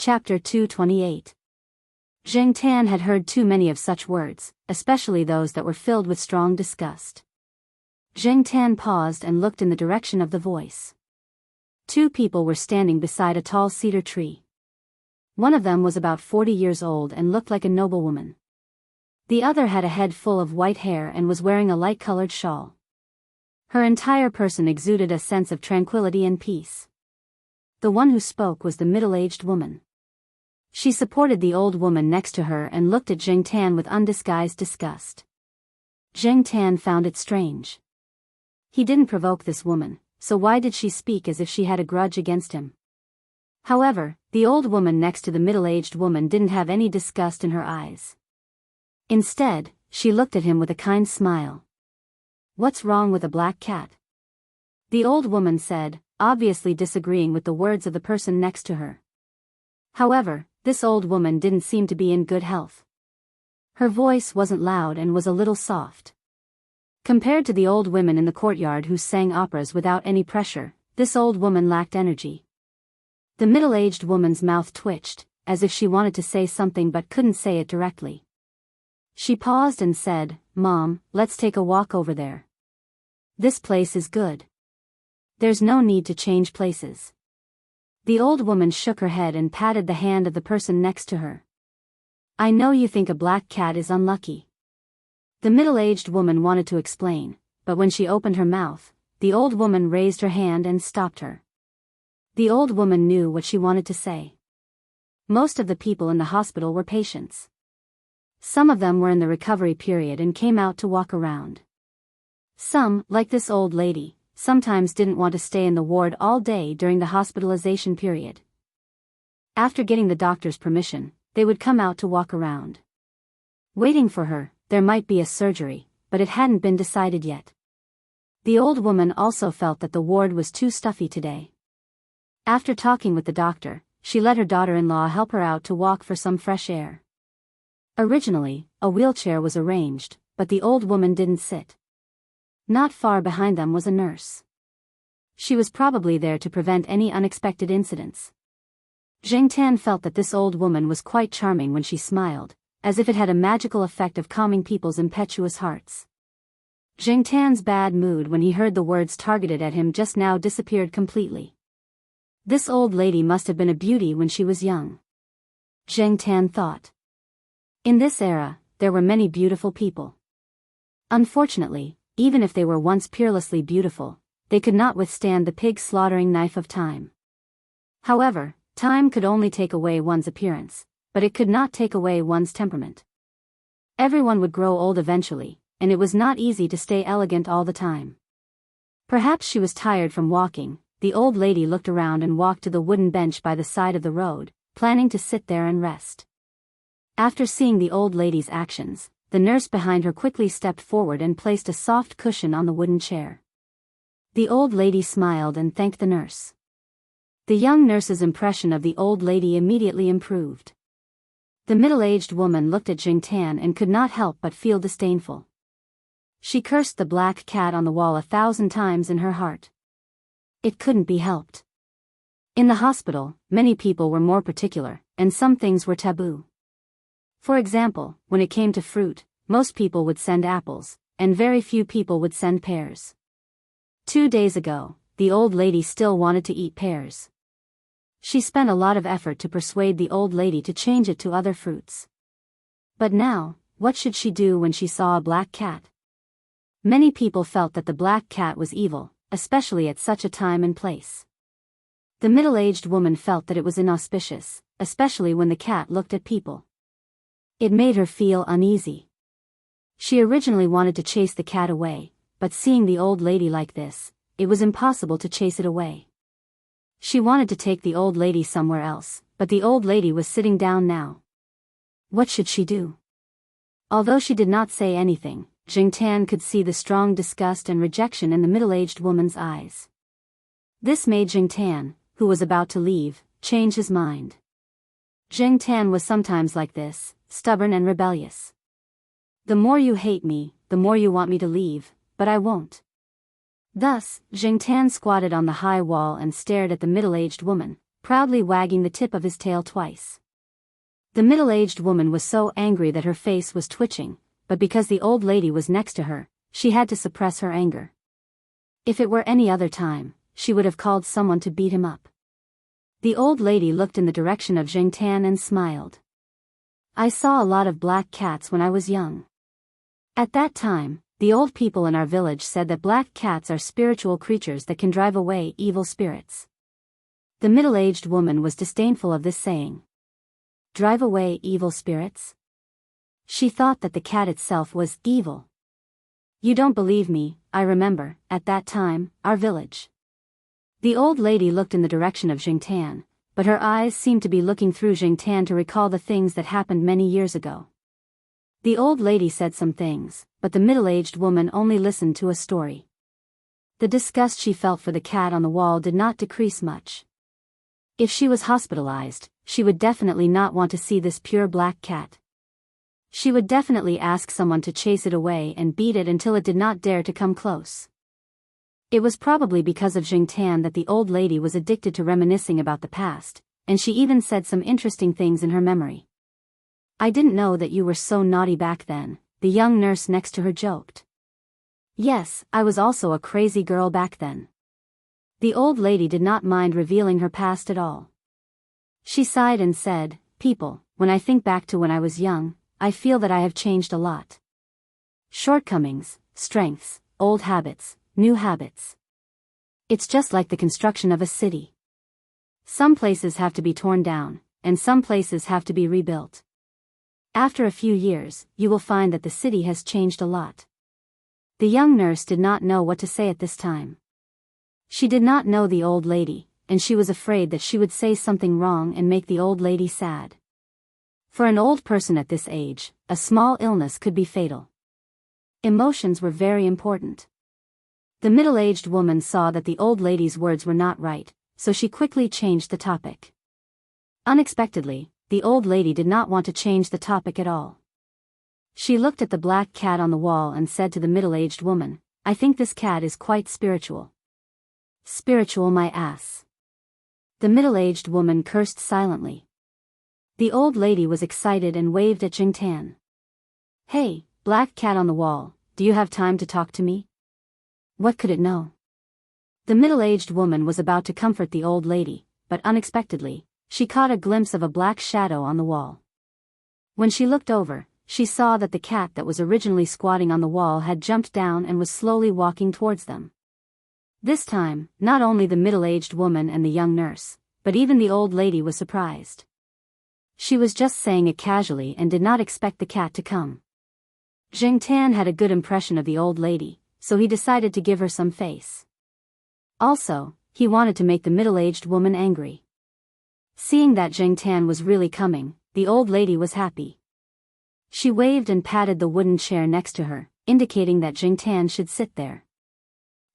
Chapter 228. Zheng Tan had heard too many of such words, especially those that were filled with strong disgust. Zheng Tan paused and looked in the direction of the voice. Two people were standing beside a tall cedar tree. One of them was about 40 years old and looked like a noblewoman. The other had a head full of white hair and was wearing a light-colored shawl. Her entire person exuded a sense of tranquility and peace. The one who spoke was the middle-aged woman. She supported the old woman next to her and looked at Zheng Tan with undisguised disgust. Zheng Tan found it strange. He didn't provoke this woman, so why did she speak as if she had a grudge against him? However, the old woman next to the middle-aged woman didn't have any disgust in her eyes. Instead, she looked at him with a kind smile. "What's wrong with a black cat?" the old woman said, obviously disagreeing with the words of the person next to her. However, this old woman didn't seem to be in good health. Her voice wasn't loud and was a little soft. Compared to the old women in the courtyard who sang operas without any pressure, this old woman lacked energy. The middle-aged woman's mouth twitched, as if she wanted to say something but couldn't say it directly. She paused and said, "Mom, let's take a walk over there. This place is good. There's no need to change places." The old woman shook her head and patted the hand of the person next to her. "I know you think a black cat is unlucky." The middle-aged woman wanted to explain, but when she opened her mouth, the old woman raised her hand and stopped her. The old woman knew what she wanted to say. Most of the people in the hospital were patients. Some of them were in the recovery period and came out to walk around. Some, like this old lady, sometimes didn't want to stay in the ward all day during the hospitalization period. After getting the doctor's permission, they would come out to walk around. Waiting for her, there might be a surgery, but it hadn't been decided yet. The old woman also felt that the ward was too stuffy today. After talking with the doctor, she let her daughter-in-law help her out to walk for some fresh air. Originally, a wheelchair was arranged, but the old woman didn't sit. Not far behind them was a nurse. She was probably there to prevent any unexpected incidents. Zheng Tan felt that this old woman was quite charming when she smiled, as if it had a magical effect of calming people's impetuous hearts. Zheng Tan's bad mood when he heard the words targeted at him just now disappeared completely. This old lady must have been a beauty when she was young. Zheng Tan thought. In this era, there were many beautiful people. Unfortunately, even if they were once peerlessly beautiful, they could not withstand the pig-slaughtering knife of time. However, time could only take away one's appearance, but it could not take away one's temperament. Everyone would grow old eventually, and it was not easy to stay elegant all the time. Perhaps she was tired from walking. The old lady looked around and walked to the wooden bench by the side of the road, planning to sit there and rest. After seeing the old lady's actions, the nurse behind her quickly stepped forward and placed a soft cushion on the wooden chair. The old lady smiled and thanked the nurse. The young nurse's impression of the old lady immediately improved. The middle-aged woman looked at Zheng Tan and could not help but feel disdainful. She cursed the black cat on the wall 1,000 times in her heart. It couldn't be helped. In the hospital, many people were more particular, and some things were taboo. For example, when it came to fruit, most people would send apples, and very few people would send pears. 2 days ago, the old lady still wanted to eat pears. She spent a lot of effort to persuade the old lady to change it to other fruits. But now, what should she do when she saw a black cat? Many people felt that the black cat was evil, especially at such a time and place. The middle-aged woman felt that it was inauspicious, especially when the cat looked at people. It made her feel uneasy. She originally wanted to chase the cat away, but seeing the old lady like this, it was impossible to chase it away. She wanted to take the old lady somewhere else, but the old lady was sitting down now. What should she do? Although she did not say anything, Zheng Tan could see the strong disgust and rejection in the middle-aged woman's eyes. This made Zheng Tan, who was about to leave, change his mind. Zheng Tan was sometimes like this, stubborn and rebellious. The more you hate me, the more you want me to leave, but I won't. Thus, Zheng Tan squatted on the high wall and stared at the middle-aged woman, proudly wagging the tip of his tail twice. The middle-aged woman was so angry that her face was twitching, but because the old lady was next to her, she had to suppress her anger. If it were any other time, she would have called someone to beat him up. The old lady looked in the direction of Jing Tan and smiled. I saw a lot of black cats when I was young. At that time, the old people in our village said that black cats are spiritual creatures that can drive away evil spirits. The middle-aged woman was disdainful of this saying. Drive away evil spirits? She thought that the cat itself was evil. You don't believe me, I remember, at that time, our village. The old lady looked in the direction of Jing Tan, but her eyes seemed to be looking through Jing Tan to recall the things that happened many years ago. The old lady said some things, but the middle-aged woman only listened to a story. The disgust she felt for the cat on the wall did not decrease much. If she was hospitalized, she would definitely not want to see this pure black cat. She would definitely ask someone to chase it away and beat it until it did not dare to come close. It was probably because of Jing Tan that the old lady was addicted to reminiscing about the past, and she even said some interesting things in her memory. I didn't know that you were so naughty back then, the young nurse next to her joked. Yes, I was also a crazy girl back then. The old lady did not mind revealing her past at all. She sighed and said, People, when I think back to when I was young, I feel that I have changed a lot. Shortcomings, strengths, old habits, new habits. It's just like the construction of a city. Some places have to be torn down, and some places have to be rebuilt. After a few years, you will find that the city has changed a lot. The young nurse did not know what to say at this time. She did not know the old lady, and she was afraid that she would say something wrong and make the old lady sad. For an old person at this age, a small illness could be fatal. Emotions were very important. The middle-aged woman saw that the old lady's words were not right, so she quickly changed the topic. Unexpectedly, the old lady did not want to change the topic at all. She looked at the black cat on the wall and said to the middle-aged woman, I think this cat is quite spiritual. Spiritual my ass. The middle-aged woman cursed silently. The old lady was excited and waved at Jing Tan. Hey, black cat on the wall, do you have time to talk to me? What could it know? The middle-aged woman was about to comfort the old lady, but unexpectedly, she caught a glimpse of a black shadow on the wall. When she looked over, she saw that the cat that was originally squatting on the wall had jumped down and was slowly walking towards them. This time, not only the middle-aged woman and the young nurse, but even the old lady was surprised. She was just saying it casually and did not expect the cat to come. Jing Tan had a good impression of the old lady, so he decided to give her some face. Also, he wanted to make the middle-aged woman angry. Seeing that Jing Tan was really coming, the old lady was happy. She waved and patted the wooden chair next to her, indicating that Jing Tan should sit there.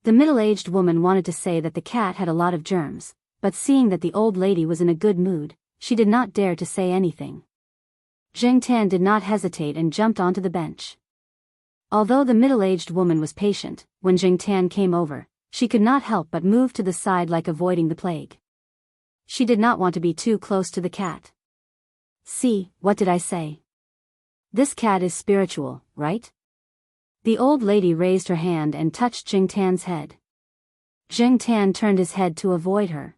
The middle-aged woman wanted to say that the cat had a lot of germs, but seeing that the old lady was in a good mood, she did not dare to say anything. Jing Tan did not hesitate and jumped onto the bench. Although the middle-aged woman was patient, when Jing Tan came over, she could not help but move to the side like avoiding the plague. She did not want to be too close to the cat. See, what did I say? This cat is spiritual, right? The old lady raised her hand and touched Jing Tan's head. Jing Tan turned his head to avoid her.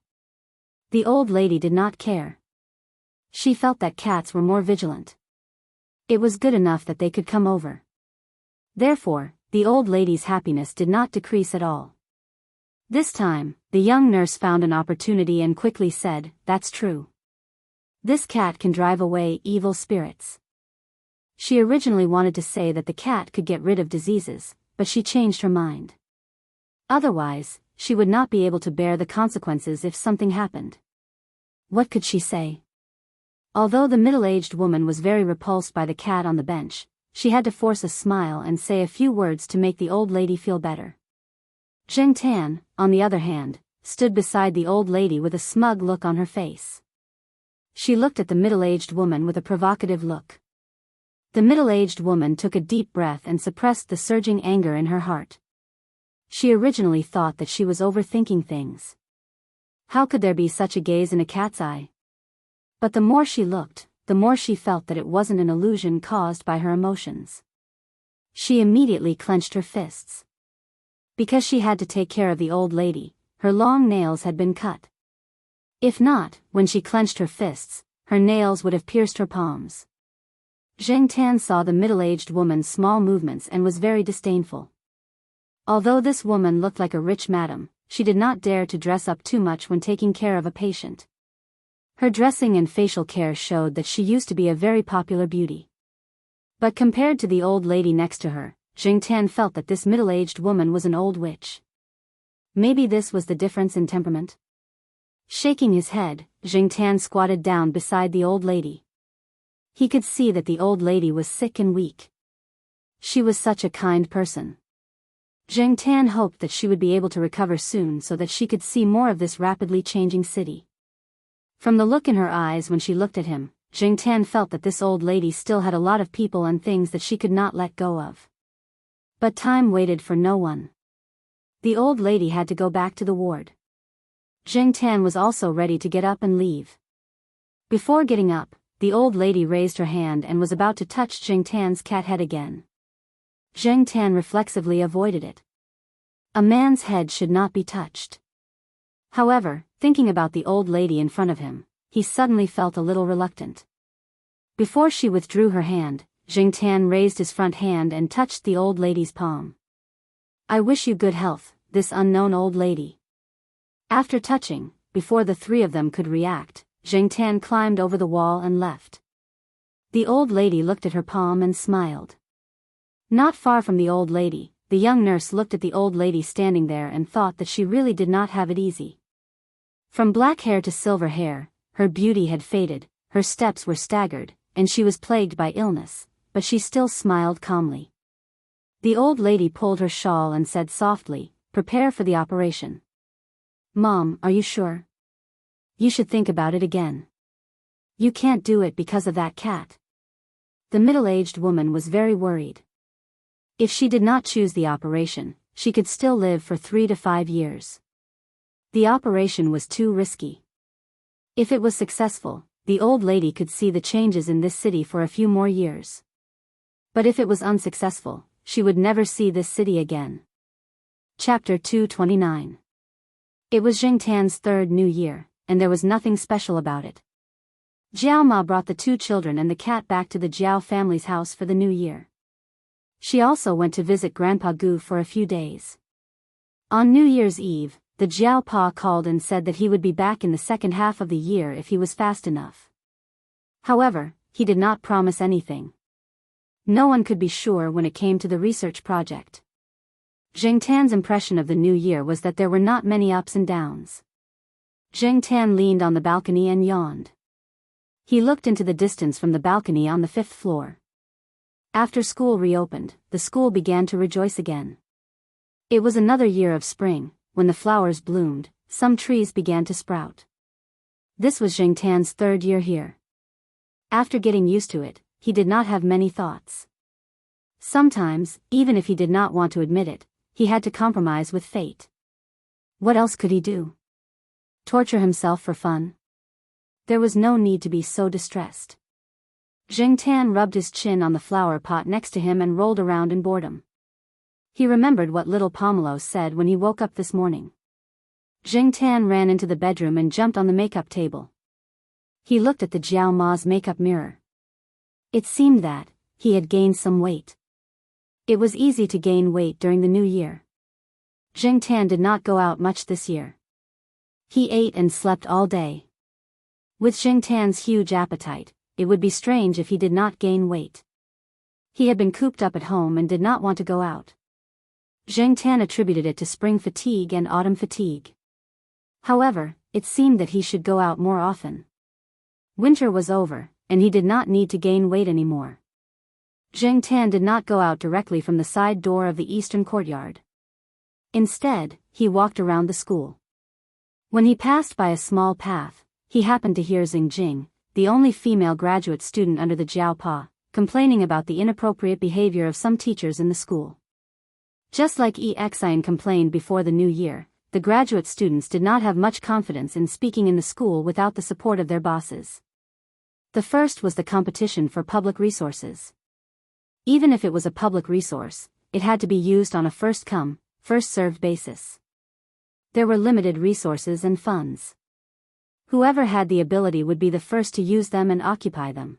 The old lady did not care. She felt that cats were more vigilant. It was good enough that they could come over. Therefore, the old lady's happiness did not decrease at all. This time, the young nurse found an opportunity and quickly said, That's true. This cat can drive away evil spirits. She originally wanted to say that the cat could get rid of diseases, but she changed her mind. Otherwise, she would not be able to bear the consequences if something happened. What could she say? Although the middle-aged woman was very repulsed by the cat on the bench, she had to force a smile and say a few words to make the old lady feel better. Jing Tan, on the other hand, stood beside the old lady with a smug look on her face. She looked at the middle-aged woman with a provocative look. The middle-aged woman took a deep breath and suppressed the surging anger in her heart. She originally thought that she was overthinking things. How could there be such a gaze in a cat's eye? But the more she looked, the more she felt that it wasn't an illusion caused by her emotions. She immediately clenched her fists. Because she had to take care of the old lady, her long nails had been cut. If not, when she clenched her fists, her nails would have pierced her palms. Zheng Tan saw the middle-aged woman's small movements and was very disdainful. Although this woman looked like a rich madam, she did not dare to dress up too much when taking care of a patient. Her dressing and facial care showed that she used to be a very popular beauty. But compared to the old lady next to her, Zheng Tan felt that this middle-aged woman was an old witch. Maybe this was the difference in temperament? Shaking his head, Zheng Tan squatted down beside the old lady. He could see that the old lady was sick and weak. She was such a kind person. Zheng Tan hoped that she would be able to recover soon so that she could see more of this rapidly changing city. From the look in her eyes when she looked at him, Zheng Tan felt that this old lady still had a lot of people and things that she could not let go of. But time waited for no one. The old lady had to go back to the ward. Zheng Tan was also ready to get up and leave. Before getting up, the old lady raised her hand and was about to touch Zheng Tan's cat head again. Zheng Tan reflexively avoided it. A man's head should not be touched. However, thinking about the old lady in front of him, he suddenly felt a little reluctant. Before she withdrew her hand, Zheng Tan raised his front hand and touched the old lady's palm. "I wish you good health, this unknown old lady." After touching, before the three of them could react, Zheng Tan climbed over the wall and left. The old lady looked at her palm and smiled. Not far from the old lady, the young nurse looked at the old lady standing there and thought that she really did not have it easy. From black hair to silver hair, her beauty had faded, her steps were staggered, and she was plagued by illness, but she still smiled calmly. The old lady pulled her shawl and said softly, "Prepare for the operation." "Mom, are you sure? You should think about it again. You can't do it because of that cat." The middle-aged woman was very worried. If she did not choose the operation, she could still live for 3 to 5 years. The operation was too risky. If it was successful, the old lady could see the changes in this city for a few more years. But if it was unsuccessful, she would never see this city again. Chapter 229. It was Zheng Tan's third New Year, and there was nothing special about it. Jiao Ma brought the 2 children and the cat back to the Jiao family's house for the New Year. She also went to visit Grandpa Gu for a few days. On New Year's Eve, the Jiao Pa called and said that he would be back in the second half of the year if he was fast enough. However, he did not promise anything. No one could be sure when it came to the research project. Zheng Tan's impression of the new year was that there were not many ups and downs. Zheng Tan leaned on the balcony and yawned. He looked into the distance from the balcony on the 5th floor. After school reopened, the school began to rejoice again. It was another year of spring. When the flowers bloomed, some trees began to sprout. This was Zheng Tan's 3rd year here. After getting used to it, he did not have many thoughts. Sometimes, even if he did not want to admit it, he had to compromise with fate. What else could he do? Torture himself for fun? There was no need to be so distressed. Zheng Tan rubbed his chin on the flower pot next to him and rolled around in boredom. He remembered what little Pomelo said when he woke up this morning. Zheng Tan ran into the bedroom and jumped on the makeup table. He looked at the Jiao Ma's makeup mirror. It seemed that he had gained some weight. It was easy to gain weight during the new year. Zheng Tan did not go out much this year. He ate and slept all day. With Zheng Tan's huge appetite, it would be strange if he did not gain weight. He had been cooped up at home and did not want to go out. Zheng Tan attributed it to spring fatigue and autumn fatigue. However, it seemed that he should go out more often. Winter was over, and he did not need to gain weight anymore. Zheng Tan did not go out directly from the side door of the eastern courtyard. Instead, he walked around the school. When he passed by a small path, he happened to hear Xing Jing, the only female graduate student under the Jiao Pa, complaining about the inappropriate behavior of some teachers in the school. Just like Exian complained before the new year, the graduate students did not have much confidence in speaking in the school without the support of their bosses. The first was the competition for public resources. Even if it was a public resource, it had to be used on a first-come, first-served basis. There were limited resources and funds. Whoever had the ability would be the first to use them and occupy them.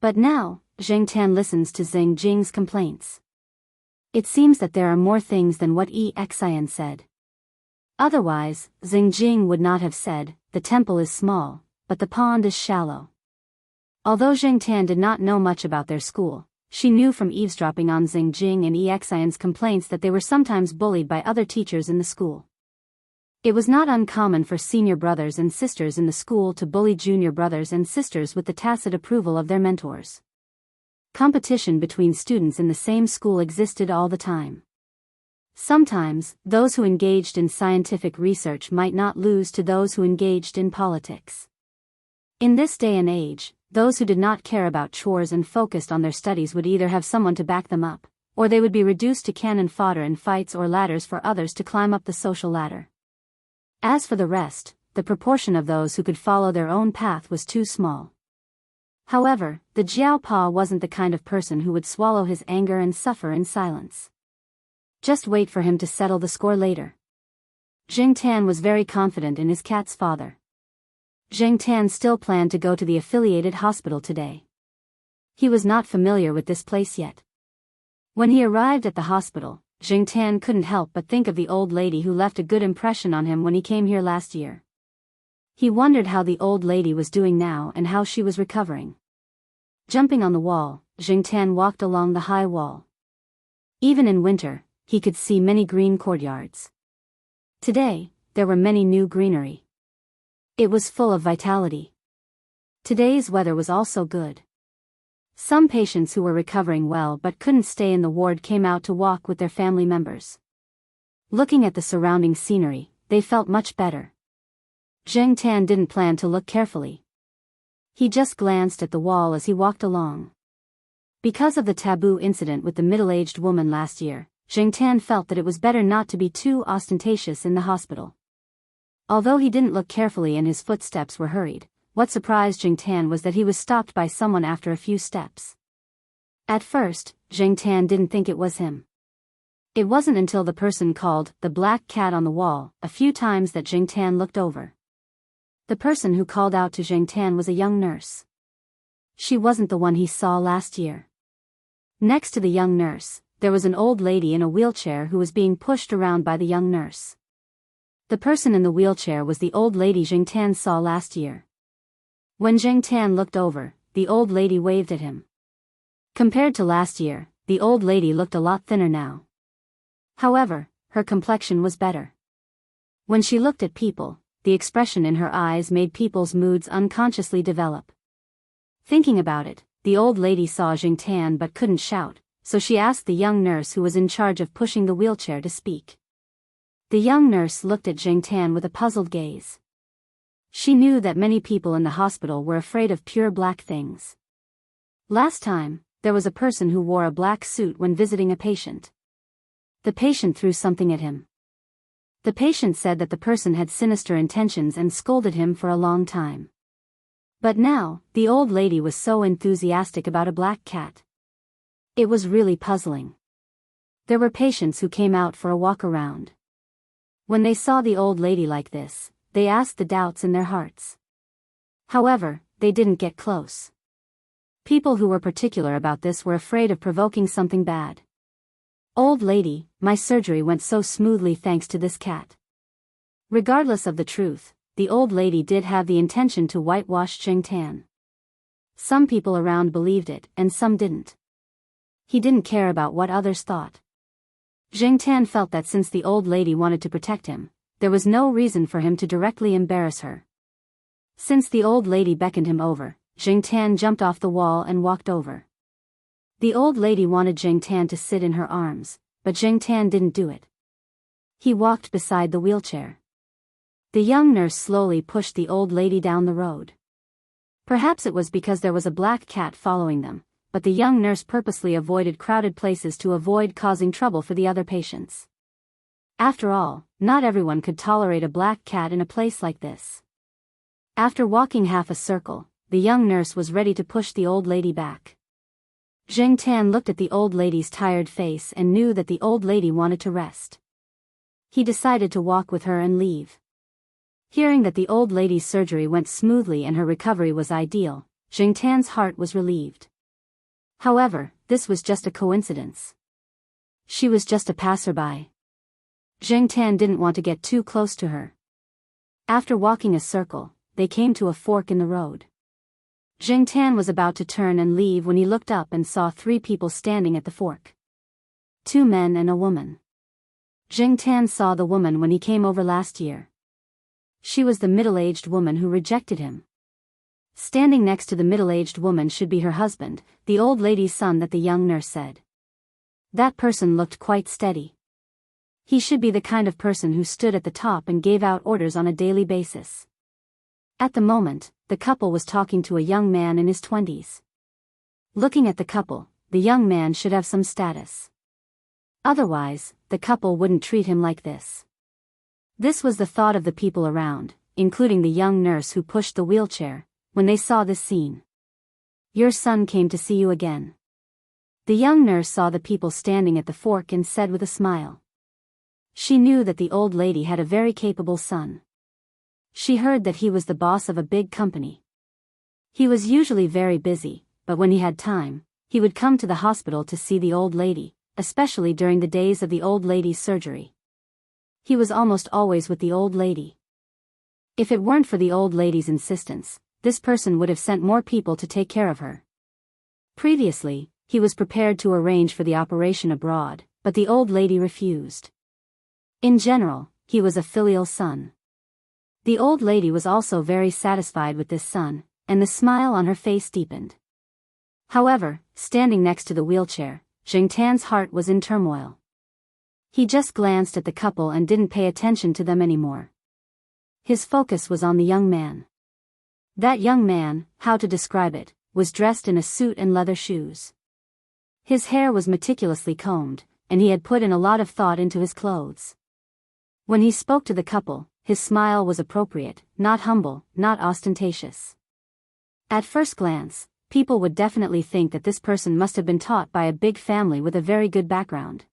But now, Zheng Tan listens to Zheng Jing's complaints. It seems that there are more things than what Xian said. Otherwise, Zheng Jing would not have said, the temple is small, but the pond is shallow. Although Zheng Tan did not know much about their school, she knew from eavesdropping on Zheng Jing and Xian's complaints that they were sometimes bullied by other teachers in the school. It was not uncommon for senior brothers and sisters in the school to bully junior brothers and sisters with the tacit approval of their mentors. Competition between students in the same school existed all the time. Sometimes, those who engaged in scientific research might not lose to those who engaged in politics. In this day and age, those who did not care about chores and focused on their studies would either have someone to back them up, or they would be reduced to cannon fodder in fights or ladders for others to climb up the social ladder. As for the rest, the proportion of those who could follow their own path was too small. However, the Jiao Pa wasn't the kind of person who would swallow his anger and suffer in silence. Just wait for him to settle the score later. Zheng Tan was very confident in his cat's father. Zheng Tan still planned to go to the affiliated hospital today. He was not familiar with this place yet. When he arrived at the hospital, Zheng Tan couldn't help but think of the old lady who left a good impression on him when he came here last year. He wondered how the old lady was doing now and how she was recovering. Jumping on the wall, Zheng Tan walked along the high wall. Even in winter, he could see many green courtyards. Today, there were many new greenery. It was full of vitality. Today's weather was also good. Some patients who were recovering well but couldn't stay in the ward came out to walk with their family members. Looking at the surrounding scenery, they felt much better. Zheng Tan didn't plan to look carefully. He just glanced at the wall as he walked along. Because of the taboo incident with the middle-aged woman last year, Zheng Tan felt that it was better not to be too ostentatious in the hospital. Although he didn't look carefully and his footsteps were hurried, what surprised Zheng Tan was that he was stopped by someone after a few steps. At first, Zheng Tan didn't think it was him. It wasn't until the person called the black cat on the wall a few times that Zheng Tan looked over. The person who called out to Zheng Tan was a young nurse. She wasn't the one he saw last year. Next to the young nurse, there was an old lady in a wheelchair who was being pushed around by the young nurse. The person in the wheelchair was the old lady Zheng Tan saw last year. When Zheng Tan looked over, the old lady waved at him. Compared to last year, the old lady looked a lot thinner now. However, her complexion was better. When she looked at people, the expression in her eyes made people's moods unconsciously develop. Thinking about it, the old lady saw Zheng Tan but couldn't shout, so she asked the young nurse who was in charge of pushing the wheelchair to speak. The young nurse looked at Zheng Tan with a puzzled gaze. She knew that many people in the hospital were afraid of pure black things. Last time, there was a person who wore a black suit when visiting a patient. The patient threw something at him. The patient said that the person had sinister intentions and scolded him for a long time. But now, the old lady was so enthusiastic about a black cat. It was really puzzling. There were patients who came out for a walk around. When they saw the old lady like this, they asked the doubts in their hearts. However, they didn't get close. People who were particular about this were afraid of provoking something bad. Old lady, my surgery went so smoothly thanks to this cat. Regardless of the truth, the old lady did have the intention to whitewash Zheng Tan. Some people around believed it and some didn't. He didn't care about what others thought. Zheng Tan felt that since the old lady wanted to protect him, there was no reason for him to directly embarrass her. Since the old lady beckoned him over, Zheng Tan jumped off the wall and walked over. The old lady wanted Zheng Tan to sit in her arms, but Zheng Tan didn't do it. He walked beside the wheelchair. The young nurse slowly pushed the old lady down the road. Perhaps it was because there was a black cat following them, but the young nurse purposely avoided crowded places to avoid causing trouble for the other patients. After all, not everyone could tolerate a black cat in a place like this. After walking half a circle, the young nurse was ready to push the old lady back. Zheng Tan looked at the old lady's tired face and knew that the old lady wanted to rest. He decided to walk with her and leave. Hearing that the old lady's surgery went smoothly and her recovery was ideal, Zheng Tan's heart was relieved. However, this was just a coincidence. She was just a passerby. Zheng Tan didn't want to get too close to her. After walking a circle, they came to a fork in the road. Zheng Tan was about to turn and leave when he looked up and saw 3 people standing at the fork. 2 men and a woman. Zheng Tan saw the woman when he came over last year. She was the middle-aged woman who rejected him. Standing next to the middle-aged woman should be her husband, the old lady's son that the young nurse said. That person looked quite steady. He should be the kind of person who stood at the top and gave out orders on a daily basis. At the moment, the couple was talking to a young man in his 20s. Looking at the couple, the young man should have some status. Otherwise, the couple wouldn't treat him like this. This was the thought of the people around, including the young nurse who pushed the wheelchair, when they saw this scene. Your son came to see you again. The young nurse saw the people standing at the fork and said with a smile. She knew that the old lady had a very capable son. She heard that he was the boss of a big company. He was usually very busy, but when he had time, he would come to the hospital to see the old lady, especially during the days of the old lady's surgery. He was almost always with the old lady. If it weren't for the old lady's insistence, this person would have sent more people to take care of her. Previously, he was prepared to arrange for the operation abroad, but the old lady refused. In general, he was a filial son. The old lady was also very satisfied with this son, and the smile on her face deepened. However, standing next to the wheelchair, Zheng Tan's heart was in turmoil. He just glanced at the couple and didn't pay attention to them anymore. His focus was on the young man. That young man, how to describe it, was dressed in a suit and leather shoes. His hair was meticulously combed, and he had put in a lot of thought into his clothes. When he spoke to the couple, his smile was appropriate, not humble, not ostentatious. At first glance, people would definitely think that this person must have been taught by a big family with a very good background.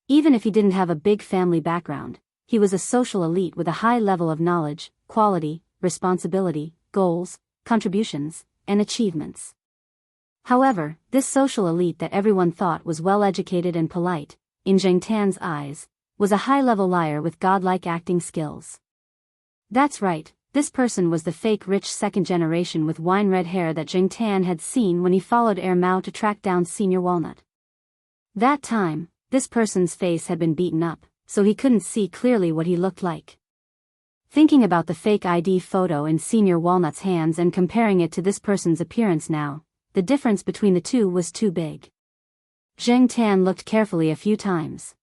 Even if he didn't have a big family background, he was a social elite with a high level of knowledge, quality, responsibility, goals, contributions, and achievements. However, this social elite that everyone thought was well-educated and polite, in Zheng Tan's eyes, was a high-level liar with godlike acting skills. That's right, this person was the fake rich second generation with wine-red hair that Zheng Tan had seen when he followed Mao to track down Senior Walnut. That time, this person's face had been beaten up, so he couldn't see clearly what he looked like. Thinking about the fake ID photo in Senior Walnut's hands and comparing it to this person's appearance now, the difference between the two was too big. Zheng Tan looked carefully a few times.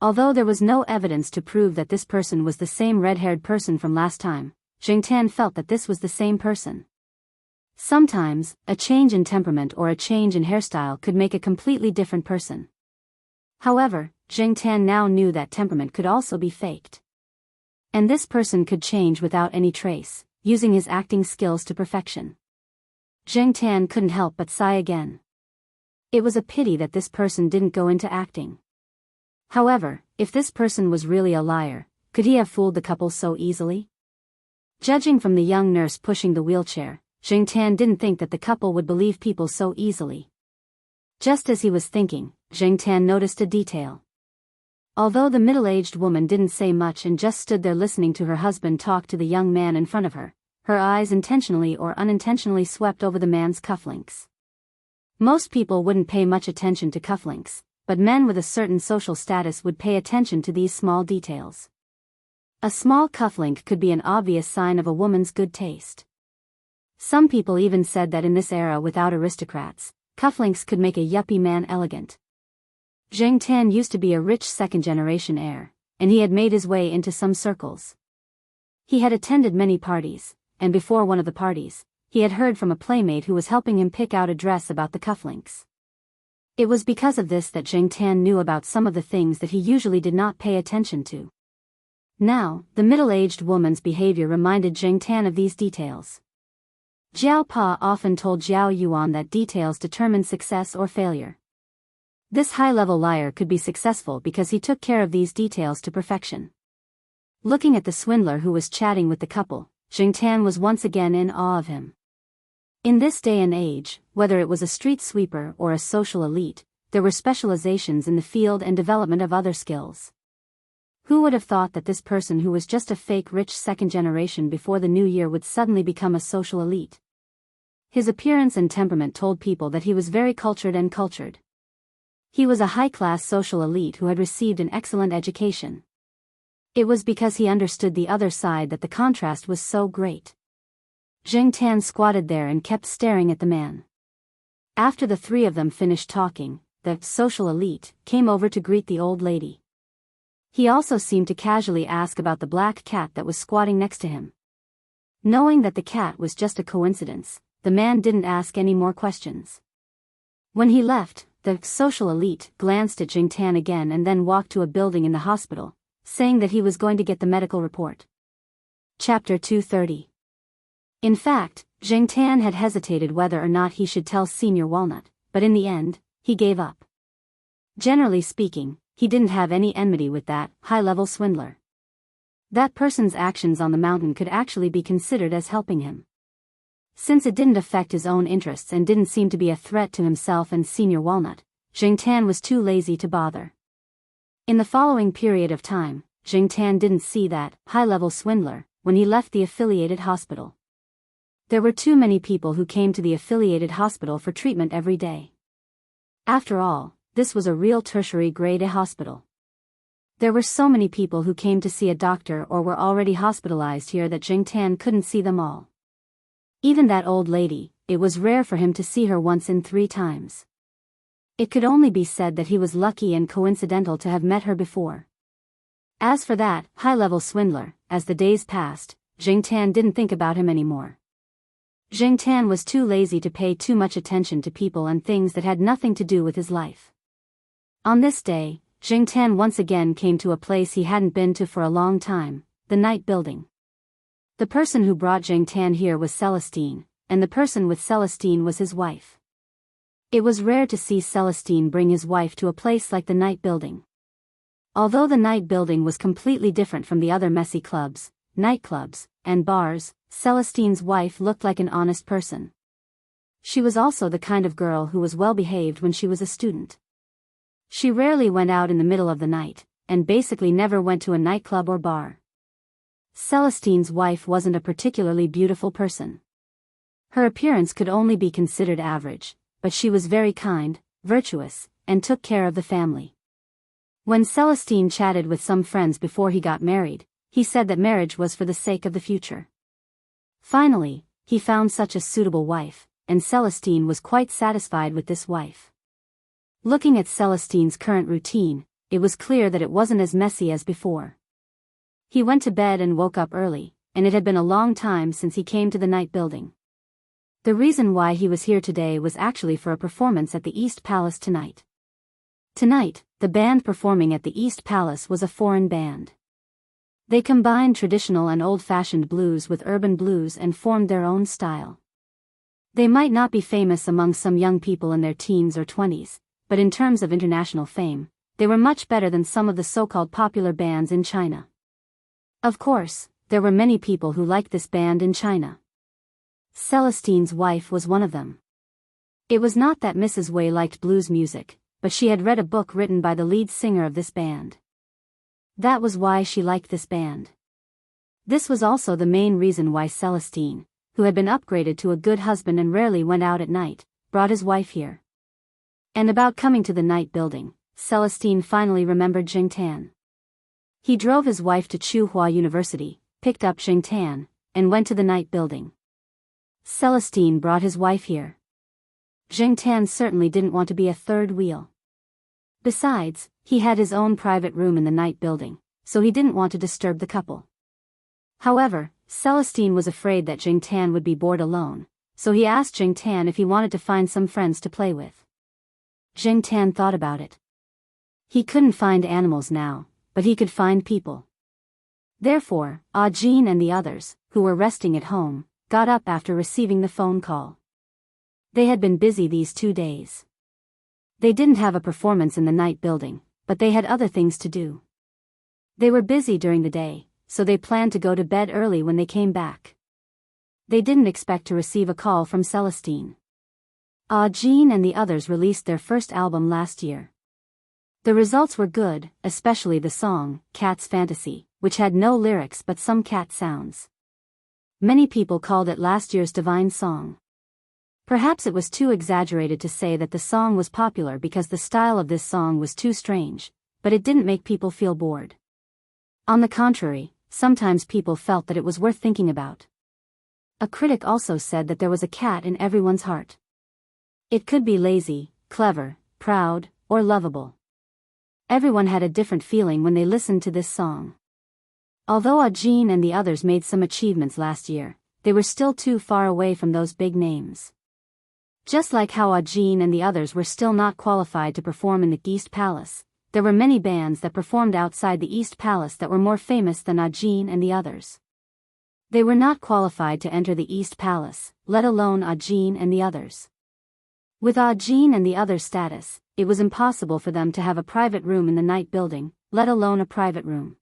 Although there was no evidence to prove that this person was the same red-haired person from last time, Zheng Tan felt that this was the same person. Sometimes, a change in temperament or a change in hairstyle could make a completely different person. However, Zheng Tan now knew that temperament could also be faked. And this person could change without any trace, using his acting skills to perfection. Zheng Tan couldn't help but sigh again. It was a pity that this person didn't go into acting. However, if this person was really a liar, could he have fooled the couple so easily? Judging from the young nurse pushing the wheelchair, Zheng Tan didn't think that the couple would believe people so easily. Just as he was thinking, Zheng Tan noticed a detail. Although the middle-aged woman didn't say much and just stood there listening to her husband talk to the young man in front of her, her eyes intentionally or unintentionally swept over the man's cufflinks. Most people wouldn't pay much attention to cufflinks, but men with a certain social status would pay attention to these small details. A small cufflink could be an obvious sign of a woman's good taste. Some people even said that in this era without aristocrats, cufflinks could make a yuppie man elegant. Zheng Tan used to be a rich second-generation heir, and he had made his way into some circles. He had attended many parties, and before one of the parties, he had heard from a playmate who was helping him pick out a dress about the cufflinks. It was because of this that Zheng Tan knew about some of the things that he usually did not pay attention to. Now, the middle-aged woman's behavior reminded Zheng Tan of these details. Jiao Pa often told Jiao Yuan that details determine success or failure. This high-level liar could be successful because he took care of these details to perfection. Looking at the swindler who was chatting with the couple, Zheng Tan was once again in awe of him. In this day and age, whether it was a street sweeper or a social elite, there were specializations in the field and development of other skills. Who would have thought that this person who was just a fake rich second generation before the new year would suddenly become a social elite? His appearance and temperament told people that he was very cultured and cultured. He was a high-class social elite who had received an excellent education. It was because he understood the other side that the contrast was so great. Zheng Tan squatted there and kept staring at the man. After the three of them finished talking, the social elite came over to greet the old lady. He also seemed to casually ask about the black cat that was squatting next to him. Knowing that the cat was just a coincidence, the man didn't ask any more questions. When he left, the social elite glanced at Zheng Tan again and then walked to a building in the hospital, saying that he was going to get the medical report. Chapter 230. In fact, Zheng Tan had hesitated whether or not he should tell Senior Walnut, but in the end, he gave up. Generally speaking, he didn't have any enmity with that high-level swindler. That person's actions on the mountain could actually be considered as helping him. Since it didn't affect his own interests and didn't seem to be a threat to himself and Senior Walnut, Zheng Tan was too lazy to bother. In the following period of time, Zheng Tan didn't see that high-level swindler when he left the affiliated hospital. There were too many people who came to the affiliated hospital for treatment every day. After all, this was a real tertiary grade A hospital. There were so many people who came to see a doctor or were already hospitalized here that Zheng Tan couldn't see them all. Even that old lady, it was rare for him to see her once in 3 times. It could only be said that he was lucky and coincidental to have met her before. As for that high-level swindler, as the days passed, Zheng Tan didn't think about him anymore. Zheng Tan was too lazy to pay too much attention to people and things that had nothing to do with his life. On this day, Zheng Tan once again came to a place he hadn't been to for a long time, the night building. The person who brought Zheng Tan here was Celestine, and the person with Celestine was his wife. It was rare to see Celestine bring his wife to a place like the night building. Although the night building was completely different from the other messy clubs, nightclubs, and bars, Celestine's wife looked like an honest person. She was also the kind of girl who was well behaved when she was a student. She rarely went out in the middle of the night, and basically never went to a nightclub or bar. Celestine's wife wasn't a particularly beautiful person. Her appearance could only be considered average, but she was very kind, virtuous, and took care of the family. When Celestine chatted with some friends before he got married, he said that marriage was for the sake of the future. Finally, he found such a suitable wife, and Celestine was quite satisfied with this wife. Looking at Celestine's current routine, it was clear that it wasn't as messy as before. He went to bed and woke up early, and it had been a long time since he came to the night building. The reason why he was here today was actually for a performance at the East Palace tonight. Tonight, the band performing at the East Palace was a foreign band. They combined traditional and old-fashioned blues with urban blues and formed their own style. They might not be famous among some young people in their teens or 20s, but in terms of international fame, they were much better than some of the so-called popular bands in China. Of course, there were many people who liked this band in China. Celestine's wife was one of them. It was not that Mrs. Wei liked blues music, but she had read a book written by the lead singer of this band. That was why she liked this band. This was also the main reason why Celestine, who had been upgraded to a good husband and rarely went out at night, brought his wife here. And about coming to the night building, Celestine finally remembered Zheng Tan. He drove his wife to Tsinghua University, picked up Zheng Tan, and went to the night building. Celestine brought his wife here. Zheng Tan certainly didn't want to be a third wheel. Besides, he had his own private room in the night building, so he didn't want to disturb the couple. However, Celestine was afraid that Zheng Tan would be bored alone, so he asked Zheng Tan if he wanted to find some friends to play with. Zheng Tan thought about it. He couldn't find animals now, but he could find people. Therefore, Jin and the others, who were resting at home, got up after receiving the phone call. They had been busy these 2 days. They didn't have a performance in the night building, but they had other things to do. They were busy during the day, so they planned to go to bed early when they came back. They didn't expect to receive a call from Celestine. Jin and the others released their first album last year. The results were good, especially the song, Cat's Fantasy, which had no lyrics but some cat sounds. Many people called it last year's divine song. Perhaps it was too exaggerated to say that the song was popular because the style of this song was too strange, but it didn't make people feel bored. On the contrary, sometimes people felt that it was worth thinking about. A critic also said that there was a cat in everyone's heart. It could be lazy, clever, proud, or lovable. Everyone had a different feeling when they listened to this song. Although Jin and the others made some achievements last year, they were still too far away from those big names. Just like how Jin and the others were still not qualified to perform in the East Palace, there were many bands that performed outside the East Palace that were more famous than Jin and the others. They were not qualified to enter the East Palace, let alone Jin and the others. With Jin and the others' status, it was impossible for them to have a private room in the night building, let alone a private room.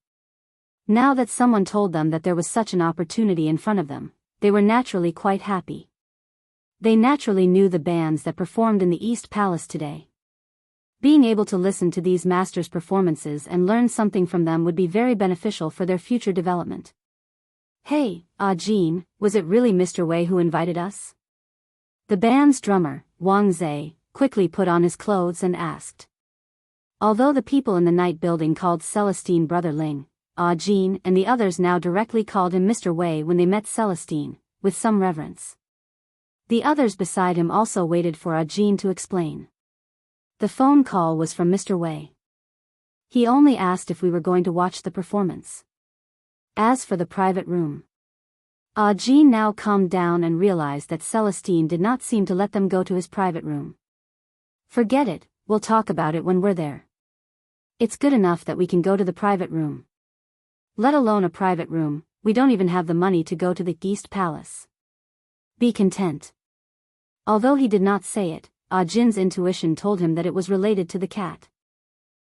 Now that someone told them that there was such an opportunity in front of them, they were naturally quite happy. They naturally knew the bands that performed in the East Palace today. Being able to listen to these masters' performances and learn something from them would be very beneficial for their future development. Hey, Jin, was it really Mr. Wei who invited us? The band's drummer, Wang Zhe, quickly put on his clothes and asked. Although the people in the night building called Celestine Brother Ling, Jin and the others now directly called him Mr. Wei when they met Celestine, with some reverence. The others beside him also waited for Jin to explain. The phone call was from Mr. Wei. He only asked if we were going to watch the performance. As for the private room, Jin now calmed down and realized that Celestine did not seem to let them go to his private room. Forget it, we'll talk about it when we're there. It's good enough that we can go to the private room. Let alone a private room, we don't even have the money to go to the East Palace. Be content. Although he did not say it, Jin's intuition told him that it was related to the cat.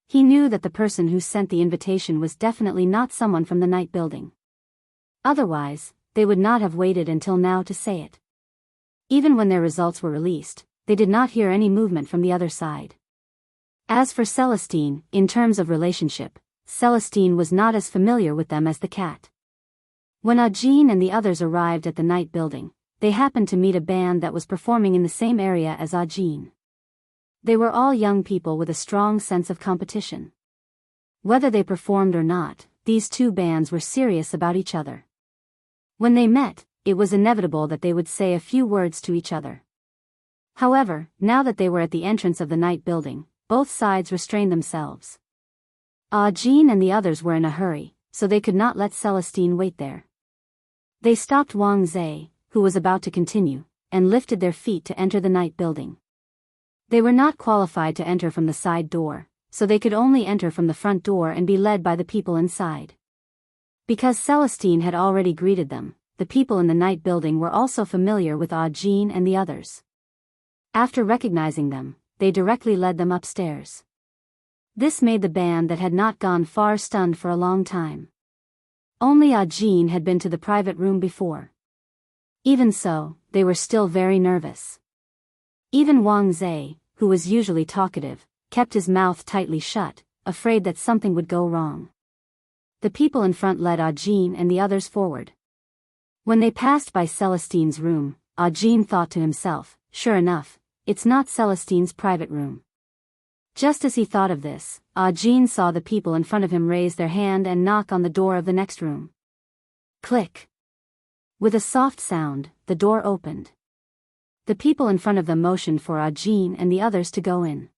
He knew that the person who sent the invitation was definitely not someone from the night building. Otherwise, they would not have waited until now to say it. Even when their results were released, they did not hear any movement from the other side. As for Celestine, in terms of relationship, Celestine was not as familiar with them as the cat. When Jin and the others arrived at the night building, they happened to meet a band that was performing in the same area as Jin. They were all young people with a strong sense of competition. Whether they performed or not, these two bands were serious about each other. When they met, it was inevitable that they would say a few words to each other. However, now that they were at the entrance of the night building, both sides restrained themselves. Jin and the others were in a hurry, so they could not let Celestine wait there. They stopped Wang Zhe, who was about to continue, and lifted their feet to enter the night building. They were not qualified to enter from the side door, so they could only enter from the front door and be led by the people inside. Because Celestine had already greeted them, the people in the night building were also familiar with Jin and the others. After recognizing them, they directly led them upstairs. This made the band that had not gone far stunned for a long time. Only Jin had been to the private room before. Even so, they were still very nervous. Even Wang Zhe, who was usually talkative, kept his mouth tightly shut, afraid that something would go wrong. The people in front led Jin and the others forward. When they passed by Celestine's room, Jin thought to himself, sure enough, it's not Celestine's private room. Just as he thought of this, Jin saw the people in front of him raise their hand and knock on the door of the next room. Click. With a soft sound, the door opened. The people in front of them motioned for Jin and the others to go in.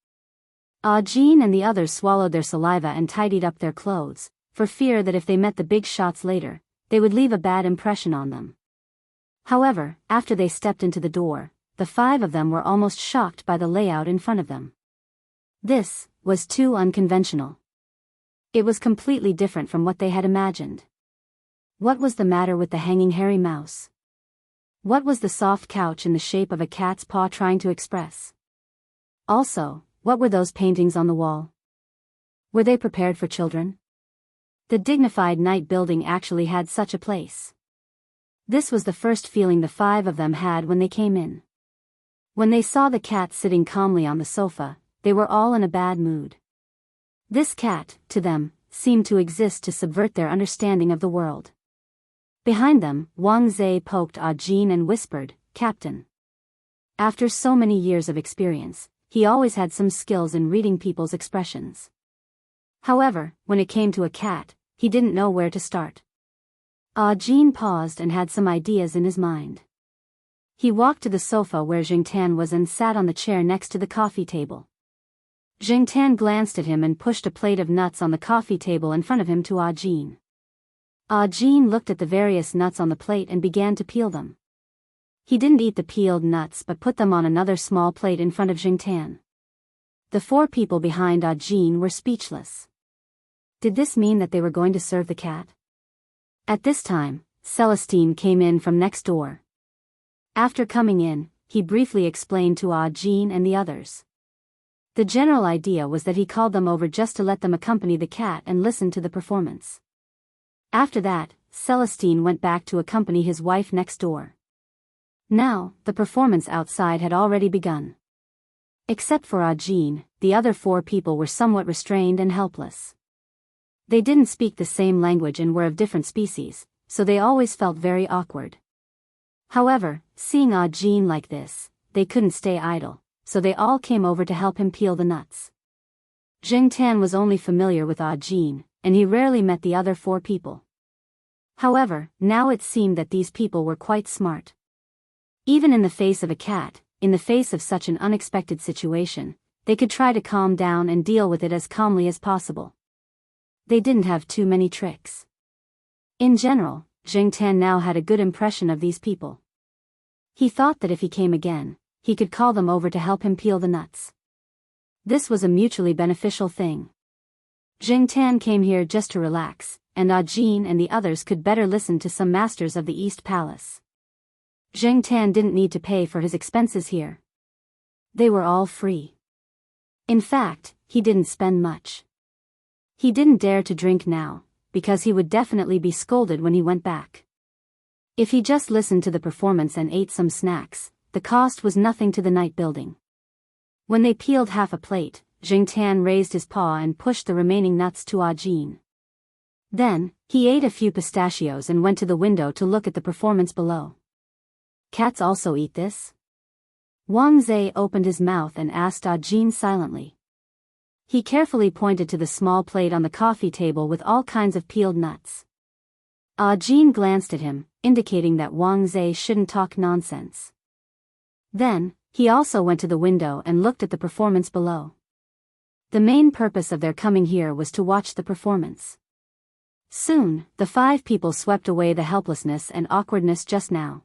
Jin and the others swallowed their saliva and tidied up their clothes, for fear that if they met the big shots later, they would leave a bad impression on them. However, after they stepped into the door, the five of them were almost shocked by the layout in front of them. This was too unconventional. It was completely different from what they had imagined. What was the matter with the hanging hairy mouse? What was the soft couch in the shape of a cat's paw trying to express? Also, what were those paintings on the wall? Were they prepared for children? The dignified night building actually had such a place. This was the first feeling the five of them had when they came in. When they saw the cat sitting calmly on the sofa, they were all in a bad mood. This cat, to them, seemed to exist to subvert their understanding of the world. Behind them, Wang Zhe poked Ah Jin and whispered, "Captain." After so many years of experience, he always had some skills in reading people's expressions. However, when it came to a cat, he didn't know where to start. Ah Jin paused and had some ideas in his mind. He walked to the sofa where Jingtan was and sat on the chair next to the coffee table. Jingtan glanced at him and pushed a plate of nuts on the coffee table in front of him to Ah Jin. Ah Jin looked at the various nuts on the plate and began to peel them. He didn't eat the peeled nuts but put them on another small plate in front of Jingtan. The four people behind Ah Jin were speechless. Did this mean that they were going to serve the cat? At this time, Celestine came in from next door. After coming in, he briefly explained to Ah Jin and the others. The general idea was that he called them over just to let them accompany the cat and listen to the performance. After that, Celestine went back to accompany his wife next door. Now, the performance outside had already begun. Except for Ah Jin, the other four people were somewhat restrained and helpless. They didn't speak the same language and were of different species, so they always felt very awkward. However, seeing Ah Jin like this, they couldn't stay idle, so they all came over to help him peel the nuts. Jingtan was only familiar with Ah Jin, and he rarely met the other four people. However, now it seemed that these people were quite smart. Even in the face of a cat, in the face of such an unexpected situation, they could try to calm down and deal with it as calmly as possible. They didn't have too many tricks. In general, Jingtan now had a good impression of these people. He thought that if he came again, he could call them over to help him peel the nuts. This was a mutually beneficial thing. Jingtan came here just to relax, and Ah Jin and the others could better listen to some masters of the East Palace. Jingtan didn't need to pay for his expenses here. They were all free. In fact, he didn't spend much. He didn't dare to drink now, because he would definitely be scolded when he went back. If he just listened to the performance and ate some snacks, the cost was nothing to the night building. When they peeled half a plate, Jingtan raised his paw and pushed the remaining nuts to Ah Jin. Then, he ate a few pistachios and went to the window to look at the performance below. Cats also eat this? Wang Zhe opened his mouth and asked Ah Jin silently. He carefully pointed to the small plate on the coffee table with all kinds of peeled nuts. Ah Jin glanced at him, indicating that Wang Zhe shouldn't talk nonsense. Then, he also went to the window and looked at the performance below. The main purpose of their coming here was to watch the performance. Soon, the five people swept away the helplessness and awkwardness just now.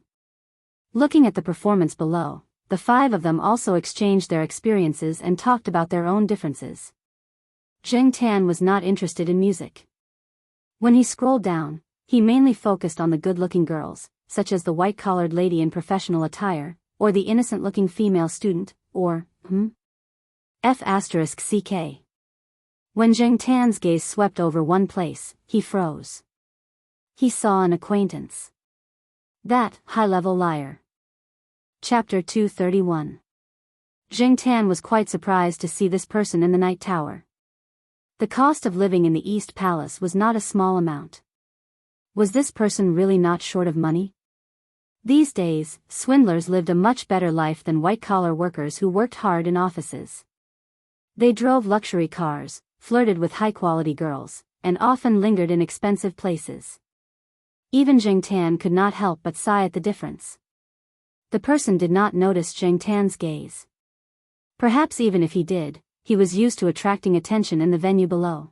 Looking at the performance below, the five of them also exchanged their experiences and talked about their own differences. Jingtan was not interested in music. When he scrolled down, he mainly focused on the good-looking girls, such as the white-collared lady in professional attire, or the innocent-looking female student, or, F***CK. When Jingtan's gaze swept over one place, he froze. He saw an acquaintance. That high-level liar. Chapter 231. Jingtan was quite surprised to see this person in the night tower. The cost of living in the East Palace was not a small amount. Was this person really not short of money? These days, swindlers lived a much better life than white-collar workers who worked hard in offices. They drove luxury cars, flirted with high-quality girls, and often lingered in expensive places. Even Jingtan could not help but sigh at the difference. The person did not notice Jingtan's gaze. Perhaps even if he did, he was used to attracting attention in the venue below.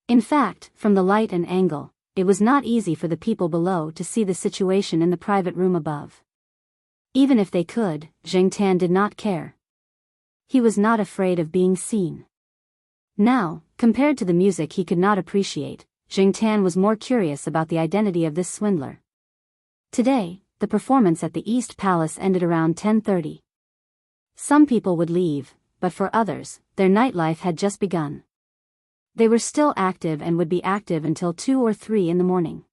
In fact, from the light and angle, it was not easy for the people below to see the situation in the private room above. Even if they could, Jingtan did not care. He was not afraid of being seen. Now, compared to the music he could not appreciate, Jing Tan was more curious about the identity of this swindler. Today, the performance at the East Palace ended around 10:30. Some people would leave, but for others, their nightlife had just begun. They were still active and would be active until 2 or 3 in the morning.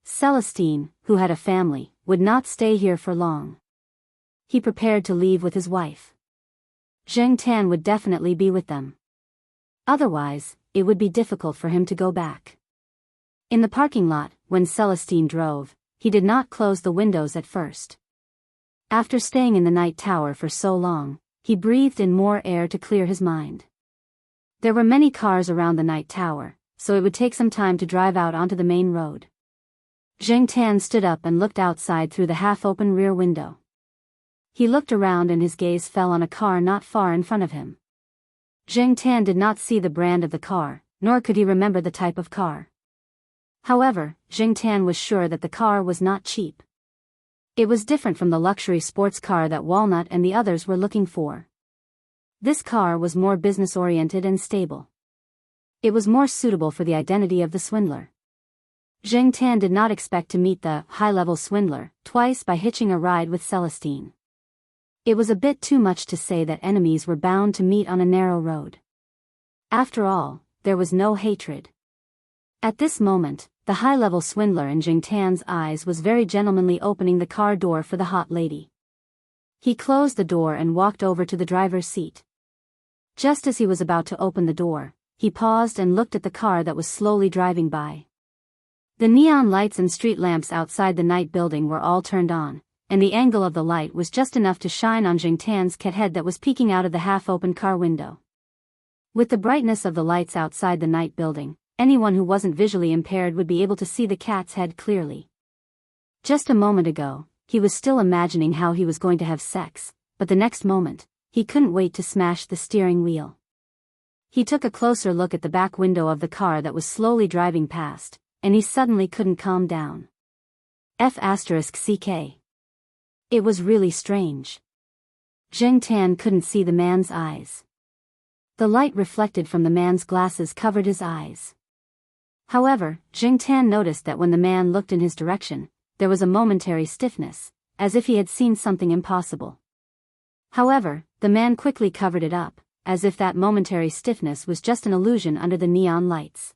Celestine, who had a family, would not stay here for long. He prepared to leave with his wife. Zheng Tan would definitely be with them. Otherwise, it would be difficult for him to go back. In the parking lot, when Celestine drove, he did not close the windows at first. After staying in the night tower for so long, he breathed in more air to clear his mind. There were many cars around the night tower, so it would take some time to drive out onto the main road. Zheng Tan stood up and looked outside through the half-open rear window. He looked around and his gaze fell on a car not far in front of him. Zheng Tan did not see the brand of the car, nor could he remember the type of car. However, Zheng Tan was sure that the car was not cheap. It was different from the luxury sports car that Walnut and the others were looking for. This car was more business-oriented and stable. It was more suitable for the identity of the swindler. Zheng Tan did not expect to meet the high-level swindler twice by hitching a ride with Celestine. It was a bit too much to say that enemies were bound to meet on a narrow road. After all, there was no hatred. At this moment, the high-level swindler in Zheng Tan's eyes was very gentlemanly, opening the car door for the hot lady. He closed the door and walked over to the driver's seat. Just as he was about to open the door, he paused and looked at the car that was slowly driving by. The neon lights and street lamps outside the night building were all turned on, and the angle of the light was just enough to shine on Zheng Tan's cat head that was peeking out of the half-open car window. With the brightness of the lights outside the night building, anyone who wasn't visually impaired would be able to see the cat's head clearly. Just a moment ago, he was still imagining how he was going to have sex, but the next moment, he couldn't wait to smash the steering wheel. He took a closer look at the back window of the car that was slowly driving past, and he suddenly couldn't calm down. F***ck. It was really strange. Zheng Tan couldn't see the man's eyes. The light reflected from the man's glasses covered his eyes. However, Zheng Tan noticed that when the man looked in his direction, there was a momentary stiffness, as if he had seen something impossible. However, the man quickly covered it up, as if that momentary stiffness was just an illusion under the neon lights.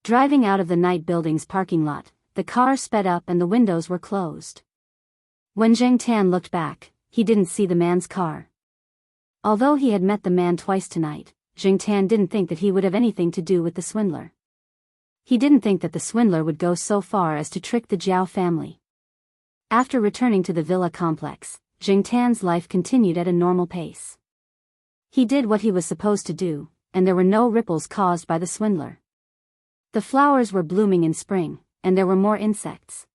Driving out of the night building's parking lot, the car sped up and the windows were closed. When Zheng Tan looked back, he didn't see the man's car. Although he had met the man twice tonight, Zheng Tan didn't think that he would have anything to do with the swindler. He didn't think that the swindler would go so far as to trick the Jiao family. After returning to the villa complex, Zheng Tan's life continued at a normal pace. He did what he was supposed to do, and there were no ripples caused by the swindler. The flowers were blooming in spring, and there were more insects.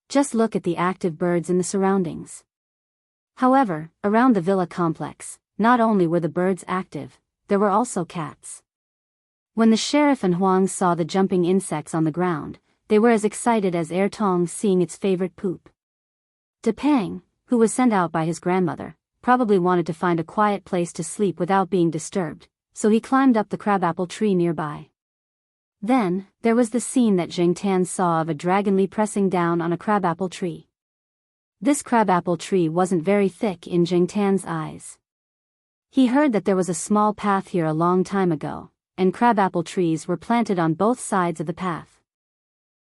Just look at the active birds in the surroundings. However, around the villa complex, not only were the birds active, there were also cats. When the sheriff and Huang saw the jumping insects on the ground, they were as excited as Er Tong seeing its favorite poop. De Pang, who was sent out by his grandmother, probably wanted to find a quiet place to sleep without being disturbed, so he climbed up the crabapple tree nearby. Then, there was the scene that Zheng Tan saw of a dragonly pressing down on a crabapple tree. This crabapple tree wasn't very thick in Zheng Tan's eyes. He heard that there was a small path here a long time ago, and crabapple trees were planted on both sides of the path.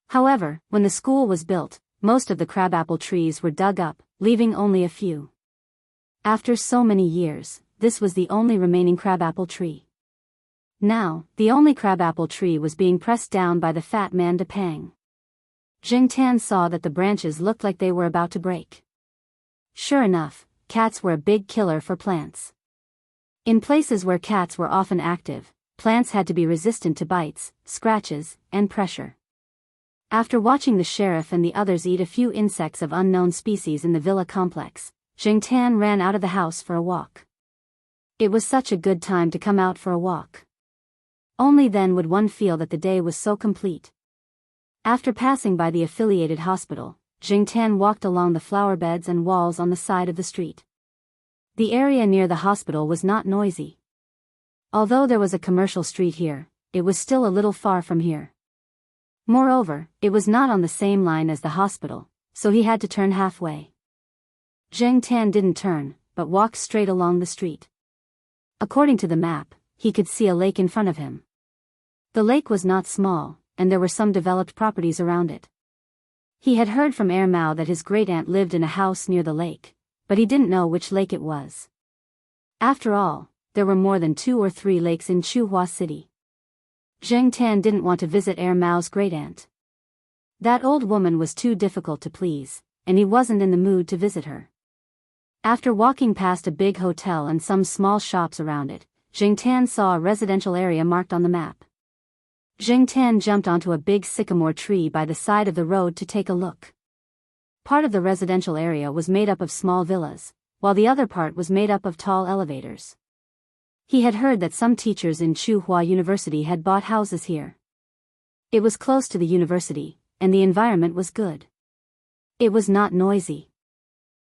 However, when the school was built, most of the crabapple trees were dug up, leaving only a few. After so many years, this was the only remaining crabapple tree. Now, the only crabapple tree was being pressed down by the fat man De Pang. Zheng Tan saw that the branches looked like they were about to break. Sure enough, cats were a big killer for plants. In places where cats were often active, plants had to be resistant to bites, scratches, and pressure. After watching the sheriff and the others eat a few insects of unknown species in the villa complex, Zheng Tan ran out of the house for a walk. It was such a good time to come out for a walk. Only then would one feel that the day was so complete. After passing by the affiliated hospital, Zheng Tan walked along the flower beds and walls on the side of the street. The area near the hospital was not noisy. Although there was a commercial street here, it was still a little far from here. Moreover, it was not on the same line as the hospital, so he had to turn halfway. Zheng Tan didn't turn, but walked straight along the street. According to the map, he could see a lake in front of him. The lake was not small, and there were some developed properties around it. He had heard from Mao that his great-aunt lived in a house near the lake, but he didn't know which lake it was. After all, there were more than 2 or 3 lakes in Chuhua City. Zheng Tan didn't want to visit Mao's great-aunt. That old woman was too difficult to please, and he wasn't in the mood to visit her. After walking past a big hotel and some small shops around it, Zheng Tan saw a residential area marked on the map. Zheng Tan jumped onto a big sycamore tree by the side of the road to take a look. Part of the residential area was made up of small villas, while the other part was made up of tall elevators. He had heard that some teachers in Chuhua University had bought houses here. It was close to the university, and the environment was good. It was not noisy.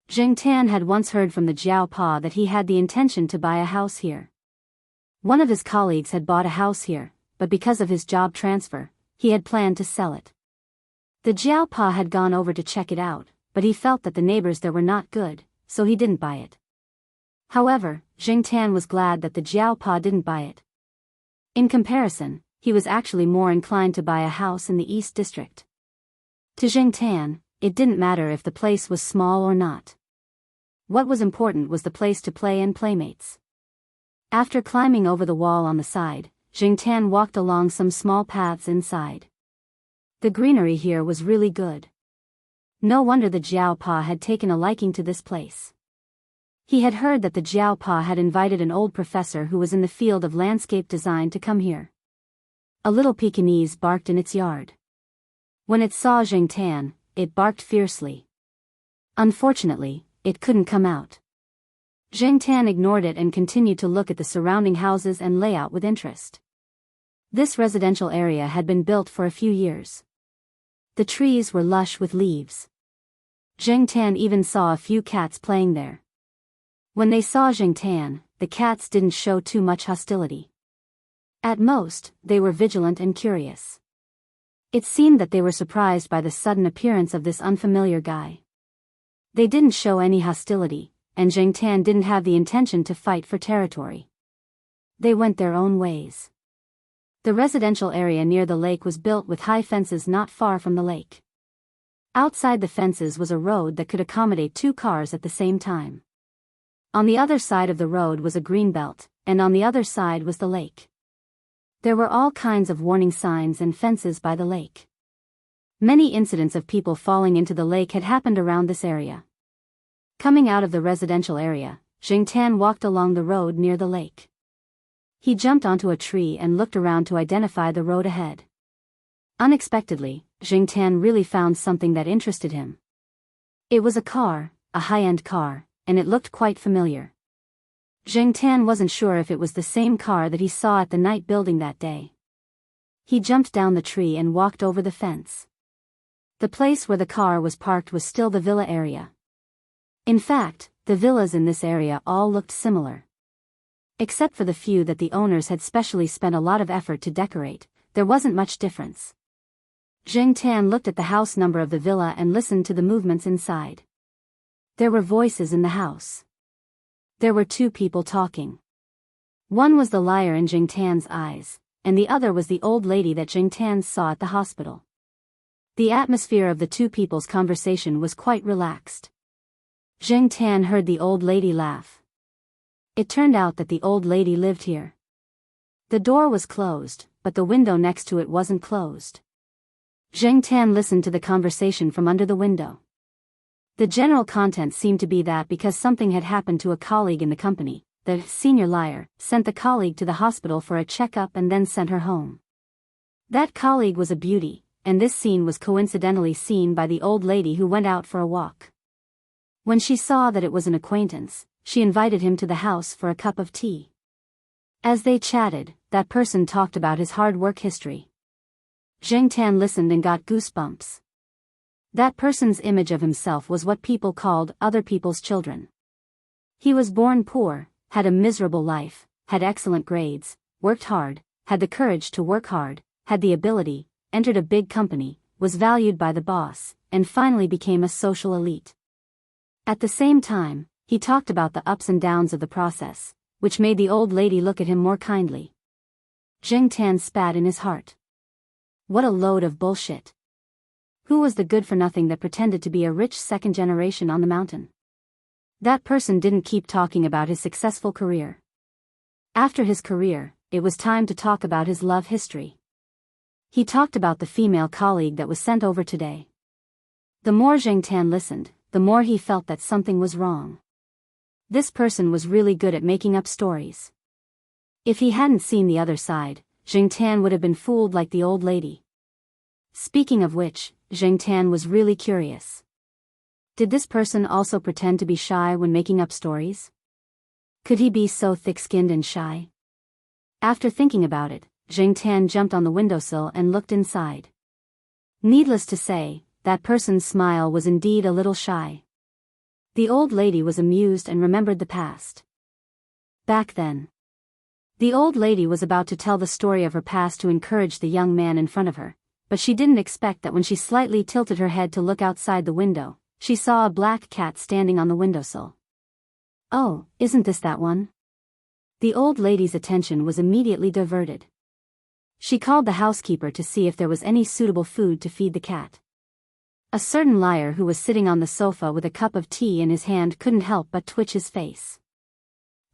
Zheng Tan had once heard from the Jiao Pa that he had the intention to buy a house here. One of his colleagues had bought a house here, but because of his job transfer, he had planned to sell it. The Jiao Pa had gone over to check it out, but he felt that the neighbors there were not good, so he didn't buy it. However, Zheng Tan was glad that the Jiao Pa didn't buy it. In comparison, he was actually more inclined to buy a house in the East District. To Zheng Tan, it didn't matter if the place was small or not. What was important was the place to play and playmates. After climbing over the wall on the side, Zheng Tan walked along some small paths inside. The greenery here was really good. No wonder the Jiao Pa had taken a liking to this place. He had heard that the Jiao Pa had invited an old professor who was in the field of landscape design to come here. A little Pekingese barked in its yard. When it saw Zheng Tan, it barked fiercely. Unfortunately, it couldn't come out. Zheng Tan ignored it and continued to look at the surrounding houses and layout with interest. This residential area had been built for a few years. The trees were lush with leaves. Zheng Tan even saw a few cats playing there. When they saw Zheng Tan, the cats didn't show too much hostility. At most, they were vigilant and curious. It seemed that they were surprised by the sudden appearance of this unfamiliar guy. They didn't show any hostility, and Zheng Tan didn't have the intention to fight for territory. They went their own ways. The residential area near the lake was built with high fences not far from the lake. Outside the fences was a road that could accommodate 2 cars at the same time. On the other side of the road was a green belt, and on the other side was the lake. There were all kinds of warning signs and fences by the lake. Many incidents of people falling into the lake had happened around this area. Coming out of the residential area, Zheng Tan walked along the road near the lake. He jumped onto a tree and looked around to identify the road ahead. Unexpectedly, Zheng Tan really found something that interested him. It was a car, a high-end car, and it looked quite familiar. Zheng Tan wasn't sure if it was the same car that he saw at the night building that day. He jumped down the tree and walked over the fence. The place where the car was parked was still the villa area. In fact, the villas in this area all looked similar. Except for the few that the owners had specially spent a lot of effort to decorate, there wasn't much difference. Zheng Tan looked at the house number of the villa and listened to the movements inside. There were voices in the house. There were 2 people talking. One was the liar in Zheng Tan's eyes, and the other was the old lady that Zheng Tan saw at the hospital. The atmosphere of the 2 people's conversation was quite relaxed. Zheng Tan heard the old lady laugh. It turned out that the old lady lived here. The door was closed, but the window next to it wasn't closed. Zheng Tan listened to the conversation from under the window. The general content seemed to be that because something had happened to a colleague in the company, the senior liar sent the colleague to the hospital for a checkup and then sent her home. That colleague was a beauty, and this scene was coincidentally seen by the old lady who went out for a walk. When she saw that it was an acquaintance, she invited him to the house for a cup of tea. As they chatted, that person talked about his hard work history. Zheng Tan listened and got goosebumps. That person's image of himself was what people called other people's children. He was born poor, had a miserable life, had excellent grades, worked hard, had the courage to work hard, had the ability, entered a big company, was valued by the boss, and finally became a social elite. At the same time, he talked about the ups and downs of the process, which made the old lady look at him more kindly. Zheng Tan spat in his heart. What a load of bullshit. Who was the good-for-nothing that pretended to be a rich second generation on the mountain? That person didn't keep talking about his successful career. After his career, it was time to talk about his love history. He talked about the female colleague that was sent over today. The more Zheng Tan listened, the more he felt that something was wrong. This person was really good at making up stories. If he hadn't seen the other side, Zheng Tan would have been fooled like the old lady. Speaking of which, Zheng Tan was really curious. Did this person also pretend to be shy when making up stories? Could he be so thick-skinned and shy? After thinking about it, Zheng Tan jumped on the windowsill and looked inside. Needless to say, that person's smile was indeed a little shy. The old lady was amused and remembered the past. Back then. The old lady was about to tell the story of her past to encourage the young man in front of her, but she didn't expect that when she slightly tilted her head to look outside the window, she saw a black cat standing on the windowsill. Oh, isn't this that one? The old lady's attention was immediately diverted. She called the housekeeper to see if there was any suitable food to feed the cat. A certain liar who was sitting on the sofa with a cup of tea in his hand couldn't help but twitch his face.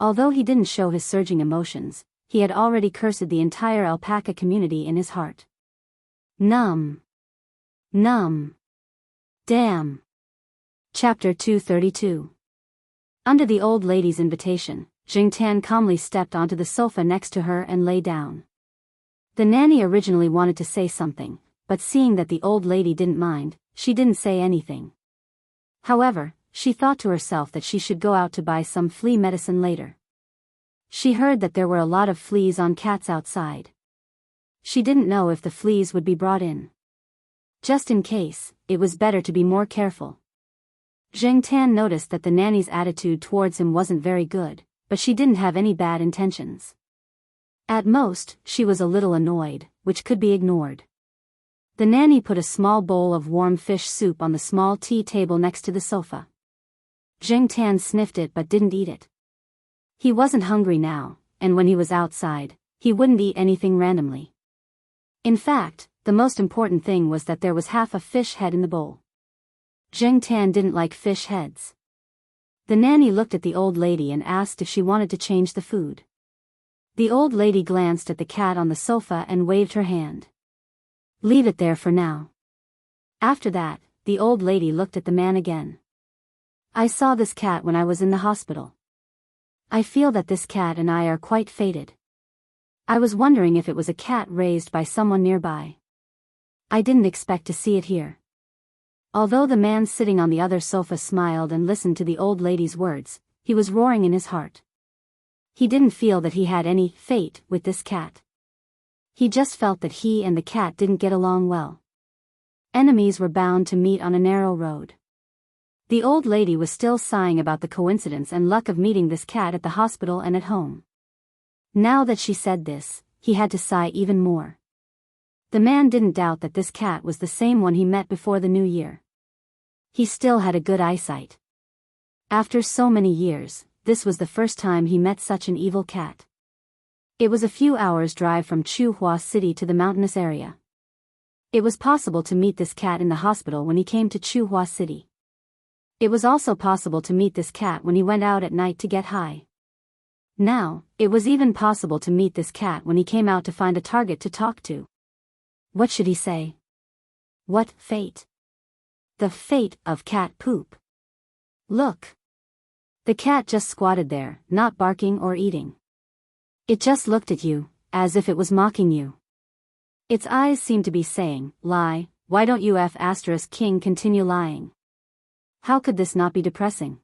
Although he didn't show his surging emotions, he had already cursed the entire alpaca community in his heart. Numb. Numb. Damn. Chapter 232. Under the old lady's invitation, Zheng Tan calmly stepped onto the sofa next to her and lay down. The nanny originally wanted to say something, but seeing that the old lady didn't mind, she didn't say anything. However, she thought to herself that she should go out to buy some flea medicine later. She heard that there were a lot of fleas on cats outside. She didn't know if the fleas would be brought in. Just in case, it was better to be more careful. Zheng Tan noticed that the nanny's attitude towards him wasn't very good, but she didn't have any bad intentions. At most, she was a little annoyed, which could be ignored. The nanny put a small bowl of warm fish soup on the small tea table next to the sofa. Zheng Tan sniffed it but didn't eat it. He wasn't hungry now, and when he was outside, he wouldn't eat anything randomly. In fact, the most important thing was that there was half a fish head in the bowl. Zheng Tan didn't like fish heads. The nanny looked at the old lady and asked if she wanted to change the food. The old lady glanced at the cat on the sofa and waved her hand. Leave it there for now. After that, the old lady looked at the man again. I saw this cat when I was in the hospital. I feel that this cat and I are quite fated. I was wondering if it was a cat raised by someone nearby. I didn't expect to see it here. Although the man sitting on the other sofa smiled and listened to the old lady's words, he was roaring in his heart. He didn't feel that he had any fate with this cat. He just felt that he and the cat didn't get along well. Enemies were bound to meet on a narrow road. The old lady was still sighing about the coincidence and luck of meeting this cat at the hospital and at home. Now that she said this, he had to sigh even more. The man didn't doubt that this cat was the same one he met before the new year. He still had a good eyesight. After so many years, this was the first time he met such an evil cat. It was a few hours' drive from Chuhua City to the mountainous area. It was possible to meet this cat in the hospital when he came to Chuhua City. It was also possible to meet this cat when he went out at night to get high. Now, it was even possible to meet this cat when he came out to find a target to talk to. What should he say? What fate? The fate of cat poop. Look. The cat just squatted there, not barking or eating. It just looked at you, as if it was mocking you. Its eyes seemed to be saying, lie, why don't you king continue lying? How could this not be depressing?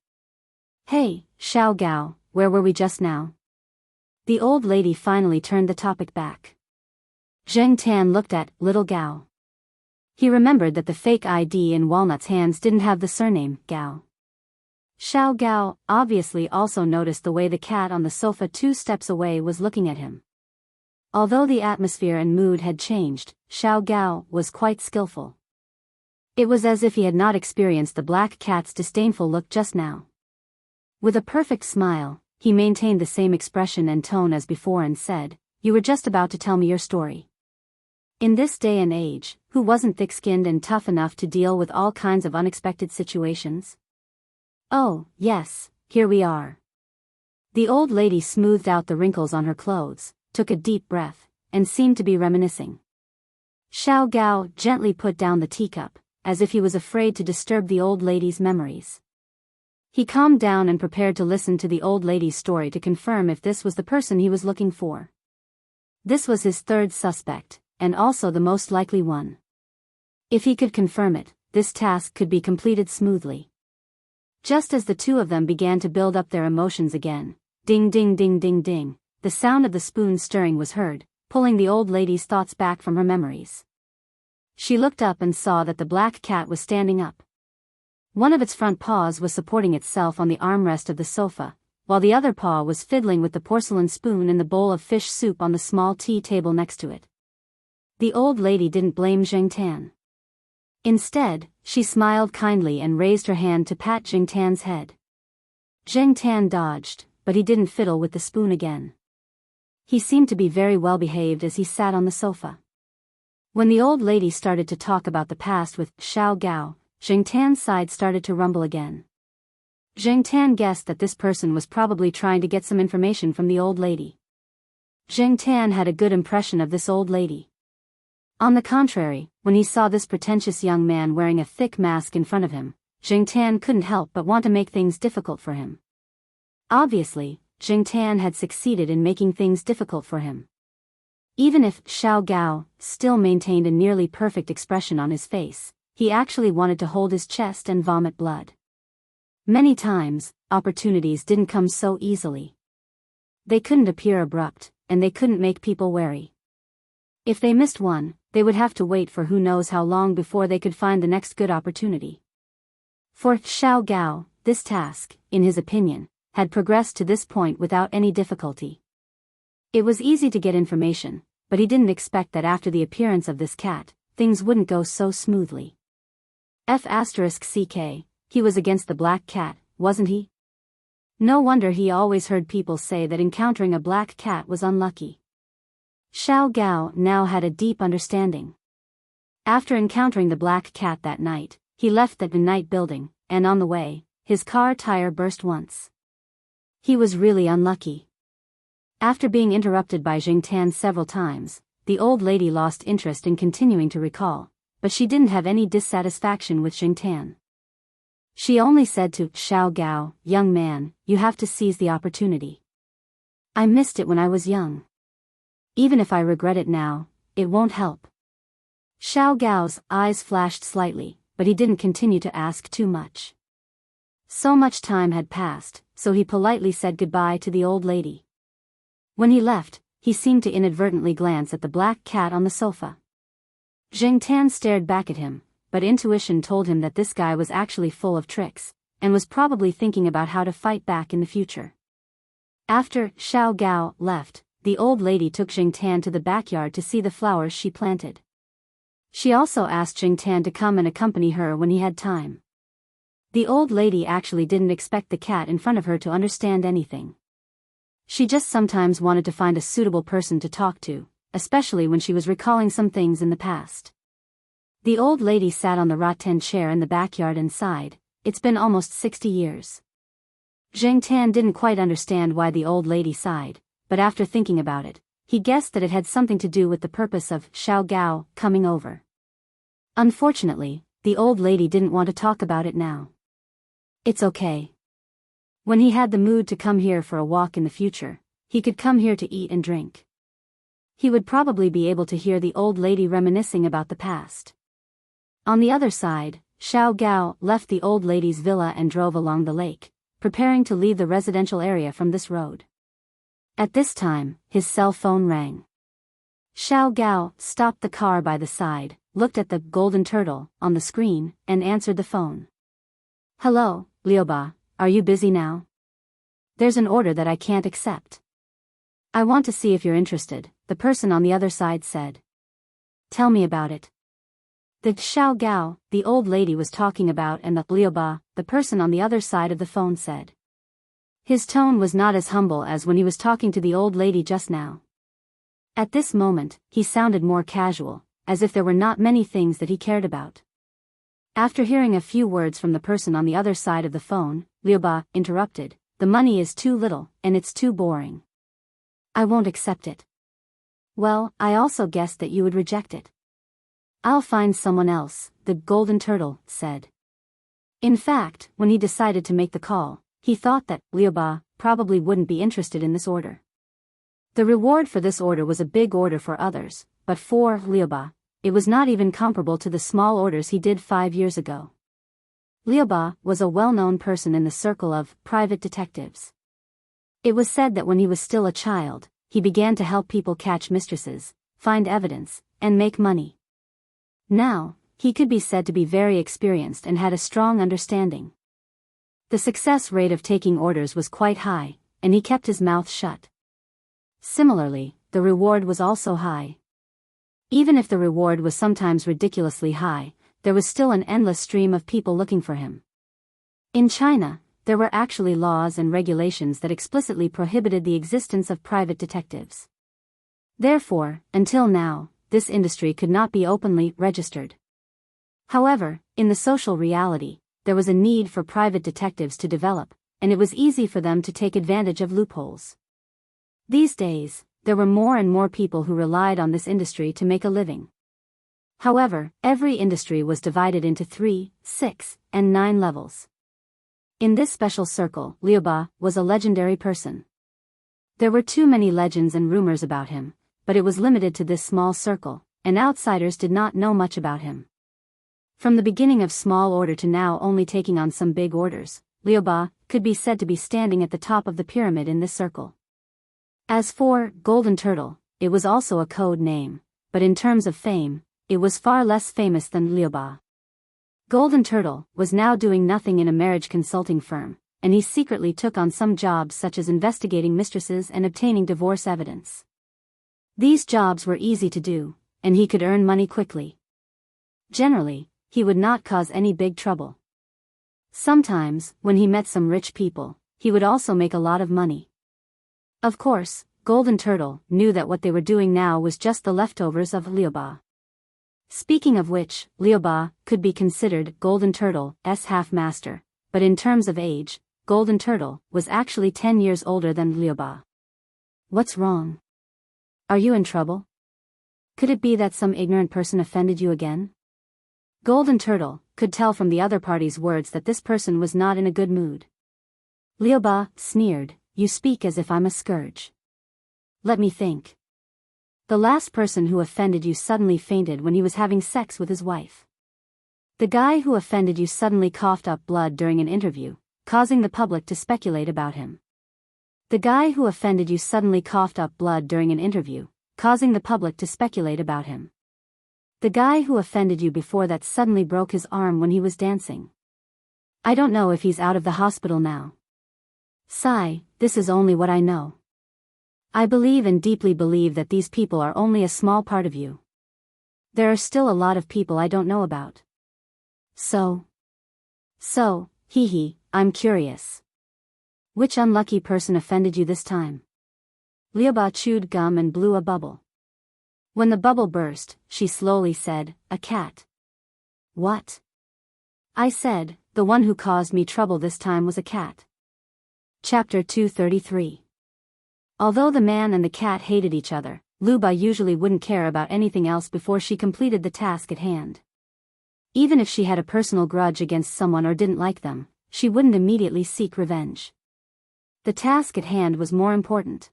Hey, Xiao Gao, where were we just now? The old lady finally turned the topic back. Zheng Tan looked at little Gao. He remembered that the fake ID in Walnut's hands didn't have the surname, Gao. Xiao Gao obviously also noticed the way the cat on the sofa 2 steps away was looking at him. Although the atmosphere and mood had changed, Xiao Gao was quite skillful. It was as if he had not experienced the black cat's disdainful look just now. With a perfect smile, he maintained the same expression and tone as before and said, "You were just about to tell me your story." In this day and age, who wasn't thick-skinned and tough enough to deal with all kinds of unexpected situations? "Oh, yes, here we are." The old lady smoothed out the wrinkles on her clothes, took a deep breath, and seemed to be reminiscing. Xiao Gao gently put down the teacup, as if he was afraid to disturb the old lady's memories. He calmed down and prepared to listen to the old lady's story to confirm if this was the person he was looking for. This was his 3rd suspect, and also the most likely one. If he could confirm it, this task could be completed smoothly. Just as the 2 of them began to build up their emotions again, ding ding ding ding ding, the sound of the spoon stirring was heard, pulling the old lady's thoughts back from her memories. She looked up and saw that the black cat was standing up. One of its front paws was supporting itself on the armrest of the sofa, while the other paw was fiddling with the porcelain spoon in the bowl of fish soup on the small tea table next to it. The old lady didn't blame Jing Tan. Instead, she smiled kindly and raised her hand to pat Jing Tan's head. Jing Tan dodged, but he didn't fiddle with the spoon again. He seemed to be very well behaved as he sat on the sofa. When the old lady started to talk about the past with Xiao Gao, Jing Tan's side started to rumble again. Jing Tan guessed that this person was probably trying to get some information from the old lady. Jing Tan had a good impression of this old lady. On the contrary, when he saw this pretentious young man wearing a thick mask in front of him, Jing Tan couldn't help but want to make things difficult for him. Obviously, Jing Tan had succeeded in making things difficult for him. Even if Xiao Gao still maintained a nearly perfect expression on his face, he actually wanted to hold his chest and vomit blood. Many times, opportunities didn't come so easily. They couldn't appear abrupt, and they couldn't make people wary. If they missed one, they would have to wait for who knows how long before they could find the next good opportunity. For Xiao Gao, this task, in his opinion, had progressed to this point without any difficulty. It was easy to get information, but he didn't expect that after the appearance of this cat, things wouldn't go so smoothly. F***ck, he was against the black cat, wasn't he? No wonder he always heard people say that encountering a black cat was unlucky. Xiao Gao now had a deep understanding. After encountering the black cat that night, he left the night building, and on the way, his car tire burst once. He was really unlucky. After being interrupted by Jing Tan several times, the old lady lost interest in continuing to recall, but she didn't have any dissatisfaction with Jing Tan. She only said to Xiao Gao, "Young man, you have to seize the opportunity. I missed it when I was young. Even if I regret it now, it won't help." Xiao Gao's eyes flashed slightly, but he didn't continue to ask too much. So much time had passed, so he politely said goodbye to the old lady. When he left, he seemed to inadvertently glance at the black cat on the sofa. Jing Tan stared back at him, but intuition told him that this guy was actually full of tricks, and was probably thinking about how to fight back in the future. After Xiao Gao left, the old lady took Jing Tan to the backyard to see the flowers she planted. She also asked Jing Tan to come and accompany her when he had time. The old lady actually didn't expect the cat in front of her to understand anything. She just sometimes wanted to find a suitable person to talk to, especially when she was recalling some things in the past. The old lady sat on the rattan chair in the backyard and sighed. It's been almost 60 years. Jing Tan didn't quite understand why the old lady sighed, but after thinking about it, he guessed that it had something to do with the purpose of Xiao Gao coming over. Unfortunately, the old lady didn't want to talk about it now. It's okay. When he had the mood to come here for a walk in the future, he could come here to eat and drink. He would probably be able to hear the old lady reminiscing about the past. On the other side, Xiao Gao left the old lady's villa and drove along the lake, preparing to leave the residential area from this road. At this time, his cell phone rang. Xiao Gao stopped the car by the side, looked at the golden turtle on the screen, and answered the phone. "Hello, Liuba, are you busy now? There's an order that I can't accept. I want to see if you're interested, the person on the other side said. Tell me about it. The Xiao Gao, the old lady was talking about, and the Liu Ba, the person on the other side of the phone said. His tone was not as humble as when he was talking to the old lady just now. At this moment, he sounded more casual, as if there were not many things that he cared about. After hearing a few words from the person on the other side of the phone, Liu Ba interrupted, the money is too little, and it's too boring. I won't accept it. Well, I also guessed that you would reject it. I'll find someone else, the golden turtle said. In fact, when he decided to make the call, he thought that Liu Ba probably wouldn't be interested in this order. The reward for this order was a big order for others, but for Liu Ba, it was not even comparable to the small orders he did 5 years ago. Liu Ba was a well-known person in the circle of private detectives. It was said that when he was still a child, he began to help people catch mistresses, find evidence, and make money. Now, he could be said to be very experienced and had a strong understanding. The success rate of taking orders was quite high, and he kept his mouth shut. Similarly, the reward was also high. Even if the reward was sometimes ridiculously high, there was still an endless stream of people looking for him. In China, there were actually laws and regulations that explicitly prohibited the existence of private detectives. Therefore, until now, this industry could not be openly registered. However, in the social reality, there was a need for private detectives to develop, and it was easy for them to take advantage of loopholes. These days, there were more and more people who relied on this industry to make a living. However, every industry was divided into 3, 6, and 9 levels. In this special circle, Liu Ba was a legendary person. There were too many legends and rumors about him, but it was limited to this small circle, and outsiders did not know much about him. From the beginning of small order to now only taking on some big orders, Liu Ba could be said to be standing at the top of the pyramid in this circle. As for Golden Turtle, it was also a code name, but in terms of fame, it was far less famous than Liu Ba. Golden Turtle was now doing nothing in a marriage consulting firm, and he secretly took on some jobs such as investigating mistresses and obtaining divorce evidence. These jobs were easy to do, and he could earn money quickly. Generally, he would not cause any big trouble. Sometimes, when he met some rich people, he would also make a lot of money. Of course, Golden Turtle knew that what they were doing now was just the leftovers of Liu Ba. Speaking of which, Liu Ba could be considered Golden Turtle's half-master, but in terms of age, Golden Turtle was actually 10 years older than Liu Ba. What's wrong? Are you in trouble? Could it be that some ignorant person offended you again? Golden Turtle could tell from the other party's words that this person was not in a good mood. Liu Ba sneered, you speak as if I'm a scourge. Let me think. The last person who offended you suddenly fainted when he was having sex with his wife. The guy who offended you suddenly coughed up blood during an interview, causing the public to speculate about him. The guy who offended you suddenly coughed up blood during an interview, causing the public to speculate about him. The guy who offended you before that suddenly broke his arm when he was dancing. I don't know if he's out of the hospital now. Sigh, this is only what I know. I believe and deeply believe that these people are only a small part of you. There are still a lot of people I don't know about. So, hee hee, I'm curious. Which unlucky person offended you this time? Liu Ba chewed gum and blew a bubble. When the bubble burst, she slowly said, a cat. What? I said, the one who caused me trouble this time was a cat. Chapter 233. Although the man and the cat hated each other, Liu Ba usually wouldn't care about anything else before she completed the task at hand. Even if she had a personal grudge against someone or didn't like them, she wouldn't immediately seek revenge. The task at hand was more important.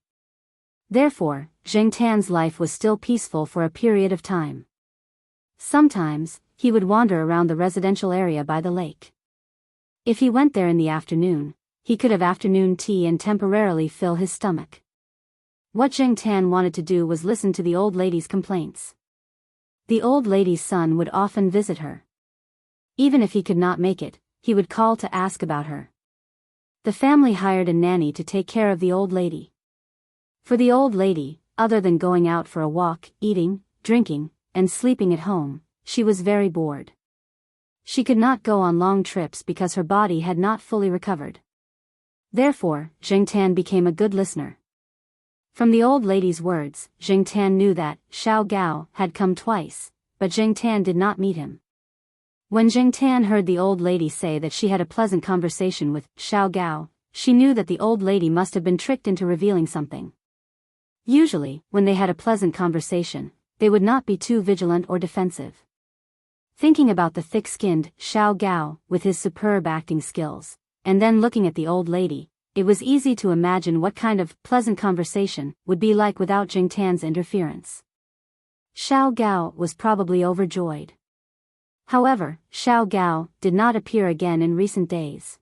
Therefore, Zheng Tan's life was still peaceful for a period of time. Sometimes, he would wander around the residential area by the lake. If he went there in the afternoon, he could have afternoon tea and temporarily fill his stomach. What Zheng Tan wanted to do was listen to the old lady's complaints. The old lady's son would often visit her. Even if he could not make it, he would call to ask about her. The family hired a nanny to take care of the old lady. For the old lady, other than going out for a walk, eating, drinking, and sleeping at home, she was very bored. She could not go on long trips because her body had not fully recovered. Therefore, Zheng Tan became a good listener. From the old lady's words, Zheng Tan knew that Xiao Gao had come twice, but Zheng Tan did not meet him. When Zheng Tan heard the old lady say that she had a pleasant conversation with Xiao Gao, she knew that the old lady must have been tricked into revealing something. Usually, when they had a pleasant conversation, they would not be too vigilant or defensive. Thinking about the thick-skinned Xiao Gao with his superb acting skills, and then looking at the old lady, it was easy to imagine what kind of pleasant conversation would be like without Zheng Tan's interference. Xiao Gao was probably overjoyed. However, Xiao Gao did not appear again in recent days.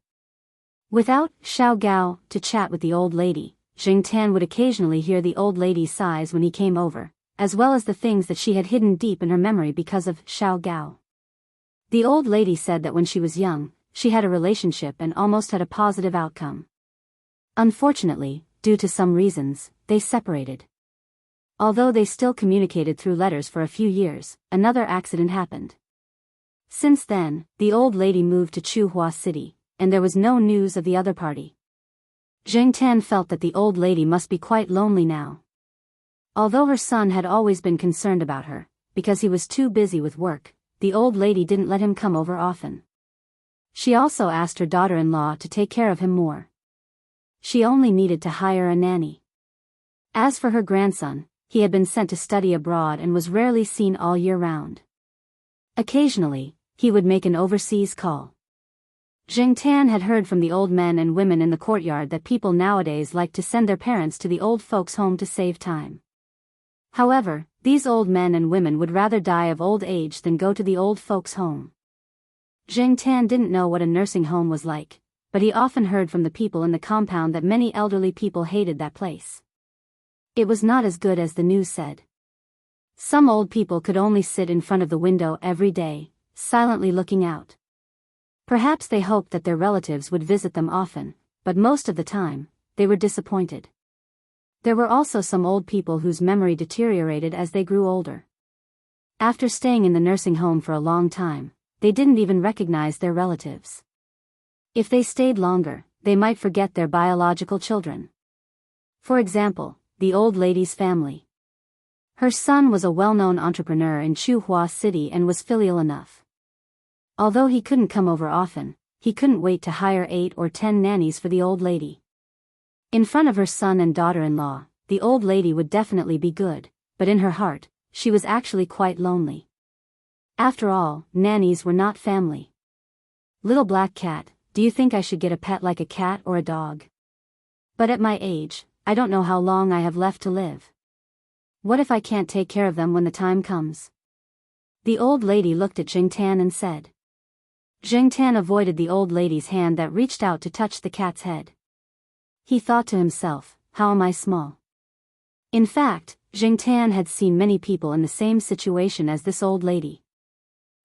Without Xiao Gao to chat with the old lady, Zheng Tan would occasionally hear the old lady's sighs when he came over, as well as the things that she had hidden deep in her memory because of Xiao Gao. The old lady said that when she was young, she had a relationship and almost had a positive outcome. Unfortunately, due to some reasons, they separated. Although they still communicated through letters for a few years, another accident happened. Since then, the old lady moved to Chuhua City, and there was no news of the other party. Zheng Tan felt that the old lady must be quite lonely now. Although her son had always been concerned about her, because he was too busy with work, the old lady didn't let him come over often. She also asked her daughter-in-law to take care of him more. She only needed to hire a nanny. As for her grandson, he had been sent to study abroad and was rarely seen all year round. Occasionally, he would make an overseas call. Zheng Tan had heard from the old men and women in the courtyard that people nowadays like to send their parents to the old folks' home to save time. However, these old men and women would rather die of old age than go to the old folks' home. Zheng Tan didn't know what a nursing home was like, but he often heard from the people in the compound that many elderly people hated that place. It was not as good as the news said. Some old people could only sit in front of the window every day, silently looking out. Perhaps they hoped that their relatives would visit them often, but most of the time, they were disappointed. There were also some old people whose memory deteriorated as they grew older. After staying in the nursing home for a long time, they didn't even recognize their relatives. If they stayed longer, they might forget their biological children. For example, the old lady's family. Her son was a well-known entrepreneur in Chuhua City and was filial enough. Although he couldn't come over often, he couldn't wait to hire 8 or 10 nannies for the old lady. In front of her son and daughter-in-law, the old lady would definitely be good, but in her heart, she was actually quite lonely. After all, nannies were not family. Little black cat, do you think I should get a pet like a cat or a dog? But at my age, I don't know how long I have left to live. What if I can't take care of them when the time comes? The old lady looked at Zheng Tan and said. Zheng Tan avoided the old lady's hand that reached out to touch the cat's head. He thought to himself, how am I small? In fact, Zheng Tan had seen many people in the same situation as this old lady.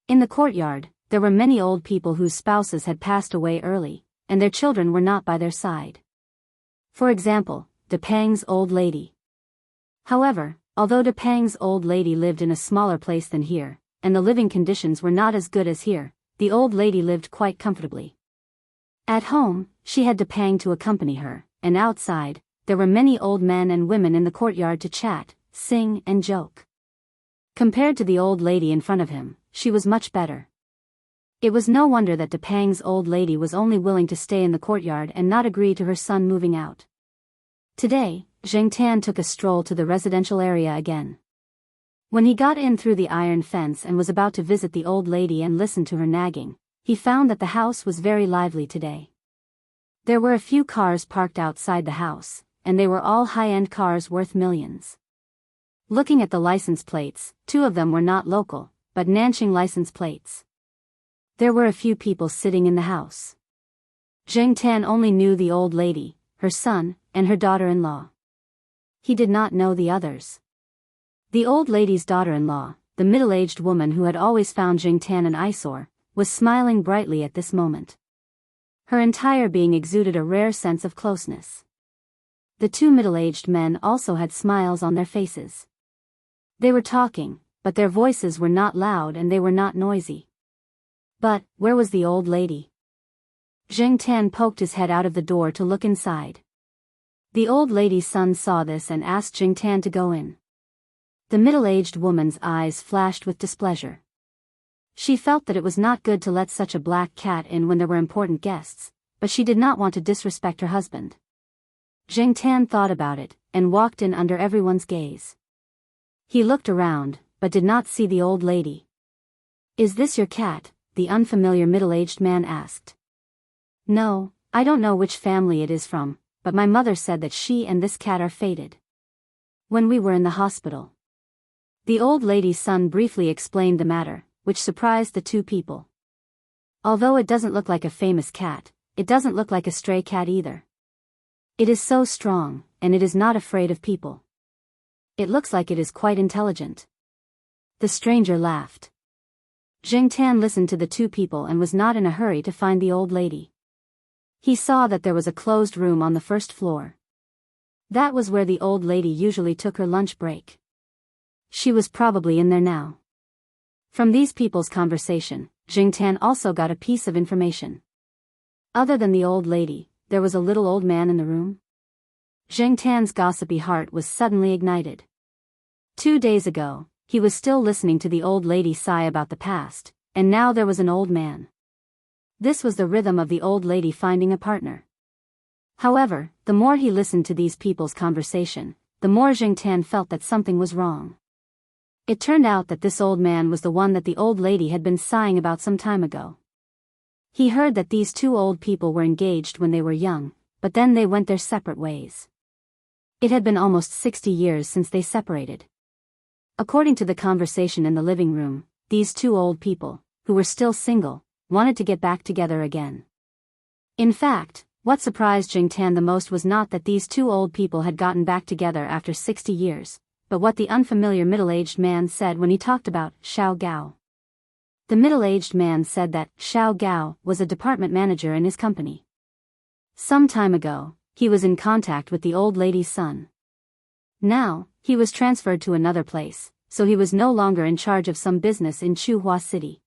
In the courtyard, there were many old people whose spouses had passed away early, and their children were not by their side. For example, De Peng's old lady. However, although De Peng's old lady lived in a smaller place than here, and the living conditions were not as good as here, the old lady lived quite comfortably. At home, she had De Peng to accompany her, and outside, there were many old men and women in the courtyard to chat, sing and joke. Compared to the old lady in front of him, she was much better. It was no wonder that De Peng's old lady was only willing to stay in the courtyard and not agree to her son moving out. Today, Zheng Tan took a stroll to the residential area again. When he got in through the iron fence and was about to visit the old lady and listen to her nagging, he found that the house was very lively today. There were a few cars parked outside the house, and they were all high-end cars worth millions. Looking at the license plates, 2 of them were not local, but Nanjing license plates. There were a few people sitting in the house. Zheng Tan only knew the old lady, her son, and her daughter-in-law. He did not know the others. The old lady's daughter-in-law, the middle-aged woman who had always found Zheng Tan an eyesore, was smiling brightly at this moment. Her entire being exuded a rare sense of closeness. The two middle-aged men also had smiles on their faces. They were talking, but their voices were not loud and they were not noisy. But, where was the old lady? Zheng Tan poked his head out of the door to look inside. The old lady's son saw this and asked Zheng Tan to go in. The middle-aged woman's eyes flashed with displeasure. She felt that it was not good to let such a black cat in when there were important guests, but she did not want to disrespect her husband. Zheng Tan thought about it, and walked in under everyone's gaze. He looked around, but did not see the old lady. "Is this your cat?" the unfamiliar middle-aged man asked. "No, I don't know which family it is from, but my mother said that she and this cat are fated. When we were in the hospital." The old lady's son briefly explained the matter, which surprised the two people. "Although it doesn't look like a famous cat, it doesn't look like a stray cat either. It is so strong, and it is not afraid of people. It looks like it is quite intelligent." The stranger laughed. Zheng Tan listened to the two people and was not in a hurry to find the old lady. He saw that there was a closed room on the first floor. That was where the old lady usually took her lunch break. She was probably in there now. From these people's conversation, Zheng Tan also got a piece of information. Other than the old lady, there was a little old man in the room. Zheng Tan's gossipy heart was suddenly ignited. 2 days ago, he was still listening to the old lady sigh about the past, and now there was an old man. This was the rhythm of the old lady finding a partner. However, the more he listened to these people's conversation, the more Zheng Tan felt that something was wrong. It turned out that this old man was the one that the old lady had been sighing about some time ago. He heard that these two old people were engaged when they were young, but then they went their separate ways. It had been almost 60 years since they separated. According to the conversation in the living room, these two old people, who were still single, wanted to get back together again. In fact, what surprised Zheng Tan the most was not that these two old people had gotten back together after 60 years, but what the unfamiliar middle-aged man said when he talked about Xiao Gao. The middle-aged man said that Xiao Gao was a department manager in his company. Some time ago, he was in contact with the old lady's son. Now, he was transferred to another place, so he was no longer in charge of some business in Chuhua City.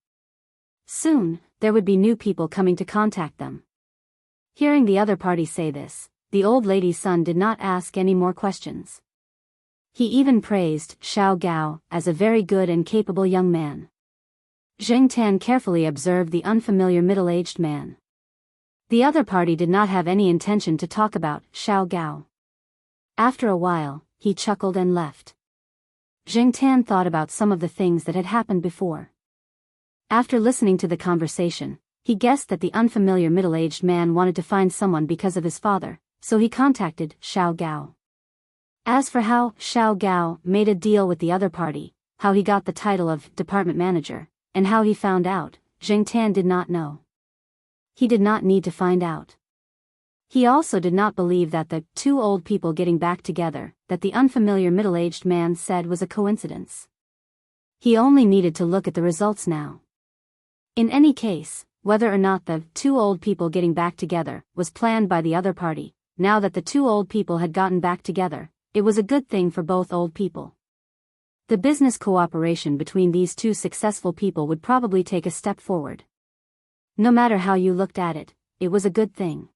Soon, there would be new people coming to contact them. Hearing the other party say this, the old lady's son did not ask any more questions. He even praised Xiao Gao as a very good and capable young man. Zheng Tan carefully observed the unfamiliar middle-aged man. The other party did not have any intention to talk about Xiao Gao. After a while, he chuckled and left. Zheng Tan thought about some of the things that had happened before. After listening to the conversation, he guessed that the unfamiliar middle-aged man wanted to find someone because of his father, so he contacted Xiao Gao. As for how Xiao Gao made a deal with the other party, how he got the title of department manager, and how he found out, Zheng Tan did not know. He did not need to find out. He also did not believe that the two old people getting back together, that the unfamiliar middle-aged man said was a coincidence. He only needed to look at the results now. In any case, whether or not the two old people getting back together was planned by the other party, now that the two old people had gotten back together, it was a good thing for both old people. The business cooperation between these two successful people would probably take a step forward. No matter how you looked at it, it was a good thing.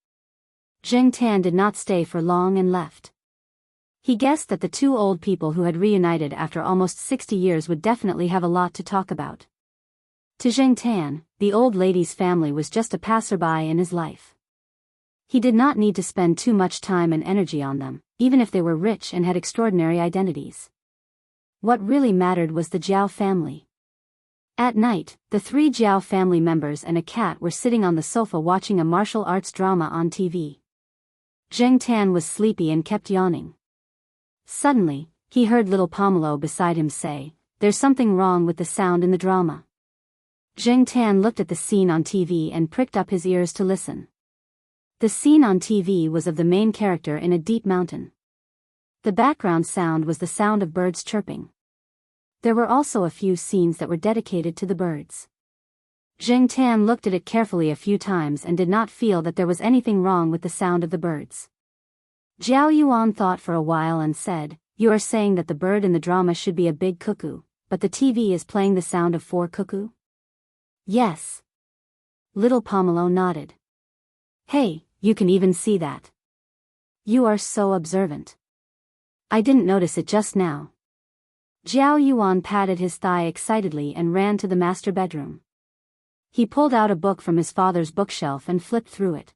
Zheng Tan did not stay for long and left. He guessed that the two old people who had reunited after almost 60 years would definitely have a lot to talk about. To Zheng Tan, the old lady's family was just a passerby in his life. He did not need to spend too much time and energy on them, even if they were rich and had extraordinary identities. What really mattered was the Jiao family. At night, the 3 Jiao family members and a cat were sitting on the sofa watching a martial arts drama on TV. Zheng Tan was sleepy and kept yawning. Suddenly, he heard little Pomelo beside him say, "There's something wrong with the sound in the drama." Zheng Tan looked at the scene on TV and pricked up his ears to listen. The scene on TV was of the main character in a deep mountain. The background sound was the sound of birds chirping. There were also a few scenes that were dedicated to the birds. Zheng Tan looked at it carefully a few times and did not feel that there was anything wrong with the sound of the birds. Zhao Yuan thought for a while and said, "You are saying that the bird in the drama should be a big cuckoo, but the TV is playing the sound of 4 cuckoo?" "Yes." Little Pomelo nodded. "Hey, you can even see that. You are so observant. I didn't notice it just now." Zhao Yuan patted his thigh excitedly and ran to the master bedroom. He pulled out a book from his father's bookshelf and flipped through it.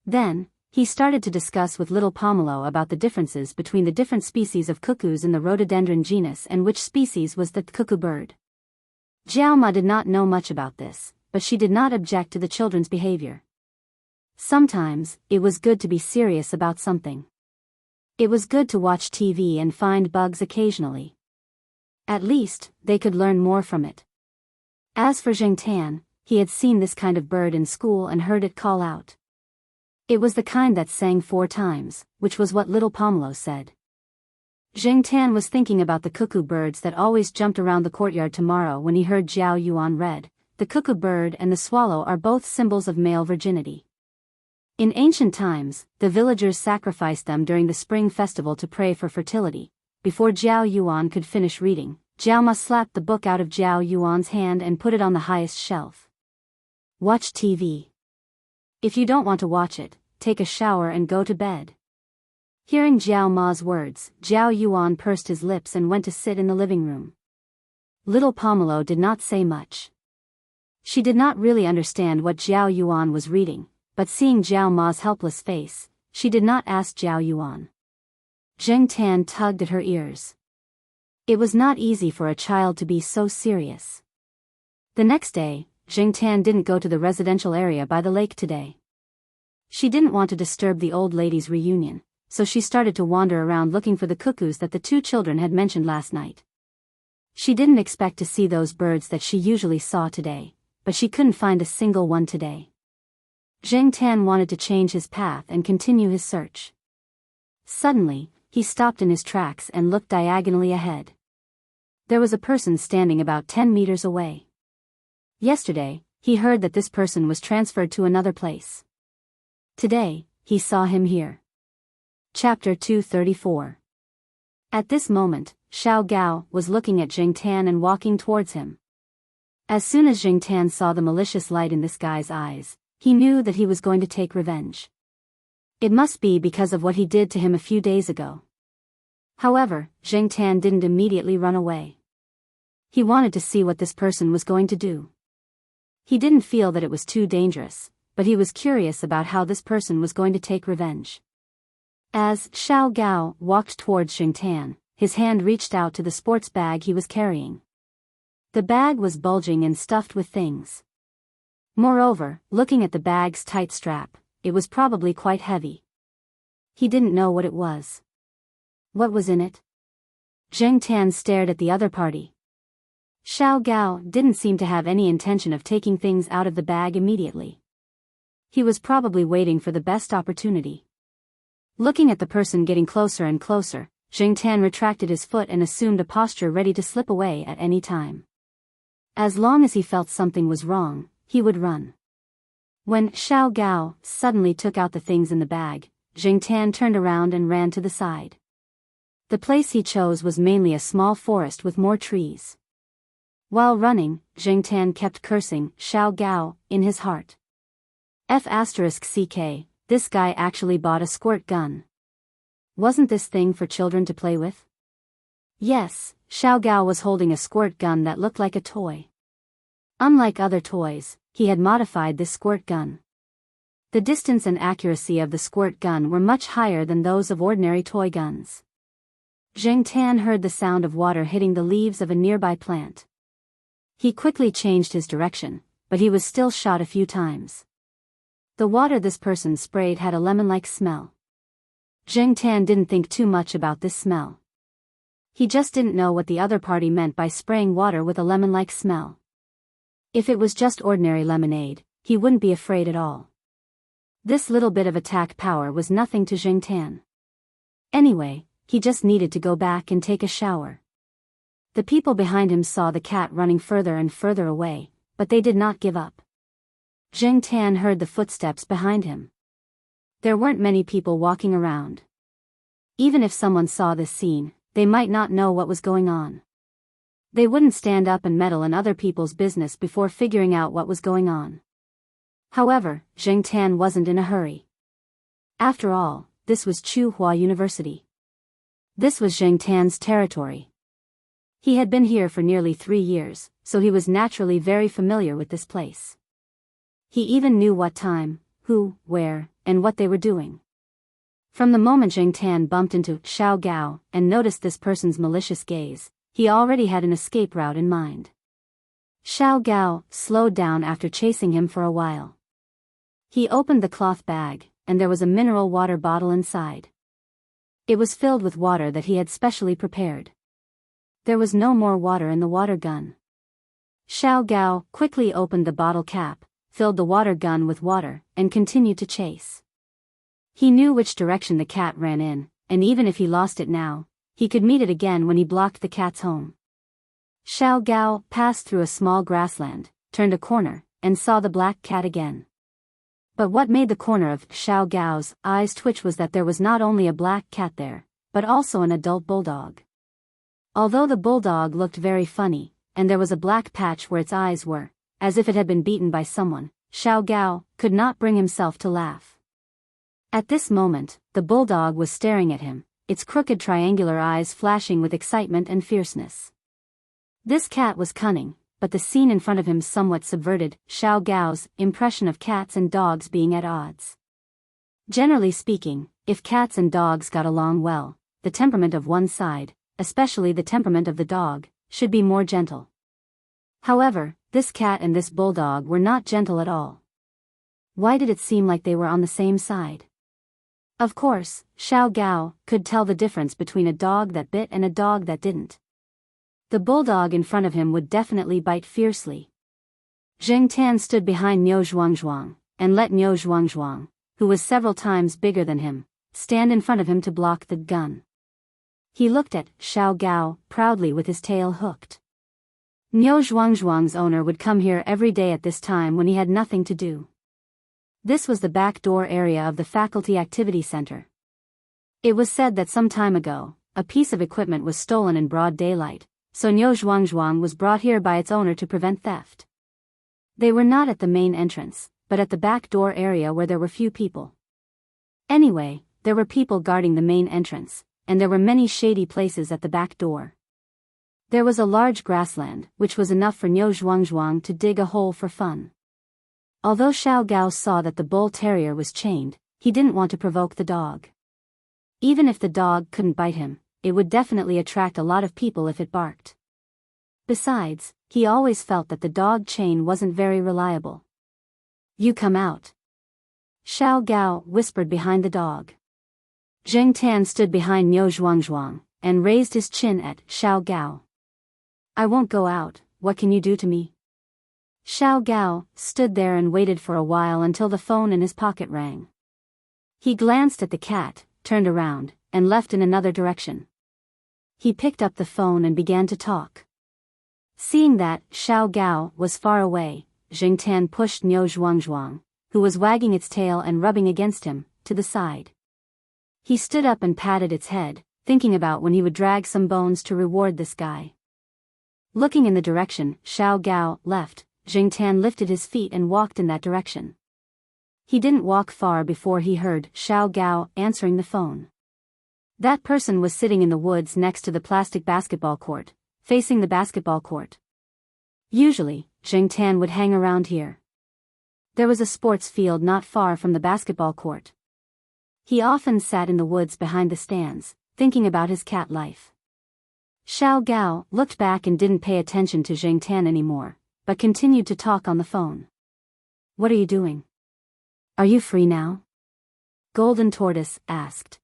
Then, he started to discuss with little Pomelo about the differences between the different species of cuckoos in the rhododendron genus and which species was the cuckoo bird. Jiao Ma did not know much about this, but she did not object to the children's behavior. Sometimes, it was good to be serious about something. It was good to watch TV and find bugs occasionally. At least, they could learn more from it. As for Zheng Tan, he had seen this kind of bird in school and heard it call out. It was the kind that sang 4 times, which was what little Pomelo said. Zheng Tan was thinking about the cuckoo birds that always jumped around the courtyard tomorrow when he heard Zhao Yuan read, "The cuckoo bird and the swallow are both symbols of male virginity." In ancient times, the villagers sacrificed them during the spring festival to pray for fertility. Before Zhao Yuan could finish reading, Jiao Ma slapped the book out of Zhao Yuan's hand and put it on the highest shelf. "Watch TV. If you don't want to watch it, take a shower and go to bed." Hearing Jiao Ma's words, Zhao Yuan pursed his lips and went to sit in the living room. Little Pomelo did not say much. She did not really understand what Zhao Yuan was reading, but seeing Jiao Ma's helpless face, she did not ask Zhao Yuan. Zheng Tan tugged at her ears. It was not easy for a child to be so serious. The next day, Zheng Tan didn't go to the residential area by the lake today. She didn't want to disturb the old lady's reunion, so she started to wander around looking for the cuckoos that the 2 children had mentioned last night. She didn't expect to see those birds that she usually saw today, but she couldn't find a single one today. Zheng Tan wanted to change his path and continue his search. Suddenly, he stopped in his tracks and looked diagonally ahead. There was a person standing about 10 meters away. Yesterday, he heard that this person was transferred to another place. Today, he saw him here. Chapter 234. At this moment, Xiao Gao was looking at Zheng Tan and walking towards him. As soon as Zheng Tan saw the malicious light in this guy's eyes, he knew that he was going to take revenge. It must be because of what he did to him a few days ago. However, Zheng Tan didn't immediately run away. He wanted to see what this person was going to do. He didn't feel that it was too dangerous, but he was curious about how this person was going to take revenge. As Xiao Gao walked towards Zheng Tan, his hand reached out to the sports bag he was carrying. The bag was bulging and stuffed with things. Moreover, looking at the bag's tight strap, it was probably quite heavy. He didn't know what it was. What was in it? Zheng Tan stared at the other party. Xiao Gao didn't seem to have any intention of taking things out of the bag immediately. He was probably waiting for the best opportunity. Looking at the person getting closer and closer, Zheng Tan retracted his foot and assumed a posture ready to slip away at any time. As long as he felt something was wrong, he would run. When Xiao Gao suddenly took out the things in the bag, Zheng Tan turned around and ran to the side. The place he chose was mainly a small forest with more trees. While running, Zheng Tan kept cursing Xiao Gao in his heart. *CK, this guy actually bought a squirt gun. Wasn't this thing for children to play with? Yes, Xiao Gao was holding a squirt gun that looked like a toy. Unlike other toys, he had modified this squirt gun. The distance and accuracy of the squirt gun were much higher than those of ordinary toy guns. Zheng Tan heard the sound of water hitting the leaves of a nearby plant. He quickly changed his direction, but he was still shot a few times. The water this person sprayed had a lemon-like smell. Zheng Tan didn't think too much about this smell. He just didn't know what the other party meant by spraying water with a lemon-like smell. If it was just ordinary lemonade, he wouldn't be afraid at all. This little bit of attack power was nothing to Zheng Tan. Anyway, he just needed to go back and take a shower. The people behind him saw the cat running further and further away, but they did not give up. Zheng Tan heard the footsteps behind him. There weren't many people walking around. Even if someone saw this scene, they might not know what was going on. They wouldn't stand up and meddle in other people's business before figuring out what was going on. However, Zheng Tan wasn't in a hurry. After all, this was Tsinghua University. This was Zheng Tan's territory. He had been here for nearly 3 years, so he was naturally very familiar with this place. He even knew what time, who, where, and what they were doing. From the moment Zheng Tan bumped into Xiao Gao and noticed this person's malicious gaze, he already had an escape route in mind. Xiao Gao slowed down after chasing him for a while. He opened the cloth bag, and there was a mineral water bottle inside. It was filled with water that he had specially prepared. There was no more water in the water gun. Xiao Gao quickly opened the bottle cap, filled the water gun with water, and continued to chase. He knew which direction the cat ran in, and even if he lost it now, he could meet it again when he blocked the cat's home. Xiao Gao passed through a small grassland, turned a corner, and saw the black cat again. But what made the corner of Xiao Gao's eyes twitch was that there was not only a black cat there, but also an adult bulldog. Although the bulldog looked very funny, and there was a black patch where its eyes were, as if it had been beaten by someone, Xiao Gao could not bring himself to laugh. At this moment, the bulldog was staring at him, its crooked triangular eyes flashing with excitement and fierceness. This cat was cunning, but the scene in front of him somewhat subverted Xiao Gao's impression of cats and dogs being at odds. Generally speaking, if cats and dogs got along well, the temperament of one side, especially the temperament of the dog, should be more gentle. However, this cat and this bulldog were not gentle at all. Why did it seem like they were on the same side? Of course, Xiao Gao could tell the difference between a dog that bit and a dog that didn't. The bulldog in front of him would definitely bite fiercely. Zheng Tan stood behind Niu Zhuangzhuang, and let Niu Zhuangzhuang, who was several times bigger than him, stand in front of him to block the gun. He looked at Xiao Gao proudly with his tail hooked. Niu Zhuangzhuang's owner would come here every day at this time when he had nothing to do. This was the back door area of the Faculty Activity Center. It was said that some time ago, a piece of equipment was stolen in broad daylight, so Niu Zhuangzhuang was brought here by its owner to prevent theft. They were not at the main entrance, but at the back door area where there were few people. Anyway, there were people guarding the main entrance, and there were many shady places at the back door. There was a large grassland, which was enough for Niu Zhuangzhuang to dig a hole for fun. Although Xiao Gao saw that the bull terrier was chained, he didn't want to provoke the dog. Even if the dog couldn't bite him, it would definitely attract a lot of people if it barked. Besides, he always felt that the dog chain wasn't very reliable. "You come out," Xiao Gao whispered behind the dog. Zheng Tan stood behind Niu Zhuangzhuang, and raised his chin at Xiao Gao. "I won't go out, what can you do to me?" Xiao Gao stood there and waited for a while until the phone in his pocket rang. He glanced at the cat, turned around, and left in another direction. He picked up the phone and began to talk. Seeing that Xiao Gao was far away, Zheng Tan pushed Niu Zhuangzhuang, who was wagging its tail and rubbing against him, to the side. He stood up and patted its head, thinking about when he would drag some bones to reward this guy. Looking in the direction Xiao Gao left, Zheng Tan lifted his feet and walked in that direction. He didn't walk far before he heard Xiao Gao answering the phone. That person was sitting in the woods next to the plastic basketball court, facing the basketball court. Usually, Zheng Tan would hang around here. There was a sports field not far from the basketball court. He often sat in the woods behind the stands, thinking about his cat life. Xiao Gao looked back and didn't pay attention to Zheng Tan anymore, but continued to talk on the phone. "What are you doing? Are you free now?" Golden Tortoise asked.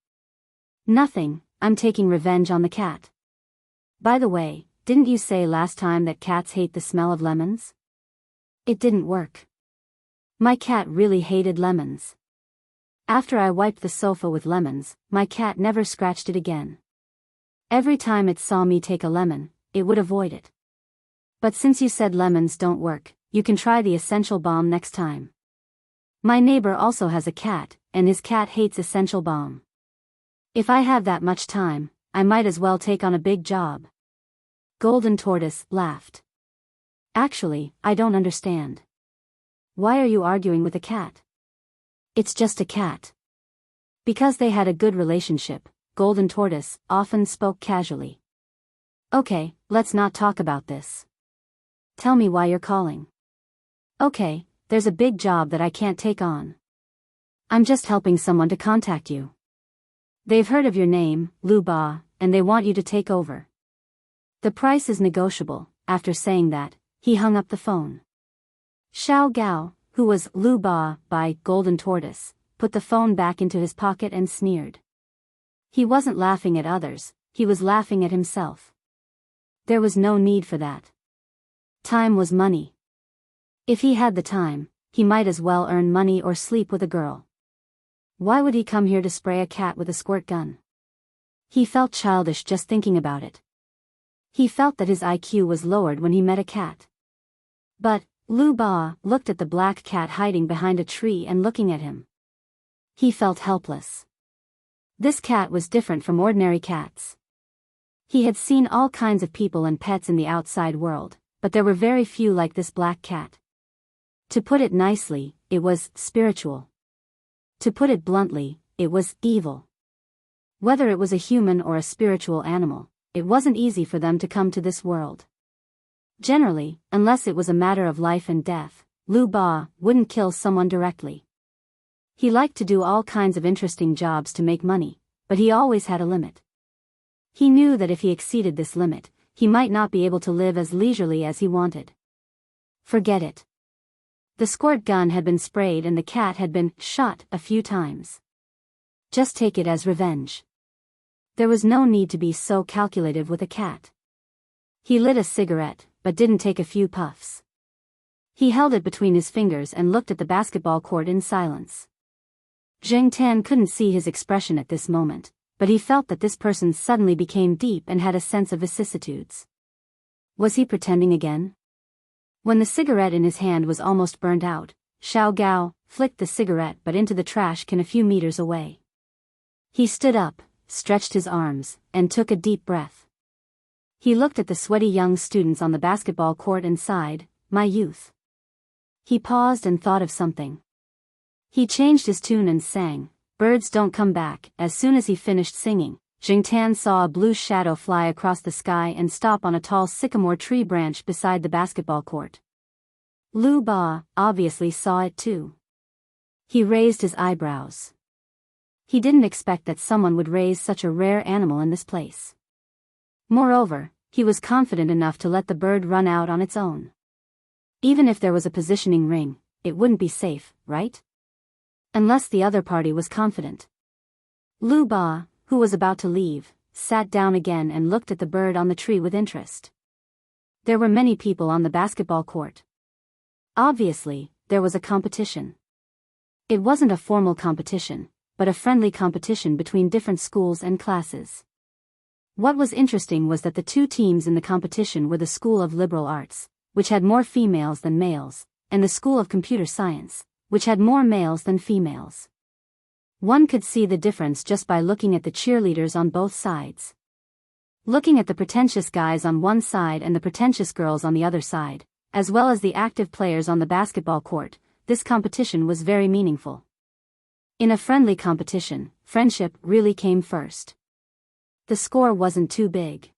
"Nothing, I'm taking revenge on the cat. By the way, didn't you say last time that cats hate the smell of lemons? It didn't work. My cat really hated lemons. After I wiped the sofa with lemons, my cat never scratched it again. Every time it saw me take a lemon, it would avoid it. But since you said lemons don't work, you can try the essential balm next time. My neighbor also has a cat, and his cat hates essential balm. If I have that much time, I might as well take on a big job. Golden Tortoise laughed. Actually, I don't understand. Why are you arguing with a cat? It's just a cat. Because they had a good relationship, Golden Tortoise often spoke casually. Okay, let's not talk about this. Tell me why you're calling. Okay, there's a big job that I can't take on. I'm just helping someone to contact you. They've heard of your name, Lu Ba, and they want you to take over. The price is negotiable. After saying that, he hung up the phone. Xiao Gao, who was Lu Ba by Golden Tortoise, put the phone back into his pocket and sneered. He wasn't laughing at others, he was laughing at himself. There was no need for that. Time was money. If he had the time, he might as well earn money or sleep with a girl. Why would he come here to spray a cat with a squirt gun? He felt childish just thinking about it. He felt that his IQ was lowered when he met a cat. But Lu Ba looked at the black cat hiding behind a tree and looking at him. He felt helpless. This cat was different from ordinary cats. He had seen all kinds of people and pets in the outside world, but there were very few like this black cat. To put it nicely, it was spiritual. To put it bluntly, it was evil. Whether it was a human or a spiritual animal, it wasn't easy for them to come to this world. Generally, unless it was a matter of life and death, Lu Ba wouldn't kill someone directly. He liked to do all kinds of interesting jobs to make money, but he always had a limit. He knew that if he exceeded this limit, he might not be able to live as leisurely as he wanted. Forget it. The squirt gun had been sprayed and the cat had been shot a few times. Just take it as revenge. There was no need to be so calculative with a cat. He lit a cigarette, but didn't take a few puffs. He held it between his fingers and looked at the basketball court in silence. Zheng Tan couldn't see his expression at this moment, but he felt that this person suddenly became deep and had a sense of vicissitudes. Was he pretending again? When the cigarette in his hand was almost burned out, Xiao Gao flicked the cigarette but into the trash can a few meters away. He stood up, stretched his arms, and took a deep breath. He looked at the sweaty young students on the basketball court and sighed, "My youth." He paused and thought of something. He changed his tune and sang, "Birds Don't Come Back." As soon as he finished singing, Zheng Tan saw a blue shadow fly across the sky and stop on a tall sycamore tree branch beside the basketball court. Lu Ba obviously saw it too. He raised his eyebrows. He didn't expect that someone would raise such a rare animal in this place. Moreover, he was confident enough to let the bird run out on its own. Even if there was a positioning ring, it wouldn't be safe, right? Unless the other party was confident. Lu Ba, who was about to leave, sat down again and looked at the bird on the tree with interest. There were many people on the basketball court. Obviously, there was a competition. It wasn't a formal competition, but a friendly competition between different schools and classes. What was interesting was that the two teams in the competition were the School of Liberal Arts, which had more females than males, and the School of Computer Science, which had more males than females. One could see the difference just by looking at the cheerleaders on both sides. Looking at the pretentious guys on one side and the pretentious girls on the other side, as well as the active players on the basketball court, this competition was very meaningful. In a friendly competition, friendship really came first. The score wasn't too big.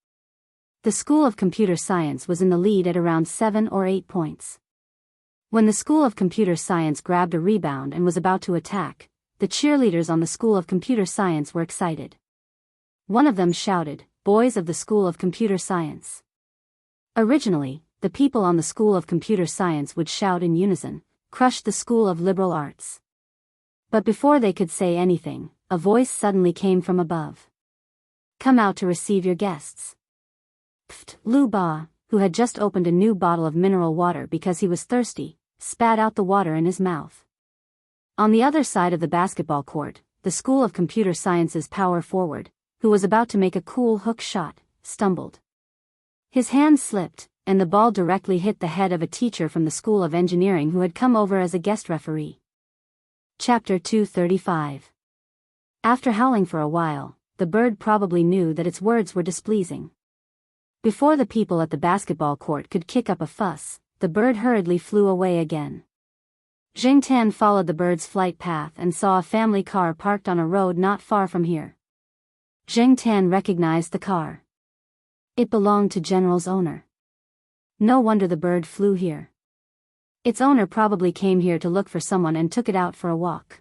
The School of Computer Science was in the lead at around 7 or 8 points. When the School of Computer Science grabbed a rebound and was about to attack, the cheerleaders on the School of Computer Science were excited. One of them shouted, "Boys of the School of Computer Science." Originally, the people on the School of Computer Science would shout in unison, "Crush the School of Liberal Arts." But before they could say anything, a voice suddenly came from above. "Come out to receive your guests." Pfft! Lu Ba, who had just opened a new bottle of mineral water because he was thirsty, spat out the water in his mouth. On the other side of the basketball court, the School of Computer Science's power forward, who was about to make a cool hook shot, stumbled. His hand slipped, and the ball directly hit the head of a teacher from the School of Engineering who had come over as a guest referee. Chapter 235. After howling for a while, the bird probably knew that its words were displeasing. Before the people at the basketball court could kick up a fuss, the bird hurriedly flew away again. Zheng Tan followed the bird's flight path and saw a family car parked on a road not far from here. Zheng Tan recognized the car. It belonged to General's owner. No wonder the bird flew here. Its owner probably came here to look for someone and took it out for a walk.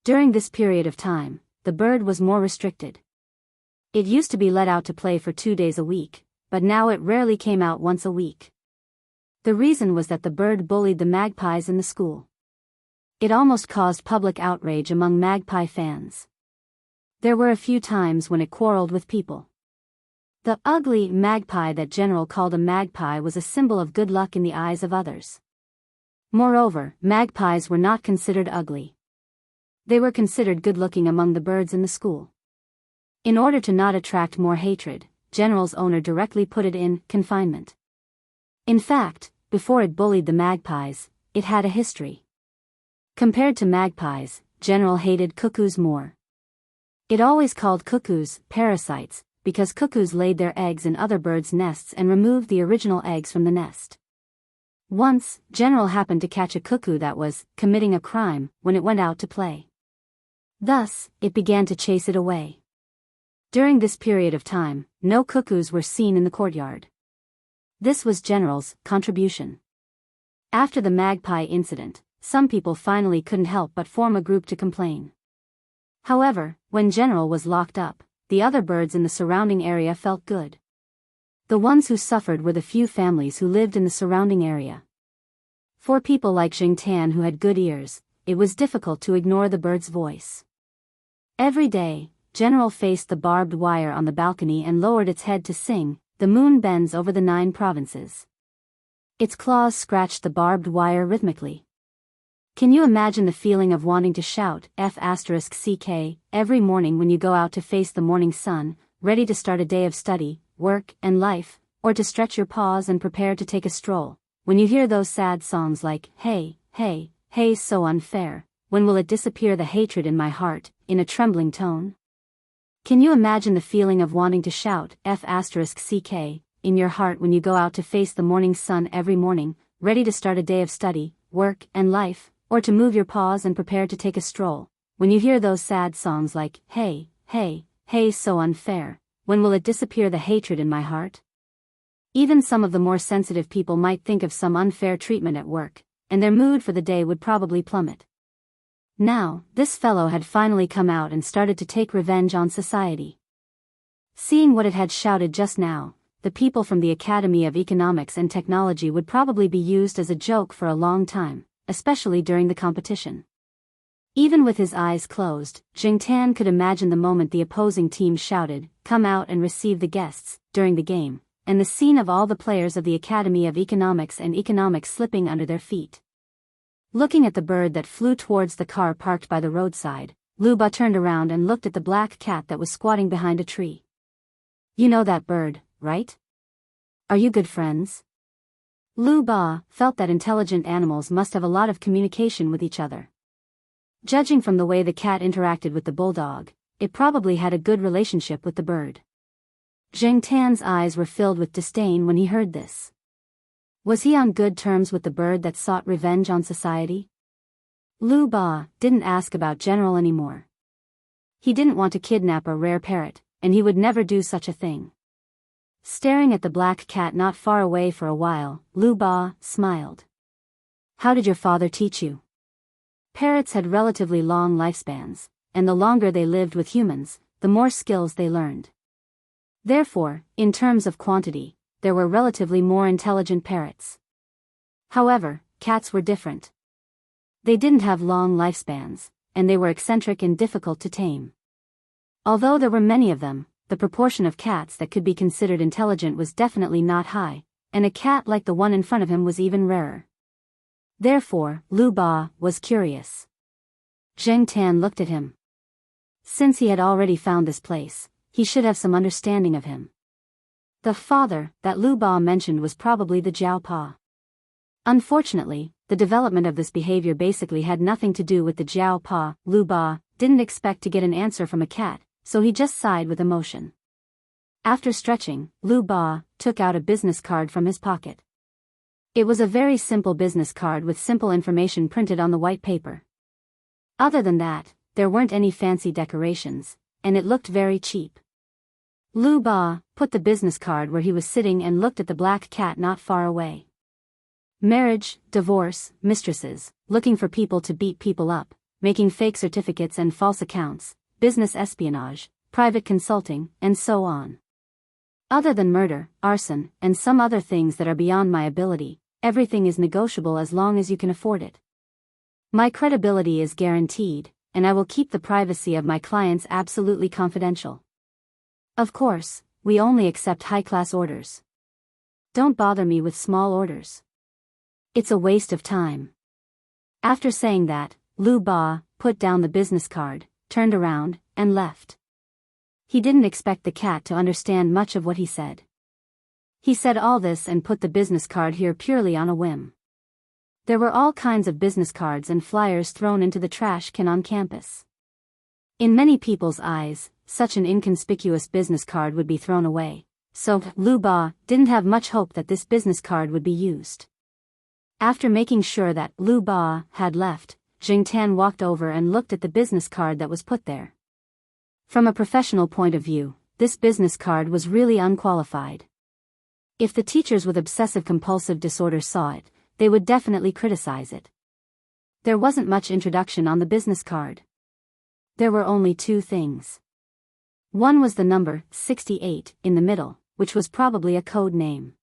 During this period of time, the bird was more restricted. It used to be let out to play for 2 days a week, but now it rarely came out once a week. The reason was that the bird bullied the magpies in the school. It almost caused public outrage among magpie fans. There were a few times when it quarreled with people. The ugly magpie that General called a magpie was a symbol of good luck in the eyes of others. Moreover, magpies were not considered ugly. They were considered good-looking among the birds in the school. In order to not attract more hatred, General's owner directly put it in confinement. In fact, before it bullied the magpies, it had a history. Compared to magpies, General hated cuckoos more. It always called cuckoos parasites, because cuckoos laid their eggs in other birds' nests and removed the original eggs from the nest. Once, General happened to catch a cuckoo that was committing a crime when it went out to play. Thus, it began to chase it away. During this period of time, no cuckoos were seen in the courtyard. This was General's contribution. After the magpie incident, some people finally couldn't help but form a group to complain. However, when General was locked up, the other birds in the surrounding area felt good. The ones who suffered were the few families who lived in the surrounding area. For people like Zheng Tan who had good ears, it was difficult to ignore the bird's voice. Every day, General faced the barbed wire on the balcony and lowered its head to sing, "The moon bends over the 9 provinces." Its claws scratched the barbed wire rhythmically. Can you imagine the feeling of wanting to shout F***ck every morning when you go out to face the morning sun, ready to start a day of study, work, and life, or to stretch your paws and prepare to take a stroll, when you hear those sad songs like, "Hey, hey, hey, so unfair, when will it disappear the hatred in my heart," in a trembling tone? Can you imagine the feeling of wanting to shout F***ck in your heart when you go out to face the morning sun every morning, ready to start a day of study, work, and life, or to move your paws and prepare to take a stroll, when you hear those sad songs like, "Hey, hey, hey, so unfair, when will it disappear the hatred in my heart?" Even some of the more sensitive people might think of some unfair treatment at work, and their mood for the day would probably plummet. Now, this fellow had finally come out and started to take revenge on society. Seeing what it had shouted just now, the people from the Academy of Economics and Technology would probably be used as a joke for a long time, especially during the competition. Even with his eyes closed, Zheng Tan could imagine the moment the opposing team shouted, "Come out and receive the guests," during the game, and the scene of all the players of the Academy of Economics and Economics slipping under their feet. Looking at the bird that flew towards the car parked by the roadside, Lu Ba turned around and looked at the black cat that was squatting behind a tree. "You know that bird, right? Are you good friends?" Lu Ba felt that intelligent animals must have a lot of communication with each other. Judging from the way the cat interacted with the bulldog, it probably had a good relationship with the bird. Zheng Tan's eyes were filled with disdain when he heard this. Was he on good terms with the bird that sought revenge on society? Lu Ba didn't ask about General anymore. He didn't want to kidnap a rare parrot, and he would never do such a thing. Staring at the black cat not far away for a while, Lu Ba smiled. "How did your father teach you?" Parrots had relatively long lifespans, and the longer they lived with humans, the more skills they learned. Therefore, in terms of quantity, there were relatively more intelligent parrots. However, cats were different. They didn't have long lifespans, and they were eccentric and difficult to tame. Although there were many of them, the proportion of cats that could be considered intelligent was definitely not high, and a cat like the one in front of him was even rarer. Therefore, Lu Ba was curious. Zheng Tan looked at him. Since he had already found this place, he should have some understanding of him. The father that Lu Ba mentioned was probably the Jiao Pa. Unfortunately, the development of this behavior basically had nothing to do with the Jiao Pa. Lu Ba didn't expect to get an answer from a cat, so he just sighed with emotion. After stretching, Lu Ba took out a business card from his pocket. It was a very simple business card with simple information printed on the white paper. Other than that, there weren't any fancy decorations, and it looked very cheap. Lu Ba put the business card where he was sitting and looked at the black cat not far away. Marriage, divorce, mistresses, looking for people to beat people up, making fake certificates and false accounts, business espionage, private consulting, and so on. Other than murder, arson, and some other things that are beyond my ability, everything is negotiable as long as you can afford it. My credibility is guaranteed, and I will keep the privacy of my clients absolutely confidential. Of course, we only accept high-class orders. Don't bother me with small orders. It's a waste of time. After saying that, Lu Ba put down the business card, turned around, and left. He didn't expect the cat to understand much of what he said. He said all this and put the business card here purely on a whim. There were all kinds of business cards and flyers thrown into the trash can on campus. In many people's eyes, such an inconspicuous business card would be thrown away, so Lu Ba didn't have much hope that this business card would be used. After making sure that Lu Ba had left, Jing Tan walked over and looked at the business card that was put there. From a professional point of view, this business card was really unqualified. If the teachers with obsessive-compulsive disorder saw it, they would definitely criticize it. There wasn't much introduction on the business card. There were only two things. One was the number 68 in the middle, which was probably a code name.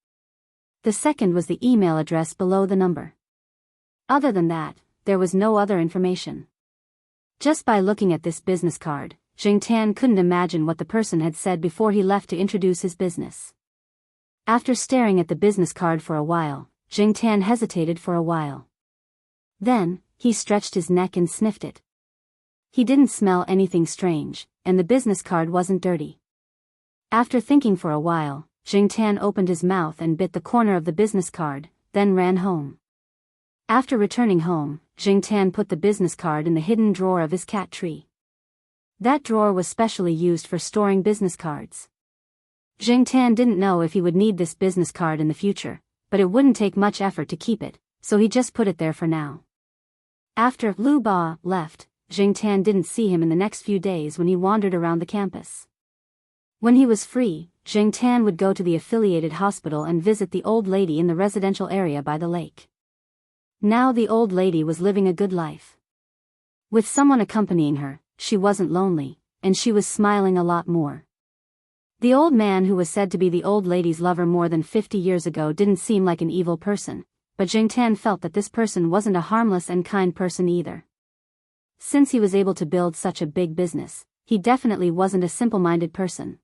The second was the email address below the number. Other than that, there was no other information. Just by looking at this business card, Jing Tan couldn't imagine what the person had said before he left to introduce his business. After staring at the business card for a while, Jing Tan hesitated for a while. Then, he stretched his neck and sniffed it. He didn't smell anything strange, and the business card wasn't dirty. After thinking for a while, Jing Tan opened his mouth and bit the corner of the business card, then ran home. After returning home, Jing Tan put the business card in the hidden drawer of his cat tree. That drawer was specially used for storing business cards. Jing Tan didn't know if he would need this business card in the future, but it wouldn't take much effort to keep it, so he just put it there for now. After Lu Ba left, Jing Tan didn't see him in the next few days when he wandered around the campus. When he was free, Jing Tan would go to the affiliated hospital and visit the old lady in the residential area by the lake. Now the old lady was living a good life. With someone accompanying her, she wasn't lonely, and she was smiling a lot more. The old man who was said to be the old lady's lover more than 50 years ago didn't seem like an evil person, but Jing Tan felt that this person wasn't a harmless and kind person either. Since he was able to build such a big business, he definitely wasn't a simple-minded person.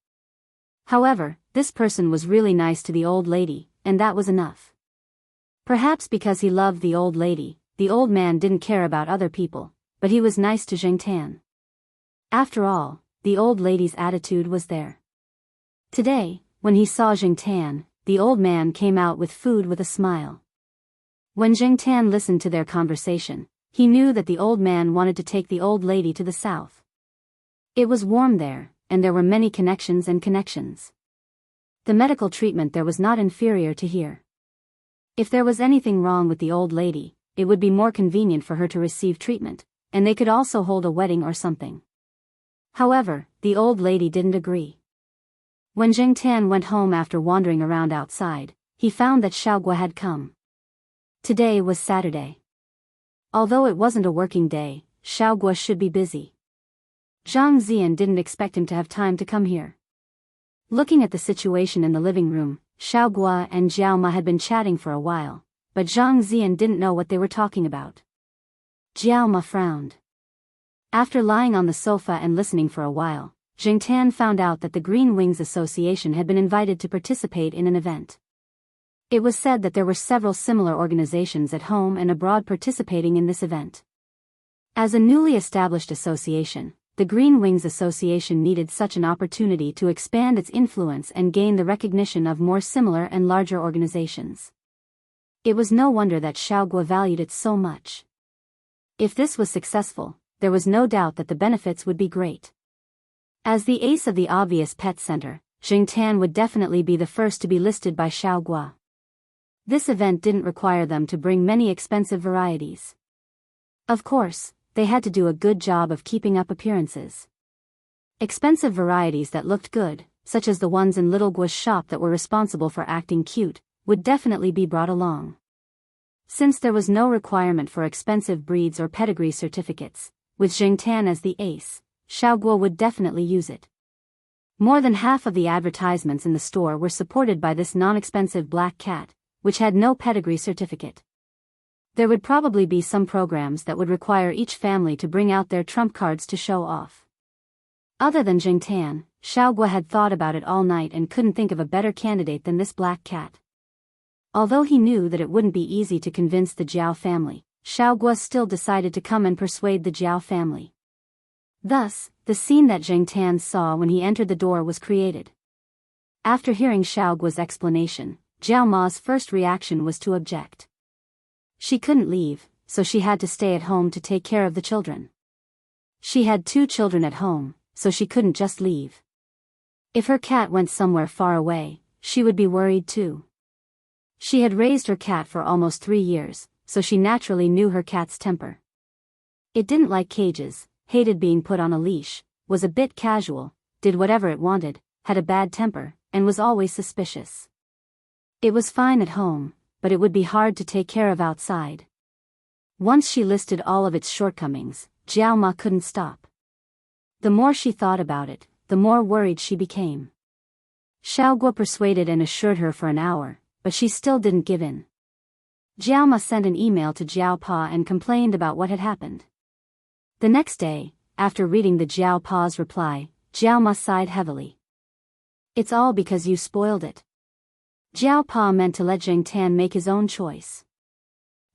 However, this person was really nice to the old lady, and that was enough. Perhaps because he loved the old lady, the old man didn't care about other people, but he was nice to Jing Tan. After all, the old lady's attitude was there. Today, when he saw Jing Tan, the old man came out with food with a smile. When Jing Tan listened to their conversation, he knew that the old man wanted to take the old lady to the south. It was warm there, and there were many connections and connections. The medical treatment there was not inferior to here. If there was anything wrong with the old lady, it would be more convenient for her to receive treatment, and they could also hold a wedding or something. However, the old lady didn't agree. When Jing Tan went home after wandering around outside, he found that Xiaogua had come. Today was Saturday. Although it wasn't a working day, Xiaogua should be busy. Zhang Zian didn't expect him to have time to come here. Looking at the situation in the living room, Xiaogua and Jiaoma had been chatting for a while, but Zhang Zian didn't know what they were talking about. Jiaoma frowned. After lying on the sofa and listening for a while, Jing Tan found out that the Green Wings Association had been invited to participate in an event. It was said that there were several similar organizations at home and abroad participating in this event. As a newly established association, the Green Wings Association needed such an opportunity to expand its influence and gain the recognition of more similar and larger organizations. It was no wonder that Xiaoguo valued it so much. If this was successful, there was no doubt that the benefits would be great. As the ace of the obvious pet center, Jingtan would definitely be the first to be listed by Xiaoguo. This event didn't require them to bring many expensive varieties. Of course, they had to do a good job of keeping up appearances. Expensive varieties that looked good, such as the ones in Little Guo's shop that were responsible for acting cute, would definitely be brought along. Since there was no requirement for expensive breeds or pedigree certificates, with Jingtan as the ace, Xiaoguo would definitely use it. More than half of the advertisements in the store were supported by this non-expensive black cat, which had no pedigree certificate. There would probably be some programs that would require each family to bring out their trump cards to show off. Other than Jingtan, Xiaoguo had thought about it all night and couldn't think of a better candidate than this black cat. Although he knew that it wouldn't be easy to convince the Jiao family, Xiaoguo still decided to come and persuade the Jiao family. Thus, the scene that Jingtan saw when he entered the door was created. After hearing Xiaoguo's explanation, Jiao Ma's first reaction was to object. She couldn't leave, so she had to stay at home to take care of the children. She had 2 children at home, so she couldn't just leave. If her cat went somewhere far away, she would be worried too. She had raised her cat for almost 3 years, so she naturally knew her cat's temper. It didn't like cages, hated being put on a leash, was a bit casual, did whatever it wanted, had a bad temper, and was always suspicious. It was fine at home, but it would be hard to take care of outside. Once she listed all of its shortcomings, Jiao Ma couldn't stop. The more she thought about it, the more worried she became. Xiaoguo persuaded and assured her for an hour, but she still didn't give in. Jiao Ma sent an email to Jiao Pa and complained about what had happened. The next day, after reading the Jiao Pa's reply, Jiao Ma sighed heavily. "It's all because you spoiled it." Jiao Pa meant to let Jingtan make his own choice.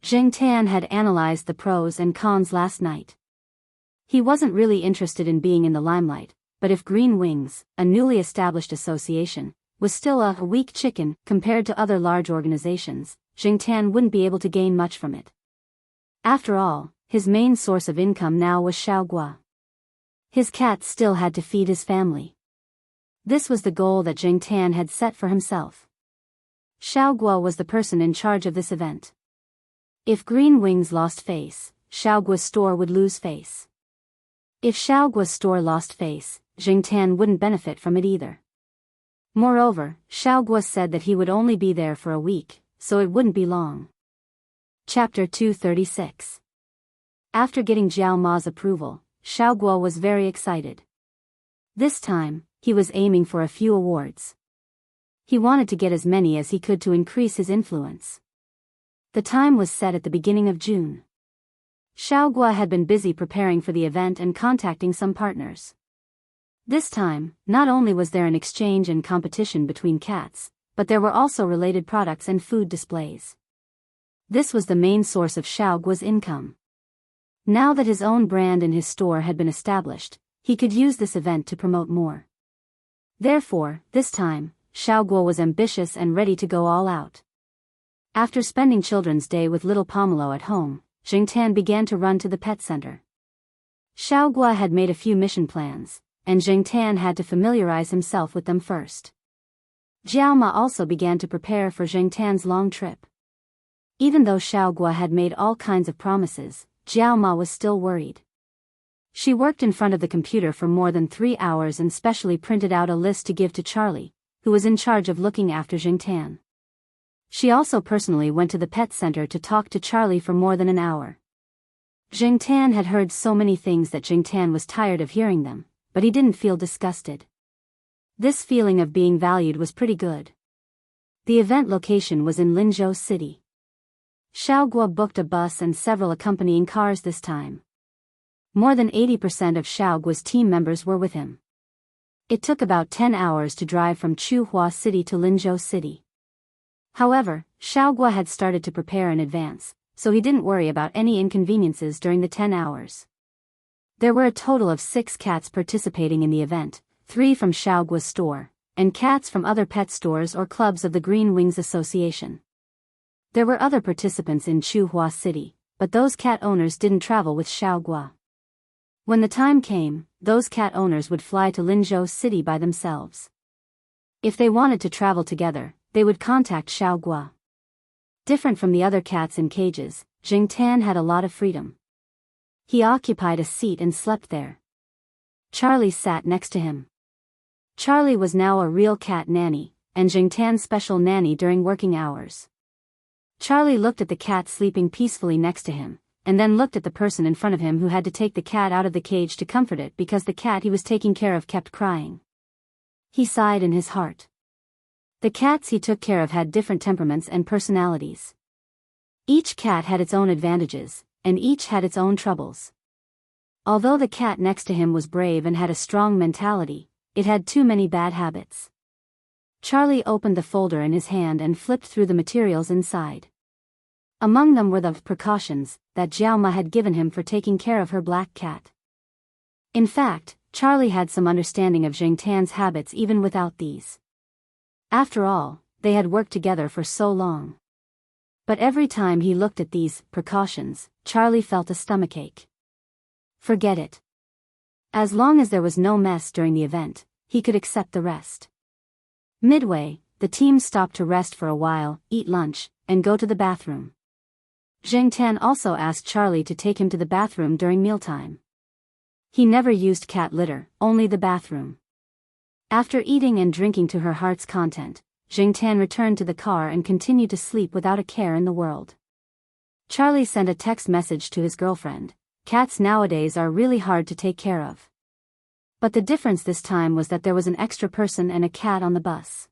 Jingtan had analyzed the pros and cons last night. He wasn't really interested in being in the limelight, but if Green Wings, a newly established association, was still a weak chicken compared to other large organizations, Jingtan wouldn't be able to gain much from it. After all, his main source of income now was Xiaoguo. His cat still had to feed his family. This was the goal that Jingtan had set for himself. Xiaoguo was the person in charge of this event. If Green Wings lost face, Xiaoguo's store would lose face. If Xiaoguo's store lost face, Jingtan wouldn't benefit from it either. Moreover, Xiaoguo said that he would only be there for a week, so it wouldn't be long. Chapter 236. After getting Jiao Ma's approval, Xiaoguo was very excited. This time, he was aiming for a few awards. He wanted to get as many as he could to increase his influence. The time was set at the beginning of June. Xiaoguo had been busy preparing for the event and contacting some partners. This time, not only was there an exchange and competition between cats, but there were also related products and food displays. This was the main source of Xiaoguo's income. Now that his own brand in his store had been established, he could use this event to promote more. Therefore, this time, Xiaoguo was ambitious and ready to go all out. After spending Children's Day with little Pomelo at home, Jingtan began to run to the pet center. Xiaoguo had made a few mission plans, and Jingtan had to familiarize himself with them first. Jiao Ma also began to prepare for Jingtan's long trip. Even though Xiaoguo had made all kinds of promises, Jiao Ma was still worried. She worked in front of the computer for more than 3 hours and specially printed out a list to give to Charlie, who was in charge of looking after Jingtan. She also personally went to the pet center to talk to Charlie for more than an hour. Jingtan had heard so many things that Jingtan was tired of hearing them, but he didn't feel disgusted. This feeling of being valued was pretty good. The event location was in Linzhou City. Xiaoguo booked a bus and several accompanying cars this time. More than 80% of Xiaoguo's team members were with him. It took about 10 hours to drive from Chuhua City to Linzhou City. However, Xiaoguo had started to prepare in advance, so he didn't worry about any inconveniences during the 10 hours. There were a total of 6 cats participating in the event, 3 from Xiaogua's store, and cats from other pet stores or clubs of the Green Wings Association. There were other participants in Chuhua City, but those cat owners didn't travel with Xiaogua. When the time came, those cat owners would fly to Linzhou City by themselves. If they wanted to travel together, they would contact Xiaogua. Different from the other cats in cages, Jingtan had a lot of freedom. He occupied a seat and slept there. Charlie sat next to him. Charlie was now a real cat nanny, and Jingtan's special nanny during working hours. Charlie looked at the cat sleeping peacefully next to him, and then looked at the person in front of him who had to take the cat out of the cage to comfort it because the cat he was taking care of kept crying. He sighed in his heart. The cats he took care of had different temperaments and personalities. Each cat had its own advantages, and each had its own troubles. Although the cat next to him was brave and had a strong mentality, it had too many bad habits. Charlie opened the folder in his hand and flipped through the materials inside. Among them were the precautions that Jiaoma had given him for taking care of her black cat. In fact, Charlie had some understanding of Jingtan's habits even without these. After all, they had worked together for so long. But every time he looked at these precautions, Charlie felt a stomachache. Forget it. As long as there was no mess during the event, he could accept the rest. Midway, the team stopped to rest for a while, eat lunch, and go to the bathroom. Jingtan also asked Charlie to take him to the bathroom during mealtime. He never used cat litter, only the bathroom. After eating and drinking to her heart's content, Jingtan returned to the car and continued to sleep without a care in the world. Charlie sent a text message to his girlfriend. Cats nowadays are really hard to take care of. But the difference this time was that there was an extra person and a cat on the bus.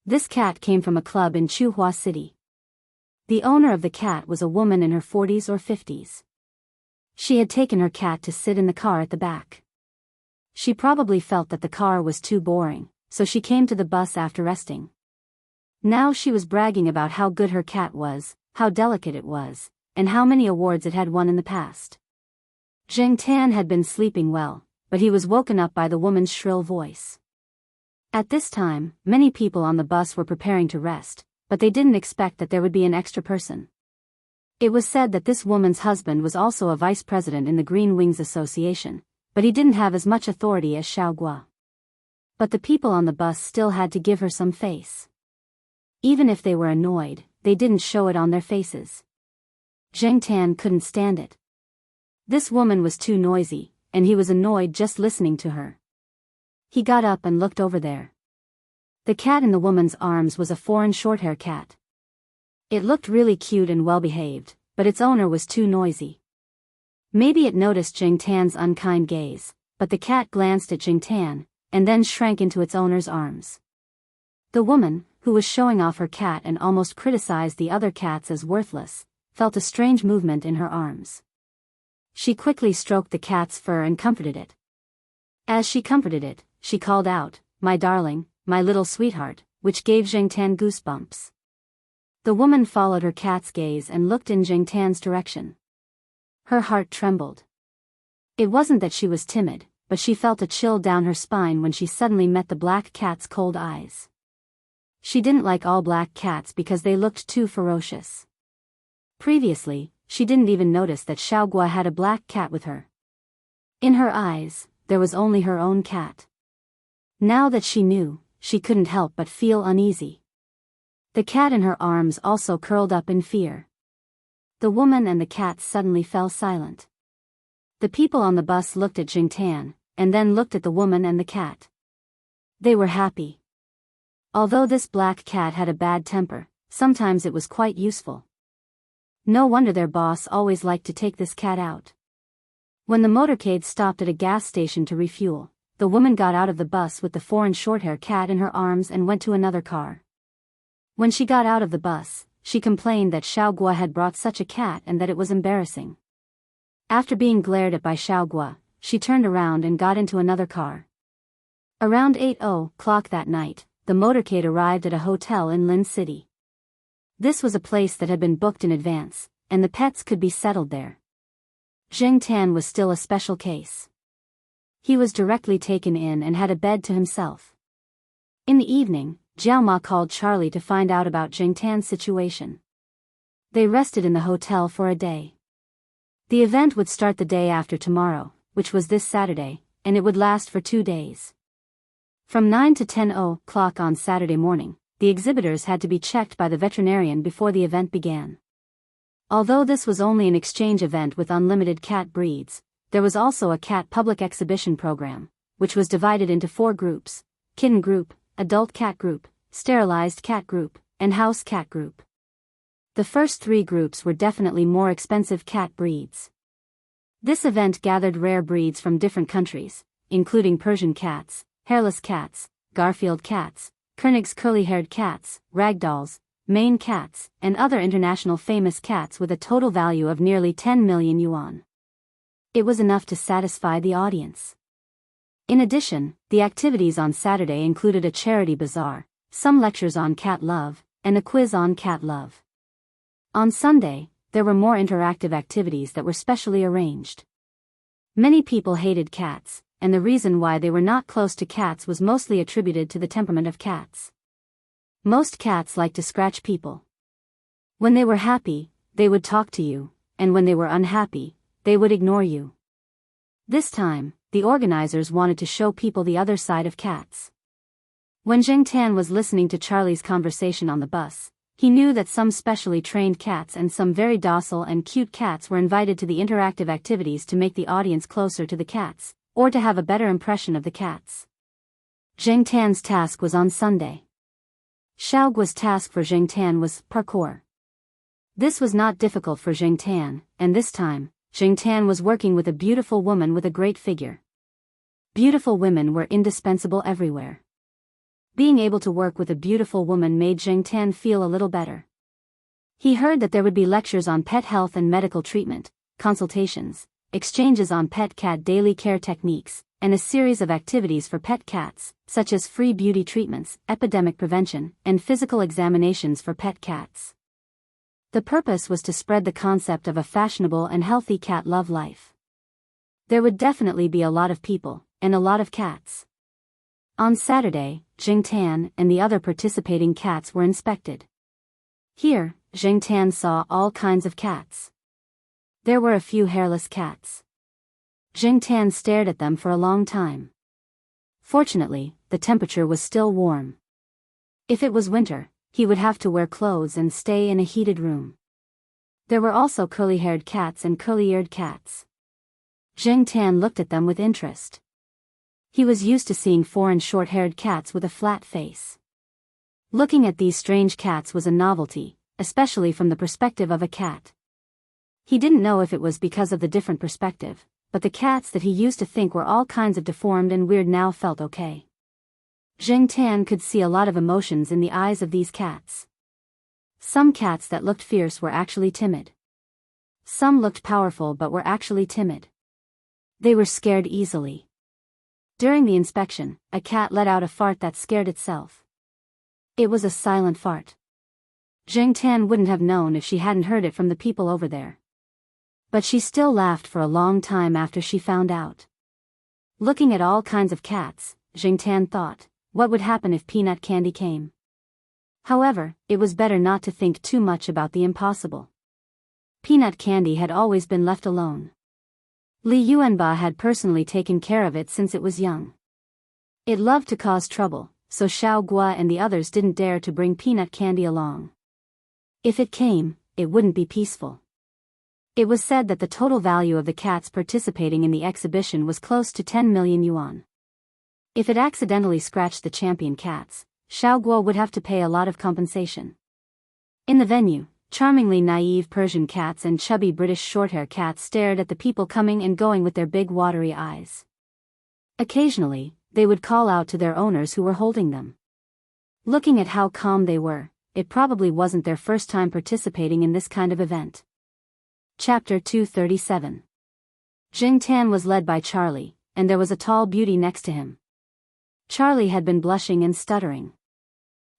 This cat came from a club in Chuhua City. The owner of the cat was a woman in her 40s or 50s. She had taken her cat to sit in the car at the back. She probably felt that the car was too boring, so she came to the bus after resting. Now she was bragging about how good her cat was, how delicate it was, and how many awards it had won in the past. Jingtan had been sleeping well, but he was woken up by the woman's shrill voice. At this time, many people on the bus were preparing to rest, but they didn't expect that there would be an extra person. It was said that this woman's husband was also a vice president in the Green Wings Association, but he didn't have as much authority as Xiaogua. But the people on the bus still had to give her some face. Even if they were annoyed, they didn't show it on their faces. Jingtan couldn't stand it. This woman was too noisy, and he was annoyed just listening to her. He got up and looked over there. The cat in the woman's arms was a foreign shorthair cat. It looked really cute and well-behaved, but its owner was too noisy. Maybe it noticed Jingtan's unkind gaze, but the cat glanced at Jingtan, and then shrank into its owner's arms. The woman, who was showing off her cat and almost criticized the other cats as worthless, felt a strange movement in her arms. She quickly stroked the cat's fur and comforted it. As she comforted it, she called out, "My darling, my little sweetheart," which gave Jingtan goosebumps. The woman followed her cat's gaze and looked in Jingtan's direction. Her heart trembled. It wasn't that she was timid, but she felt a chill down her spine when she suddenly met the black cat's cold eyes. She didn't like all black cats because they looked too ferocious. Previously, she didn't even notice that Xiaogua had a black cat with her. In her eyes, there was only her own cat. Now that she knew, she couldn't help but feel uneasy. The cat in her arms also curled up in fear. The woman and the cat suddenly fell silent. The people on the bus looked at Jingtan, and then looked at the woman and the cat. They were happy. Although this black cat had a bad temper, sometimes it was quite useful. No wonder their boss always liked to take this cat out. When the motorcade stopped at a gas station to refuel, the woman got out of the bus with the foreign shorthair cat in her arms and went to another car. When she got out of the bus, she complained that Xiaogua had brought such a cat and that it was embarrassing. After being glared at by Xiaogua, she turned around and got into another car. Around 8:00 that night, the motorcade arrived at a hotel in Lin City. This was a place that had been booked in advance, and the pets could be settled there. Zheng Tan was still a special case. He was directly taken in and had a bed to himself. In the evening, Jiao Ma called Charlie to find out about Zheng Tan's situation. They rested in the hotel for a day. The event would start the day after tomorrow, which was this Saturday, and it would last for 2 days. From 9 to 10 o'clock on Saturday morning, the exhibitors had to be checked by the veterinarian before the event began. Although this was only an exchange event with unlimited cat breeds, there was also a cat public exhibition program, which was divided into 4 groups: kitten group, adult cat group, sterilized cat group, and house cat group. The first 3 groups were definitely more expensive cat breeds. This event gathered rare breeds from different countries, including Persian cats, hairless cats, Garfield cats, Koenig's curly-haired cats, ragdolls, Maine cats, and other international famous cats with a total value of nearly 10 million yuan. It was enough to satisfy the audience. In addition, the activities on Saturday included a charity bazaar, some lectures on cat love, and a quiz on cat love. On Sunday, there were more interactive activities that were specially arranged. Many people hated cats, and the reason why they were not close to cats was mostly attributed to the temperament of cats. Most cats like to scratch people. When they were happy, they would talk to you, and when they were unhappy, they would ignore you. This time, the organizers wanted to show people the other side of cats. When Zheng Tan was listening to Charlie's conversation on the bus, he knew that some specially trained cats and some very docile and cute cats were invited to the interactive activities to make the audience closer to the cats, or to have a better impression of the cats. Zheng Tan's task was on Sunday. Xiao Guo's task for Zheng Tan was parkour. This was not difficult for Zheng Tan, and this time, Zheng Tan was working with a beautiful woman with a great figure. Beautiful women were indispensable everywhere. Being able to work with a beautiful woman made Zheng Tan feel a little better. He heard that there would be lectures on pet health and medical treatment, consultations, exchanges on pet cat daily care techniques, and a series of activities for pet cats, such as free beauty treatments, epidemic prevention, and physical examinations for pet cats. The purpose was to spread the concept of a fashionable and healthy cat love life. There would definitely be a lot of people, and a lot of cats. On Saturday, Zheng Tan and the other participating cats were inspected. Here, Zheng Tan saw all kinds of cats. There were a few hairless cats. Zheng Tan stared at them for a long time. Fortunately, the temperature was still warm. If it was winter, he would have to wear clothes and stay in a heated room. There were also curly-haired cats and curly-eared cats. Zheng Tan looked at them with interest. He was used to seeing foreign short-haired cats with a flat face. Looking at these strange cats was a novelty, especially from the perspective of a cat. He didn't know if it was because of the different perspective, but the cats that he used to think were all kinds of deformed and weird now felt okay. Zheng Tan could see a lot of emotions in the eyes of these cats. Some cats that looked fierce were actually timid. Some looked powerful but were actually timid. They were scared easily. During the inspection, a cat let out a fart that scared itself. It was a silent fart. Zheng Tan wouldn't have known if she hadn't heard it from the people over there. But she still laughed for a long time after she found out. Looking at all kinds of cats, Zheng Tan thought, what would happen if peanut candy came? However, it was better not to think too much about the impossible. Peanut candy had always been left alone. Li Yuanba had personally taken care of it since it was young. It loved to cause trouble, so Xiao Guo and the others didn't dare to bring peanut candy along. If it came, it wouldn't be peaceful. It was said that the total value of the cats participating in the exhibition was close to 10 million yuan. If it accidentally scratched the champion cats, Xiao Guo would have to pay a lot of compensation. In the venue, charmingly naive Persian cats and chubby British shorthair cats stared at the people coming and going with their big watery eyes. Occasionally, they would call out to their owners who were holding them. Looking at how calm they were, it probably wasn't their first time participating in this kind of event. Chapter 237. Zheng Tan was led by Charlie, and there was a tall beauty next to him. Charlie had been blushing and stuttering.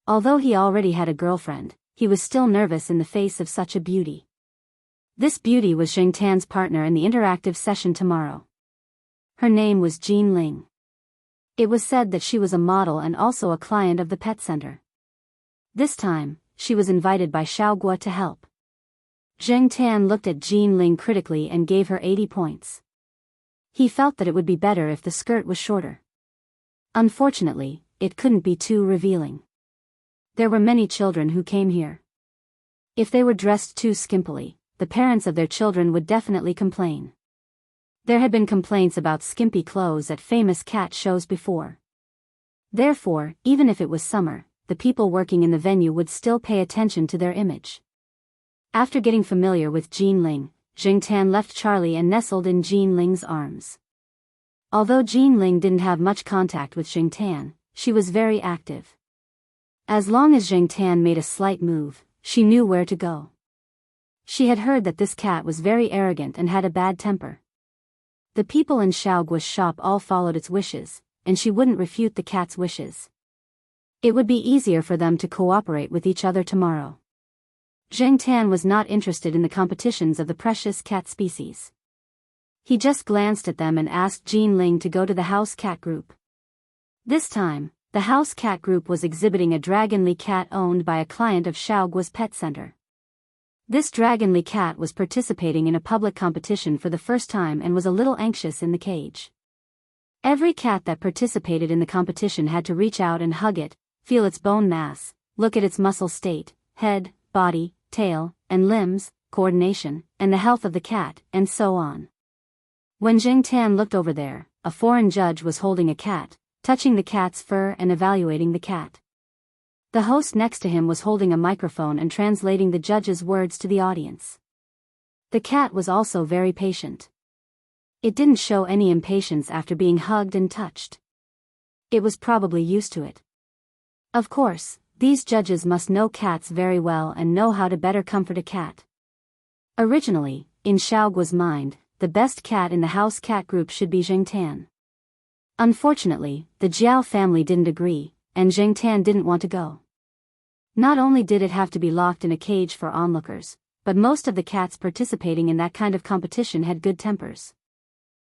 Although he already had a girlfriend, he was still nervous in the face of such a beauty. This beauty was Zheng Tan's partner in the interactive session tomorrow. Her name was Jean Ling. It was said that she was a model and also a client of the pet center. This time, she was invited by Xiaoguo to help. Zheng Tan looked at Jean Ling critically and gave her 80 points. He felt that it would be better if the skirt was shorter. Unfortunately, it couldn't be too revealing. There were many children who came here. If they were dressed too skimpily, the parents of their children would definitely complain. There had been complaints about skimpy clothes at famous cat shows before. Therefore, even if it was summer, the people working in the venue would still pay attention to their image. After getting familiar with Jean Ling, Zheng Tan left Charlie and nestled in Jean Ling's arms. Although Jean Ling didn't have much contact with Zheng Tan, she was very active. As long as Zheng Tan made a slight move, she knew where to go. She had heard that this cat was very arrogant and had a bad temper. The people in Xiaoguo's shop all followed its wishes, and she wouldn't refute the cat's wishes. It would be easier for them to cooperate with each other tomorrow. Zheng Tan was not interested in the competitions of the precious cat species. He just glanced at them and asked Jean Ling to go to the house cat group. This time, the house cat group was exhibiting a dragonly cat owned by a client of Xiaoguo's pet center. This dragonly cat was participating in a public competition for the first time and was a little anxious in the cage. Every cat that participated in the competition had to reach out and hug it, feel its bone mass, look at its muscle state, head, body, tail, and limbs, coordination, and the health of the cat, and so on. When Zheng Tan looked over there, a foreign judge was holding a cat, touching the cat's fur and evaluating the cat. The host next to him was holding a microphone and translating the judge's words to the audience. The cat was also very patient. It didn't show any impatience after being hugged and touched. It was probably used to it. Of course, these judges must know cats very well and know how to better comfort a cat. Originally, in Xiaoguo's mind, the best cat in the house cat group should be Zheng Tan. Unfortunately, the Jiao family didn't agree, and Zheng Tan didn't want to go. Not only did it have to be locked in a cage for onlookers, but most of the cats participating in that kind of competition had good tempers.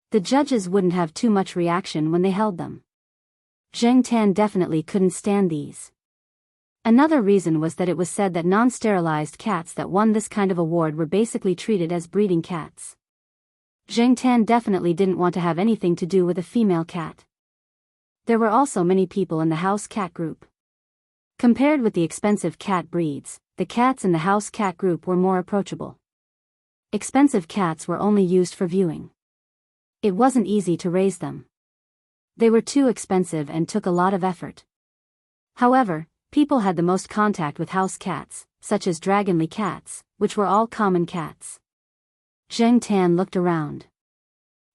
The judges wouldn't have too much reaction when they held them. Zheng Tan definitely couldn't stand these. Another reason was that it was said that non-sterilized cats that won this kind of award were basically treated as breeding cats. Zheng Tan definitely didn't want to have anything to do with a female cat. There were also many people in the house cat group. Compared with the expensive cat breeds, the cats in the house cat group were more approachable. Expensive cats were only used for viewing. It wasn't easy to raise them. They were too expensive and took a lot of effort. However, people had the most contact with house cats, such as dragonly cats, which were all common cats. Zheng Tan looked around.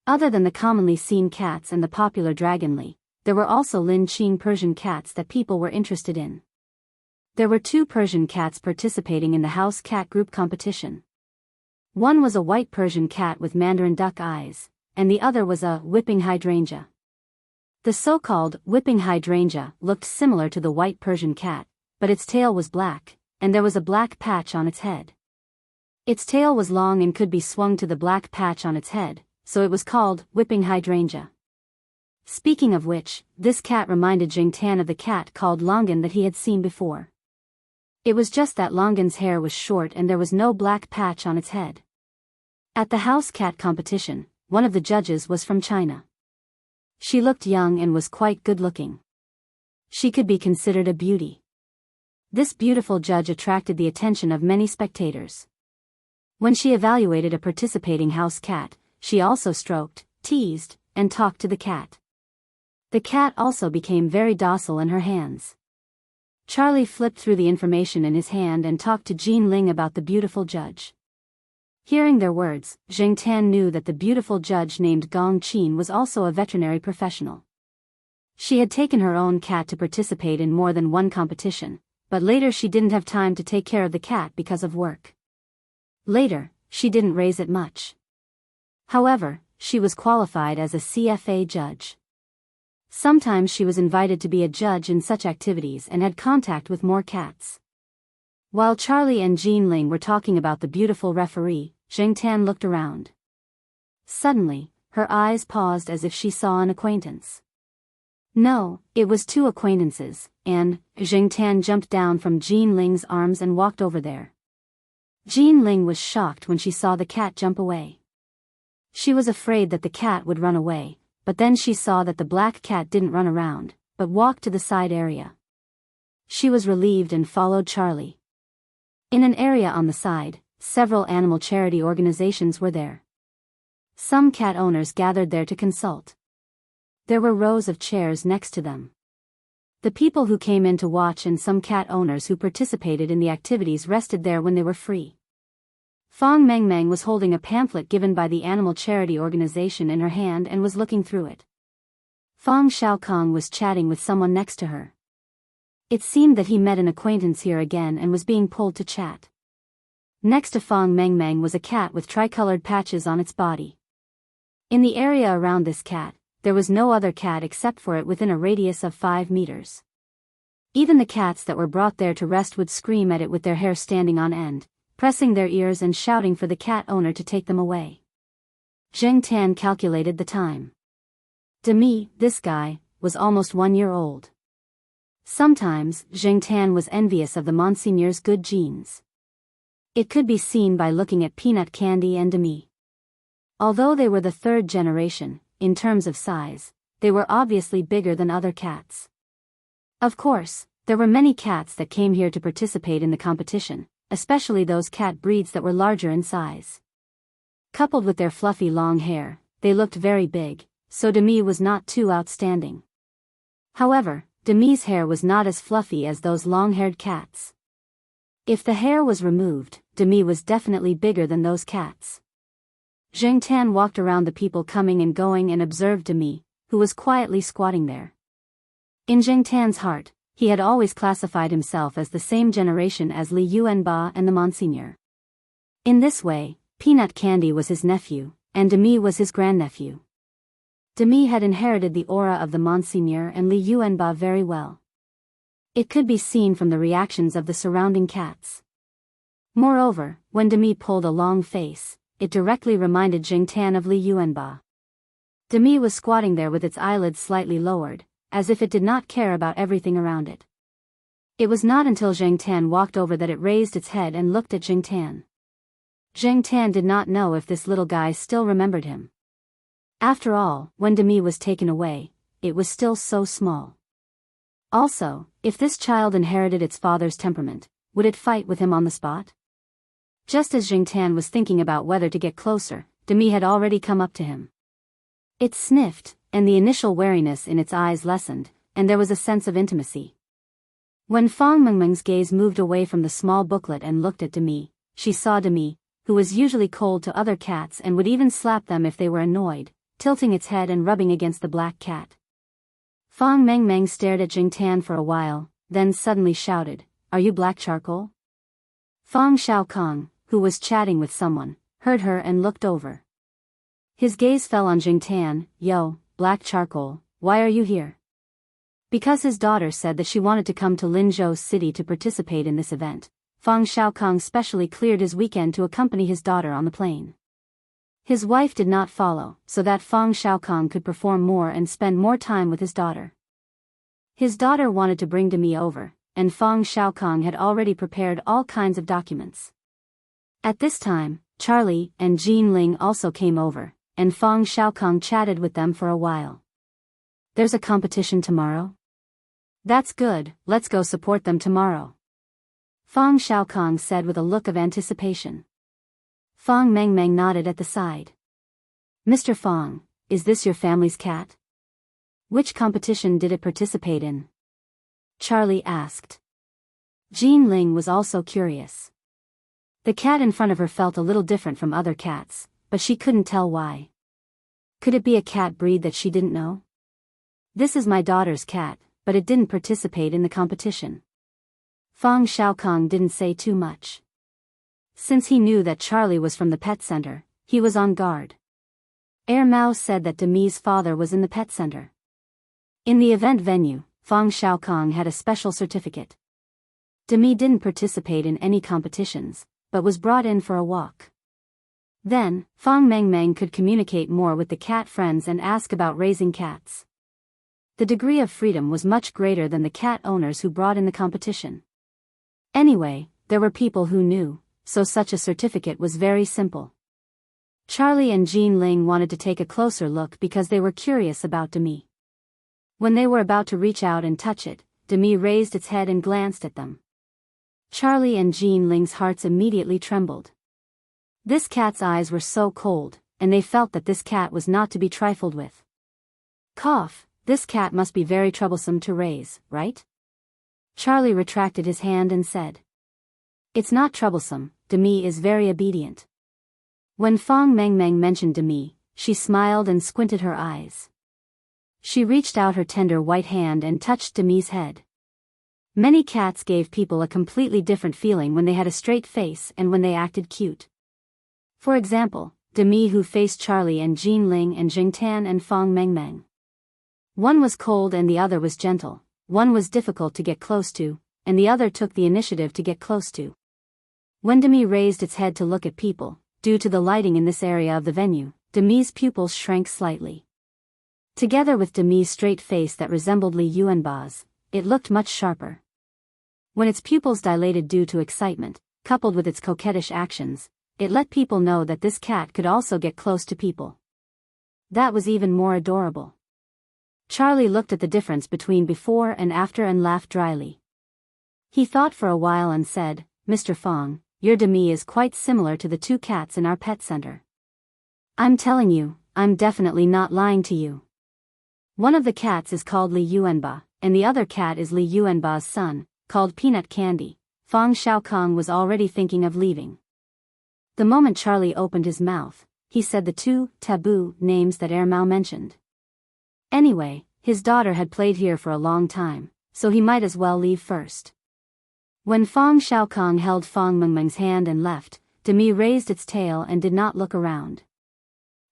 Other than the commonly seen cats and the popular dragonly, there were also Lin Qing Persian cats that people were interested in. There were 2 Persian cats participating in the house cat group competition. One was a white Persian cat with mandarin duck eyes, and the other was a whipping hydrangea. The so-called whipping hydrangea looked similar to the white Persian cat, but its tail was black, and there was a black patch on its head. Its tail was long and could be swung to the black patch on its head, so it was called whipping hydrangea. Speaking of which, this cat reminded Zheng Tan of the cat called Longan that he had seen before. It was just that Longan's hair was short and there was no black patch on its head. At the house cat competition, one of the judges was from China. She looked young and was quite good-looking. She could be considered a beauty. This beautiful judge attracted the attention of many spectators. When she evaluated a participating house cat, she also stroked, teased, and talked to the cat. The cat also became very docile in her hands. Charlie flipped through the information in his hand and talked to Jean Ling about the beautiful judge. Hearing their words, Zheng Tan knew that the beautiful judge named Gong Qin was also a veterinary professional. She had taken her own cat to participate in more than one competition, but later she didn't have time to take care of the cat because of work. Later, she didn't raise it much. However, she was qualified as a CFA judge. Sometimes she was invited to be a judge in such activities and had contact with more cats. While Charlie and Jean Ling were talking about the beautiful referee, Zheng Tan looked around. Suddenly, her eyes paused as if she saw an acquaintance. No, it was two acquaintances, and Zheng Tan jumped down from Jean Ling's arms and walked over there. Jean Ling was shocked when she saw the cat jump away. She was afraid that the cat would run away, but then she saw that the black cat didn't run around, but walked to the side area. She was relieved and followed Charlie. In an area on the side, several animal charity organizations were there. Some cat owners gathered there to consult. There were rows of chairs next to them. The people who came in to watch and some cat owners who participated in the activities rested there when they were free. Fang Mengmeng was holding a pamphlet given by the animal charity organization in her hand and was looking through it. Fang Xiaokong was chatting with someone next to her. It seemed that he met an acquaintance here again and was being pulled to chat. Next to Fang Mengmeng was a cat with tricolored patches on its body. In the area around this cat, there was no other cat except for it within a radius of 5 meters. Even the cats that were brought there to rest would scream at it with their hair standing on end, pressing their ears and shouting for the cat owner to take them away. Zheng Tan calculated the time. Demi, this guy, was almost 1 year old. Sometimes, Zheng Tan was envious of the Monseigneur's good genes. It could be seen by looking at Peanut Candy and Demi. Although they were the third generation, in terms of size, they were obviously bigger than other cats. Of course, there were many cats that came here to participate in the competition, especially those cat breeds that were larger in size. Coupled with their fluffy long hair, they looked very big, so Demi was not too outstanding. However, Demi's hair was not as fluffy as those long-haired cats. If the hair was removed, Demi was definitely bigger than those cats. Zheng Tan walked around the people coming and going and observed Demi, who was quietly squatting there. In Zheng Tan's heart, he had always classified himself as the same generation as Li Yuanba and the Monseigneur. In this way, Peanut Candy was his nephew, and Demi was his grandnephew. Demi had inherited the aura of the Monseigneur and Li Yuanba very well. It could be seen from the reactions of the surrounding cats. Moreover, when Demi pulled a long face, it directly reminded Zheng Tan of Li Yuanba. Demi was squatting there with its eyelids slightly lowered, as if it did not care about everything around it. It was not until Zheng Tan walked over that it raised its head and looked at Zheng Tan. Zheng Tan did not know if this little guy still remembered him. After all, when Demi was taken away, it was still so small. Also, if this child inherited its father's temperament, would it fight with him on the spot? Just as Zheng Tan was thinking about whether to get closer, Demi had already come up to him. It sniffed, and the initial wariness in its eyes lessened, and there was a sense of intimacy. When Fang Mengmeng's gaze moved away from the small booklet and looked at Demi, she saw Demi, who was usually cold to other cats and would even slap them if they were annoyed, tilting its head and rubbing against the black cat. Fang Mengmeng stared at Zheng Tan for a while, then suddenly shouted, "Are you black charcoal?" Fang Xiaokong, who was chatting with someone, heard her and looked over. His gaze fell on Zheng Tan. "Yo, black charcoal, why are you here?" Because his daughter said that she wanted to come to Linzhou City to participate in this event, Fang Xiaokong specially cleared his weekend to accompany his daughter on the plane. His wife did not follow, so that Fang Xiaokong could perform more and spend more time with his daughter. His daughter wanted to bring Demi over, and Fang Xiaokong had already prepared all kinds of documents. At this time, Charlie and Jean Ling also came over, and Fang Xiaokong chatted with them for a while. "There's a competition tomorrow?" "That's good, let's go support them tomorrow," Fang Xiaokong said with a look of anticipation. Fang Mengmeng nodded at the side. "Mr. Fang, is this your family's cat? Which competition did it participate in?" Charlie asked. Jean Ling was also curious. The cat in front of her felt a little different from other cats, but she couldn't tell why. Could it be a cat breed that she didn't know? "This is my daughter's cat, but it didn't participate in the competition." Fang Xiaokong didn't say too much. Since he knew that Charlie was from the pet center, he was on guard. Mao said that Demi's father was in the pet center. In the event venue, Fang Xiaokong had a special certificate. Demi didn't participate in any competitions, but was brought in for a walk. Then, Fang Mengmeng could communicate more with the cat friends and ask about raising cats. The degree of freedom was much greater than the cat owners who brought in the competition. Anyway, there were people who knew, so such a certificate was very simple. Charlie and Jean Ling wanted to take a closer look because they were curious about Demi. When they were about to reach out and touch it, Demi raised its head and glanced at them. Charlie and Jean Ling's hearts immediately trembled. This cat's eyes were so cold, and they felt that this cat was not to be trifled with. Cough, this cat must be very troublesome to raise, right? Charlie retracted his hand and said. It's not troublesome, Demi is very obedient. When Fang Mengmeng mentioned Demi, she smiled and squinted her eyes. She reached out her tender white hand and touched Demi's head. Many cats gave people a completely different feeling when they had a straight face and when they acted cute. For example, Demi who faced Charlie and Jean Ling and Jingtan and Fang Mengmeng. One was cold and the other was gentle, one was difficult to get close to, and the other took the initiative to get close to. When Demi raised its head to look at people, due to the lighting in this area of the venue, Demi's pupils shrank slightly. Together with Demi's straight face that resembled Li Yuanba's, it looked much sharper. When its pupils dilated due to excitement, coupled with its coquettish actions, it let people know that this cat could also get close to people. That was even more adorable. Charlie looked at the difference between before and after and laughed dryly. He thought for a while and said, Mr. Fang, your Demi is quite similar to the two cats in our pet center. I'm telling you, I'm definitely not lying to you. One of the cats is called Li Yuanba, and the other cat is Li Yuanba's son, called Peanut Candy. Fang Xiaokong was already thinking of leaving. The moment Charlie opened his mouth, he said the two taboo names that Mao mentioned. Anyway, his daughter had played here for a long time, so he might as well leave first. When Fang Xiaokong held Fang Mengmeng's hand and left, Demi raised its tail and did not look around.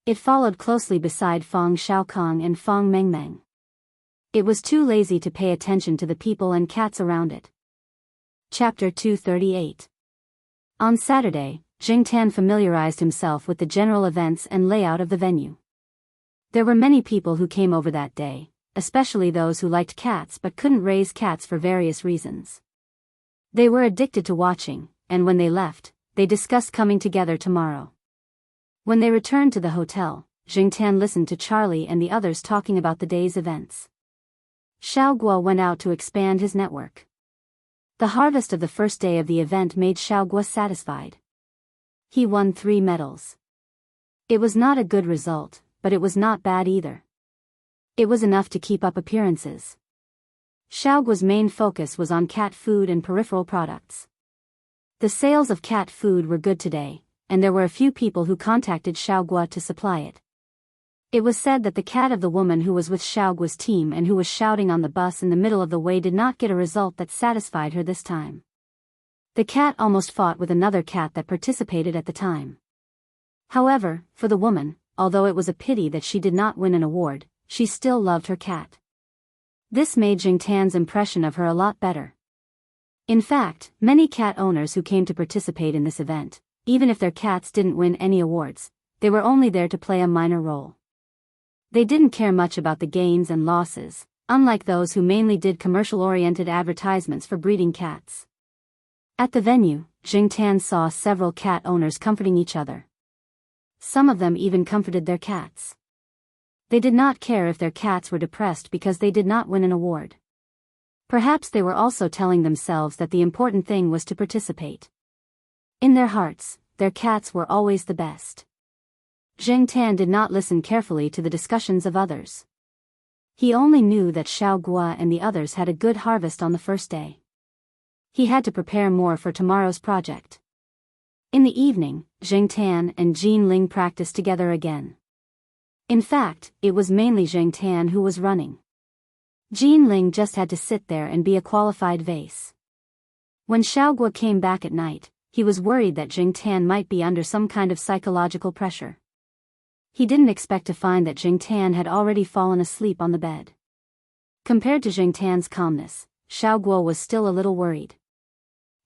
It followed closely beside Fang Xiaokong and Fang Mengmeng. It was too lazy to pay attention to the people and cats around it. Chapter 238. On Saturday, Jingtan familiarized himself with the general events and layout of the venue. There were many people who came over that day, especially those who liked cats but couldn't raise cats for various reasons. They were addicted to watching, and when they left, they discussed coming together tomorrow. When they returned to the hotel, Jingtan listened to Charlie and the others talking about the day's events. Xiao Guo went out to expand his network. The harvest of the first day of the event made Xiao Guo satisfied. He won 3 medals. It was not a good result, but it was not bad either. It was enough to keep up appearances. Xiao Guo's main focus was on cat food and peripheral products. The sales of cat food were good today, and there were a few people who contacted Xiao Guo to supply it. It was said that the cat of the woman who was with Xiao Guo's team and who was shouting on the bus in the middle of the way did not get a result that satisfied her this time. The cat almost fought with another cat that participated at the time. However, for the woman, although it was a pity that she did not win an award, she still loved her cat. This made Jingtan's impression of her a lot better. In fact, many cat owners who came to participate in this event, even if their cats didn't win any awards, they were only there to play a minor role. They didn't care much about the gains and losses, unlike those who mainly did commercial-oriented advertisements for breeding cats. At the venue, Jingtan saw several cat owners comforting each other. Some of them even comforted their cats. They did not care if their cats were depressed because they did not win an award. Perhaps they were also telling themselves that the important thing was to participate. In their hearts, their cats were always the best. Jingtan did not listen carefully to the discussions of others. He only knew that Xiao Guo and the others had a good harvest on the first day. He had to prepare more for tomorrow's project. In the evening, Jingtan and Jean Ling practiced together again. In fact, it was mainly Jingtan who was running. Jean Ling just had to sit there and be a qualified vase. When Xiao Guo came back at night, he was worried that Jingtan might be under some kind of psychological pressure. He didn't expect to find that Jingtan had already fallen asleep on the bed. Compared to Jingtan's calmness, Xiao Guo was still a little worried.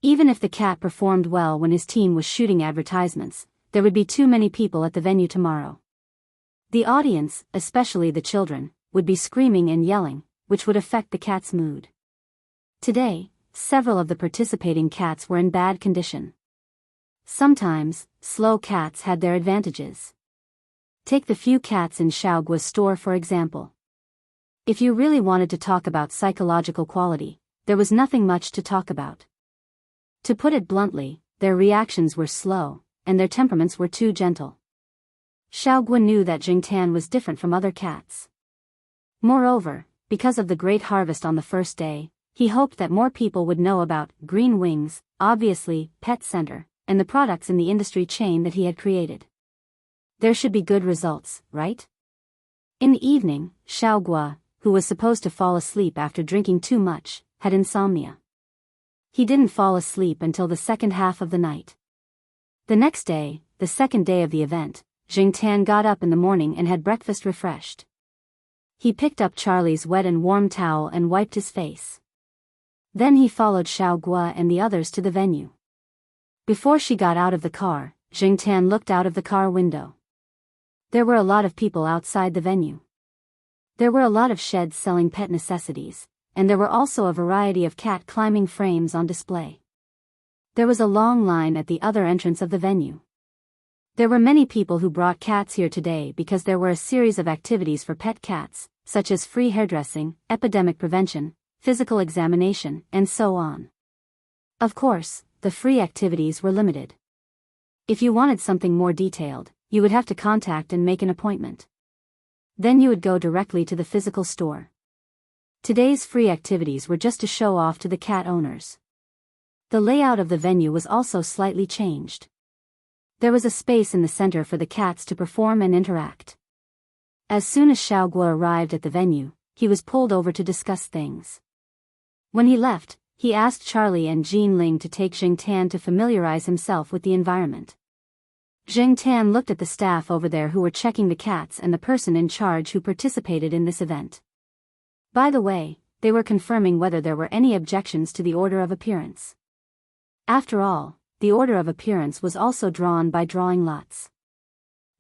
Even if the cat performed well when his team was shooting advertisements, there would be too many people at the venue tomorrow. The audience, especially the children, would be screaming and yelling, which would affect the cat's mood. Today, several of the participating cats were in bad condition. Sometimes, slow cats had their advantages. Take the few cats in Xiaoguo's store for example. If you really wanted to talk about psychological quality, there was nothing much to talk about. To put it bluntly, their reactions were slow, and their temperaments were too gentle. Xiaoguo knew that Jingtan was different from other cats. Moreover, because of the great harvest on the first day, he hoped that more people would know about Green Wings, obviously, Pet Center, and the products in the industry chain that he had created. There should be good results, right? In the evening, Xiaoguo, who was supposed to fall asleep after drinking too much, had insomnia. He didn't fall asleep until the second half of the night. The next day, the second day of the event, Jingtan got up in the morning and had breakfast refreshed. He picked up Charlie's wet and warm towel and wiped his face. Then he followed Xiaoguo and the others to the venue. Before she got out of the car, Jingtan looked out of the car window. There were a lot of people outside the venue. There were a lot of sheds selling pet necessities, and there were also a variety of cat climbing frames on display. There was a long line at the other entrance of the venue. There were many people who brought cats here today because there were a series of activities for pet cats, such as free hairdressing, epidemic prevention, physical examination, and so on. Of course, the free activities were limited. If you wanted something more detailed, you would have to contact and make an appointment. Then you would go directly to the physical store. Today's free activities were just to show off to the cat owners. The layout of the venue was also slightly changed. There was a space in the center for the cats to perform and interact. As soon as Xiaoguo arrived at the venue, he was pulled over to discuss things. When he left, he asked Charlie and Jean Ling to take Jingtan to familiarize himself with the environment. Jingtan looked at the staff over there who were checking the cats and the person in charge who participated in this event. By the way, they were confirming whether there were any objections to the order of appearance. After all, the order of appearance was also drawn by drawing lots.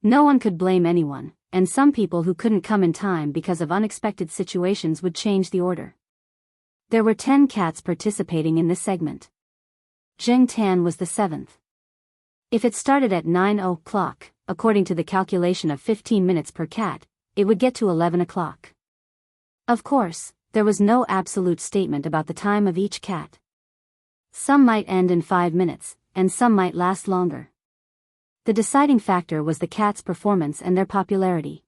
No one could blame anyone, and some people who couldn't come in time because of unexpected situations would change the order. There were 10 cats participating in this segment. Jingtan was the 7th. If it started at 9 o'clock, according to the calculation of 15 minutes per cat, it would get to 11 o'clock. Of course, there was no absolute statement about the time of each cat. Some might end in 5 minutes, and some might last longer. The deciding factor was the cat's performance and their popularity.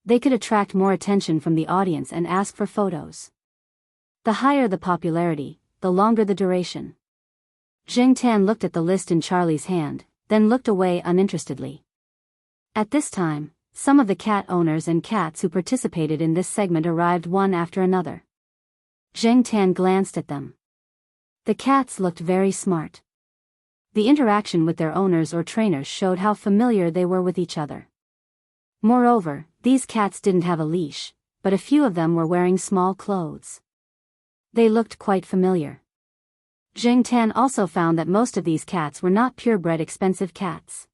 They could attract more attention from the audience and ask for photos. The higher the popularity, the longer the duration. Jingtan looked at the list in Charlie's hand, then looked away uninterestedly. At this time, some of the cat owners and cats who participated in this segment arrived one after another. Jingtan glanced at them. The cats looked very smart. The interaction with their owners or trainers showed how familiar they were with each other. Moreover, these cats didn't have a leash, but a few of them were wearing small clothes. They looked quite familiar. Jingtan also found that most of these cats were not purebred expensive cats.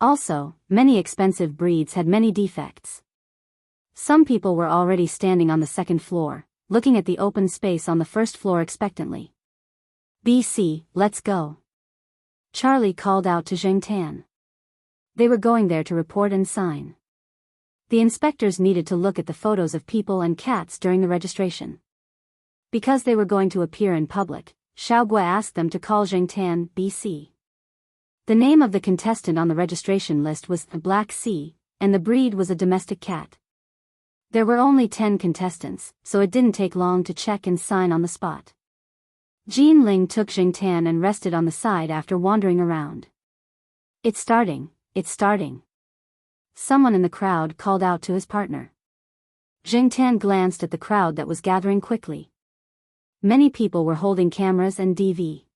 Also, many expensive breeds had many defects. Some people were already standing on the second floor, looking at the open space on the first floor expectantly. "BC, let's go." Charlie called out to Jingtan. They were going there to report and sign. The inspectors needed to look at the photos of people and cats during the registration. Because they were going to appear in public, Xiaoguo asked them to call Jingtan BC. The name of the contestant on the registration list was the Black Sea, and the breed was a domestic cat. There were only 10 contestants, so it didn't take long to check and sign on the spot. Jean Ling took Jingtan and rested on the side after wandering around. It's starting. Someone in the crowd called out to his partner. Jingtan glanced at the crowd that was gathering quickly. Many people were holding cameras and DV.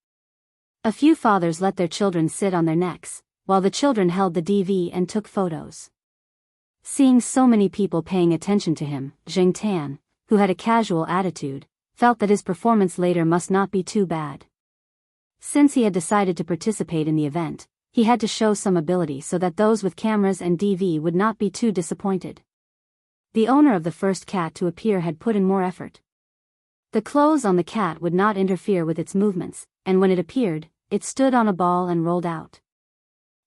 A few fathers let their children sit on their necks, while the children held the DV and took photos. Seeing so many people paying attention to him, Jingtan, who had a casual attitude, felt that his performance later must not be too bad. Since he had decided to participate in the event, he had to show some ability so that those with cameras and DV would not be too disappointed. The owner of the first cat to appear had put in more effort. The clothes on the cat would not interfere with its movements, and when it appeared, it stood on a ball and rolled out.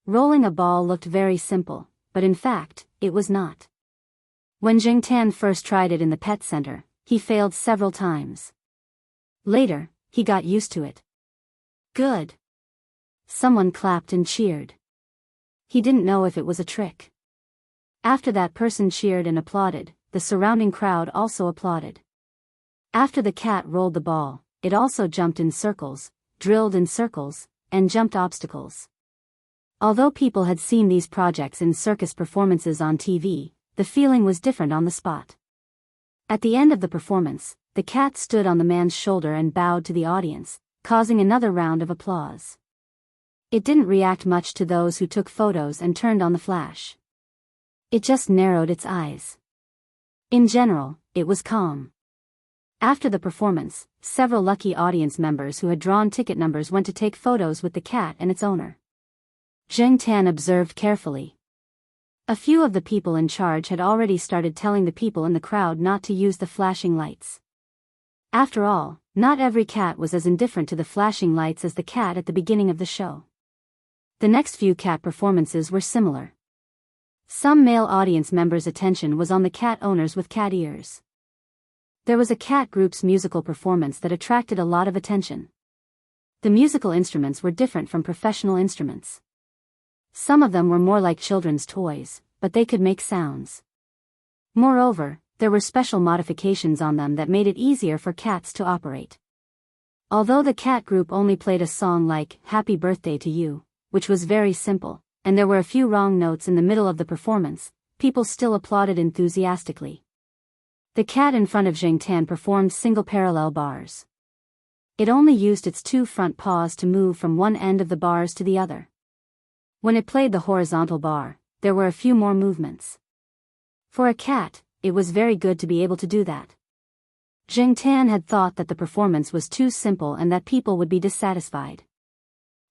Rolling a ball looked very simple, but in fact, it was not. When Jiangtan first tried it in the pet center, he failed several times. Later, he got used to it. Good. Someone clapped and cheered. He didn't know if it was a trick. After that person cheered and applauded, the surrounding crowd also applauded. After the cat rolled the ball, it also jumped in circles, drilled in circles, and jumped obstacles. Although people had seen these projects in circus performances on TV, the feeling was different on the spot. At the end of the performance, the cat stood on the man's shoulder and bowed to the audience, causing another round of applause. It didn't react much to those who took photos and turned on the flash. It just narrowed its eyes. In general, it was calm. After the performance, several lucky audience members who had drawn ticket numbers went to take photos with the cat and its owner. Zheng Tan observed carefully. A few of the people in charge had already started telling the people in the crowd not to use the flashing lights. After all, not every cat was as indifferent to the flashing lights as the cat at the beginning of the show. The next few cat performances were similar. Some male audience members' attention was on the cat owners with cat ears. There was a cat group's musical performance that attracted a lot of attention. The musical instruments were different from professional instruments. Some of them were more like children's toys, but they could make sounds. Moreover, there were special modifications on them that made it easier for cats to operate. Although the cat group only played a song like "Happy Birthday to You," which was very simple, and there were a few wrong notes in the middle of the performance, people still applauded enthusiastically. The cat in front of Zheng Tan performed single parallel bars. It only used its two front paws to move from one end of the bars to the other. When it played the horizontal bar, there were a few more movements. For a cat, it was very good to be able to do that. Zheng Tan had thought that the performance was too simple and that people would be dissatisfied.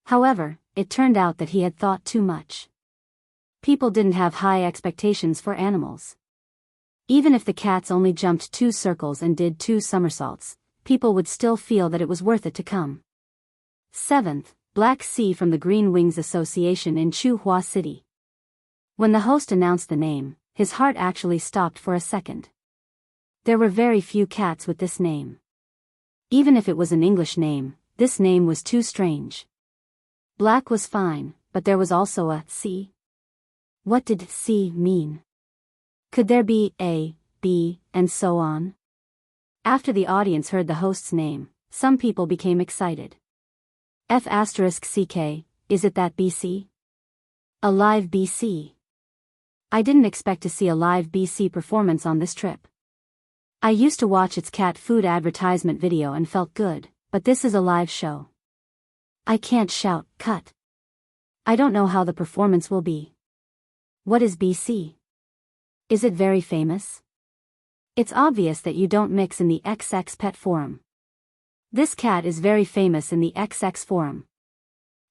However, it turned out that he had thought too much. People didn't have high expectations for animals. Even if the cats only jumped 2 circles and did 2 somersaults, people would still feel that it was worth it to come. 7th, Black Sea from the Green Wings Association in Chuhua City. When the host announced the name, his heart actually stopped for a second. There were very few cats with this name. Even if it was an English name, this name was too strange. Black was fine, but there was also a C. What did C mean? Could there be A, B, and so on? After the audience heard the host's name, some people became excited. F*CK, is it that BC? A live BC. I didn't expect to see a live BC performance on this trip. I used to watch its cat food advertisement video and felt good, but this is a live show. I can't shout, cut. I don't know how the performance will be. What is BC? Is it very famous? It's obvious that you don't mix in the XX Pet Forum. This cat is very famous in the XX Forum.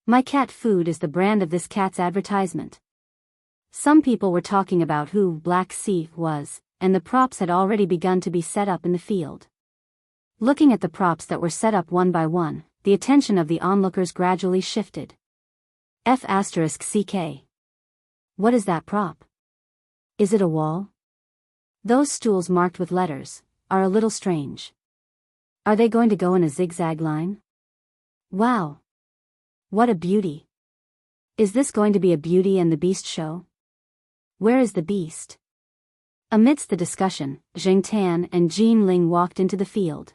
My cat food is the brand of this cat's advertisement. Some people were talking about who Black Sea was, and the props had already begun to be set up in the field. Looking at the props that were set up one by one, the attention of the onlookers gradually shifted. F*CK. What is that prop? Is it a wall? Those stools marked with letters are a little strange. Are they going to go in a zigzag line? Wow! What a beauty! Is this going to be a Beauty and the Beast show? Where is the beast? Amidst the discussion, Zheng Tan and Jean Ling walked into the field.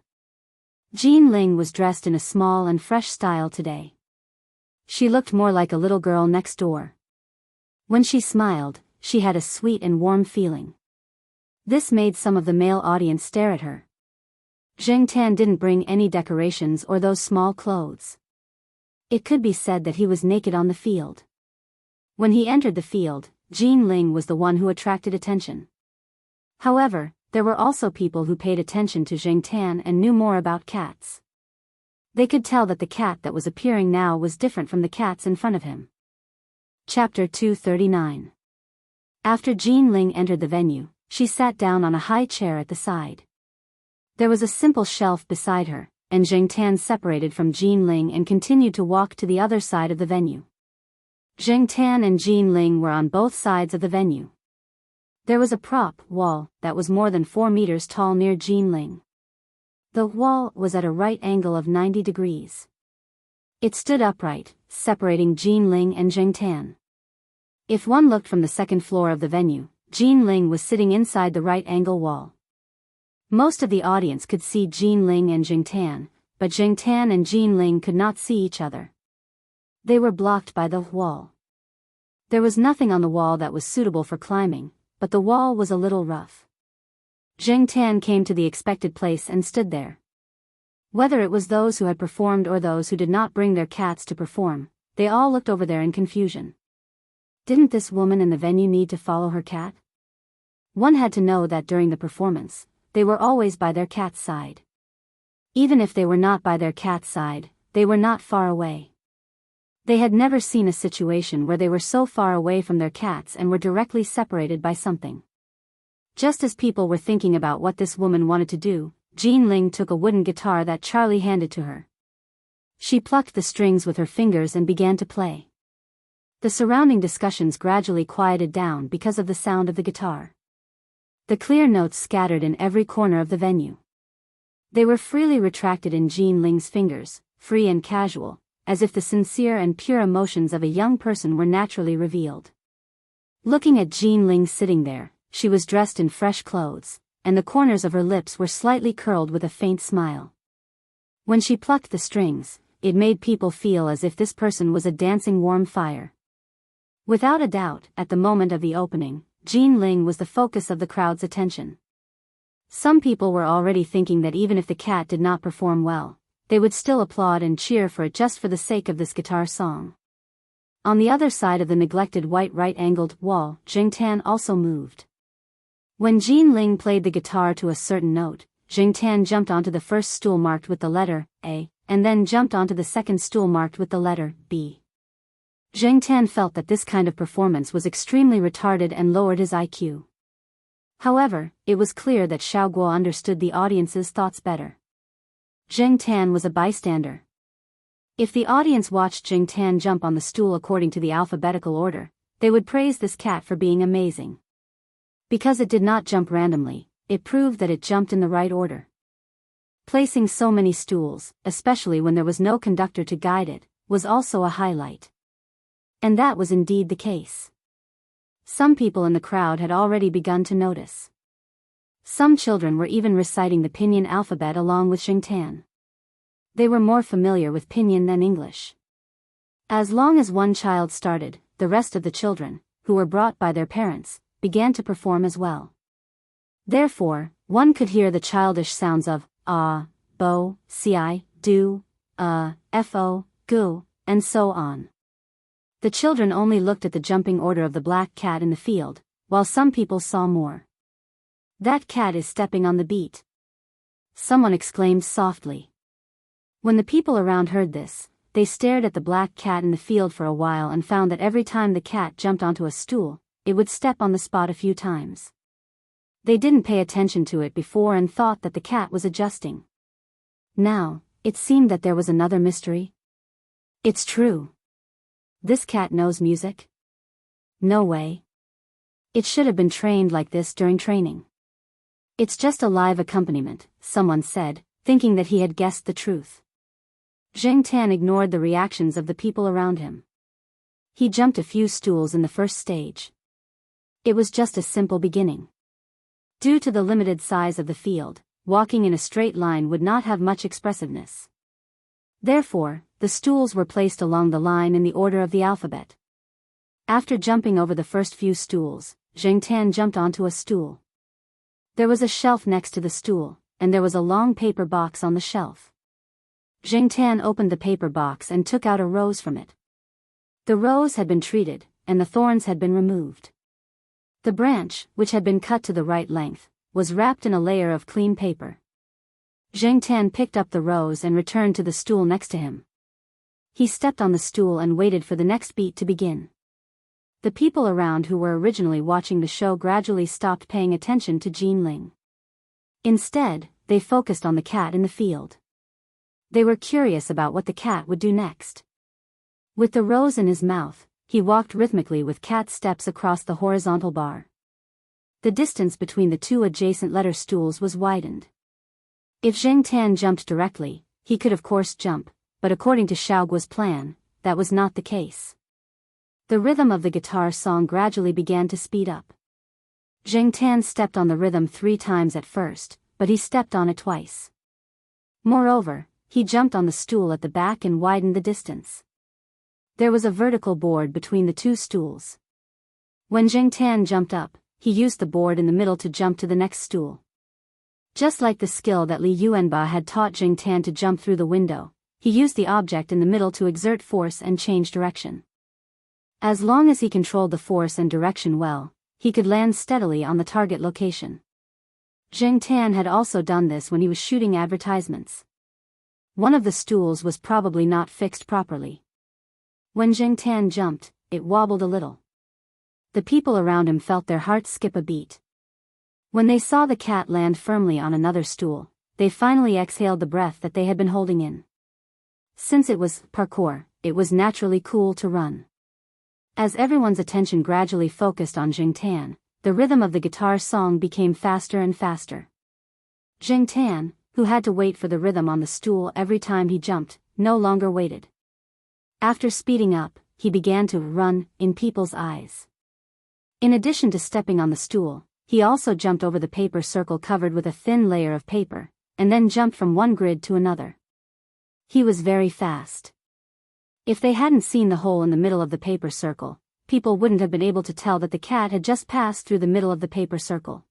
Jean Ling was dressed in a small and fresh style today. She looked more like a little girl next door. When she smiled, she had a sweet and warm feeling. This made some of the male audience stare at her. Zheng Tan didn't bring any decorations or those small clothes. It could be said that he was naked on the field. When he entered the field, Jean Ling was the one who attracted attention. However, there were also people who paid attention to Zheng Tan and knew more about cats. They could tell that the cat that was appearing now was different from the cats in front of him. Chapter 239. After Jean Ling entered the venue, she sat down on a high chair at the side. There was a simple shelf beside her, and Zheng Tan separated from Jean Ling and continued to walk to the other side of the venue. Zheng Tan and Jean Ling were on both sides of the venue. There was a prop wall that was more than 4 meters tall near Jean Ling. The wall was at a right angle of 90 degrees. It stood upright, separating Jean Ling and Zheng Tan. If one looked from the second floor of the venue, Jean Ling was sitting inside the right angle wall. Most of the audience could see Jean Ling and Zheng Tan, but Zheng Tan and Jean Ling could not see each other. They were blocked by the wall. There was nothing on the wall that was suitable for climbing, but the wall was a little rough. Zheng Tan came to the expected place and stood there. Whether it was those who had performed or those who did not bring their cats to perform, they all looked over there in confusion. Didn't this woman in the venue need to follow her cat? One had to know that during the performance, they were always by their cat's side. Even if they were not by their cat's side, they were not far away. They had never seen a situation where they were so far away from their cats and were directly separated by something. Just as people were thinking about what this woman wanted to do, Jean Ling took a wooden guitar that Charlie handed to her. She plucked the strings with her fingers and began to play. The surrounding discussions gradually quieted down because of the sound of the guitar. The clear notes scattered in every corner of the venue. They were freely retracted in Jean Ling's fingers, free and casual, as if the sincere and pure emotions of a young person were naturally revealed. Looking at Jean Ling sitting there, she was dressed in fresh clothes, and the corners of her lips were slightly curled with a faint smile. When she plucked the strings, it made people feel as if this person was a dancing warm fire. Without a doubt, at the moment of the opening, Jean Ling was the focus of the crowd's attention. Some people were already thinking that even if the cat did not perform well, they would still applaud and cheer for it just for the sake of this guitar song. On the other side of the neglected white right-angled wall, Zheng Tan also moved. When Jean Ling played the guitar to a certain note, Zheng Tan jumped onto the first stool marked with the letter A, and then jumped onto the second stool marked with the letter B. Zheng Tan felt that this kind of performance was extremely retarded and lowered his IQ. However, it was clear that Xiao Guo understood the audience's thoughts better. Zheng Tan was a bystander. If the audience watched Zheng Tan jump on the stool according to the alphabetical order, they would praise this cat for being amazing. Because it did not jump randomly, it proved that it jumped in the right order. Placing so many stools, especially when there was no conductor to guide it, was also a highlight. And that was indeed the case. Some people in the crowd had already begun to notice. Some children were even reciting the Pinyin alphabet along with Zheng Tan. They were more familiar with Pinyin than English. As long as one child started, the rest of the children, who were brought by their parents, began to perform as well. Therefore, one could hear the childish sounds of bo, ci, do, fo, gu, and so on. The children only looked at the jumping order of the black cat in the field, while some people saw more. That cat is stepping on the beat. Someone exclaimed softly. When the people around heard this, they stared at the black cat in the field for a while and found that every time the cat jumped onto a stool, it would step on the spot a few times. They didn't pay attention to it before and thought that the cat was adjusting. Now, it seemed that there was another mystery. It's true. This cat knows music? No way. It should have been trained like this during training. It's just a live accompaniment, someone said, thinking that he had guessed the truth. Zheng Tan ignored the reactions of the people around him. He jumped a few stools in the first stage. It was just a simple beginning. Due to the limited size of the field, walking in a straight line would not have much expressiveness. Therefore, the stools were placed along the line in the order of the alphabet. After jumping over the first few stools, Zheng Tan jumped onto a stool. There was a shelf next to the stool, and there was a long paper box on the shelf. Zheng Tan opened the paper box and took out a rose from it. The rose had been treated, and the thorns had been removed. The branch, which had been cut to the right length, was wrapped in a layer of clean paper. Zheng Tan picked up the rose and returned to the stool next to him. He stepped on the stool and waited for the next beat to begin. The people around who were originally watching the show gradually stopped paying attention to Jinling. Instead, they focused on the cat in the field. They were curious about what the cat would do next. With the rose in his mouth, he walked rhythmically with cat steps across the horizontal bar. The distance between the two adjacent letter stools was widened. If Zheng Tan jumped directly, he could of course jump, but according to Xiaoguo's plan, that was not the case. The rhythm of the guitar song gradually began to speed up. Zheng Tan stepped on the rhythm 3 times at first, but he stepped on it twice. Moreover, he jumped on the stool at the back and widened the distance. There was a vertical board between the 2 stools. When Zheng Tan jumped up, he used the board in the middle to jump to the next stool. Just like the skill that Li Yuanba had taught Zheng Tan to jump through the window, he used the object in the middle to exert force and change direction. As long as he controlled the force and direction well, he could land steadily on the target location. Zheng Tan had also done this when he was shooting advertisements. One of the stools was probably not fixed properly. When Zheng Tan jumped, it wobbled a little. The people around him felt their hearts skip a beat. When they saw the cat land firmly on another stool, they finally exhaled the breath that they had been holding in. Since it was parkour, it was naturally cool to run. As everyone's attention gradually focused on Zheng Tan, the rhythm of the guitar song became faster and faster. Zheng Tan, who had to wait for the rhythm on the stool every time he jumped, no longer waited. After speeding up, he began to run in people's eyes. In addition to stepping on the stool, he also jumped over the paper circle covered with a thin layer of paper, and then jumped from one grid to another. He was very fast. If they hadn't seen the hole in the middle of the paper circle, people wouldn't have been able to tell that the cat had just passed through the middle of the paper circle.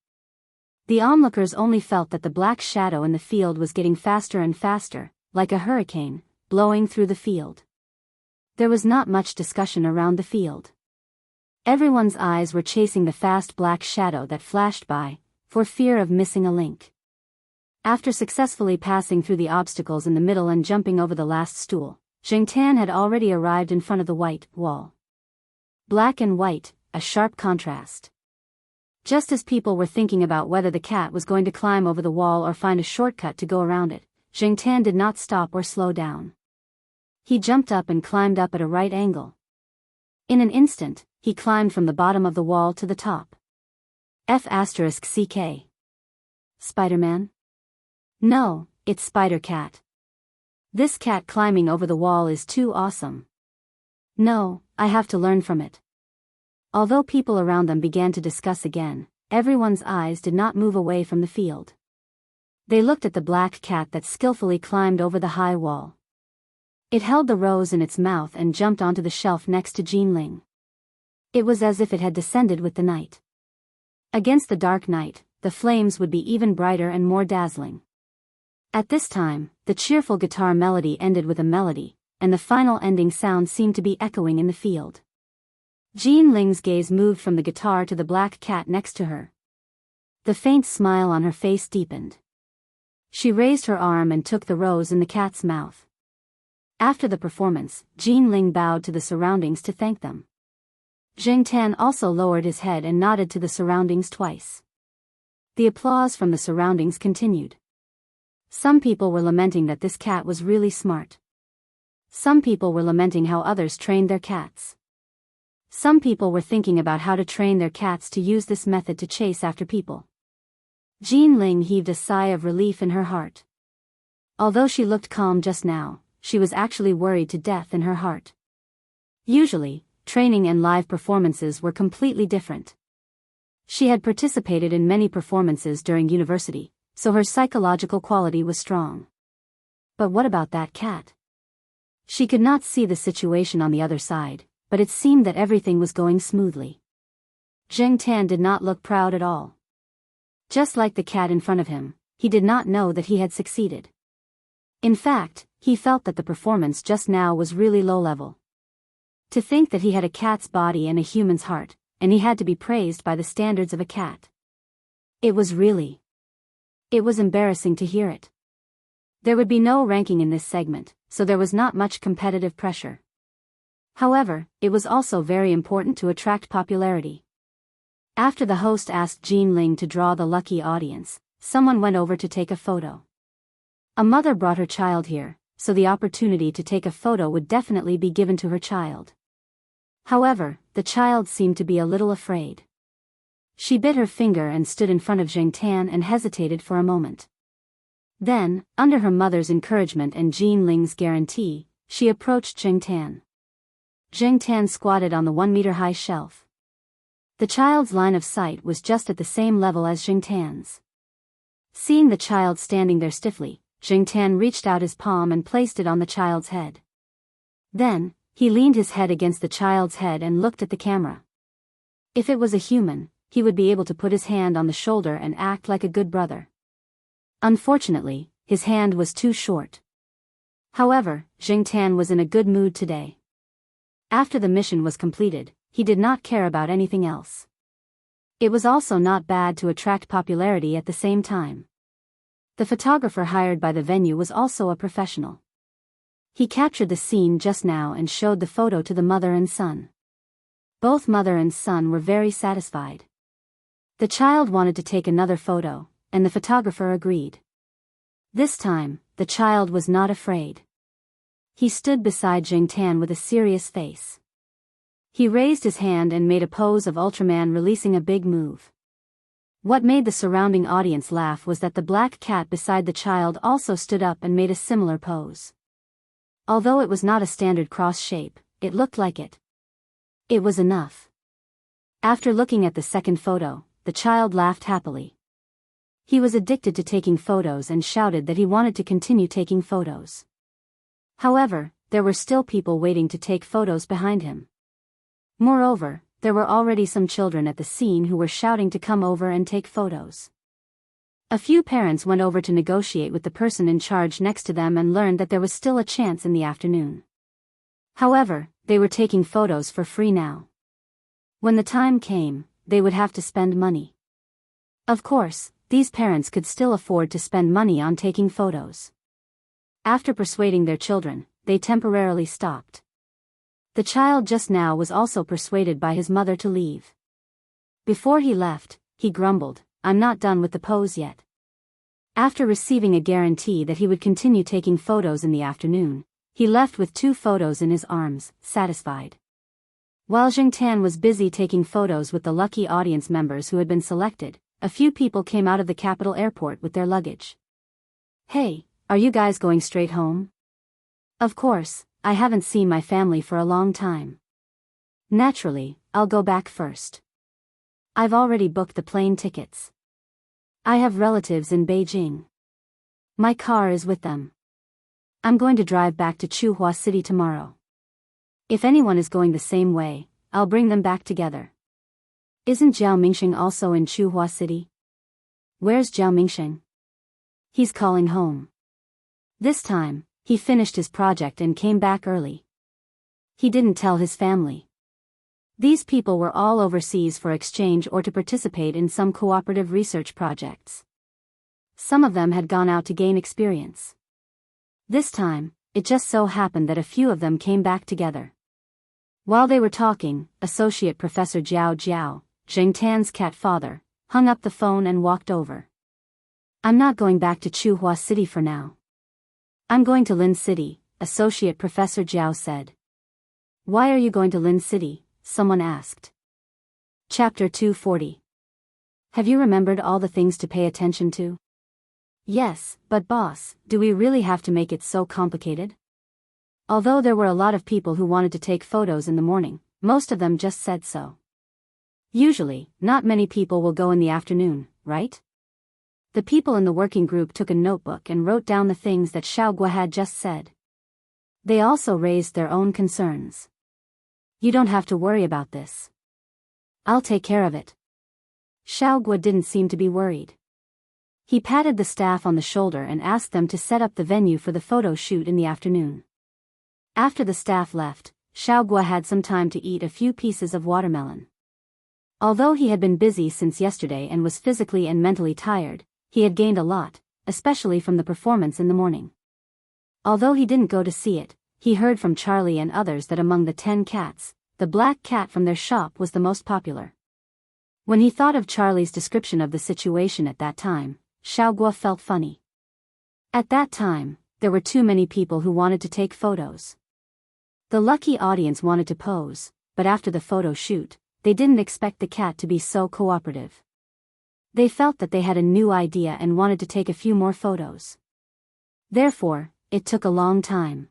The onlookers only felt that the black shadow in the field was getting faster and faster, like a hurricane, blowing through the field. There was not much discussion around the field. Everyone's eyes were chasing the fast black shadow that flashed by, for fear of missing a link. After successfully passing through the obstacles in the middle and jumping over the last stool, Zheng Tan had already arrived in front of the white wall. Black and white, a sharp contrast. Just as people were thinking about whether the cat was going to climb over the wall or find a shortcut to go around it, Zheng Tan did not stop or slow down. He jumped up and climbed up at a right angle. In an instant, he climbed from the bottom of the wall to the top. F***CK. Spider-Man? No, it's Spider-Cat. This cat climbing over the wall is too awesome. No, I have to learn from it. Although people around them began to discuss again, everyone's eyes did not move away from the field. They looked at the black cat that skillfully climbed over the high wall. It held the rose in its mouth and jumped onto the shelf next to Jinling. It was as if it had descended with the night. Against the dark night, the flames would be even brighter and more dazzling. At this time, the cheerful guitar melody ended with a melody, and the final ending sound seemed to be echoing in the field. Jinling's gaze moved from the guitar to the black cat next to her. The faint smile on her face deepened. She raised her arm and took the rose in the cat's mouth. After the performance, Jinling bowed to the surroundings to thank them. Zheng Tan also lowered his head and nodded to the surroundings twice. The applause from the surroundings continued. Some people were lamenting that this cat was really smart. Some people were lamenting how others trained their cats. Some people were thinking about how to train their cats to use this method to chase after people. Jinling heaved a sigh of relief in her heart. Although she looked calm just now, she was actually worried to death in her heart. Usually, training and live performances were completely different. She had participated in many performances during university, so her psychological quality was strong. But what about that cat? She could not see the situation on the other side, but it seemed that everything was going smoothly. Zheng Tan did not look proud at all. Just like the cat in front of him, he did not know that he had succeeded. In fact, he felt that the performance just now was really low level. To think that he had a cat's body and a human's heart, and he had to be praised by the standards of a cat. It was embarrassing to hear it. There would be no ranking in this segment, so there was not much competitive pressure. However, it was also very important to attract popularity. After the host asked Jean Ling to draw the lucky audience, someone went over to take a photo. A mother brought her child here, so the opportunity to take a photo would definitely be given to her child. However, the child seemed to be a little afraid. She bit her finger and stood in front of Zheng Tan and hesitated for a moment. Then, under her mother's encouragement and Jean Ling's guarantee, she approached Zheng Tan. Zheng Tan squatted on the 1-meter-high shelf. The child's line of sight was just at the same level as Zheng Tan's. Seeing the child standing there stiffly, Zheng Tan reached out his palm and placed it on the child's head. Then, he leaned his head against the child's head and looked at the camera. If it was a human, he would be able to put his hand on the shoulder and act like a good brother. Unfortunately, his hand was too short. However, Zheng Tan was in a good mood today. After the mission was completed, he did not care about anything else. It was also not bad to attract popularity at the same time. The photographer hired by the venue was also a professional. He captured the scene just now and showed the photo to the mother and son. Both mother and son were very satisfied. The child wanted to take another photo, and the photographer agreed. This time, the child was not afraid. He stood beside Zheng Tan with a serious face. He raised his hand and made a pose of Ultraman releasing a big move. What made the surrounding audience laugh was that the black cat beside the child also stood up and made a similar pose. Although it was not a standard cross shape, it looked like it. It was enough. After looking at the second photo, the child laughed happily. He was addicted to taking photos and shouted that he wanted to continue taking photos. However, there were still people waiting to take photos behind him. Moreover, there were already some children at the scene who were shouting to come over and take photos. A few parents went over to negotiate with the person in charge next to them and learned that there was still a chance in the afternoon. However, they were taking photos for free now. When the time came, they would have to spend money. Of course, these parents could still afford to spend money on taking photos. After persuading their children, they temporarily stopped. The child just now was also persuaded by his mother to leave. Before he left, he grumbled, "I'm not done with the pose yet." After receiving a guarantee that he would continue taking photos in the afternoon, he left with 2 photos in his arms, satisfied. While Zheng Tan was busy taking photos with the lucky audience members who had been selected, a few people came out of the capital airport with their luggage. "Hey, are you guys going straight home?" "Of course, I haven't seen my family for a long time." "Naturally, I'll go back first. I've already booked the plane tickets. I have relatives in Beijing. My car is with them. I'm going to drive back to Chuhua City tomorrow. If anyone is going the same way, I'll bring them back together." "Isn't Jiao Mingxing also in Chuhua City?" "Where's Jiao Mingxing?" "He's calling home. This time, he finished his project and came back early. He didn't tell his family." These people were all overseas for exchange or to participate in some cooperative research projects. Some of them had gone out to gain experience. This time, it just so happened that a few of them came back together. While they were talking, Associate Professor Jiao Jiao, Zheng Tan's cat father, hung up the phone and walked over. "I'm not going back to Chuhua City for now. I'm going to Lin City," Associate Professor Jiao said. "Why are you going to Lin City?" someone asked. Chapter 240. Have you remembered all the things to pay attention to? Yes, but boss, do we really have to make it so complicated? Although there were a lot of people who wanted to take photos in the morning, most of them just said so. Usually, not many people will go in the afternoon, right? The people in the working group took a notebook and wrote down the things that Xiao Gua had just said. They also raised their own concerns. "You don't have to worry about this. I'll take care of it." Xiao Gua didn't seem to be worried. He patted the staff on the shoulder and asked them to set up the venue for the photo shoot in the afternoon. After the staff left, Xiao Gua had some time to eat a few pieces of watermelon. Although he had been busy since yesterday and was physically and mentally tired, he had gained a lot, especially from the performance in the morning. Although he didn't go to see it, he heard from Charlie and others that among the 10 cats, the black cat from their shop was the most popular. When he thought of Charlie's description of the situation at that time, Xiaoguo felt funny. At that time, there were too many people who wanted to take photos. The lucky audience wanted to pose, but after the photo shoot, they didn't expect the cat to be so cooperative. They felt that they had a new idea and wanted to take a few more photos. Therefore, it took a long time.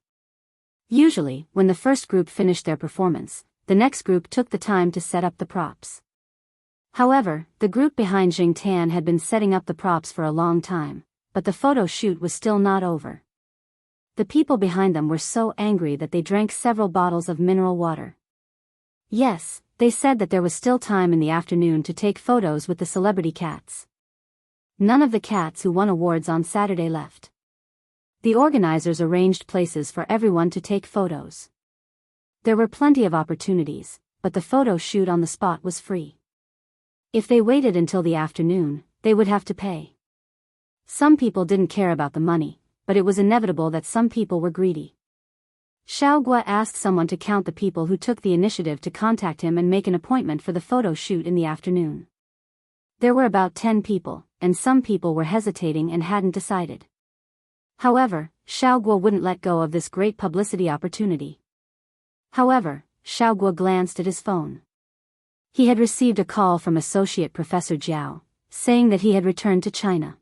Usually, when the first group finished their performance, the next group took the time to set up the props. However, the group behind Jiangtan had been setting up the props for a long time, but the photo shoot was still not over. The people behind them were so angry that they drank several bottles of mineral water. Yes, they said that there was still time in the afternoon to take photos with the celebrity cats. None of the cats who won awards on Saturday left. The organizers arranged places for everyone to take photos. There were plenty of opportunities, but the photo shoot on the spot was free. If they waited until the afternoon, they would have to pay. Some people didn't care about the money, but it was inevitable that some people were greedy. Xiaoguo asked someone to count the people who took the initiative to contact him and make an appointment for the photo shoot in the afternoon. There were about 10 people, and some people were hesitating and hadn't decided. However, Xiaoguo wouldn't let go of this great publicity opportunity. However, Xiaoguo glanced at his phone. He had received a call from Associate Professor Jiao, saying that he had returned to China.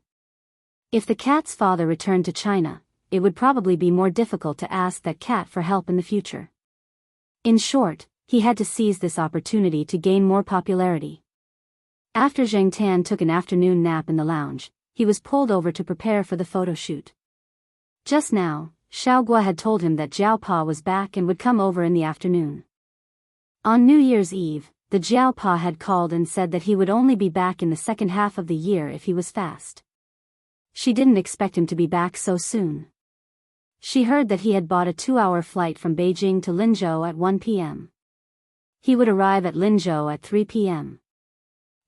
If the cat's father returned to China, it would probably be more difficult to ask that cat for help in the future. In short, he had to seize this opportunity to gain more popularity. After Zheng Tan took an afternoon nap in the lounge, he was pulled over to prepare for the photo shoot. Just now, Xiaoguo had told him that Jiao Pa was back and would come over in the afternoon. On New Year's Eve, the Jiao Pa had called and said that he would only be back in the second half of the year if he was fast. She didn't expect him to be back so soon. She heard that he had bought a 2-hour flight from Beijing to Linzhou at 1 p.m. He would arrive at Linzhou at 3 p.m.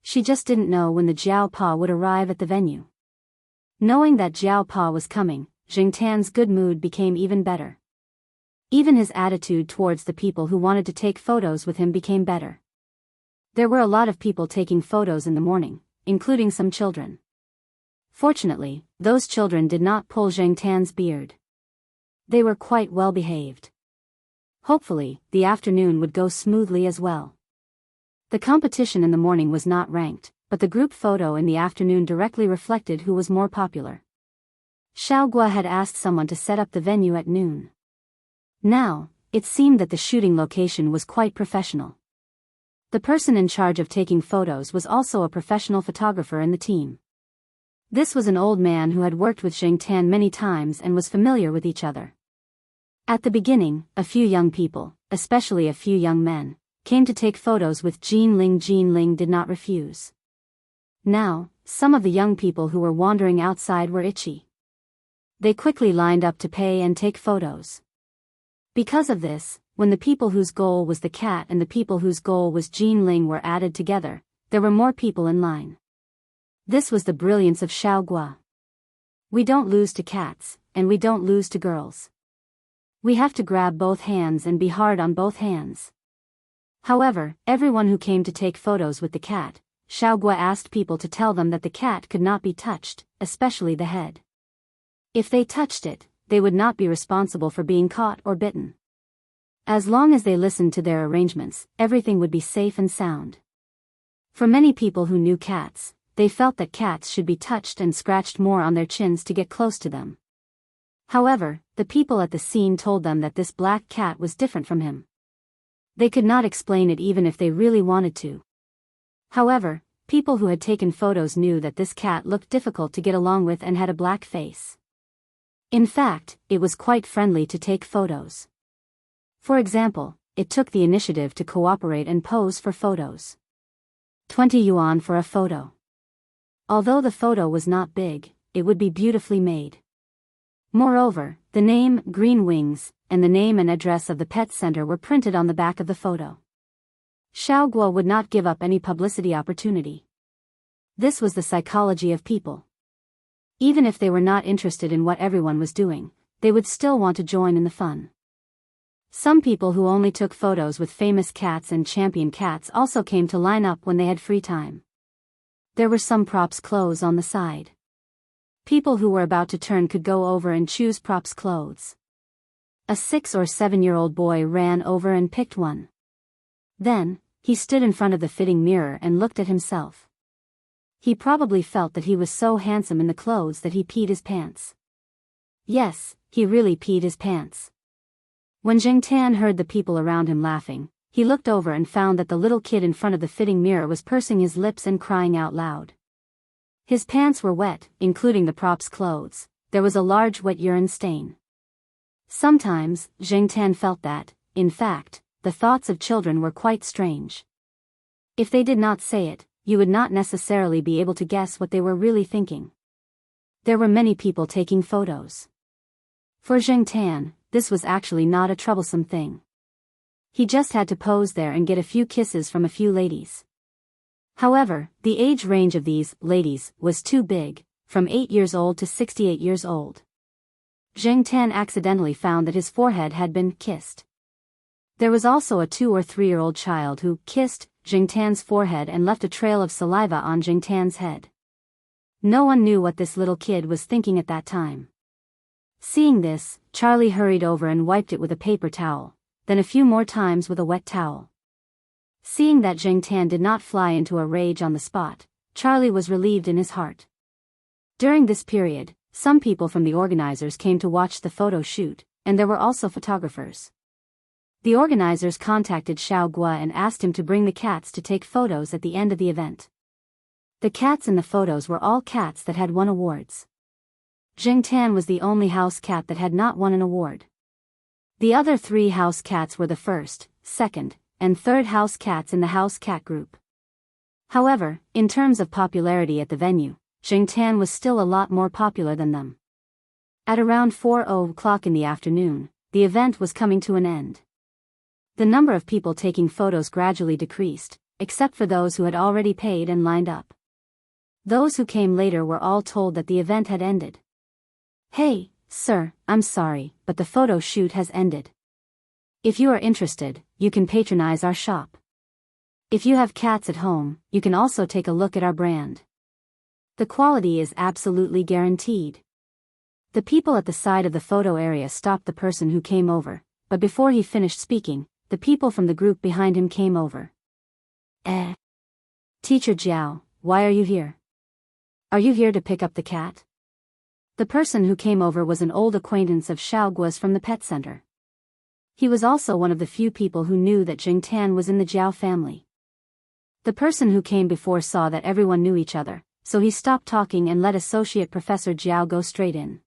She just didn't know when the Jiao Pa would arrive at the venue. Knowing that Jiao Pa was coming, Zheng Tan's good mood became even better. Even his attitude towards the people who wanted to take photos with him became better. There were a lot of people taking photos in the morning, including some children. Fortunately, those children did not pull Zheng Tan's beard. They were quite well behaved. Hopefully, the afternoon would go smoothly as well. The competition in the morning was not ranked, but the group photo in the afternoon directly reflected who was more popular. Xiaoguo had asked someone to set up the venue at noon. Now, it seemed that the shooting location was quite professional. The person in charge of taking photos was also a professional photographer in the team. This was an old man who had worked with Zheng Tan many times and was familiar with each other. At the beginning, a few young people, especially a few young men, came to take photos with Jin Ling. Jin Ling did not refuse. Now, some of the young people who were wandering outside were itchy. They quickly lined up to pay and take photos. Because of this, when the people whose goal was the cat and the people whose goal was Jin Ling were added together, there were more people in line. This was the brilliance of Xiaoguo. We don't lose to cats, and we don't lose to girls. We have to grab both hands and be hard on both hands. However, everyone who came to take photos with the cat, Xiaoguo asked people to tell them that the cat could not be touched, especially the head. If they touched it, they would not be responsible for being caught or bitten. As long as they listened to their arrangements, everything would be safe and sound. For many people who knew cats, they felt that cats should be touched and scratched more on their chins to get close to them. However, the people at the scene told them that this black cat was different from him. They could not explain it even if they really wanted to. However, people who had taken photos knew that this cat looked difficult to get along with and had a black face. In fact, it was quite friendly to take photos. For example, it took the initiative to cooperate and pose for photos. 20 yuan for a photo. Although the photo was not big, it would be beautifully made. Moreover, the name, Green Wings, and the name and address of the pet center were printed on the back of the photo. Xiaoguo would not give up any publicity opportunity. This was the psychology of people. Even if they were not interested in what everyone was doing, they would still want to join in the fun. Some people who only took photos with famous cats and champion cats also came to line up when they had free time. There were some props clothes on the side. People who were about to turn could go over and choose props clothes. A 6 or 7-year-old boy ran over and picked one. Then, he stood in front of the fitting mirror and looked at himself. He probably felt that he was so handsome in the clothes that he peed his pants. Yes, he really peed his pants. When Jing Tan heard the people around him laughing, he looked over and found that the little kid in front of the fitting mirror was pursing his lips and crying out loud. His pants were wet, including the prop's clothes. There was a large wet urine stain. Sometimes, Jing Tan felt that, in fact, the thoughts of children were quite strange. If they did not say it, you would not necessarily be able to guess what they were really thinking. There were many people taking photos. For Jing Tan, this was actually not a troublesome thing. He just had to pose there and get a few kisses from a few ladies. However, the age range of these ladies was too big, from 8 years old to 68 years old. Jing Tan accidentally found that his forehead had been kissed. There was also a 2 or 3-year-old child who kissed Jing Tan's forehead and left a trail of saliva on Jing Tan's head. No one knew what this little kid was thinking at that time. Seeing this, Charlie hurried over and wiped it with a paper towel, then a few more times with a wet towel. Seeing that Jing Tan did not fly into a rage on the spot, Charlie was relieved in his heart. During this period, some people from the organizers came to watch the photo shoot, and there were also photographers. The organizers contacted Xiao Gua and asked him to bring the cats to take photos at the end of the event. The cats in the photos were all cats that had won awards. Jing Tan was the only house cat that had not won an award. The other 3 house cats were the first, second, and third house cats in the house cat group. However, in terms of popularity at the venue, Jing Tan was still a lot more popular than them. At around 4:00 in the afternoon, the event was coming to an end. The number of people taking photos gradually decreased, except for those who had already paid and lined up. Those who came later were all told that the event had ended. "Hey, sir, I'm sorry, but the photo shoot has ended. If you are interested, you can patronize our shop. If you have cats at home, you can also take a look at our brand. The quality is absolutely guaranteed." The people at the side of the photo area stopped the person who came over, but before he finished speaking, the people from the group behind him came over. Teacher Jiao, why are you here? Are you here to pick up the cat?" The person who came over was an old acquaintance of Xiao Gua's from the pet center. He was also one of the few people who knew that Jing Tan was in the Jiao family. The person who came before saw that everyone knew each other, so he stopped talking and let Associate Professor Jiao go straight in.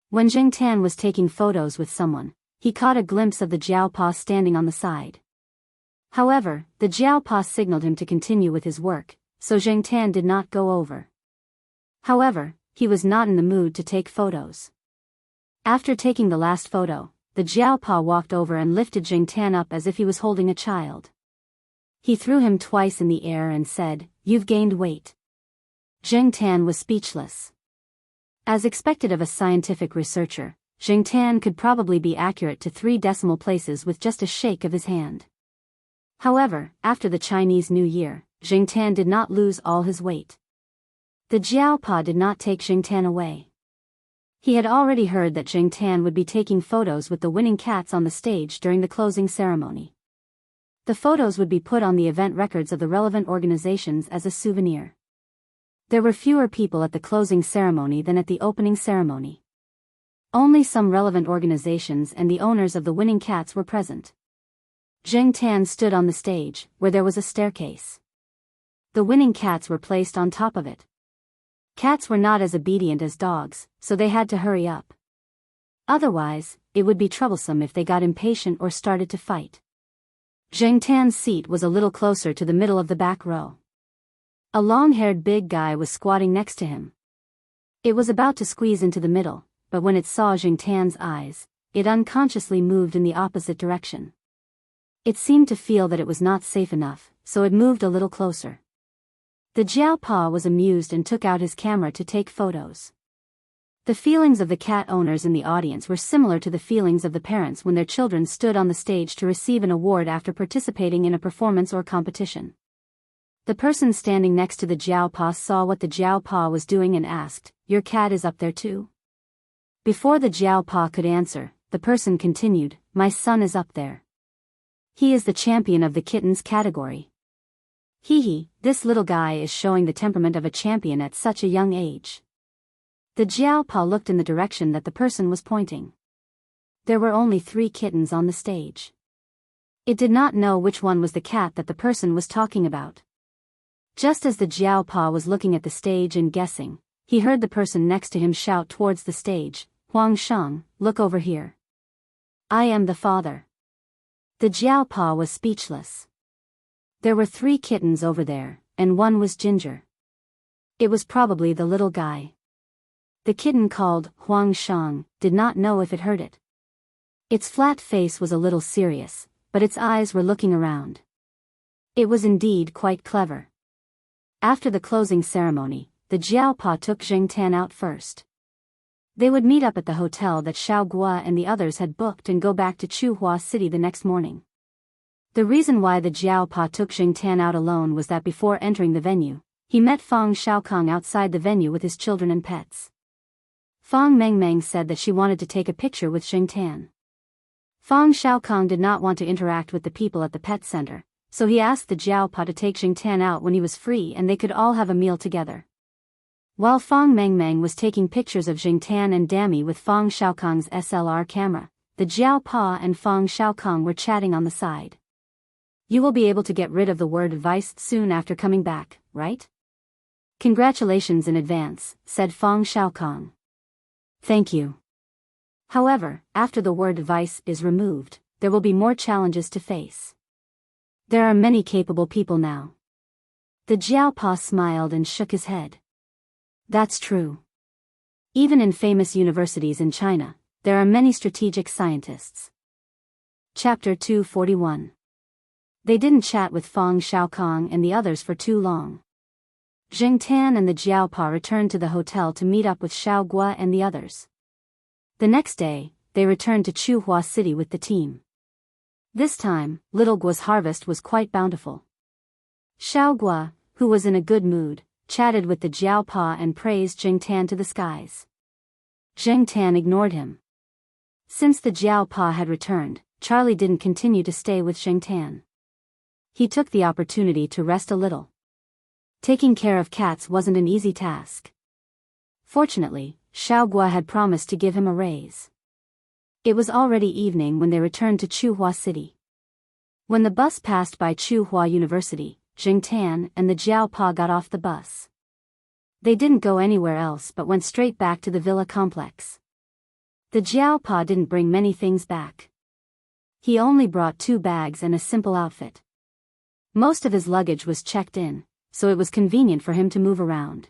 When Jing Tan was taking photos with someone, he caught a glimpse of the Jiao Pa standing on the side. However, the Jiao Pa signaled him to continue with his work, so Jing Tan did not go over. However, he was not in the mood to take photos. After taking the last photo, the Jiao Pa walked over and lifted Jing Tan up as if he was holding a child. He threw him twice in the air and said, "You've gained weight." Jing Tan was speechless. As expected of a scientific researcher, Jing Tan could probably be accurate to 3 decimal places with just a shake of his hand. However, after the Chinese New Year, Jing Tan did not lose all his weight. The Jiao Pa did not take Jing Tan away. He had already heard that Jing Tan would be taking photos with the winning cats on the stage during the closing ceremony. The photos would be put on the event records of the relevant organizations as a souvenir. There were fewer people at the closing ceremony than at the opening ceremony. Only some relevant organizations and the owners of the winning cats were present. Jing Tan stood on the stage, where there was a staircase. The winning cats were placed on top of it. Cats were not as obedient as dogs, so they had to hurry up. Otherwise, it would be troublesome if they got impatient or started to fight. Jing Tan's seat was a little closer to the middle of the back row. A long-haired big guy was squatting next to him. It was about to squeeze into the middle, but when it saw Jing Tan's eyes, it unconsciously moved in the opposite direction. It seemed to feel that it was not safe enough, so it moved a little closer. The Jiao Pa was amused and took out his camera to take photos. The feelings of the cat owners in the audience were similar to the feelings of the parents when their children stood on the stage to receive an award after participating in a performance or competition. The person standing next to the Jiao saw what the Jiao was doing and asked, "Your cat is up there too?" Before the Jiao could answer, the person continued, "My son is up there. He is the champion of the kittens category. Hee, this little guy is showing the temperament of a champion at such a young age." The Jiao looked in the direction that the person was pointing. There were only 3 kittens on the stage. It did not know which one was the cat that the person was talking about. Just as the Jiao was looking at the stage and guessing, he heard the person next to him shout towards the stage, "Huang Sheng, look over here. I am the father." The Jiao was speechless. There were 3 kittens over there, and one was Ginger. It was probably the little guy. The kitten called Huang Sheng did not know if it heard it. Its flat face was a little serious, but its eyes were looking around. It was indeed quite clever. After the closing ceremony, the Jiao took Zhengtan out first. They would meet up at the hotel that Xiaoguo and the others had booked and go back to Chuhua City the next morning. The reason why the Jiao took Zhengtan out alone was that before entering the venue, he met Fang Xiaokong outside the venue with his children and pets. Fang Mengmeng said that she wanted to take a picture with Zhengtan. Fang Xiaokong did not want to interact with the people at the pet center, so he asked the Jiao to take Zhengtan out when he was free and they could all have a meal together. While Fang Mengmeng was taking pictures of Zhengtan and Dami with Fang Xiaokong's SLR camera, the Jiao and Fang Xiaokong were chatting on the side. "You will be able to get rid of the word advice soon after coming back, right?" "Congratulations in advance," said Fang Xiaokong. "Thank you. However, after the word advice is removed, there will be more challenges to face. There are many capable people now." The Jiao smiled and shook his head. "That's true. Even in famous universities in China, there are many strategic scientists." Chapter 241. They didn't chat with Fang Xiaokong and the others for too long. Zhengtan and the Jiao returned to the hotel to meet up with Xiaoguo and the others. The next day, they returned to Chuhua City with the team. This time, Little Guo's harvest was quite bountiful. Xiaoguo, who was in a good mood, chatted with the Jiao and praised Zhengtan to the skies. Zhengtan ignored him. Since the Jiao had returned, Charlie didn't continue to stay with Zhengtan. He took the opportunity to rest a little. Taking care of cats wasn't an easy task. Fortunately, Xiaoguo had promised to give him a raise. It was already evening when they returned to Chuhua City. When the bus passed by Chuhua University, Zhengtan and the Jiao got off the bus. They didn't go anywhere else but went straight back to the villa complex. The Jiao didn't bring many things back. He only brought 2 bags and a simple outfit. Most of his luggage was checked in, so it was convenient for him to move around.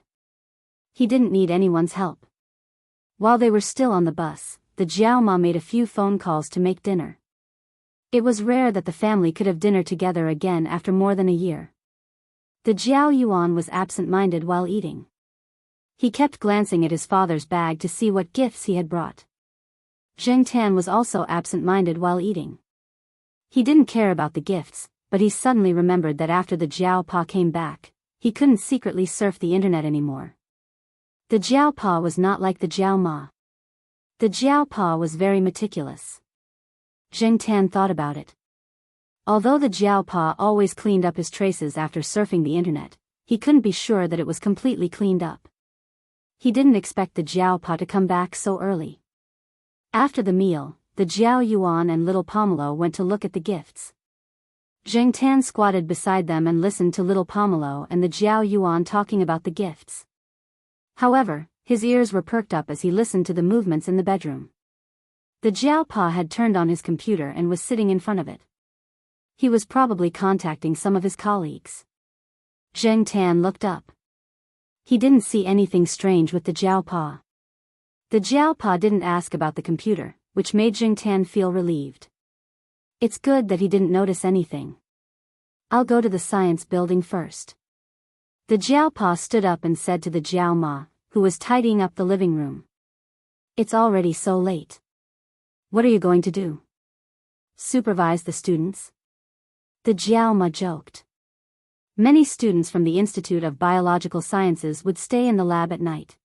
He didn't need anyone's help. While they were still on the bus, the Jiao made a few phone calls to make dinner. It was rare that the family could have dinner together again after more than a year. The Jiao Yuan was absent-minded while eating. He kept glancing at his father's bag to see what gifts he had brought. Zhengtan was also absent-minded while eating. He didn't care about the gifts, but he suddenly remembered that after the Jiao came back, he couldn't secretly surf the internet anymore. The Jiao was not like the Jiao Ma. The Jiao was very meticulous. Zhengtan thought about it. Although the Jiao always cleaned up his traces after surfing the internet, he couldn't be sure that it was completely cleaned up. He didn't expect the Jiao to come back so early. After the meal, the Jiao Yuan and little Pomelo went to look at the gifts. Zhengtan squatted beside them and listened to little Pomelo and the Jiao Yuan talking about the gifts. However, his ears were perked up as he listened to the movements in the bedroom. The Jiao had turned on his computer and was sitting in front of it. He was probably contacting some of his colleagues. Zhengtan looked up. He didn't see anything strange with the Jiao. The Jiao didn't ask about the computer, which made Zhengtan feel relieved. It's good that he didn't notice anything. "I'll go to the science building first." The Jiao stood up and said to the Jiao Ma, who was tidying up the living room. It's already so late. What are you going to do? Supervise the students? The Jiao joked. Many students from the Institute of Biological Sciences would stay in the lab at night.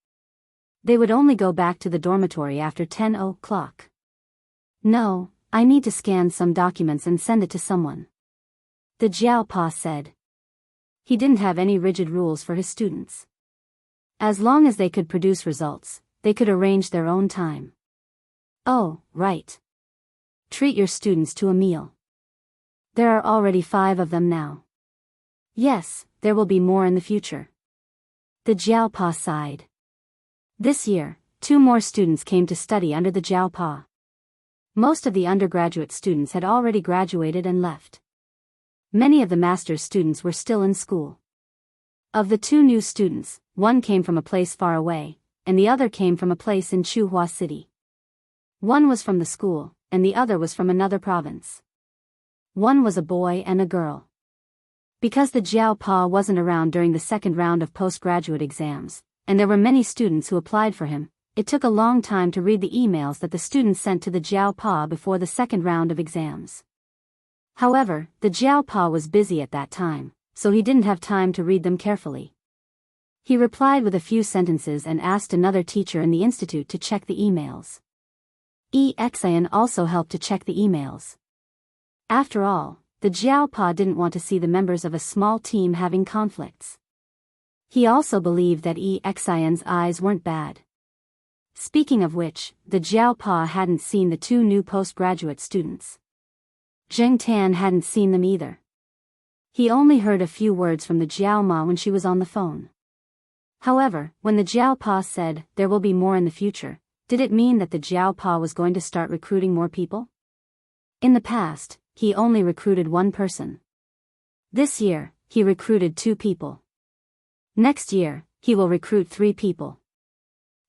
They would only go back to the dormitory after 10 o'clock. No, I need to scan some documents and send it to someone. The Jiao Pa said. He didn't have any rigid rules for his students. As long as they could produce results, they could arrange their own time. Oh, right. Treat your students to a meal. There are already 5 of them now. Yes, there will be more in the future. The Jiao Pa sighed. This year, 2 more students came to study under the Jiao Pa. Most of the undergraduate students had already graduated and left. Many of the master's students were still in school. Of the 2 new students, one came from a place far away, and the other came from a place in Chuhua City. One was from the school, and the other was from another province. One was a boy and a girl. Because the Jiao Pa wasn't around during the second round of postgraduate exams, and there were many students who applied for him, it took a long time to read the emails that the students sent to the Jiao Pa before the second round of exams. However, the Jiao Pa was busy at that time, so he didn't have time to read them carefully. He replied with a few sentences and asked another teacher in the institute to check the emails. Xian also helped to check the emails. After all, the Jiao Pa didn't want to see the members of a small team having conflicts. He also believed that Xian's eyes weren't bad. Speaking of which, the Jiao Pa hadn't seen the 2 new postgraduate students. Zheng Tan hadn't seen them either. He only heard a few words from the Jiao Ma when she was on the phone. However, when the Jiao Pa said, "There will be more in the future," did it mean that the Jiao Pa was going to start recruiting more people? In the past, he only recruited 1 person. This year, he recruited 2 people. Next year, he will recruit 3 people.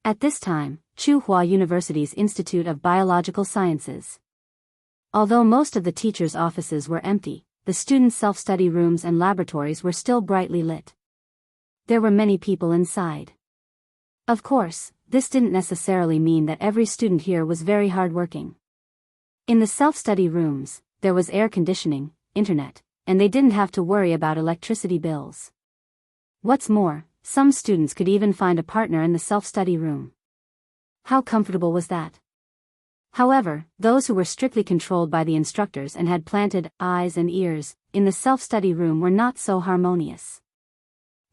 At this time, Chuhua University's Institute of Biological Sciences. Although most of the teachers' offices were empty, the students' self-study rooms and laboratories were still brightly lit. There were many people inside. Of course, this didn't necessarily mean that every student here was very hardworking. In the self-study rooms, there was air conditioning, internet, and they didn't have to worry about electricity bills. What's more, some students could even find a partner in the self-study room. How comfortable was that? However, those who were strictly controlled by the instructors and had planted eyes and ears in the self-study room were not so harmonious.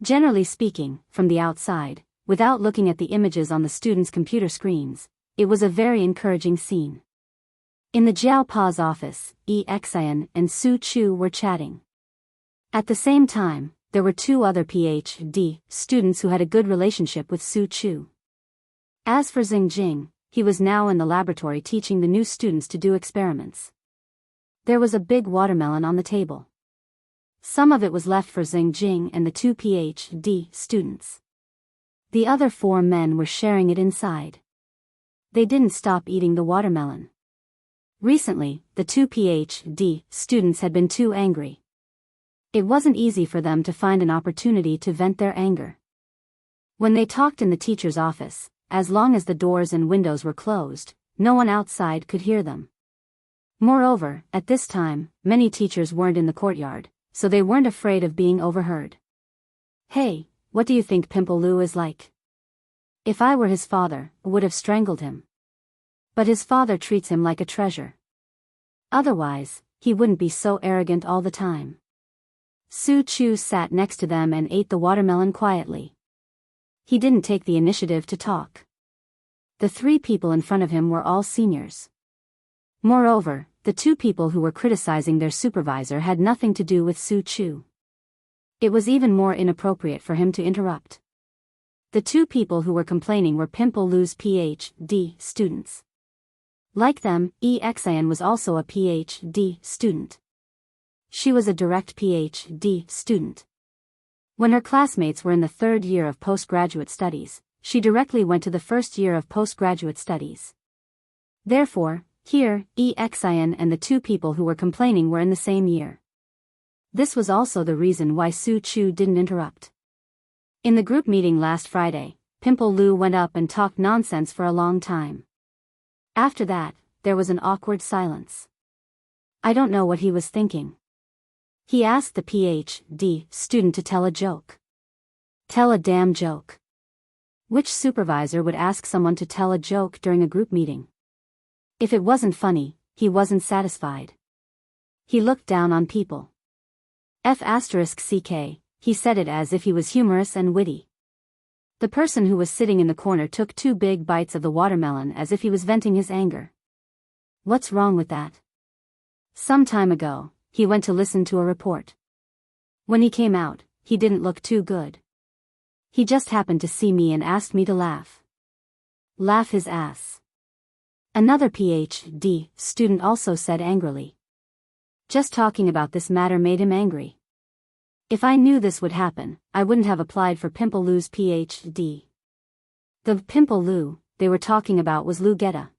Generally speaking, from the outside, without looking at the images on the students' computer screens, it was a very encouraging scene. In the Jiao Pa's office, Xian and Su Chu were chatting. At the same time, there were 2 other PhD students who had a good relationship with Su Chu. As for Xing Jing, he was now in the laboratory teaching the new students to do experiments. There was a big watermelon on the table. Some of it was left for Xing Jing and the 2 PhD students. The other 4 men were sharing it inside. They didn't stop eating the watermelon. Recently, the 2 PhD students had been too angry. It wasn't easy for them to find an opportunity to vent their anger. When they talked in the teacher's office, as long as the doors and windows were closed, no one outside could hear them. Moreover, at this time, many teachers weren't in the courtyard, so they weren't afraid of being overheard. "Hey, what do you think Pimple Lu is like? If I were his father, I would have strangled him. But his father treats him like a treasure. Otherwise, he wouldn't be so arrogant all the time." Su Chu sat next to them and ate the watermelon quietly. He didn't take the initiative to talk. The 3 people in front of him were all seniors. Moreover, the 2 people who were criticizing their supervisor had nothing to do with Su Chu. It was even more inappropriate for him to interrupt. The 2 people who were complaining were Pimple Lu's PhD students. Like them, Xian was also a PhD student. She was a direct PhD student. When her classmates were in the 3rd year of postgraduate studies, she directly went to the 1st year of postgraduate studies. Therefore, here, Xian and the 2 people who were complaining were in the same year. This was also the reason why Su Chu didn't interrupt. In the group meeting last Friday, Pimple Lu went up and talked nonsense for a long time. After that, there was an awkward silence. I don't know what he was thinking. He asked the PhD student to tell a joke. Tell a damn joke. Which supervisor would ask someone to tell a joke during a group meeting? If it wasn't funny, he wasn't satisfied. He looked down on people. F***ck, he said it as if he was humorous and witty. The person who was sitting in the corner took 2 big bites of the watermelon as if he was venting his anger. What's wrong with that? Some time ago, he went to listen to a report. When he came out, he didn't look too good. He just happened to see me and asked me to laugh. Laugh his ass. Another PhD student also said angrily. Just talking about this matter made him angry. If I knew this would happen, I wouldn't have applied for Pimple Lu's PhD. The Pimple Lu they were talking about was Lu Geta.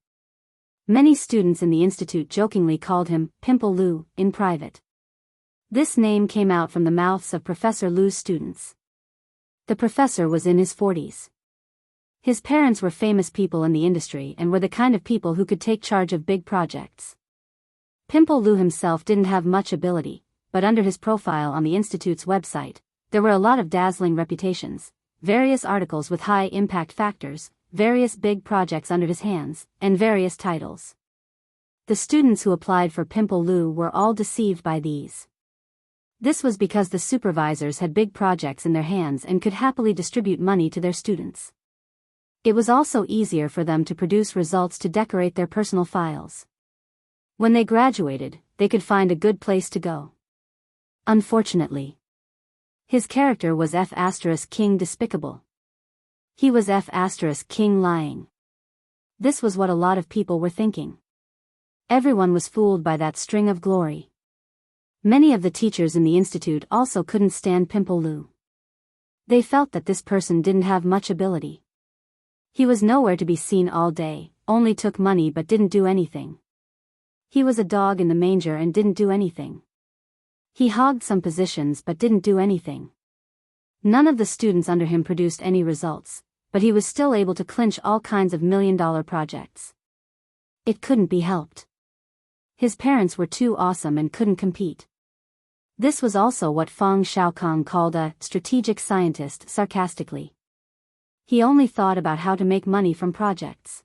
Many students in the institute jokingly called him Pimple Lu in private. This name came out from the mouths of Professor Lu's students. The professor was in his 40s. His parents were famous people in the industry and were the kind of people who could take charge of big projects. Pimple Lu himself didn't have much ability, but under his profile on the institute's website, there were a lot of dazzling reputations, various articles with high impact factors, various big projects under his hands, and various titles. The students who applied for Pimple Lu were all deceived by these. This was because the supervisors had big projects in their hands and could happily distribute money to their students. It was also easier for them to produce results to decorate their personal files. When they graduated, they could find a good place to go. Unfortunately, his character was F***king despicable. He was F***king lying. This was what a lot of people were thinking. Everyone was fooled by that string of glory. Many of the teachers in the institute also couldn't stand Pimple Lu. They felt that this person didn't have much ability. He was nowhere to be seen all day, only took money but didn't do anything. He was a dog in the manger and didn't do anything. He hogged some positions but didn't do anything. None of the students under him produced any results, but he was still able to clinch all kinds of million-dollar projects. It couldn't be helped. His parents were too awesome and couldn't compete. This was also what Feng Xiaokong called a strategic scientist sarcastically. He only thought about how to make money from projects.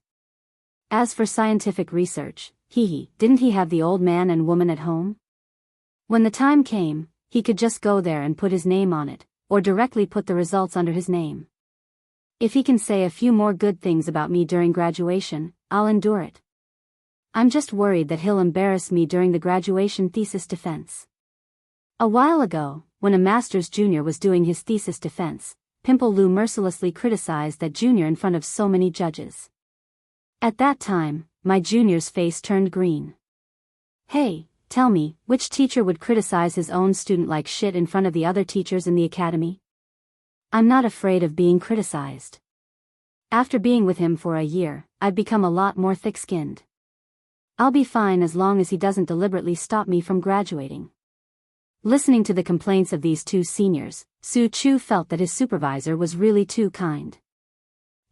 As for scientific research, didn't he have the old man and woman at home? When the time came, he could just go there and put his name on it, or directly put the results under his name. If he can say a few more good things about me during graduation, I'll endure it. I'm just worried that he'll embarrass me during the graduation thesis defense. A while ago, when a master's junior was doing his thesis defense, Pimple Lu mercilessly criticized that junior in front of so many judges. At that time, my junior's face turned green. Hey, tell me, which teacher would criticize his own student like shit in front of the other teachers in the academy? I'm not afraid of being criticized. After being with him for a year, I've become a lot more thick-skinned. I'll be fine as long as he doesn't deliberately stop me from graduating. Listening to the complaints of these two seniors, Su Chu felt that his supervisor was really too kind.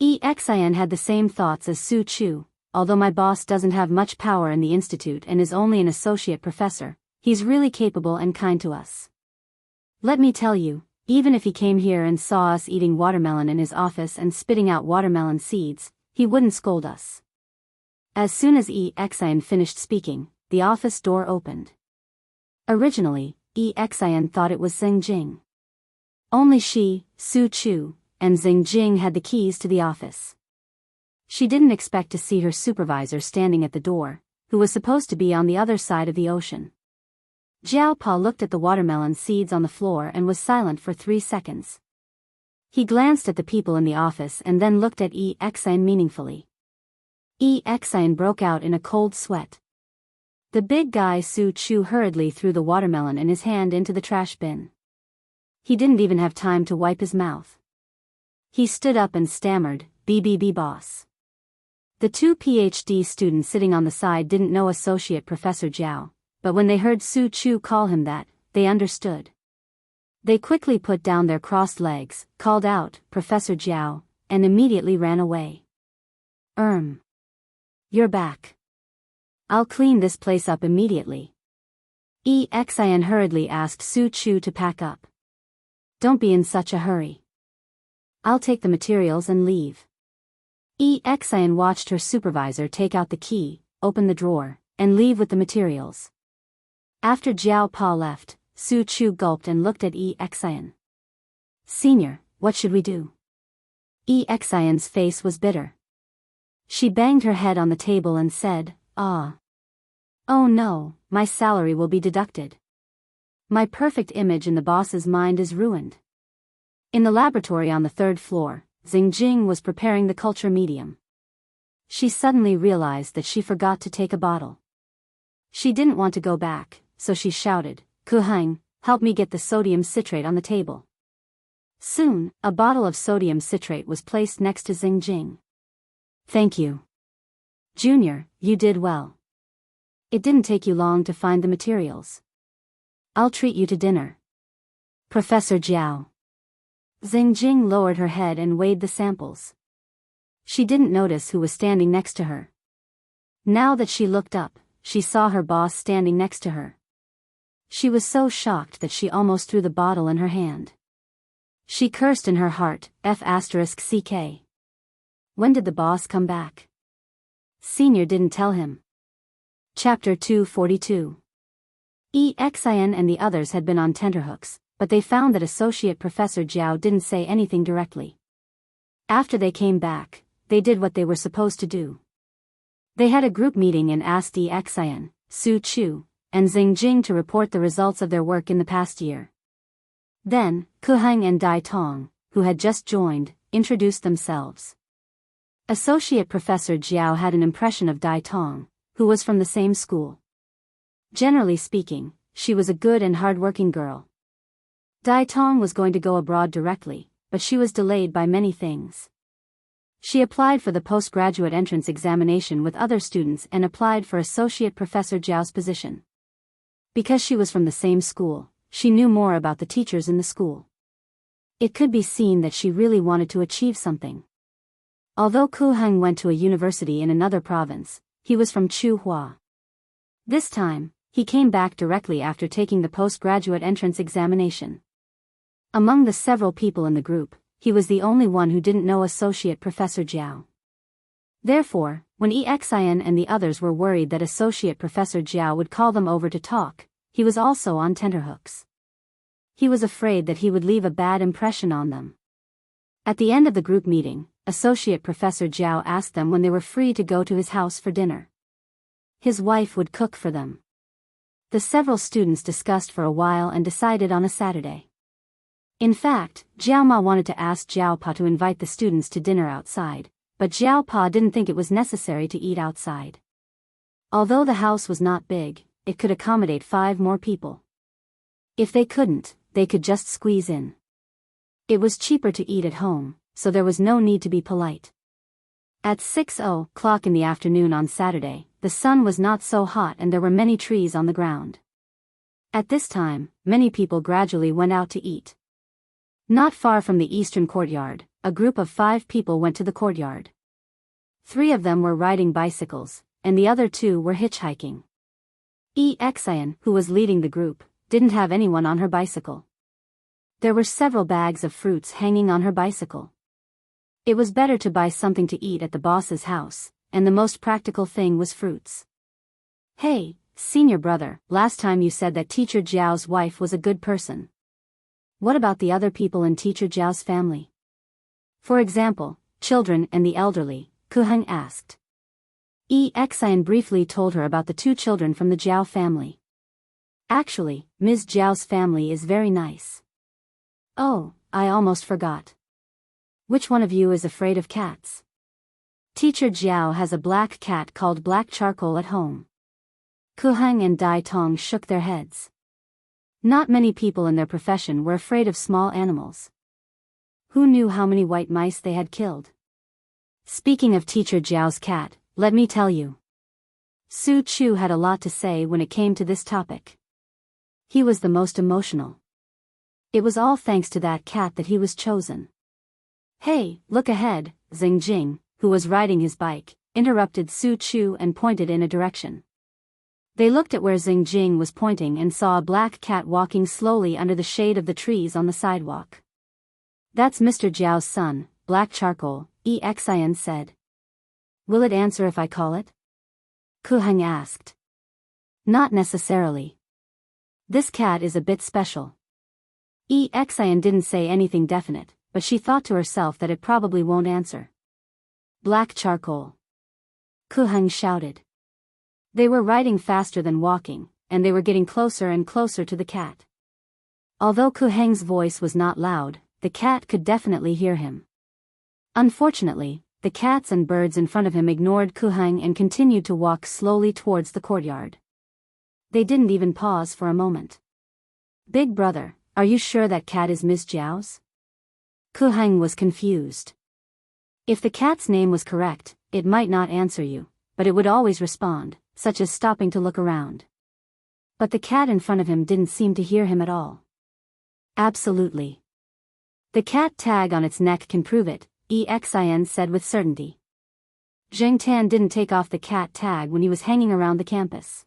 Xin had the same thoughts as Su Chu. Although my boss doesn't have much power in the institute and is only an associate professor, he's really capable and kind to us. Let me tell you, even if he came here and saw us eating watermelon in his office and spitting out watermelon seeds, he wouldn't scold us. As soon as Xin finished speaking, the office door opened. Originally, Xin thought it was Xingjing. Only she, Su Chu, and Xingjing had the keys to the office. She didn't expect to see her supervisor standing at the door, who was supposed to be on the other side of the ocean. Jiao Pa looked at the watermelon seeds on the floor and was silent for 3 seconds. He glanced at the people in the office and then looked at Xin meaningfully. Xin broke out in a cold sweat. The big guy Su Chu hurriedly threw the watermelon in his hand into the trash bin. He didn't even have time to wipe his mouth. He stood up and stammered, "BBB boss." The two PhD students sitting on the side didn't know Associate Professor Jiao, but when they heard Su Chu call him that, they understood. They quickly put down their crossed legs, called out, "Professor Jiao," and immediately ran away. You're back. I'll clean this place up immediately. Xian hurriedly asked Su Chu to pack up. Don't be in such a hurry. I'll take the materials and leave. Xian watched her supervisor take out the key, open the drawer, and leave with the materials. After Jiao Pa left, Su Chu gulped and looked at Xian. Senior, what should we do? Xian's face was bitter. She banged her head on the table and said, "Ah. Oh no, my salary will be deducted. My perfect image in the boss's mind is ruined." In the laboratory on the third floor, Xingjing was preparing the culture medium. She suddenly realized that she forgot to take a bottle. She didn't want to go back, so she shouted, "Kuheng, help me get the sodium citrate on the table." Soon, a bottle of sodium citrate was placed next to Xingjing. Thank you. Junior, you did well. It didn't take you long to find the materials. I'll treat you to dinner. Professor Jiao. Xingjing lowered her head and weighed the samples. She didn't notice who was standing next to her. Now that she looked up, she saw her boss standing next to her. She was so shocked that she almost threw the bottle in her hand. She cursed in her heart, F***CK. When did the boss come back? Senior didn't tell him. Chapter 242. Xian and the others had been on tenterhooks, but they found that Associate Professor Jiao didn't say anything directly. After they came back, they did what they were supposed to do. They had a group meeting and asked Xian, Su Chu, and Xingjing to report the results of their work in the past year. Then, Kuheng and Dai Tong, who had just joined, introduced themselves. Associate Professor Jiao had an impression of Dai Tong, who was from the same school. Generally speaking, she was a good and hard-working girl. Dai Tong was going to go abroad directly, but she was delayed by many things. She applied for the postgraduate entrance examination with other students and applied for Associate Professor Jiao's position. Because she was from the same school, she knew more about the teachers in the school. It could be seen that she really wanted to achieve something. Although Kuheng went to a university in another province, he was from Chuhua. This time, he came back directly after taking the postgraduate entrance examination. Among the several people in the group, he was the only one who didn't know Associate Professor Jiao. Therefore, when Xian and the others were worried that Associate Professor Jiao would call them over to talk, he was also on tenterhooks. He was afraid that he would leave a bad impression on them. At the end of the group meeting, Associate Professor Jiao asked them when they were free to go to his house for dinner. His wife would cook for them. The several students discussed for a while and decided on a Saturday. In fact, Jiao Ma wanted to ask Jiao Pa to invite the students to dinner outside, but Jiao Pa didn't think it was necessary to eat outside. Although the house was not big, it could accommodate 5 more people. If they couldn't, they could just squeeze in. It was cheaper to eat at home, so there was no need to be polite. At 6:00 in the afternoon on Saturday, the sun was not so hot and there were many trees on the ground. At this time, many people gradually went out to eat. Not far from the eastern courtyard, a group of 5 people went to the courtyard. 3 of them were riding bicycles, and the other 2 were hitchhiking. Xian, who was leading the group, didn't have anyone on her bicycle. There were several bags of fruits hanging on her bicycle. It was better to buy something to eat at the boss's house, and the most practical thing was fruits. Hey, senior brother, last time you said that Teacher Jiao's wife was a good person. What about the other people in Teacher Jiao's family? For example, children and the elderly, Kuheng asked. Xian briefly told her about the 2 children from the Jiao family. Actually, Ms. Jiao's family is very nice. Oh, I almost forgot. Which one of you is afraid of cats? Teacher Jiao has a black cat called Black Charcoal at home. Kuheng and Dai Tong shook their heads. Not many people in their profession were afraid of small animals. Who knew how many white mice they had killed? Speaking of Teacher Jiao's cat, let me tell you. Su Chu had a lot to say when it came to this topic. He was the most emotional. It was all thanks to that cat that he was chosen. Hey, look ahead, Xing Jing, who was riding his bike, interrupted Su Chu and pointed in a direction. They looked at where Xing Jing was pointing and saw a black cat walking slowly under the shade of the trees on the sidewalk. That's Mr. Jiao's son, Black Charcoal, Xin said. Will it answer if I call it? Ku Heng asked. Not necessarily. This cat is a bit special. Xin didn't say anything definite, but she thought to herself that it probably won't answer. Black Charcoal. Ku Heng shouted. They were riding faster than walking, and they were getting closer and closer to the cat. Although Ku Heng's voice was not loud, the cat could definitely hear him. Unfortunately, the cats and birds in front of him ignored Ku Heng and continued to walk slowly towards the courtyard. They didn't even pause for a moment. Big brother, are you sure that cat is Miss Jiao's? Ku Heng was confused. If the cat's name was correct, it might not answer you, but it would always respond, such as stopping to look around. But the cat in front of him didn't seem to hear him at all. Absolutely. The cat tag on its neck can prove it, Xin said with certainty. Zheng Tan didn't take off the cat tag when he was hanging around the campus.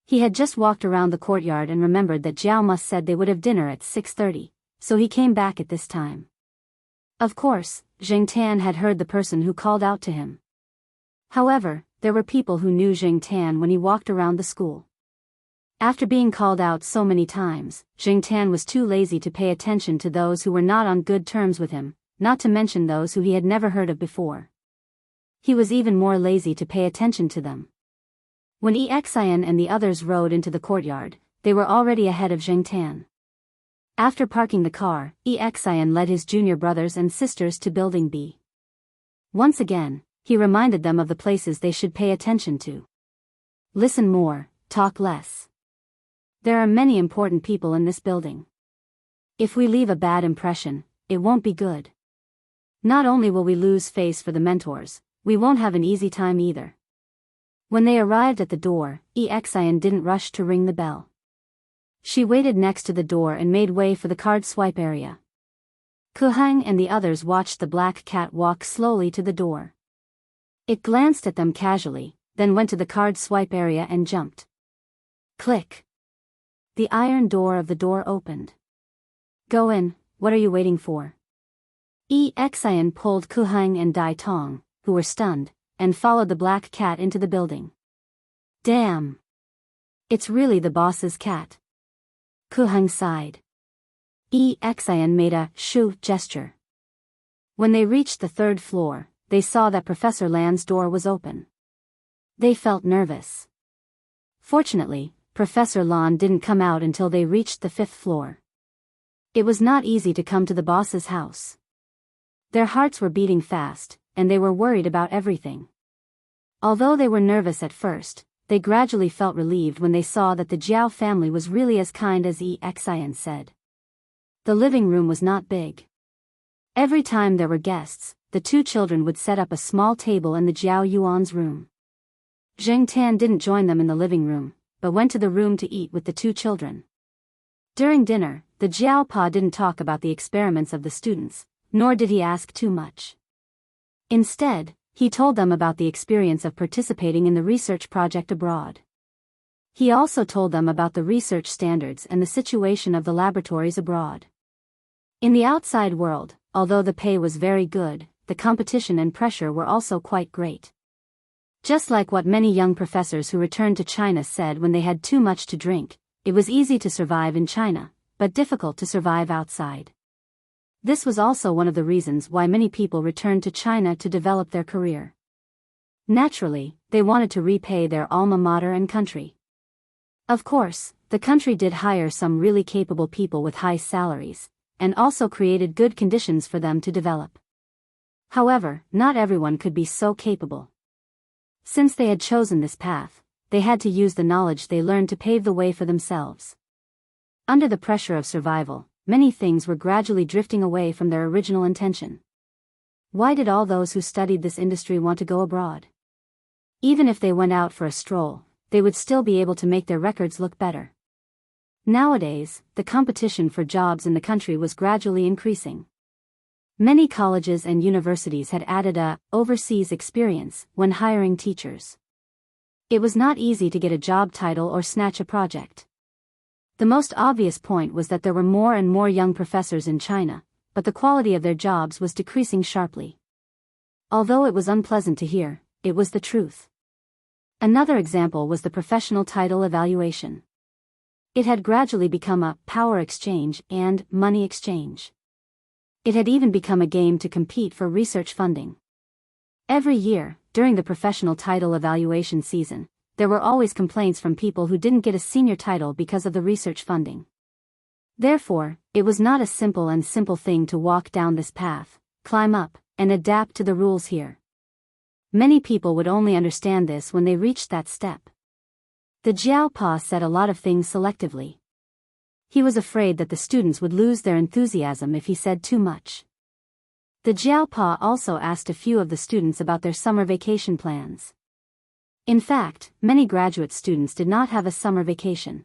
He had just walked around the courtyard and remembered that Jiao Mus said they would have dinner at 6:30, so he came back at this time. Of course, Zheng Tan had heard the person who called out to him. However, there were people who knew Zheng Tan when he walked around the school. After being called out so many times, Zheng Tan was too lazy to pay attention to those who were not on good terms with him, not to mention those who he had never heard of before. He was even more lazy to pay attention to them. When Xin and the others rode into the courtyard, they were already ahead of Zheng Tan. After parking the car, Xin led his junior brothers and sisters to Building B. Once again, he reminded them of the places they should pay attention to. Listen more, talk less. There are many important people in this building. If we leave a bad impression, it won't be good. Not only will we lose face for the mentors, we won't have an easy time either. When they arrived at the door, Xin didn't rush to ring the bell. She waited next to the door and made way for the card swipe area. Ku Heng and the others watched the black cat walk slowly to the door. It glanced at them casually, then went to the card swipe area and jumped. Click. The iron door of the door opened. Go in, what are you waiting for? Xin pulled Ku Heng and Dai Tong, who were stunned, and followed the black cat into the building. Damn! It's really the boss's cat. Ku Heng sighed. Xin made a shoo gesture. When they reached the third floor, they saw that Professor Lan's door was open. They felt nervous. Fortunately, Professor Lan didn't come out until they reached the fifth floor. It was not easy to come to the boss's house. Their hearts were beating fast, and they were worried about everything. Although they were nervous at first, they gradually felt relieved when they saw that the Jiao family was really as kind as Xin said. The living room was not big. Every time there were guests, the two children would set up a small table in the Jiao Yuan's room. Zheng Tan didn't join them in the living room, but went to the room to eat with the two children. During dinner, the Jiao Pa didn't talk about the experiments of the students, nor did he ask too much. Instead, he told them about the experience of participating in the research project abroad. He also told them about the research standards and the situation of the laboratories abroad. In the outside world, although the pay was very good, the competition and pressure were also quite great. Just like what many young professors who returned to China said when they had too much to drink, it was easy to survive in China, but difficult to survive outside. This was also one of the reasons why many people returned to China to develop their career. Naturally, they wanted to repay their alma mater and country. Of course, the country did hire some really capable people with high salaries, and also created good conditions for them to develop. However, not everyone could be so capable. Since they had chosen this path, they had to use the knowledge they learned to pave the way for themselves. Under the pressure of survival, many things were gradually drifting away from their original intention. Why did all those who studied this industry want to go abroad? Even if they went out for a stroll, they would still be able to make their records look better. Nowadays, the competition for jobs in the country was gradually increasing. Many colleges and universities had added a overseas experience when hiring teachers. It was not easy to get a job title or snatch a project. The most obvious point was that there were more and more young professors in China, but the quality of their jobs was decreasing sharply. Although it was unpleasant to hear, it was the truth. Another example was the professional title evaluation. It had gradually become a power exchange and money exchange. It had even become a game to compete for research funding. Every year, during the professional title evaluation season, there were always complaints from people who didn't get a senior title because of the research funding. Therefore, it was not a simple thing to walk down this path, climb up, and adapt to the rules here. Many people would only understand this when they reached that step. The Jiao said a lot of things selectively. He was afraid that the students would lose their enthusiasm if he said too much. The Jiao also asked a few of the students about their summer vacation plans. In fact, many graduate students did not have a summer vacation.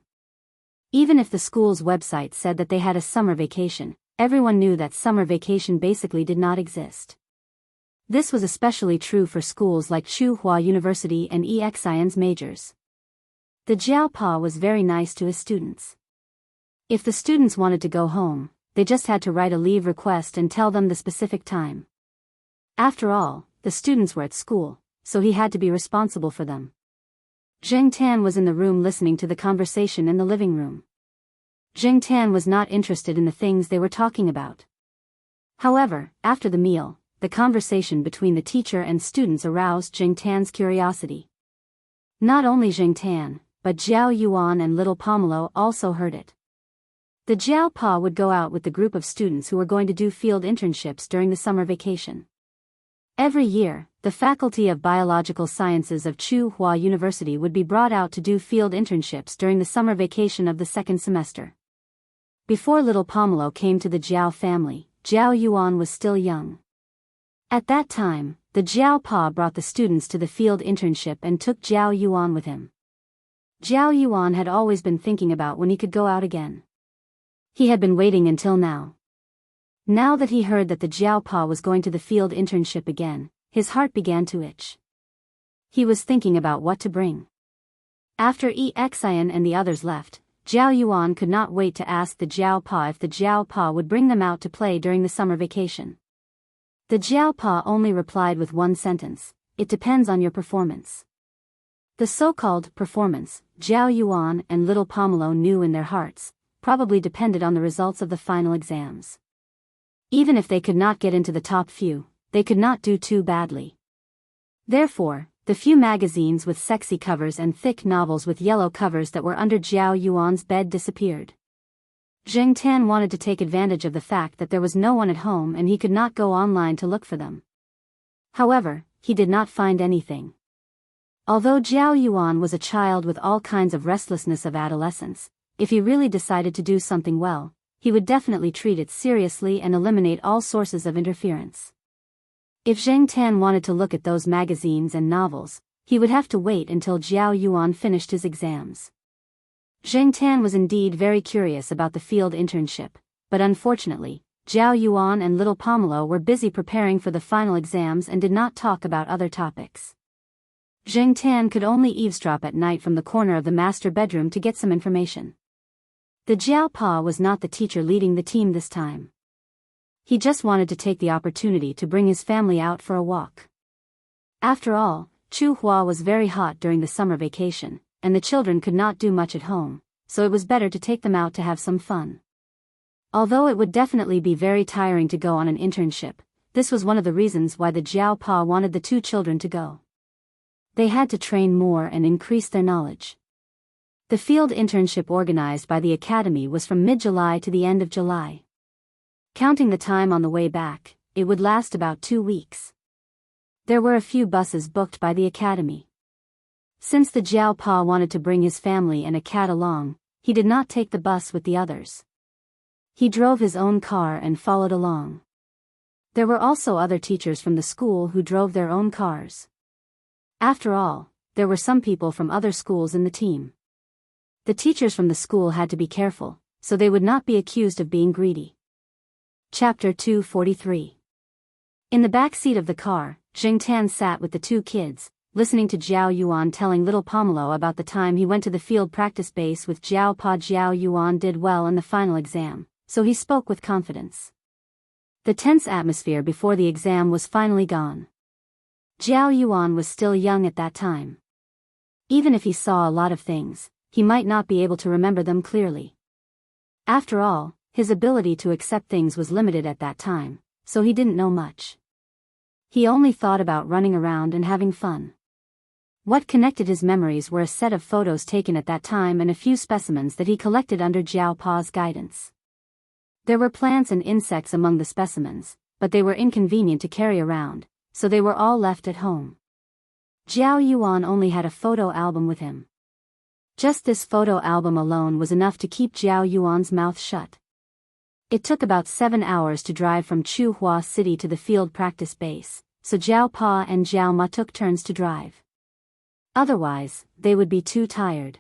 Even if the school's website said that they had a summer vacation, everyone knew that summer vacation basically did not exist. This was especially true for schools like Tsinghua University and EXIN's majors. The Jiao was very nice to his students. If the students wanted to go home, they just had to write a leave request and tell them the specific time. After all, the students were at school, so he had to be responsible for them. Zheng Tan was in the room listening to the conversation in the living room. Zheng Tan was not interested in the things they were talking about. However, after the meal, the conversation between the teacher and students aroused Zheng Tan's curiosity. Not only Zheng Tan, but Zhao Yuan and little Pomelo also heard it. The Jiao would go out with the group of students who were going to do field internships during the summer vacation. Every year, the Faculty of Biological Sciences of Tsinghua University would be brought out to do field internships during the summer vacation of the second semester. Before little Pomelo came to the Jiao family, Zhao Yuan was still young. At that time, the Jiao brought the students to the field internship and took Zhao Yuan with him. Zhao Yuan had always been thinking about when he could go out again. He had been waiting until now. Now that he heard that the Jiao was going to the field internship again, his heart began to itch. He was thinking about what to bring. After EXIN and the others left, Zhao Yuan could not wait to ask the Jiao if the Jiao would bring them out to play during the summer vacation. The Jiao only replied with one sentence: "It depends on your performance." The so-called performance, Zhao Yuan and little Pomelo knew in their hearts, probably depended on the results of the final exams. Even if they could not get into the top few, they could not do too badly. Therefore, the few magazines with sexy covers and thick novels with yellow covers that were under Zhao Yuan's bed disappeared. Zheng Tan wanted to take advantage of the fact that there was no one at home and he could not go online to look for them. However, he did not find anything. Although Zhao Yuan was a child with all kinds of restlessness of adolescence, if he really decided to do something well, he would definitely treat it seriously and eliminate all sources of interference. If Zheng Tan wanted to look at those magazines and novels, he would have to wait until Zhao Yuan finished his exams. Zheng Tan was indeed very curious about the field internship, but unfortunately, Zhao Yuan and little Pomelo were busy preparing for the final exams and did not talk about other topics. Zheng Tan could only eavesdrop at night from the corner of the master bedroom to get some information. The Jiao was not the teacher leading the team this time. He just wanted to take the opportunity to bring his family out for a walk. After all, Tsinghua was very hot during the summer vacation, and the children could not do much at home, so it was better to take them out to have some fun. Although it would definitely be very tiring to go on an internship, this was one of the reasons why the Jiao wanted the two children to go. They had to train more and increase their knowledge. The field internship organized by the academy was from mid-July to the end of July. Counting the time on the way back, it would last about 2 weeks. There were a few buses booked by the academy. Since the Jiao wanted to bring his family and a cat along, he did not take the bus with the others. He drove his own car and followed along. There were also other teachers from the school who drove their own cars. After all, there were some people from other schools in the team. The teachers from the school had to be careful, so they would not be accused of being greedy. Chapter 243. In the back seat of the car, Jing Tan sat with the two kids, listening to Zhao Yuan telling little Pomelo about the time he went to the field practice base with Zhao Pa. Zhao Yuan did well in the final exam, so he spoke with confidence. The tense atmosphere before the exam was finally gone. Zhao Yuan was still young at that time. Even if he saw a lot of things, he might not be able to remember them clearly. After all, his ability to accept things was limited at that time, so he didn't know much. He only thought about running around and having fun. What connected his memories were a set of photos taken at that time and a few specimens that he collected under Zhao Pa's guidance. There were plants and insects among the specimens, but they were inconvenient to carry around, so they were all left at home. Zhao Yuan only had a photo album with him. Just this photo album alone was enough to keep Zhao Yuan's mouth shut. It took about 7 hours to drive from Chuhua City to the field practice base, so Zhao Pa and Zhao Ma took turns to drive. Otherwise, they would be too tired.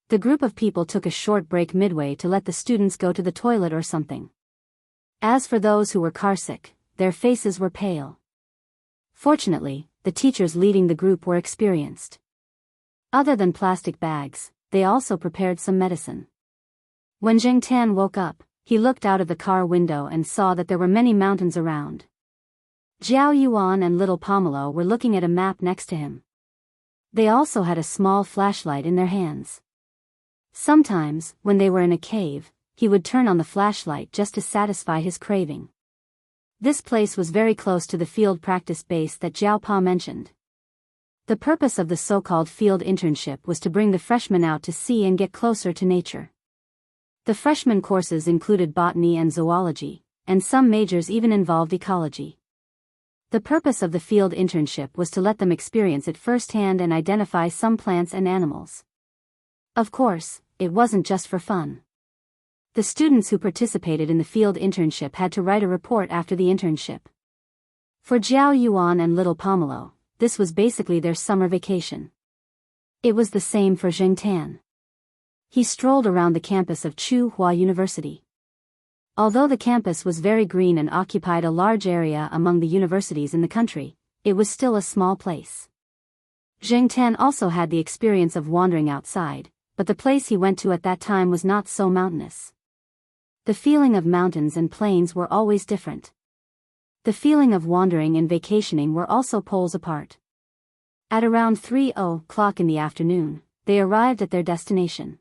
The group of people took a short break midway to let the students go to the toilet or something. As for those who were carsick, their faces were pale. Fortunately, the teachers leading the group were experienced. Other than plastic bags, they also prepared some medicine. When Jing Tan woke up, he looked out of the car window and saw that there were many mountains around. Zhao Yuan and little Pomelo were looking at a map next to him. They also had a small flashlight in their hands. Sometimes, when they were in a cave, he would turn on the flashlight just to satisfy his craving. This place was very close to the field practice base that Zhao Pa mentioned. The purpose of the so-called field internship was to bring the freshmen out to see and get closer to nature. The freshman courses included botany and zoology, and some majors even involved ecology. The purpose of the field internship was to let them experience it firsthand and identify some plants and animals. Of course, it wasn't just for fun. The students who participated in the field internship had to write a report after the internship. For Zhao Yuan and little Pomelo, this was basically their summer vacation. It was the same for Jing Tan. He strolled around the campus of Chuhua University. Although the campus was very green and occupied a large area among the universities in the country, it was still a small place. Jing Tan also had the experience of wandering outside, but the place he went to at that time was not so mountainous. The feeling of mountains and plains were always different. The feeling of wandering and vacationing were also poles apart. At around 3:00 in the afternoon, they arrived at their destination.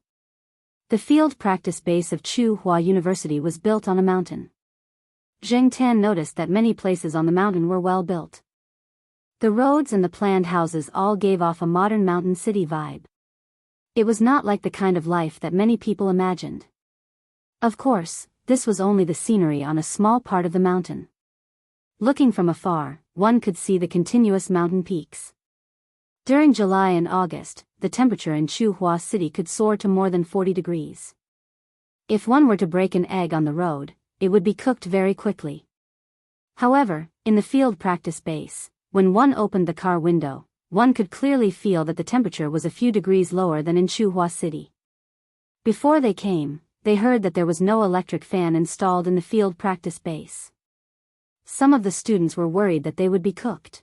The field practice base of Chuhua University was built on a mountain. Jing Tan noticed that many places on the mountain were well built. The roads and the planned houses all gave off a modern mountain city vibe. It was not like the kind of life that many people imagined. Of course, this was only the scenery on a small part of the mountain. Looking from afar, one could see the continuous mountain peaks. During July and August, the temperature in Chuhua City could soar to more than 40 degrees. If one were to break an egg on the road, it would be cooked very quickly. However, in the field practice base, when one opened the car window, one could clearly feel that the temperature was a few degrees lower than in Chuhua City. Before they came, they heard that there was no electric fan installed in the field practice base. Some of the students were worried that they would be cooked.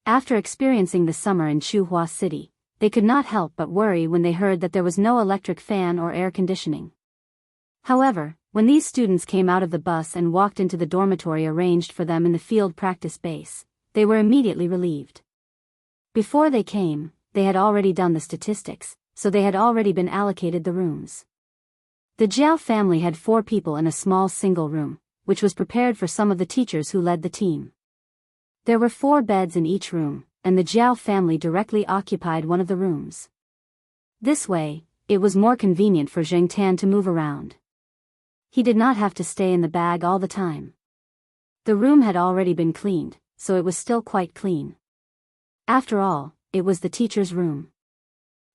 After experiencing the summer in Chuhua City, they could not help but worry when they heard that there was no electric fan or air conditioning. However, when these students came out of the bus and walked into the dormitory arranged for them in the field practice base, they were immediately relieved. Before they came, they had already done the statistics, so they had already been allocated the rooms. The Zhao family had 4 people in a small single room, which was prepared for some of the teachers who led the team. There were 4 beds in each room, and the Zhao family directly occupied one of the rooms. This way, it was more convenient for Jing Tan to move around. He did not have to stay in the bag all the time. The room had already been cleaned, so it was still quite clean. After all, it was the teacher's room.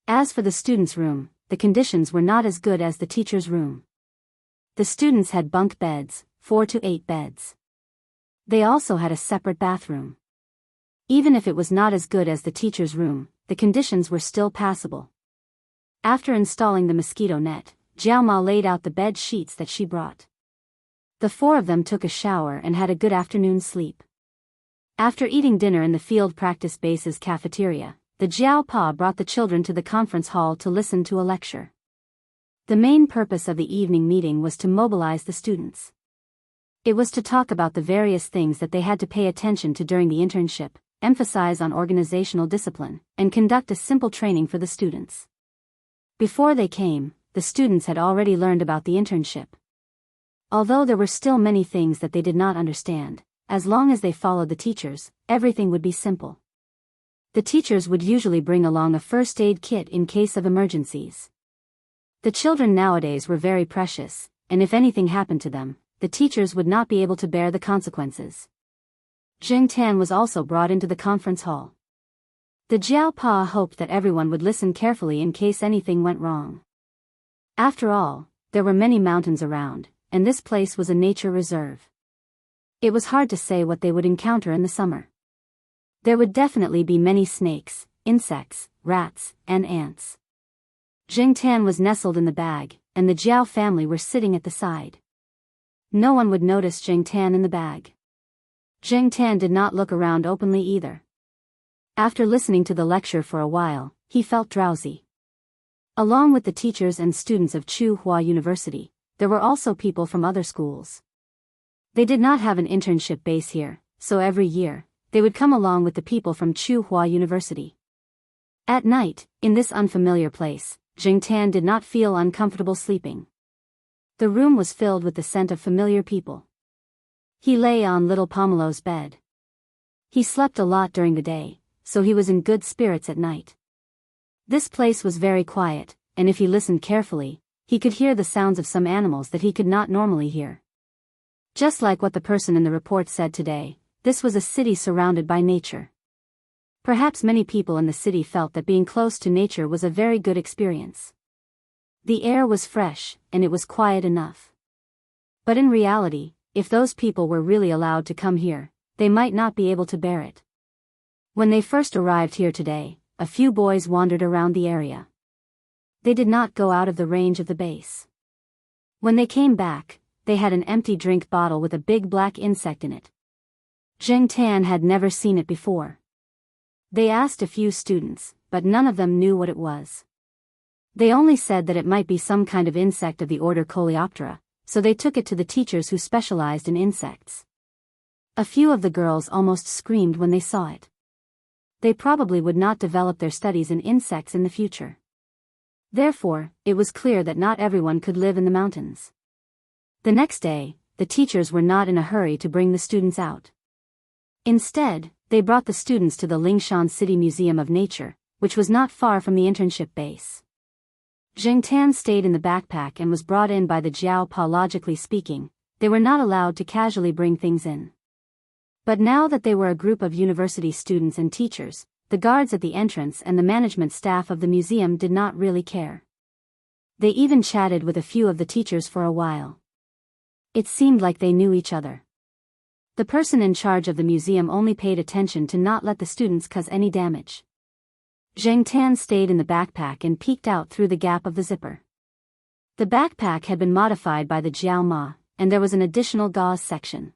As for the students' room, the conditions were not as good as the teacher's room. The students had bunk beds, 4 to 8 beds. They also had a separate bathroom. Even if it was not as good as the teacher's room, the conditions were still passable. After installing the mosquito net, Jiao Ma laid out the bed sheets that she brought. The 4 of them took a shower and had a good afternoon's sleep. After eating dinner in the field practice base's cafeteria, the Jiao Pa brought the children to the conference hall to listen to a lecture. The main purpose of the evening meeting was to mobilize the students. It was to talk about the various things that they had to pay attention to during the internship, emphasize on organizational discipline, and conduct a simple training for the students. Before they came, the students had already learned about the internship. Although there were still many things that they did not understand, as long as they followed the teachers, everything would be simple. The teachers would usually bring along a first aid kit in case of emergencies. The children nowadays were very precious, and if anything happened to them, the teachers would not be able to bear the consequences. Zheng Tan was also brought into the conference hall. The Jiao Pa hoped that everyone would listen carefully in case anything went wrong. After all, there were many mountains around, and this place was a nature reserve. It was hard to say what they would encounter in the summer. There would definitely be many snakes, insects, rats, and ants. Zheng Tan was nestled in the bag, and the Jiao family were sitting at the side. No one would notice Zheng Tan in the bag. Zheng Tan did not look around openly either. After listening to the lecture for a while, he felt drowsy. Along with the teachers and students of Tsinghua University, there were also people from other schools. They did not have an internship base here, so every year, they would come along with the people from Tsinghua University. At night, in this unfamiliar place, Zheng Tan did not feel uncomfortable sleeping. The room was filled with the scent of familiar people. He lay on little Pomelo's bed. He slept a lot during the day, so he was in good spirits at night. This place was very quiet, and if he listened carefully, he could hear the sounds of some animals that he could not normally hear. Just like what the person in the report said today, this was a city surrounded by nature. Perhaps many people in the city felt that being close to nature was a very good experience. The air was fresh, and it was quiet enough. But in reality, if those people were really allowed to come here, they might not be able to bear it. When they first arrived here today, a few boys wandered around the area. They did not go out of the range of the base. When they came back, they had an empty drink bottle with a big black insect in it. Zheng Tan had never seen it before. They asked a few students, but none of them knew what it was. They only said that it might be some kind of insect of the order Coleoptera, so they took it to the teachers who specialized in insects. A few of the girls almost screamed when they saw it. They probably would not develop their studies in insects in the future. Therefore, it was clear that not everyone could live in the mountains. The next day, the teachers were not in a hurry to bring the students out. Instead, they brought the students to the Lingshan City Museum of Nature, which was not far from the internship base. Zheng Tan stayed in the backpack and was brought in by the Jiao Pa. Logically speaking, they were not allowed to casually bring things in. But now that they were a group of university students and teachers, the guards at the entrance and the management staff of the museum did not really care. They even chatted with a few of the teachers for a while. It seemed like they knew each other. The person in charge of the museum only paid attention to not let the students cause any damage. Zheng Tan stayed in the backpack and peeked out through the gap of the zipper. The backpack had been modified by the Jiao Ma, and there was an additional gauze section.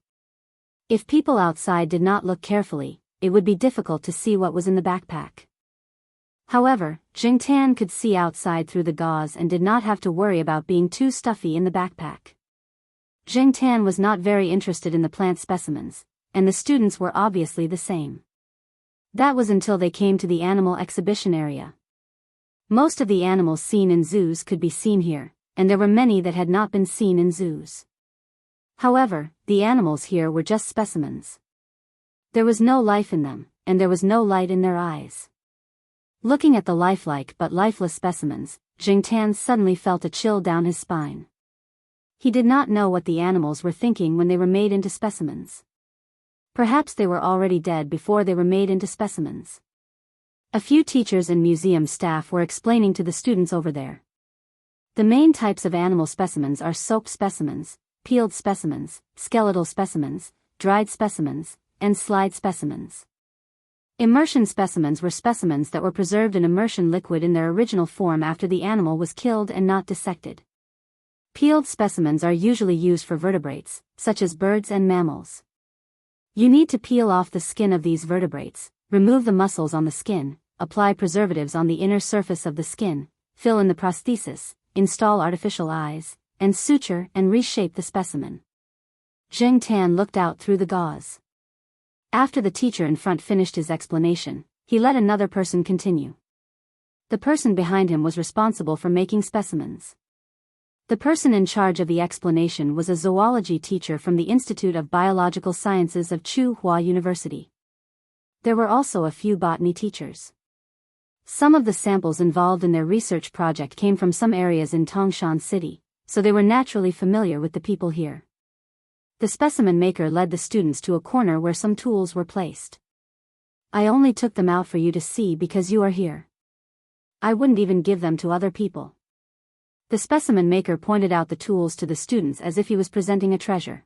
If people outside did not look carefully, it would be difficult to see what was in the backpack. However, Zheng Tan could see outside through the gauze and did not have to worry about being too stuffy in the backpack. Zheng Tan was not very interested in the plant specimens, and the students were obviously the same. That was until they came to the animal exhibition area. Most of the animals seen in zoos could be seen here, and there were many that had not been seen in zoos. However, the animals here were just specimens. There was no life in them, and there was no light in their eyes. Looking at the lifelike but lifeless specimens, Zheng Tan suddenly felt a chill down his spine. He did not know what the animals were thinking when they were made into specimens. Perhaps they were already dead before they were made into specimens. A few teachers and museum staff were explaining to the students over there. The main types of animal specimens are soaked specimens, peeled specimens, skeletal specimens, dried specimens, and slide specimens. Immersion specimens were specimens that were preserved in immersion liquid in their original form after the animal was killed and not dissected. Peeled specimens are usually used for vertebrates, such as birds and mammals. You need to peel off the skin of these vertebrates, remove the muscles on the skin, apply preservatives on the inner surface of the skin, fill in the prosthesis, install artificial eyes, and suture and reshape the specimen. Zheng Tan looked out through the gauze. After the teacher in front finished his explanation, he let another person continue. The person behind him was responsible for making specimens. The person in charge of the explanation was a zoology teacher from the Institute of Biological Sciences of Tsinghua University. There were also a few botany teachers. Some of the samples involved in their research project came from some areas in Tangshan City, so they were naturally familiar with the people here. The specimen maker led the students to a corner where some tools were placed. I only took them out for you to see because you are here. I wouldn't even give them to other people. The specimen maker pointed out the tools to the students as if he was presenting a treasure.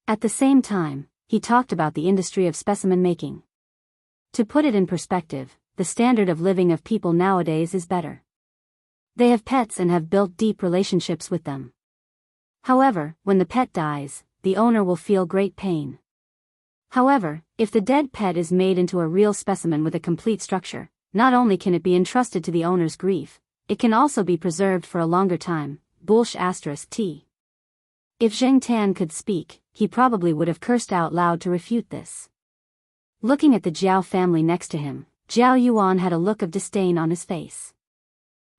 At the same time, he talked about the industry of specimen making. To put it in perspective, the standard of living of people nowadays is better. They have pets and have built deep relationships with them. However, when the pet dies, the owner will feel great pain. However, if the dead pet is made into a real specimen with a complete structure, not only can it be entrusted to the owner's grief, it can also be preserved for a longer time. *T. If Zheng Tan could speak, he probably would have cursed out loud to refute this. Looking at the Jiao family next to him, Zhao Yuan had a look of disdain on his face.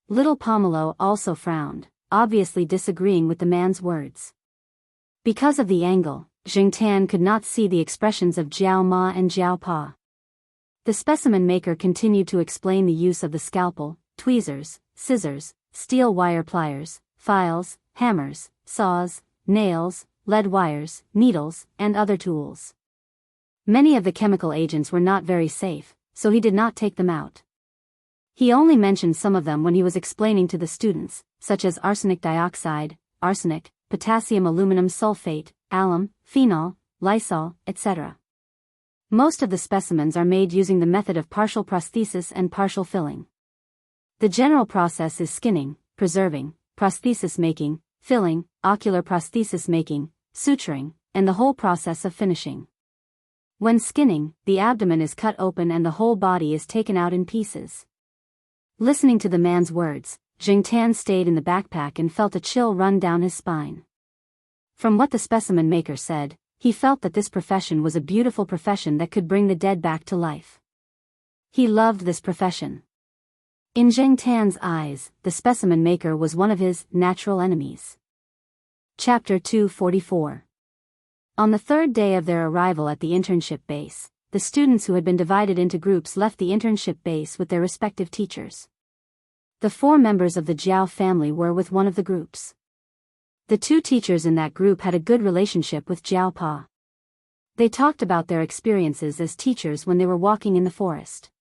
Little Pomelo also frowned, obviously disagreeing with the man's words. Because of the angle, Zheng Tan could not see the expressions of Jiao Ma and Jiao Pa. The specimen maker continued to explain the use of the scalpel, tweezers, scissors, steel wire pliers, files, hammers, saws, nails, lead wires, needles, and other tools. Many of the chemical agents were not very safe, so he did not take them out. He only mentioned some of them when he was explaining to the students, such as arsenic dioxide, arsenic, potassium aluminum sulfate, alum, phenol, lysol, etc. Most of the specimens are made using the method of partial prosthesis and partial filling. The general process is skinning, preserving, prosthesis making, filling, ocular prosthesis making, suturing, and the whole process of finishing. When skinning, the abdomen is cut open and the whole body is taken out in pieces. Listening to the man's words, Zheng Tan stayed in the backpack and felt a chill run down his spine. From what the specimen maker said, he felt that this profession was a beautiful profession that could bring the dead back to life. He loved this profession. In Zheng Tan's eyes, the specimen maker was one of his natural enemies. Chapter 244. On the third day of their arrival at the internship base, the students who had been divided into groups left the internship base with their respective teachers. The 4 members of the Jiao family were with one of the groups. The 2 teachers in that group had a good relationship with Jiao Pa. They talked about their experiences as teachers when they were walking in the forest.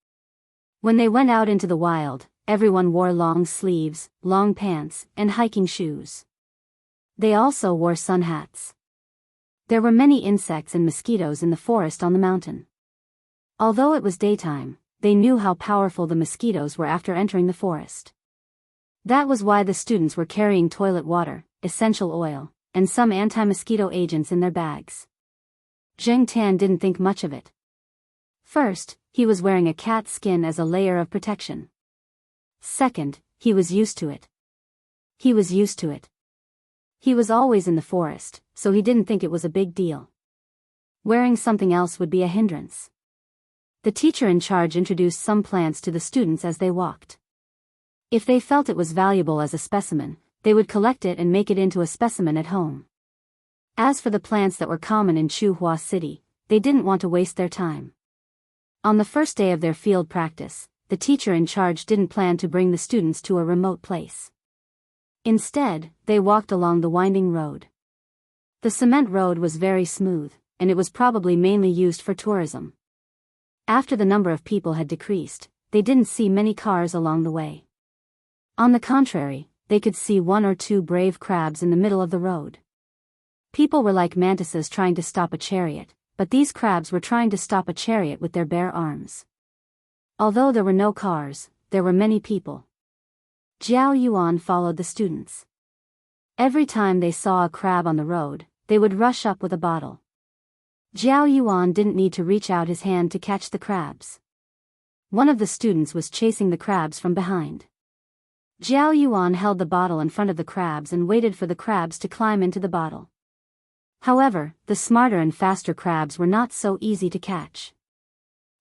When they went out into the wild, everyone wore long sleeves, long pants, and hiking shoes. They also wore sun hats. There were many insects and mosquitoes in the forest on the mountain. Although it was daytime, they knew how powerful the mosquitoes were after entering the forest. That was why the students were carrying toilet water, essential oil, and some anti-mosquito agents in their bags. Zheng Tan didn't think much of it. First, he was wearing a cat skin as a layer of protection. Second, he was used to it. He was used to it. He was always in the forest, so he didn't think it was a big deal. Wearing something else would be a hindrance. The teacher in charge introduced some plants to the students as they walked. If they felt it was valuable as a specimen, they would collect it and make it into a specimen at home. As for the plants that were common in Tsinghua City, they didn't want to waste their time. On the first day of their field practice, the teacher in charge didn't plan to bring the students to a remote place. Instead, they walked along the winding road. The cement road was very smooth, and it was probably mainly used for tourism. After the number of people had decreased, they didn't see many cars along the way. On the contrary, they could see 1 or 2 brave crabs in the middle of the road. People were like mantises trying to stop a chariot, but these crabs were trying to stop a chariot with their bare arms. Although there were no cars, there were many people. Jiao Yuan followed the students. Every time they saw a crab on the road, they would rush up with a bottle. Jiao Yuan didn't need to reach out his hand to catch the crabs. One of the students was chasing the crabs from behind. Jiao Yuan held the bottle in front of the crabs and waited for the crabs to climb into the bottle. However, the smarter and faster crabs were not so easy to catch.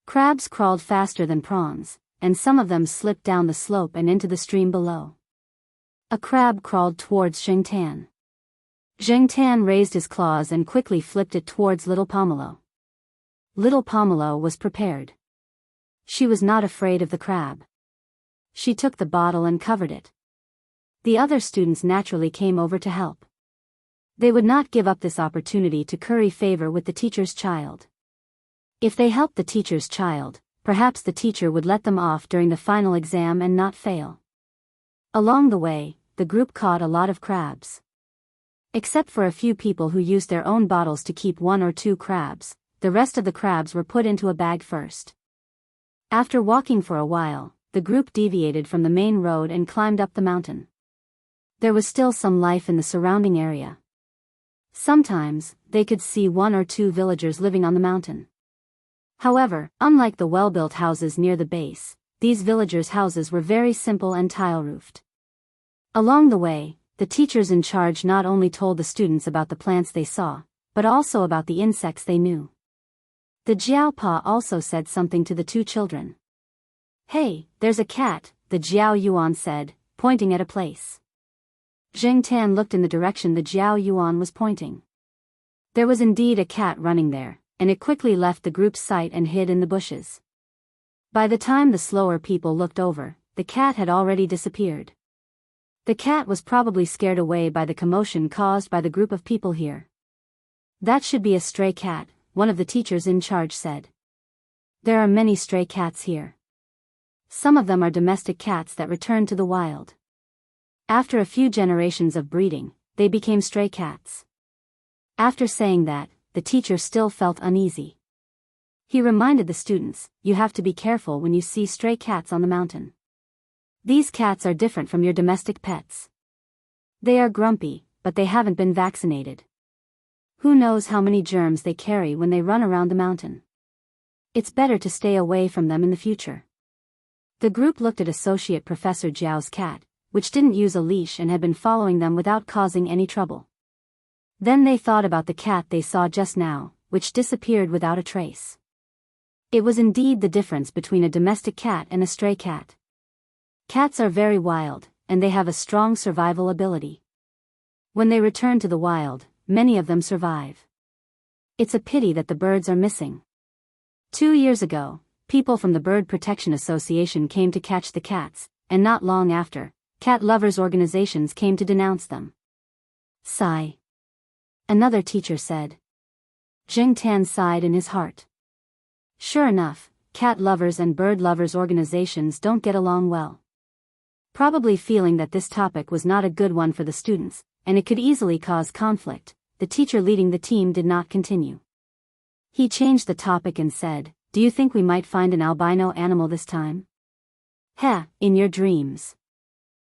Crabs crawled faster than prawns, and some of them slipped down the slope and into the stream below. A crab crawled towards Zhengtan. Zhengtan raised his claws and quickly flipped it towards Little Pomelo. Little Pomelo was prepared. She was not afraid of the crab. She took the bottle and covered it. The other students naturally came over to help. They would not give up this opportunity to curry favor with the teacher's child. If they helped the teacher's child, perhaps the teacher would let them off during the final exam and not fail. Along the way, the group caught a lot of crabs. Except for a few people who used their own bottles to keep 1 or 2 crabs, the rest of the crabs were put into a bag first. After walking for a while, the group deviated from the main road and climbed up the mountain. There was still some life in the surrounding area. Sometimes, they could see 1 or 2 villagers living on the mountain. However, unlike the well-built houses near the base, these villagers' houses were very simple and tile-roofed. Along the way, the teachers in charge not only told the students about the plants they saw, but also about the insects they knew. The Jiaopa also said something to the 2 children. "Hey, there's a cat," the Jiao Yuan said, pointing at a place. Zhengtan looked in the direction the Jiao Yuan was pointing. There was indeed a cat running there, and it quickly left the group's sight and hid in the bushes. By the time the slower people looked over, the cat had already disappeared. The cat was probably scared away by the commotion caused by the group of people here. "That should be a stray cat," one of the teachers in charge said. "There are many stray cats here. Some of them are domestic cats that returned to the wild. After a few generations of breeding, they became stray cats." After saying that, the teacher still felt uneasy. He reminded the students, "You have to be careful when you see stray cats on the mountain. These cats are different from your domestic pets. They are grumpy, but they haven't been vaccinated. Who knows how many germs they carry when they run around the mountain. It's better to stay away from them in the future." The group looked at Associate Professor Jiao's cat, which didn't use a leash and had been following them without causing any trouble. Then they thought about the cat they saw just now, which disappeared without a trace. It was indeed the difference between a domestic cat and a stray cat. Cats are very wild, and they have a strong survival ability. When they return to the wild, many of them survive. It's a pity that the birds are missing. 2 years ago, people from the Bird Protection Association came to catch the cats, and not long after, cat lovers' organizations came to denounce them. Sigh. Another teacher said. Zhengtan sighed in his heart. Sure enough, cat lovers and bird lovers' organizations don't get along well. Probably feeling that this topic was not a good one for the students, and it could easily cause conflict, the teacher leading the team did not continue. He changed the topic and said, "Do you think we might find an albino animal this time?" "Heh, in your dreams.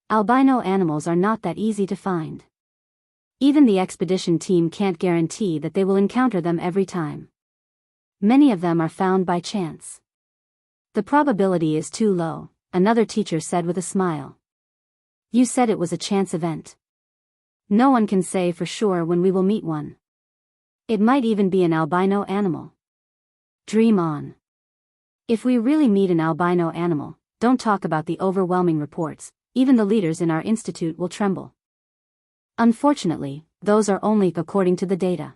Albino animals are not that easy to find. Even the expedition team can't guarantee that they will encounter them every time. Many of them are found by chance. The probability is too low," another teacher said with a smile. "You said it was a chance event. No one can say for sure when we will meet one. It might even be an albino animal. Dream on. If we really meet an albino animal, don't talk about the overwhelming reports, even the leaders in our institute will tremble. Unfortunately, those are only according to the data.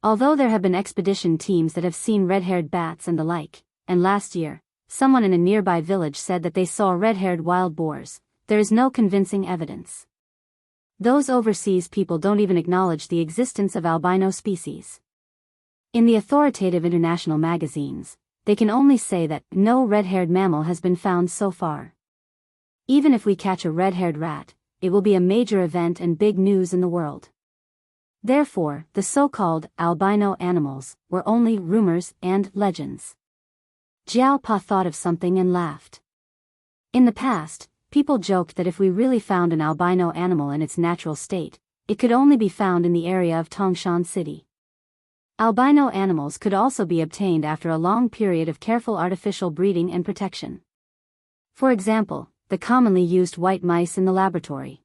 Although there have been expedition teams that have seen red-haired bats and the like, and last year, someone in a nearby village said that they saw red-haired wild boars, there is no convincing evidence. Those overseas people don't even acknowledge the existence of albino species. In the authoritative international magazines, they can only say that no red-haired mammal has been found so far. Even if we catch a red-haired rat, it will be a major event and big news in the world. Therefore, the so-called albino animals were only rumors and legends." Jiao Pa thought of something and laughed. In the past, people joked that if we really found an albino animal in its natural state, it could only be found in the area of Tongshan City. Albino animals could also be obtained after a long period of careful artificial breeding and protection. For example, the commonly used white mice in the laboratory.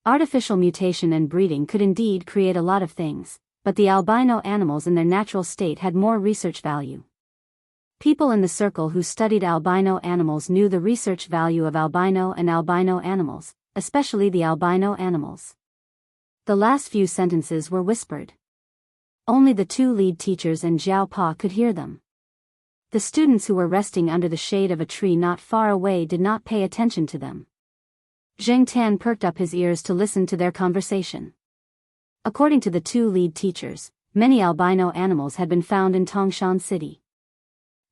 Artificial mutation and breeding could indeed create a lot of things, but the albino animals in their natural state had more research value. People in the circle who studied albino animals knew the research value of albino and albino animals, especially the albino animals. The last few sentences were whispered. Only the two lead teachers and Jiao Pa could hear them. The students who were resting under the shade of a tree not far away did not pay attention to them. Zheng Tan perked up his ears to listen to their conversation. According to the two lead teachers, many albino animals had been found in Tangshan City.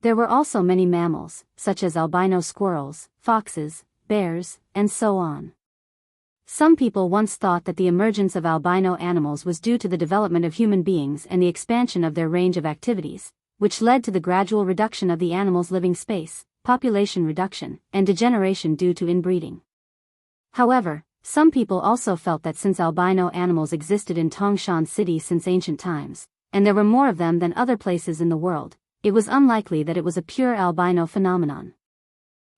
There were also many mammals, such as albino squirrels, foxes, bears, and so on. Some people once thought that the emergence of albino animals was due to the development of human beings and the expansion of their range of activities, which led to the gradual reduction of the animal's living space, population reduction, and degeneration due to inbreeding. However, some people also felt that since albino animals existed in Tangshan City since ancient times, and there were more of them than other places in the world, it was unlikely that it was a pure albino phenomenon.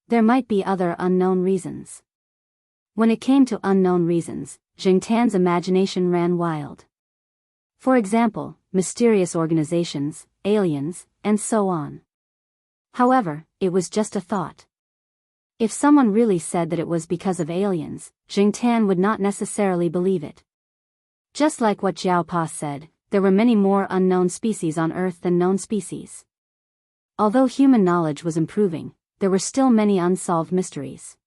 There might be other unknown reasons. When it came to unknown reasons, Zheng Tan's imagination ran wild. For example, mysterious organizations, aliens, and so on. However, it was just a thought. If someone really said that it was because of aliens, Zheng Tan would not necessarily believe it. Just like what Jiao Pa said, there were many more unknown species on Earth than known species. Although human knowledge was improving, there were still many unsolved mysteries.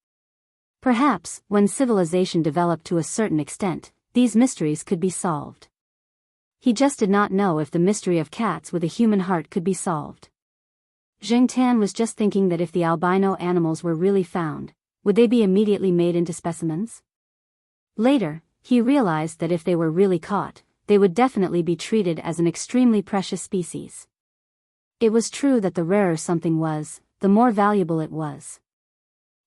Perhaps, when civilization developed to a certain extent, these mysteries could be solved. He just did not know if the mystery of cats with a human heart could be solved. Zheng Tan was just thinking that if the albino animals were really found, would they be immediately made into specimens? Later, he realized that if they were really caught, they would definitely be treated as an extremely precious species. It was true that the rarer something was, the more valuable it was.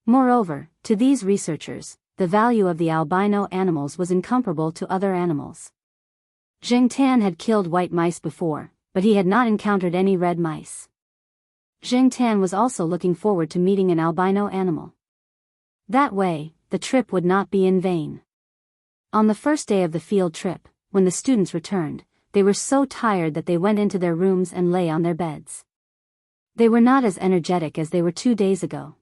Moreover, to these researchers, the value of the albino animals was incomparable to other animals. Zheng Tan had killed white mice before, but he had not encountered any red mice. Zheng Tan was also looking forward to meeting an albino animal. That way, the trip would not be in vain. On the first day of the field trip, when the students returned, they were so tired that they went into their rooms and lay on their beds. They were not as energetic as they were 2 days ago.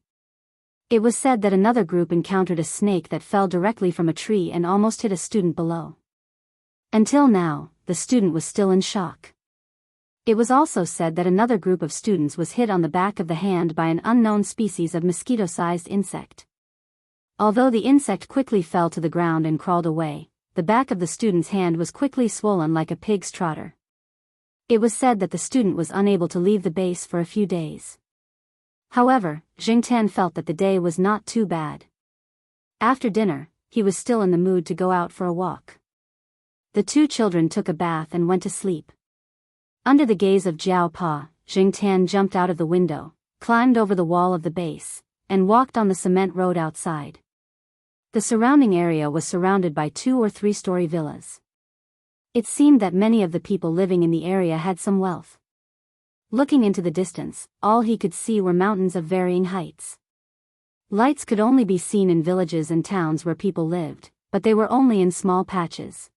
It was said that another group encountered a snake that fell directly from a tree and almost hit a student below. Until now, the student was still in shock. It was also said that another group of students was hit on the back of the hand by an unknown species of mosquito-sized insect. Although the insect quickly fell to the ground and crawled away, the back of the student's hand was quickly swollen like a pig's trotter. It was said that the student was unable to leave the base for a few days. However, Zheng Tan felt that the day was not too bad. After dinner, he was still in the mood to go out for a walk. The two children took a bath and went to sleep. Under the gaze of Jiao Pa, Zheng Tan jumped out of the window, climbed over the wall of the base, and walked on the cement road outside. The surrounding area was surrounded by 2- or 3-story villas. It seemed that many of the people living in the area had some wealth. Looking into the distance, all he could see were mountains of varying heights. Lights could only be seen in villages and towns where people lived, but they were only in small patches.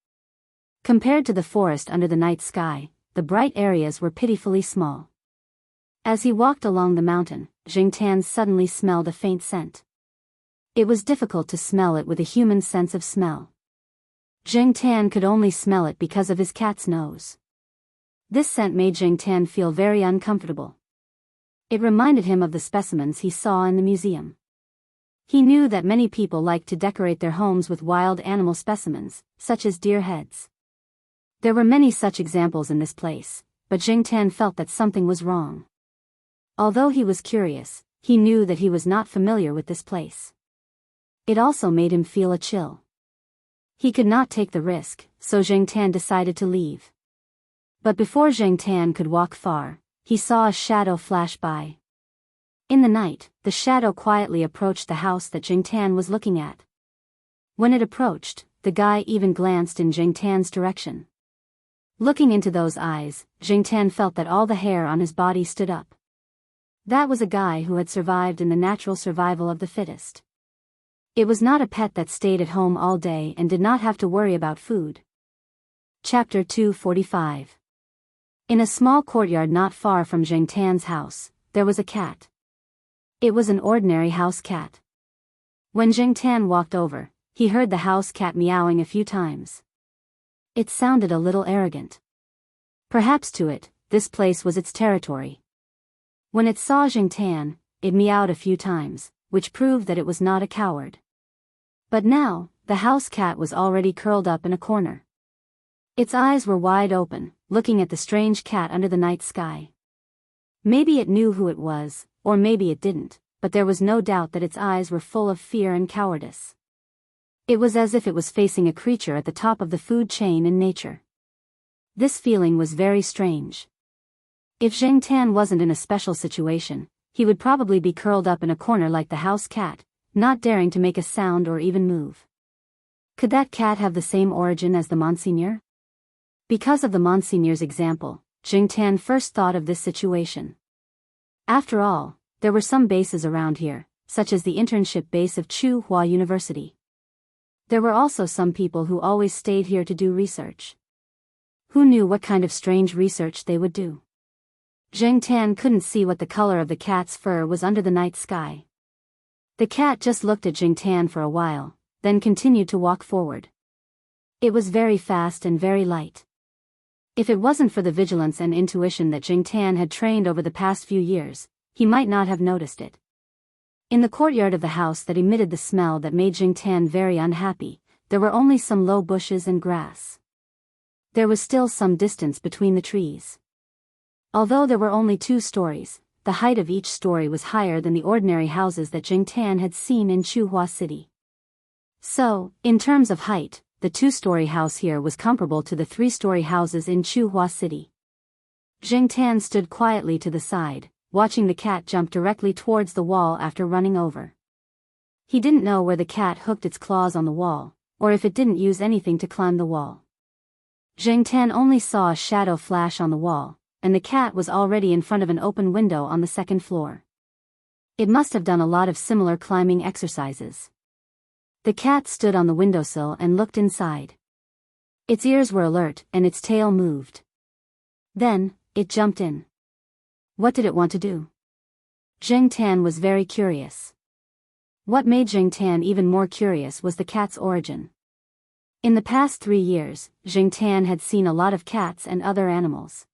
Compared to the forest under the night sky, the bright areas were pitifully small. As he walked along the mountain, Zheng Tan suddenly smelled a faint scent. It was difficult to smell it with a human sense of smell. Zheng Tan could only smell it because of his cat's nose. This scent made Zheng Tan feel very uncomfortable. It reminded him of the specimens he saw in the museum. He knew that many people liked to decorate their homes with wild animal specimens, such as deer heads. There were many such examples in this place, but Zheng Tan felt that something was wrong. Although he was curious, he knew that he was not familiar with this place. It also made him feel a chill. He could not take the risk, so Zheng Tan decided to leave. But before Zheng Tan could walk far, he saw a shadow flash by. In the night, the shadow quietly approached the house that Zheng Tan was looking at. When it approached, the guy even glanced in Zheng Tan's direction. Looking into those eyes, Jingtan felt that all the hair on his body stood up. That was a guy who had survived in the natural survival of the fittest. It was not a pet that stayed at home all day and did not have to worry about food. Chapter 245. In a small courtyard not far from Jingtan's house, there was a cat. It was an ordinary house cat. When Jingtan walked over, he heard the house cat meowing a few times. It sounded a little arrogant. Perhaps to it, this place was its territory. When it saw Jingtan, it meowed a few times, which proved that it was not a coward. But now, the house cat was already curled up in a corner. Its eyes were wide open, looking at the strange cat under the night sky. Maybe it knew who it was, or maybe it didn't, but there was no doubt that its eyes were full of fear and cowardice. It was as if it was facing a creature at the top of the food chain in nature. This feeling was very strange. If Jingtan wasn't in a special situation, he would probably be curled up in a corner like the house cat, not daring to make a sound or even move. Could that cat have the same origin as the Monseigneur? Because of the Monseigneur's example, Jingtan first thought of this situation. After all, there were some bases around here, such as the internship base of Tsinghua University. There were also some people who always stayed here to do research. Who knew what kind of strange research they would do? Jingtan couldn't see what the color of the cat's fur was under the night sky. The cat just looked at Jingtan for a while, then continued to walk forward. It was very fast and very light. If it wasn't for the vigilance and intuition that Jingtan had trained over the past few years, he might not have noticed it. In the courtyard of the house that emitted the smell that made Jingtan very unhappy, there were only some low bushes and grass. There was still some distance between the trees. Although there were only 2 stories, the height of each story was higher than the ordinary houses that Jingtan had seen in Tsinghua City. So, in terms of height, the 2-story house here was comparable to the 3-story houses in Tsinghua City. Jingtan stood quietly to the side, watching the cat jump directly towards the wall after running over. He didn't know where the cat hooked its claws on the wall, or if it didn't use anything to climb the wall. Jingtan only saw a shadow flash on the wall, and the cat was already in front of an open window on the 2nd floor. It must have done a lot of similar climbing exercises. The cat stood on the windowsill and looked inside. Its ears were alert and its tail moved. Then, it jumped in. What did it want to do? Jingtan was very curious. What made Jingtan even more curious was the cat's origin. In the past 3 years, Jingtan had seen a lot of cats and other animals.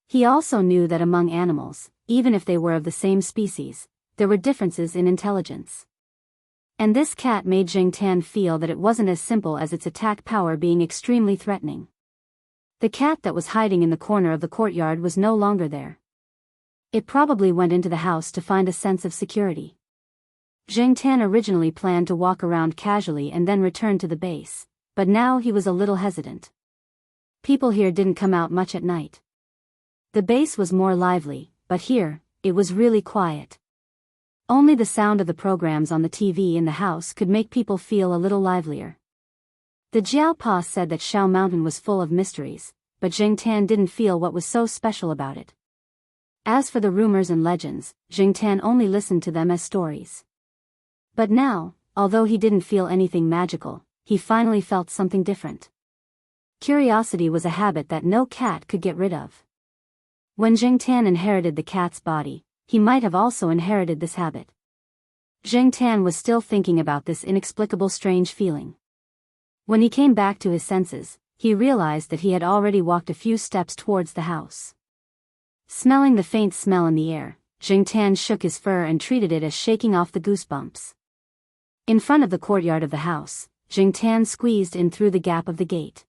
He also knew that among animals, even if they were of the same species, there were differences in intelligence. And this cat made Jingtan feel that it wasn't as simple as its attack power being extremely threatening. The cat that was hiding in the corner of the courtyard was no longer there. It probably went into the house to find a sense of security. Jingtan originally planned to walk around casually and then return to the base, but now he was a little hesitant. People here didn't come out much at night. The base was more lively, but here, it was really quiet. Only the sound of the programs on the TV in the house could make people feel a little livelier. The Jiao Pa said that Shao Mountain was full of mysteries, but Jingtan didn't feel what was so special about it. As for the rumors and legends, Jingtan only listened to them as stories. But now, although he didn't feel anything magical, he finally felt something different. Curiosity was a habit that no cat could get rid of. When Jingtan inherited the cat's body, he might have also inherited this habit. Jingtan was still thinking about this inexplicable strange feeling. When he came back to his senses, he realized that he had already walked a few steps towards the house. Smelling the faint smell in the air, Jingtan shook his fur and treated it as shaking off the goosebumps. In front of the courtyard of the house, Jingtan squeezed in through the gap of the gate.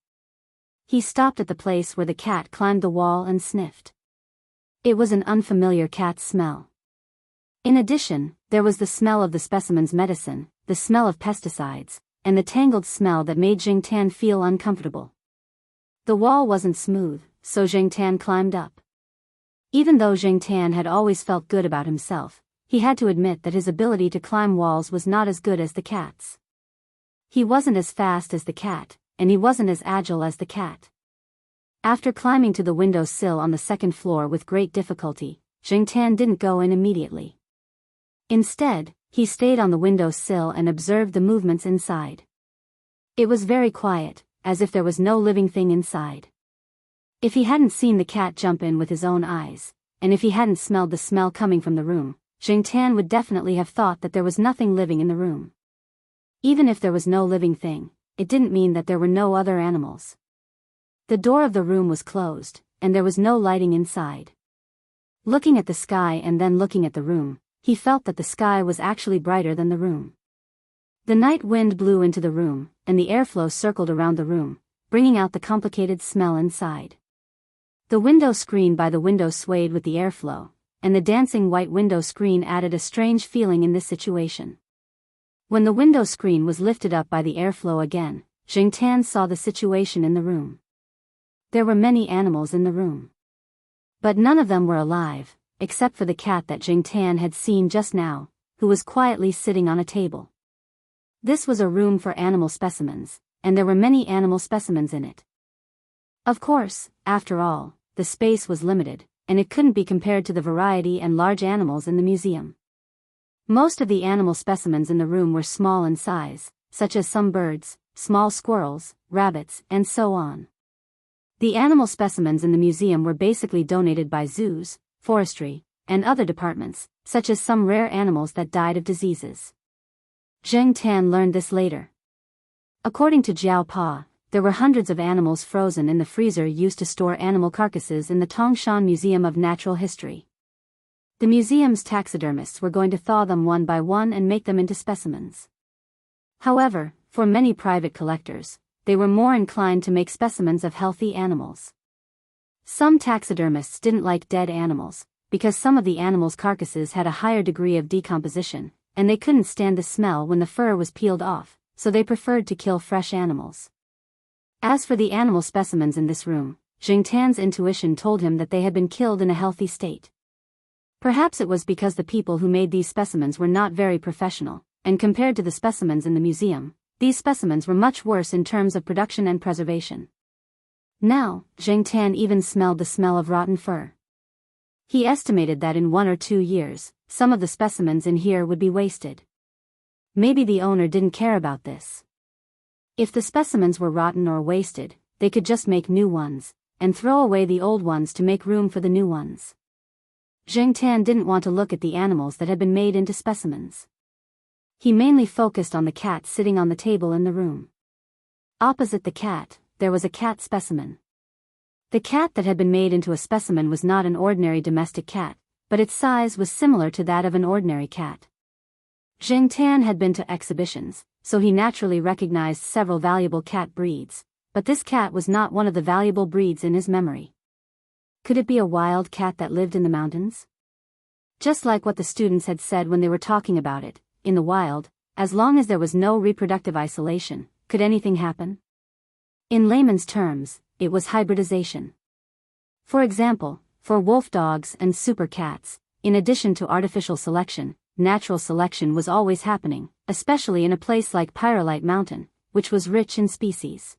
He stopped at the place where the cat climbed the wall and sniffed. It was an unfamiliar cat smell. In addition, there was the smell of the specimen's medicine, the smell of pesticides, and the tangled smell that made Jingtan feel uncomfortable. The wall wasn't smooth, so Jingtan climbed up. Even though Jingtan had always felt good about himself, he had to admit that his ability to climb walls was not as good as the cat's. He wasn't as fast as the cat, and he wasn't as agile as the cat. After climbing to the window sill on the second floor with great difficulty, Jiangtan didn't go in immediately. Instead, he stayed on the window sill and observed the movements inside. It was very quiet, as if there was no living thing inside. If he hadn't seen the cat jump in with his own eyes, and if he hadn't smelled the smell coming from the room, Jiangtan would definitely have thought that there was nothing living in the room. Even if there was no living thing, it didn't mean that there were no other animals. The door of the room was closed, and there was no lighting inside. Looking at the sky and then looking at the room, he felt that the sky was actually brighter than the room. The night wind blew into the room, and the airflow circled around the room, bringing out the complicated smell inside. The window screen by the window swayed with the airflow, and the dancing white window screen added a strange feeling in this situation. When the window screen was lifted up by the airflow again, Jiangtan saw the situation in the room. There were many animals in the room. But none of them were alive, except for the cat that Jiangtan had seen just now, who was quietly sitting on a table. This was a room for animal specimens, and there were many animal specimens in it. Of course, after all, the space was limited, and it couldn't be compared to the variety and large animals in the museum. Most of the animal specimens in the room were small in size, such as some birds, small squirrels, rabbits, and so on. The animal specimens in the museum were basically donated by zoos, forestry, and other departments, such as some rare animals that died of diseases. Jiangtan learned this later. According to Jiao Pa, there were hundreds of animals frozen in the freezer used to store animal carcasses in the Tongshan Museum of Natural History. The museum's taxidermists were going to thaw them one by one and make them into specimens. However, for many private collectors, they were more inclined to make specimens of healthy animals. Some taxidermists didn't like dead animals, because some of the animals' carcasses had a higher degree of decomposition, and they couldn't stand the smell when the fur was peeled off, so they preferred to kill fresh animals. As for the animal specimens in this room, Jiangtan's intuition told him that they had been killed in a healthy state. Perhaps it was because the people who made these specimens were not very professional, and compared to the specimens in the museum, these specimens were much worse in terms of production and preservation. Now, Jiangtan even smelled the smell of rotten fur. He estimated that in 1 or 2 years, some of the specimens in here would be wasted. Maybe the owner didn't care about this. If the specimens were rotten or wasted, they could just make new ones, and throw away the old ones to make room for the new ones. Jiangtan didn't want to look at the animals that had been made into specimens. He mainly focused on the cat sitting on the table in the room. Opposite the cat, there was a cat specimen. The cat that had been made into a specimen was not an ordinary domestic cat, but its size was similar to that of an ordinary cat. Jiangtan had been to exhibitions, so he naturally recognized several valuable cat breeds, but this cat was not one of the valuable breeds in his memory. Could it be a wild cat that lived in the mountains? Just like what the students had said when they were talking about it, in the wild, as long as there was no reproductive isolation, could anything happen? In layman's terms, it was hybridization. For example, for wolf dogs and super cats, in addition to artificial selection, natural selection was always happening, especially in a place like Pyrolite Mountain, which was rich in species.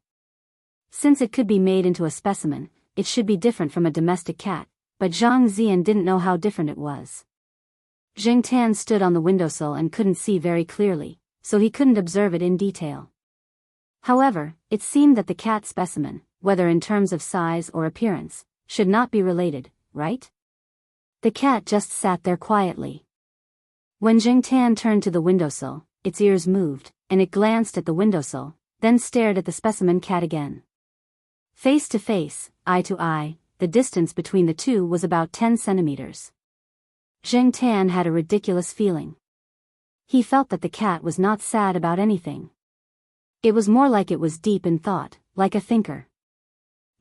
Since it could be made into a specimen, it should be different from a domestic cat, but Zhang Zian didn't know how different it was. Jiangtan stood on the windowsill and couldn't see very clearly, so he couldn't observe it in detail. However, it seemed that the cat specimen, whether in terms of size or appearance, should not be related, right? The cat just sat there quietly. When Jiangtan turned to the windowsill, its ears moved, and it glanced at the windowsill, then stared at the specimen cat again. Face to face, eye to eye, the distance between the two was about 10 centimeters. Jiangtan had a ridiculous feeling. He felt that the cat was not sad about anything. It was more like it was deep in thought, like a thinker.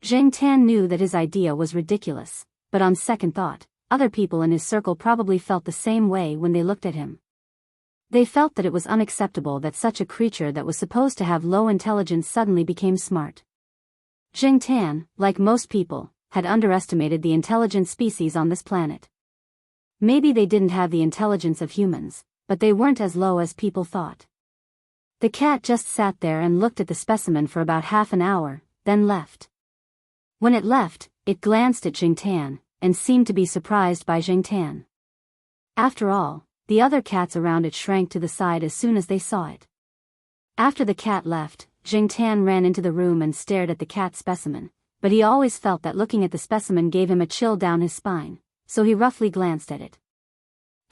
Jiangtan knew that his idea was ridiculous, but on second thought, other people in his circle probably felt the same way when they looked at him. They felt that it was unacceptable that such a creature that was supposed to have low intelligence suddenly became smart. Jiangtan, like most people, had underestimated the intelligent species on this planet. Maybe they didn't have the intelligence of humans, but they weren't as low as people thought. The cat just sat there and looked at the specimen for about half an hour, then left. When it left, it glanced at Jingtan, and seemed to be surprised by Jingtan. After all, the other cats around it shrank to the side as soon as they saw it. After the cat left, Jingtan ran into the room and stared at the cat specimen, but he always felt that looking at the specimen gave him a chill down his spine, so he roughly glanced at it.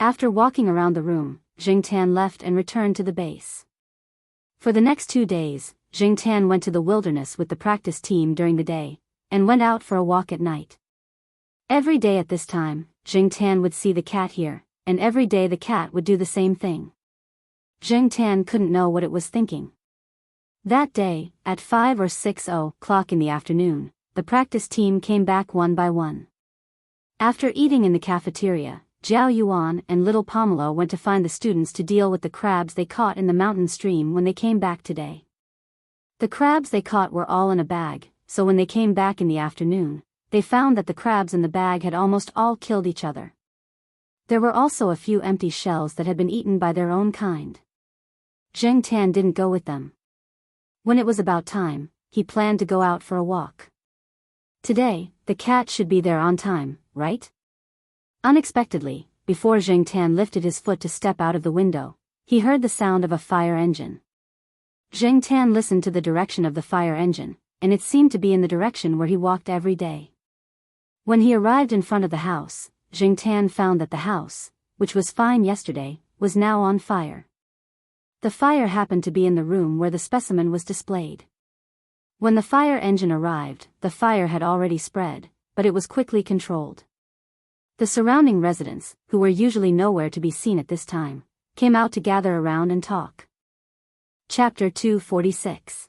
After walking around the room, Jingtan left and returned to the base. For the next 2 days, Jingtan went to the wilderness with the practice team during the day, and went out for a walk at night. Every day at this time, Jingtan would see the cat here, and every day the cat would do the same thing. Jingtan couldn't know what it was thinking. That day, at 5 or 6 o'clock in the afternoon, the practice team came back one by one. After eating in the cafeteria, Jiao Yuan and little Pomelo went to find the students to deal with the crabs they caught in the mountain stream when they came back today. The crabs they caught were all in a bag, so when they came back in the afternoon, they found that the crabs in the bag had almost all killed each other. There were also a few empty shells that had been eaten by their own kind. Jingtan didn't go with them. When it was about time, he planned to go out for a walk. Today, the cat should be there on time, right? Unexpectedly, before Jingtan lifted his foot to step out of the window, he heard the sound of a fire engine. Jingtan listened to the direction of the fire engine, and it seemed to be in the direction where he walked every day. When he arrived in front of the house, Jingtan found that the house, which was fine yesterday, was now on fire. The fire happened to be in the room where the specimen was displayed. When the fire engine arrived, the fire had already spread, but it was quickly controlled. The surrounding residents, who were usually nowhere to be seen at this time, came out to gather around and talk. Chapter 246.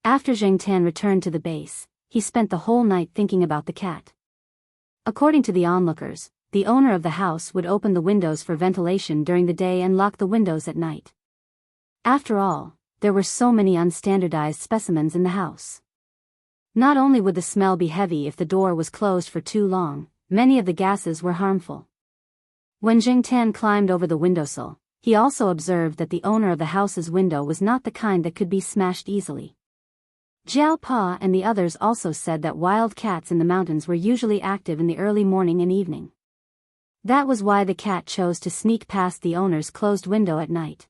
After Jingtan returned to the base, he spent the whole night thinking about the cat. According to the onlookers, the owner of the house would open the windows for ventilation during the day and lock the windows at night. After all, there were so many unstandardized specimens in the house. Not only would the smell be heavy if the door was closed for too long, many of the gases were harmful. When Jingtan climbed over the windowsill, he also observed that the owner of the house's window was not the kind that could be smashed easily. Jiao Pa and the others also said that wild cats in the mountains were usually active in the early morning and evening. That was why the cat chose to sneak past the owner's closed window at night.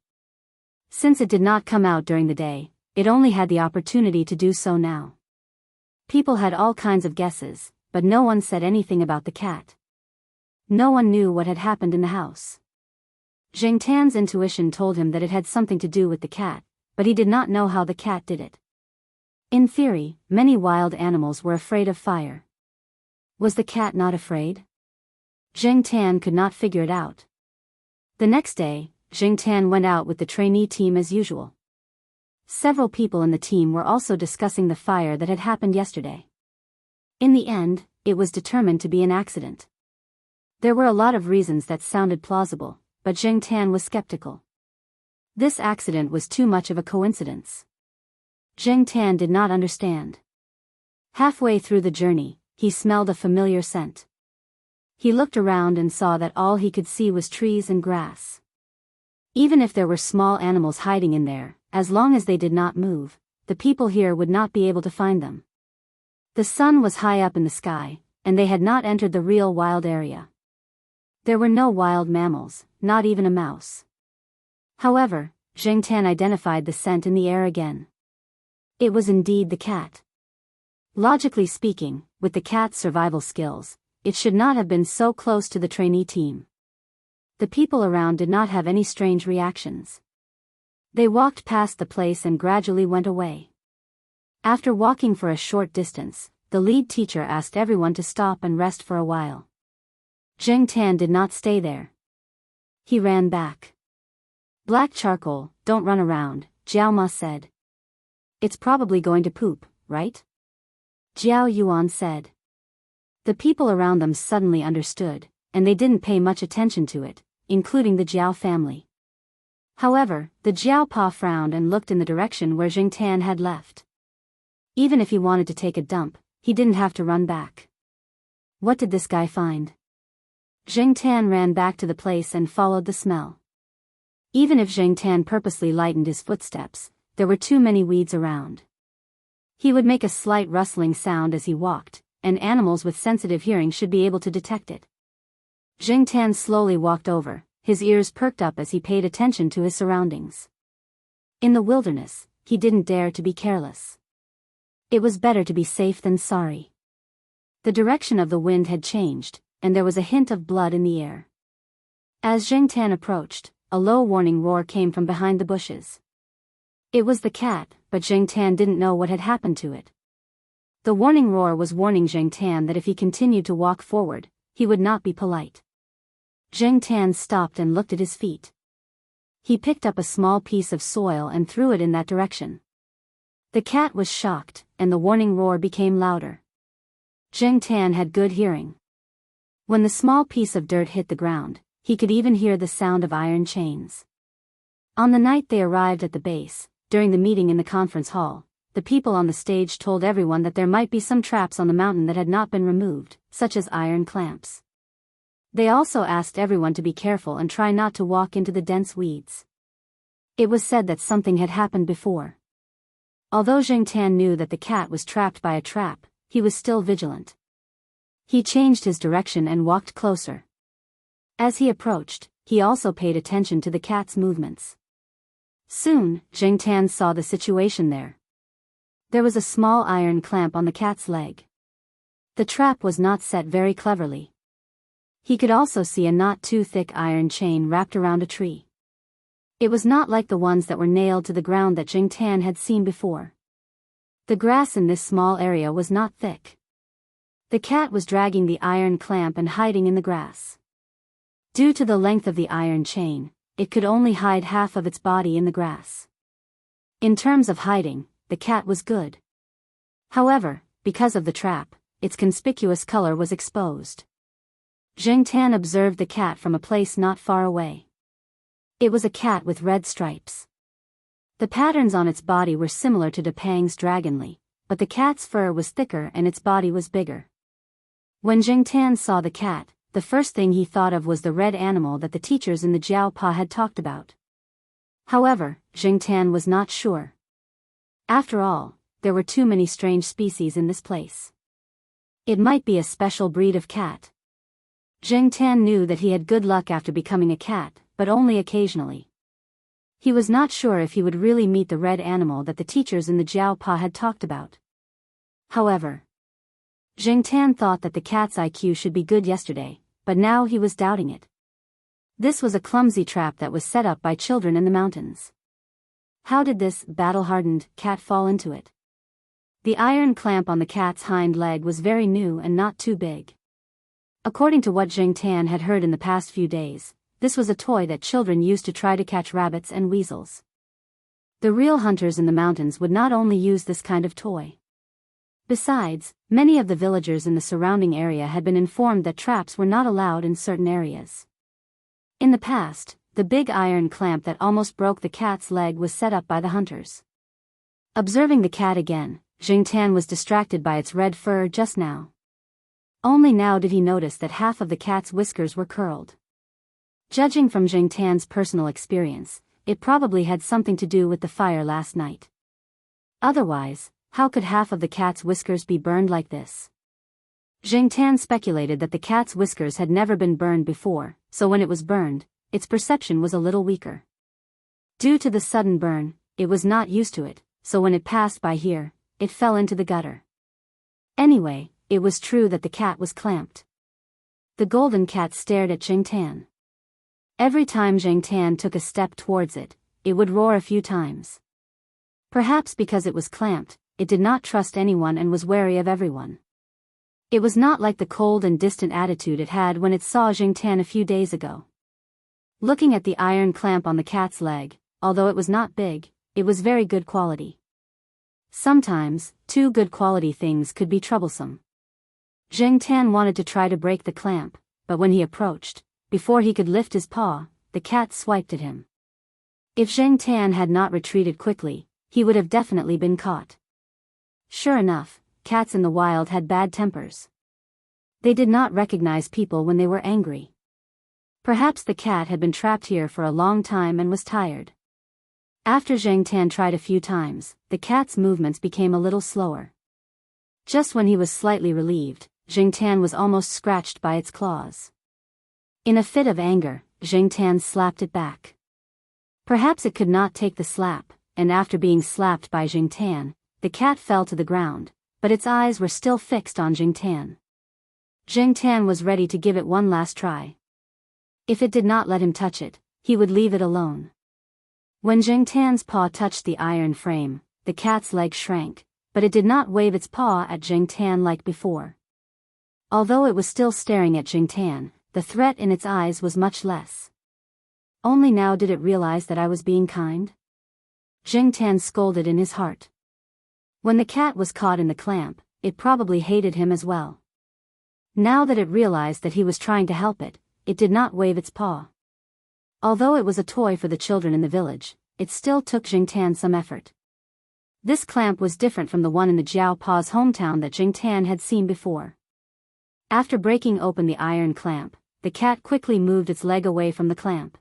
Since it did not come out during the day, it only had the opportunity to do so now. People had all kinds of guesses, but no one said anything about the cat. No one knew what had happened in the house. Jingtan's intuition told him that it had something to do with the cat, but he did not know how the cat did it. In theory, many wild animals were afraid of fire. Was the cat not afraid? Jingtan could not figure it out. The next day, Jingtan went out with the trainee team as usual. Several people in the team were also discussing the fire that had happened yesterday. In the end, it was determined to be an accident. There were a lot of reasons that sounded plausible, but Jingtan was skeptical. This accident was too much of a coincidence. Jingtan did not understand. Halfway through the journey, he smelled a familiar scent. He looked around and saw that all he could see was trees and grass. Even if there were small animals hiding in there, as long as they did not move, the people here would not be able to find them. The sun was high up in the sky, and they had not entered the real wild area. There were no wild mammals, not even a mouse. However, Jingtan identified the scent in the air again. It was indeed the cat. Logically speaking, with the cat's survival skills, it should not have been so close to the trainee team. The people around did not have any strange reactions. They walked past the place and gradually went away. After walking for a short distance, the lead teacher asked everyone to stop and rest for a while. Jingtan did not stay there. He ran back. "Black charcoal, don't run around," Jiao Ma said. "It's probably going to poop, right?" Jiao Yuan said. The people around them suddenly understood, and they didn't pay much attention to it, including the Jiao family. However, the Jiao Pa frowned and looked in the direction where Jingtan had left. Even if he wanted to take a dump, he didn't have to run back. What did this guy find? Jingtan ran back to the place and followed the smell. Even if Jingtan purposely lightened his footsteps, there were too many weeds around. He would make a slight rustling sound as he walked, and animals with sensitive hearing should be able to detect it. Jiangtan slowly walked over, his ears perked up as he paid attention to his surroundings. In the wilderness, he didn't dare to be careless. It was better to be safe than sorry. The direction of the wind had changed, and there was a hint of blood in the air. As Jiangtan approached, a low warning roar came from behind the bushes. It was the cat, but Jiangtan didn't know what had happened to it. The warning roar was warning Jiangtan that if he continued to walk forward, he would not be polite. Jiangtan stopped and looked at his feet. He picked up a small piece of soil and threw it in that direction. The cat was shocked, and the warning roar became louder. Jiangtan had good hearing. When the small piece of dirt hit the ground, he could even hear the sound of iron chains. On the night they arrived at the base, during the meeting in the conference hall, the people on the stage told everyone that there might be some traps on the mountain that had not been removed, such as iron clamps. They also asked everyone to be careful and try not to walk into the dense weeds. It was said that something had happened before. Although Jiangtan knew that the cat was trapped by a trap, he was still vigilant. He changed his direction and walked closer. As he approached, he also paid attention to the cat's movements. Soon, Jiangtan saw the situation there. There was a small iron clamp on the cat's leg. The trap was not set very cleverly. He could also see a not too thick iron chain wrapped around a tree. It was not like the ones that were nailed to the ground that Jiangtan had seen before. The grass in this small area was not thick. The cat was dragging the iron clamp and hiding in the grass. Due to the length of the iron chain, it could only hide half of its body in the grass. In terms of hiding, the cat was good. However, because of the trap, its conspicuous color was exposed. Jiangtan observed the cat from a place not far away. It was a cat with red stripes. The patterns on its body were similar to Depang's dragonly, but the cat's fur was thicker and its body was bigger. When Jiangtan saw the cat, the first thing he thought of was the red animal that the teachers in the Jiao had talked about. However, Jiangtan was not sure. After all, there were too many strange species in this place. It might be a special breed of cat. Jiangtan knew that he had good luck after becoming a cat, but only occasionally. He was not sure if he would really meet the red animal that the teachers in the Jiao had talked about. However, Jiangtan thought that the cat's IQ should be good yesterday, but now he was doubting it. This was a clumsy trap that was set up by children in the mountains. How did this battle-hardened cat fall into it? The iron clamp on the cat's hind leg was very new and not too big. According to what Jiangtan had heard in the past few days, this was a toy that children used to try to catch rabbits and weasels. The real hunters in the mountains would not only use this kind of toy. Besides, many of the villagers in the surrounding area had been informed that traps were not allowed in certain areas. In the past, the big iron clamp that almost broke the cat's leg was set up by the hunters. Observing the cat again, Jiangtan was distracted by its red fur just now. Only now did he notice that half of the cat's whiskers were curled. Judging from Jiangtan's personal experience, it probably had something to do with the fire last night. Otherwise, how could half of the cat's whiskers be burned like this? Jiangtan speculated that the cat's whiskers had never been burned before, so when it was burned, its perception was a little weaker. Due to the sudden burn, it was not used to it, so when it passed by here, it fell into the gutter. Anyway, it was true that the cat was clamped. The golden cat stared at Jiangtan. Every time Jiangtan took a step towards it, it would roar a few times. Perhaps because it was clamped, it did not trust anyone and was wary of everyone. It was not like the cold and distant attitude it had when it saw Jiangtan a few days ago. Looking at the iron clamp on the cat's leg, although it was not big, it was very good quality. Sometimes, too good quality things could be troublesome. Jiangtan wanted to try to break the clamp, but when he approached, before he could lift his paw, the cat swiped at him. If Jiangtan had not retreated quickly, he would have definitely been caught. Sure enough, cats in the wild had bad tempers. They did not recognize people when they were angry. Perhaps the cat had been trapped here for a long time and was tired. After Zhang Tan tried a few times, the cat's movements became a little slower. Just when he was slightly relieved, Zhang Tan was almost scratched by its claws. In a fit of anger, Zhang Tan slapped it back. Perhaps it could not take the slap, and after being slapped by Zhang Tan, the cat fell to the ground, but its eyes were still fixed on Zhang Tan. Zhang Tan was ready to give it one last try. If it did not let him touch it, he would leave it alone. When Zhang Tan's paw touched the iron frame, the cat's leg shrank, but it did not wave its paw at Zhang Tan like before. Although it was still staring at Zhang Tan, the threat in its eyes was much less. Only now did it realize that I was being kind? Zhang Tan scolded in his heart. When the cat was caught in the clamp, it probably hated him as well. Now that it realized that he was trying to help it, it did not wave its paw. Although it was a toy for the children in the village, it still took Zhang Tan some effort. This clamp was different from the one in the Jiao Pa's hometown that Zhang Tan had seen before. After breaking open the iron clamp, the cat quickly moved its leg away from the clamp.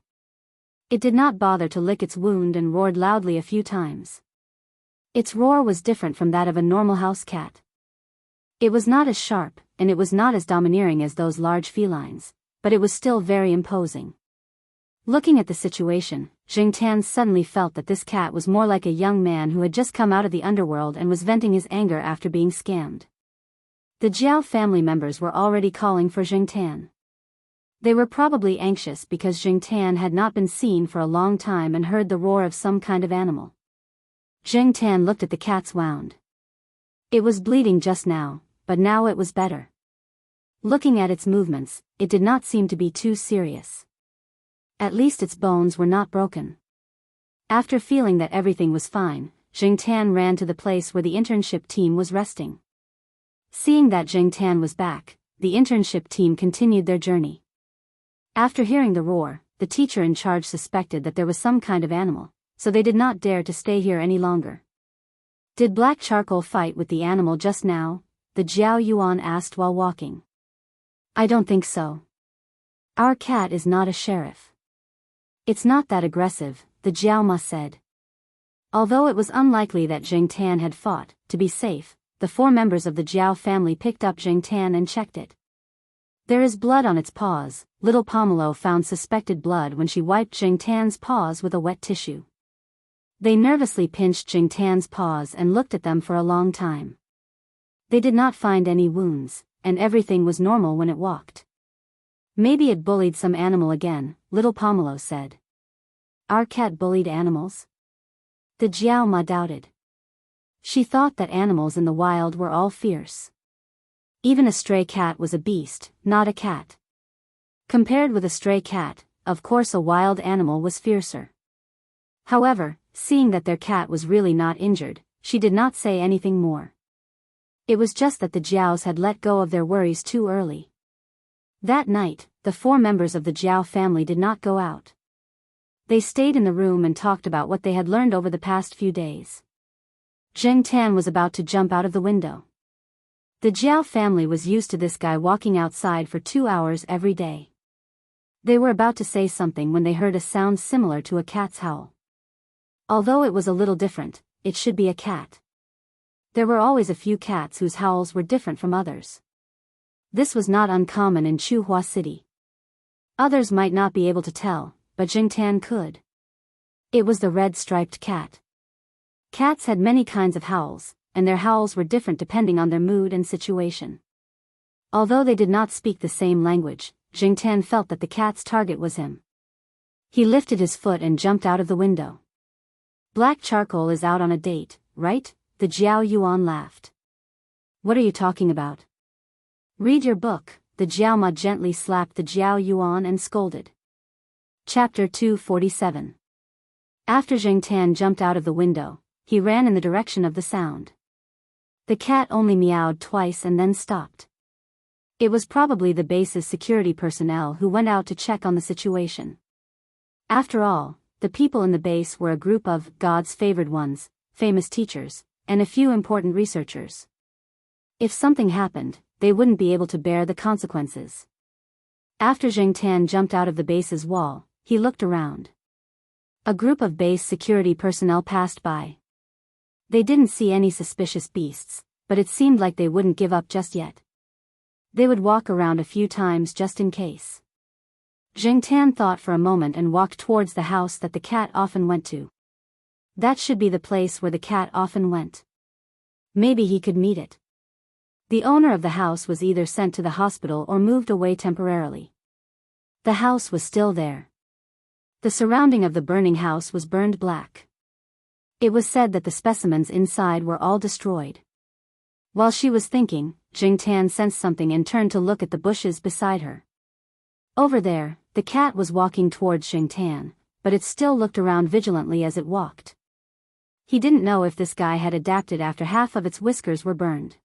It did not bother to lick its wound and roared loudly a few times. Its roar was different from that of a normal house cat. It was not as sharp, and it was not as domineering as those large felines, but it was still very imposing. Looking at the situation, Zhang Tan suddenly felt that this cat was more like a young man who had just come out of the underworld and was venting his anger after being scammed. The Jiao family members were already calling for Zhang Tan. They were probably anxious because Zhang Tan had not been seen for a long time and heard the roar of some kind of animal. Zhang Tan looked at the cat's wound. It was bleeding just now, but now it was better. Looking at its movements, it did not seem to be too serious. At least its bones were not broken. After feeling that everything was fine, Zhang Tan ran to the place where the internship team was resting. Seeing that Zhang Tan was back, the internship team continued their journey. After hearing the roar, the teacher in charge suspected that there was some kind of animal, so they did not dare to stay here any longer. Did Black Charcoal fight with the animal just now? The Jiao Yuan asked while walking. I don't think so. Our cat is not a sheriff. It's not that aggressive, the Jiao Ma said. Although it was unlikely that Zhang Tan had fought, to be safe, the 4 members of the Jiao family picked up Zhang Tan and checked it. There is blood on its paws. Little Pomelo found suspected blood when she wiped Zhang Tan's paws with a wet tissue. They nervously pinched Zhang Tan's paws and looked at them for a long time. They did not find any wounds, and everything was normal when it walked. Maybe it bullied some animal again, Little Pomelo said. Our cat bullied animals? The Jiao Ma doubted. She thought that animals in the wild were all fierce. Even a stray cat was a beast, not a cat. Compared with a stray cat, of course a wild animal was fiercer. However, seeing that their cat was really not injured, she did not say anything more. It was just that the Jiaos had let go of their worries too early. That night, the 4 members of the Jiao family did not go out. They stayed in the room and talked about what they had learned over the past few days. Zhang Tan was about to jump out of the window. The Jiao family was used to this guy walking outside for 2 hours every day. They were about to say something when they heard a sound similar to a cat's howl. Although it was a little different, it should be a cat. There were always a few cats whose howls were different from others. This was not uncommon in Chuhua City. Others might not be able to tell, but Zhang Tan could. It was the red-striped cat. Cats had many kinds of howls, and their howls were different depending on their mood and situation. Although they did not speak the same language, Zhang Tan felt that the cat's target was him. He lifted his foot and jumped out of the window. Black Charcoal is out on a date, right? The Jiao Yuan laughed. What are you talking about? Read your book. The Jiao Ma gently slapped the Jiao Yuan and scolded. Chapter 247. After Zhang Tan jumped out of the window, he ran in the direction of the sound. The cat only meowed twice and then stopped. It was probably the base's security personnel who went out to check on the situation. After all, the people in the base were a group of God's favored ones, famous teachers, and a few important researchers. If something happened, they wouldn't be able to bear the consequences. After Zhang Tan jumped out of the base's wall, he looked around. A group of base security personnel passed by. They didn't see any suspicious beasts, but it seemed like they wouldn't give up just yet. They would walk around a few times just in case. Zheng Tan thought for a moment and walked towards the house that the cat often went to. That should be the place where the cat often went. Maybe he could meet it. The owner of the house was either sent to the hospital or moved away temporarily. The house was still there. The surrounding of the burning house was burned black. It was said that the specimens inside were all destroyed. While she was thinking, Zheng Tan sensed something and turned to look at the bushes beside her. Over there, the cat was walking towards Zheng Tan, but it still looked around vigilantly as it walked. He didn't know if this guy had adapted after half of its whiskers were burned.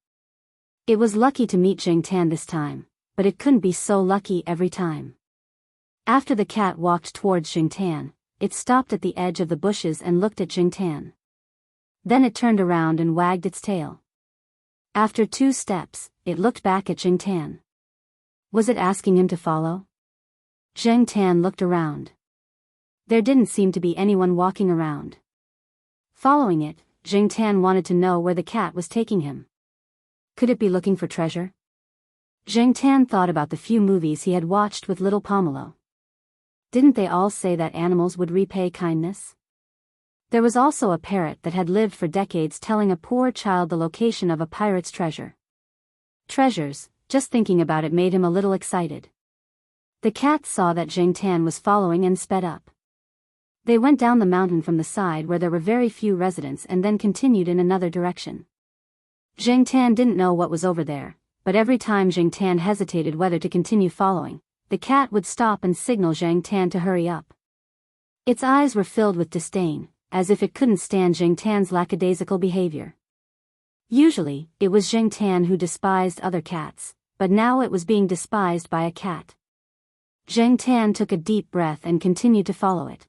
It was lucky to meet Zheng Tan this time, but it couldn't be so lucky every time. After the cat walked towards Zheng Tan, it stopped at the edge of the bushes and looked at Zheng Tan. Then it turned around and wagged its tail. After 2 steps, it looked back at Zheng Tan. Was it asking him to follow? Zheng Tan looked around. There didn't seem to be anyone walking around. Following it, Zheng Tan wanted to know where the cat was taking him. Could it be looking for treasure? Zheng Tan thought about the few movies he had watched with little Pomelo. Didn't they all say that animals would repay kindness? There was also a parrot that had lived for decades telling a poor child the location of a pirate's treasure. Treasures, just thinking about it made him a little excited. The cat saw that Zheng Tan was following and sped up. They went down the mountain from the side where there were very few residents and then continued in another direction. Zheng Tan didn't know what was over there, but every time Zheng Tan hesitated whether to continue following, the cat would stop and signal Zheng Tan to hurry up. Its eyes were filled with disdain, as if it couldn't stand Zheng Tan's lackadaisical behavior. Usually, it was Zheng Tan who despised other cats, but now it was being despised by a cat. Zheng Tan took a deep breath and continued to follow it.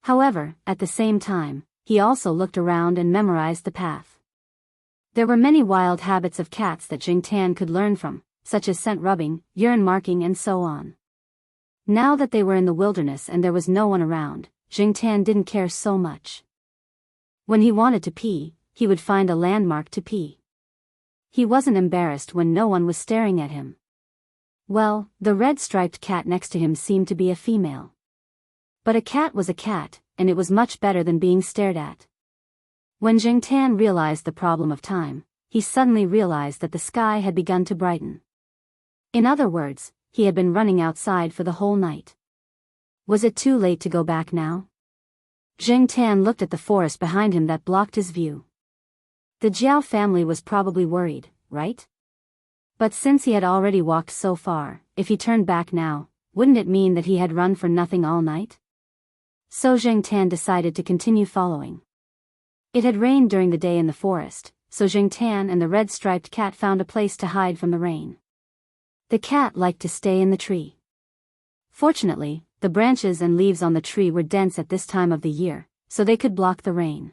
However, at the same time, he also looked around and memorized the path. There were many wild habits of cats that Zheng Tan could learn from, such as scent rubbing, urine marking and so on. Now that they were in the wilderness and there was no one around, Zheng Tan didn't care so much. When he wanted to pee, he would find a landmark to pee. He wasn't embarrassed when no one was staring at him. Well, the red-striped cat next to him seemed to be a female. But a cat was a cat, and it was much better than being stared at. When Zheng Tan realized the problem of time, he suddenly realized that the sky had begun to brighten. In other words, he had been running outside for the whole night. Was it too late to go back now? Zheng Tan looked at the forest behind him that blocked his view. The Jiao family was probably worried, right? But since he had already walked so far, if he turned back now, wouldn't it mean that he had run for nothing all night? So Zheng Tan decided to continue following. It had rained during the day in the forest, so Zheng Tan and the red-striped cat found a place to hide from the rain. The cat liked to stay in the tree. Fortunately, the branches and leaves on the tree were dense at this time of the year, so they could block the rain.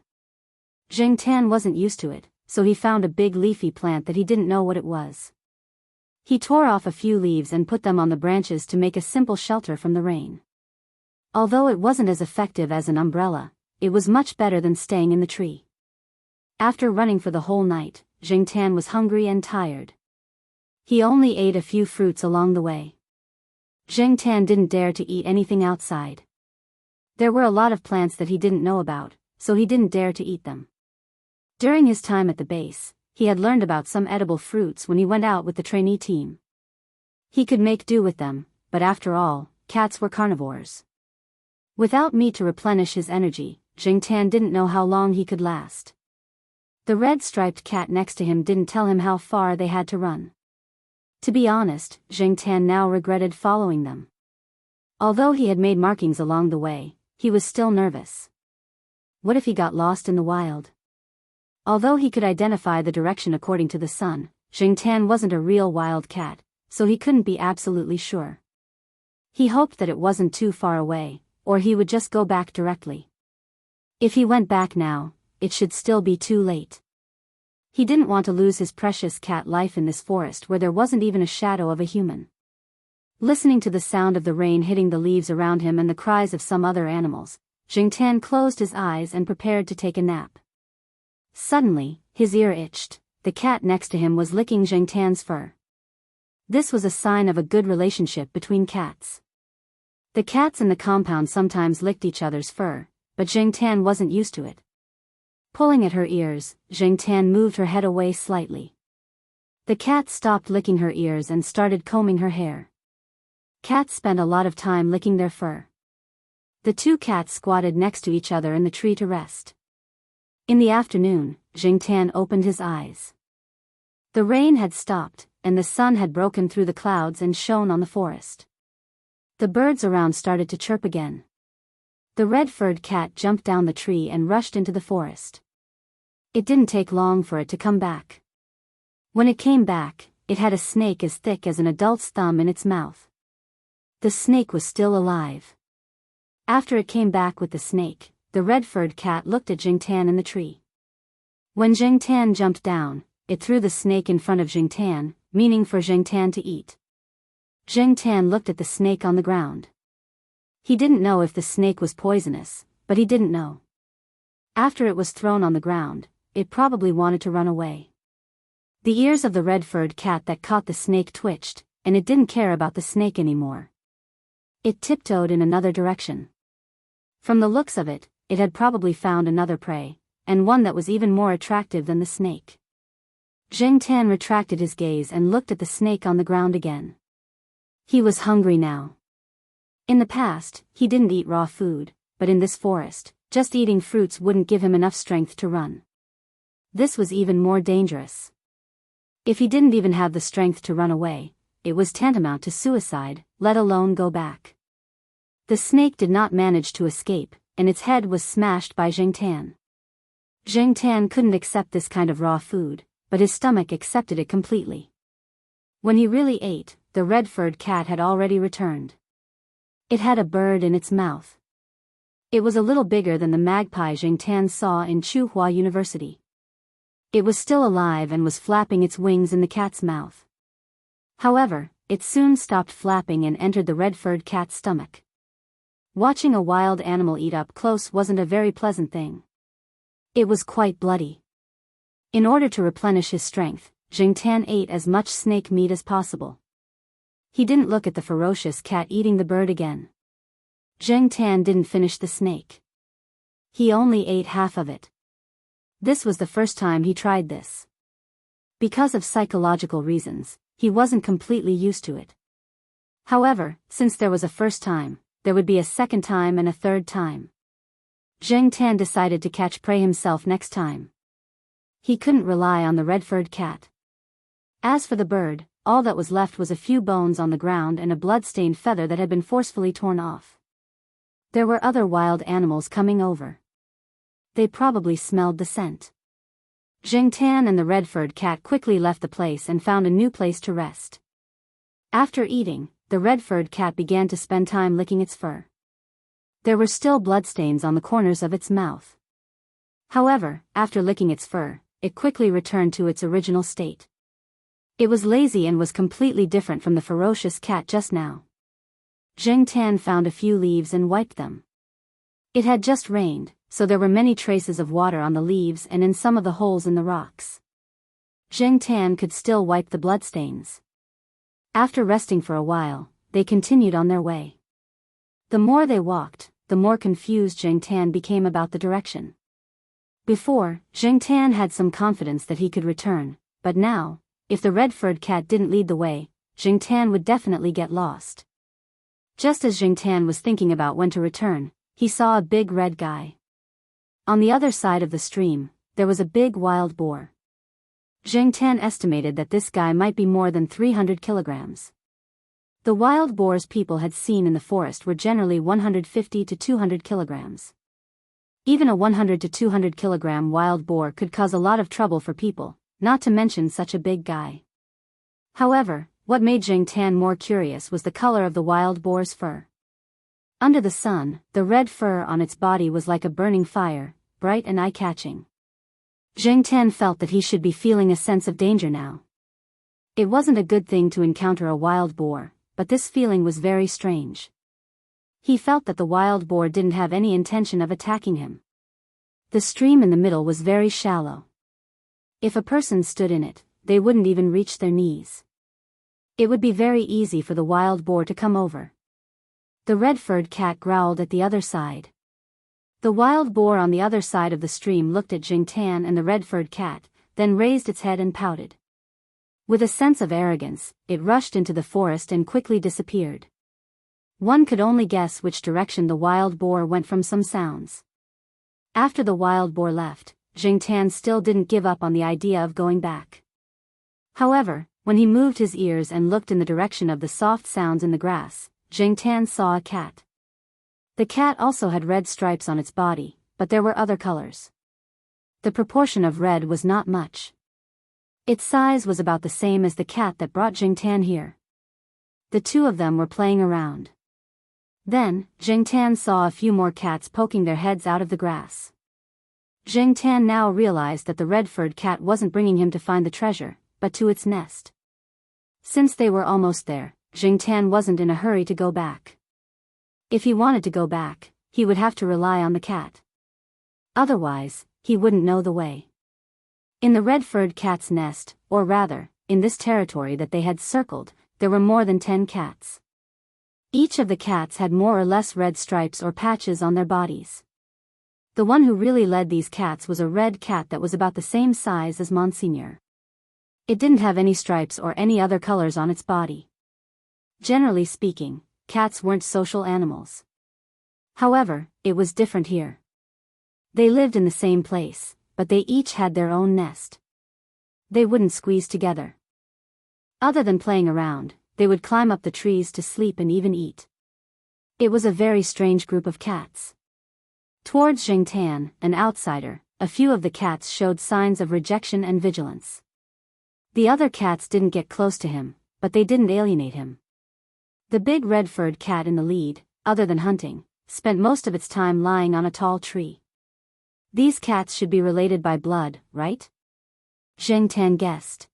Zheng Tan wasn't used to it, so he found a big leafy plant that he didn't know what it was. He tore off a few leaves and put them on the branches to make a simple shelter from the rain. Although it wasn't as effective as an umbrella, it was much better than staying in the tree. After running for the whole night, Zheng Tan was hungry and tired. He only ate a few fruits along the way. Zheng Tan didn't dare to eat anything outside. There were a lot of plants that he didn't know about, so he didn't dare to eat them. During his time at the base, he had learned about some edible fruits when he went out with the trainee team. He could make do with them, but after all, cats were carnivores. Without meat to replenish his energy, Zheng Tan didn't know how long he could last. The red-striped cat next to him didn't tell him how far they had to run. To be honest, Zheng Tan now regretted following them. Although he had made markings along the way, he was still nervous. What if he got lost in the wild? Although he could identify the direction according to the sun, Zheng Tan wasn't a real wild cat, so he couldn't be absolutely sure. He hoped that it wasn't too far away, or he would just go back directly. If he went back now, it should still be too late. He didn't want to lose his precious cat life in this forest where there wasn't even a shadow of a human. Listening to the sound of the rain hitting the leaves around him and the cries of some other animals, Jiangtan closed his eyes and prepared to take a nap. Suddenly, his ear itched. The cat next to him was licking Jiangtan's fur. This was a sign of a good relationship between cats. The cats in the compound sometimes licked each other's fur, but Jiangtan wasn't used to it. Pulling at her ears, Jiangtan moved her head away slightly. The cat stopped licking her ears and started combing her hair. Cats spend a lot of time licking their fur. The two cats squatted next to each other in the tree to rest. In the afternoon, Jiangtan opened his eyes. The rain had stopped, and the sun had broken through the clouds and shone on the forest. The birds around started to chirp again. The red-furred cat jumped down the tree and rushed into the forest. It didn't take long for it to come back. When it came back, it had a snake as thick as an adult's thumb in its mouth. The snake was still alive. After it came back with the snake, the red-furred cat looked at Jiangtan in the tree. When Jiangtan jumped down, it threw the snake in front of Jiangtan, meaning for Jiangtan to eat. Jiangtan looked at the snake on the ground. He didn't know if the snake was poisonous, but he didn't know. After it was thrown on the ground, it probably wanted to run away. The ears of the red-furred cat that caught the snake twitched, and it didn't care about the snake anymore. It tiptoed in another direction. From the looks of it, it had probably found another prey, and one that was even more attractive than the snake. Jiangtan retracted his gaze and looked at the snake on the ground again. He was hungry now. In the past, he didn't eat raw food, but in this forest, just eating fruits wouldn't give him enough strength to run. This was even more dangerous. If he didn't even have the strength to run away, it was tantamount to suicide, let alone go back. The snake did not manage to escape, and its head was smashed by Jiangtan. Jiangtan couldn't accept this kind of raw food, but his stomach accepted it completely. When he really ate, the red-furred cat had already returned. It had a bird in its mouth. It was a little bigger than the magpie Jiangtan saw in Tsinghua University. It was still alive and was flapping its wings in the cat's mouth. However, it soon stopped flapping and entered the red-furred cat's stomach. Watching a wild animal eat up close wasn't a very pleasant thing. It was quite bloody. In order to replenish his strength, Jiangtan ate as much snake meat as possible. He didn't look at the ferocious cat eating the bird again. Jiangtan didn't finish the snake. He only ate half of it. This was the first time he tried this. Because of psychological reasons, he wasn't completely used to it. However, since there was a first time, there would be a second time and a third time. Jiangtan decided to catch prey himself next time. He couldn't rely on the red-furred cat. As for the bird, all that was left was a few bones on the ground and a blood-stained feather that had been forcefully torn off. There were other wild animals coming over. They probably smelled the scent. Jiangtan and the red-furred cat quickly left the place and found a new place to rest. After eating, the red-furred cat began to spend time licking its fur. There were still bloodstains on the corners of its mouth. However, after licking its fur, it quickly returned to its original state. It was lazy and was completely different from the ferocious cat just now. Jiangtan found a few leaves and wiped them. It had just rained, so there were many traces of water on the leaves and in some of the holes in the rocks. Jiangtan could still wipe the bloodstains. After resting for a while, they continued on their way. The more they walked, the more confused Jiangtan became about the direction. Before, Jiangtan had some confidence that he could return, but now, if the red-furred cat didn't lead the way, Jiangtan would definitely get lost. Just as Jiangtan was thinking about when to return, he saw a big red guy. On the other side of the stream, there was a big wild boar. Jiangtan estimated that this guy might be more than 300 kilograms. The wild boars people had seen in the forest were generally 150 to 200 kilograms. Even a 100 to 200 kilogram wild boar could cause a lot of trouble for people, not to mention such a big guy. However, what made Jiangtan more curious was the color of the wild boar's fur. Under the sun, the red fur on its body was like a burning fire, bright and eye-catching. Jiangtan felt that he should be feeling a sense of danger now. It wasn't a good thing to encounter a wild boar, but this feeling was very strange. He felt that the wild boar didn't have any intention of attacking him. The stream in the middle was very shallow. If a person stood in it, they wouldn't even reach their knees. It would be very easy for the wild boar to come over. The red-furred cat growled at the other side. The wild boar on the other side of the stream looked at Jiangtan and the red-furred cat, then raised its head and pouted. With a sense of arrogance, it rushed into the forest and quickly disappeared. One could only guess which direction the wild boar went from some sounds. After the wild boar left, Jiangtan still didn't give up on the idea of going back. However, when he moved his ears and looked in the direction of the soft sounds in the grass, Jiangtan saw a cat. The cat also had red stripes on its body, but there were other colors. The proportion of red was not much. Its size was about the same as the cat that brought Jiangtan here. The two of them were playing around. Then, Jiangtan saw a few more cats poking their heads out of the grass. Jiangtan now realized that the red-furred cat wasn't bringing him to find the treasure, but to its nest. Since they were almost there, Jiangtan wasn't in a hurry to go back. If he wanted to go back, he would have to rely on the cat. Otherwise, he wouldn't know the way. In the red-furred cat's nest, or rather, in this territory that they had circled, there were more than 10 cats. Each of the cats had more or less red stripes or patches on their bodies. The one who really led these cats was a red cat that was about the same size as Monseigneur. It didn't have any stripes or any other colors on its body. Generally speaking, cats weren't social animals. However, it was different here. They lived in the same place, but they each had their own nest. They wouldn't squeeze together. Other than playing around, they would climb up the trees to sleep and even eat. It was a very strange group of cats. Towards Jiangtan, an outsider, a few of the cats showed signs of rejection and vigilance. The other cats didn't get close to him, but they didn't alienate him. The big red-furred cat in the lead, other than hunting, spent most of its time lying on a tall tree. These cats should be related by blood, right? Jiangtan guessed.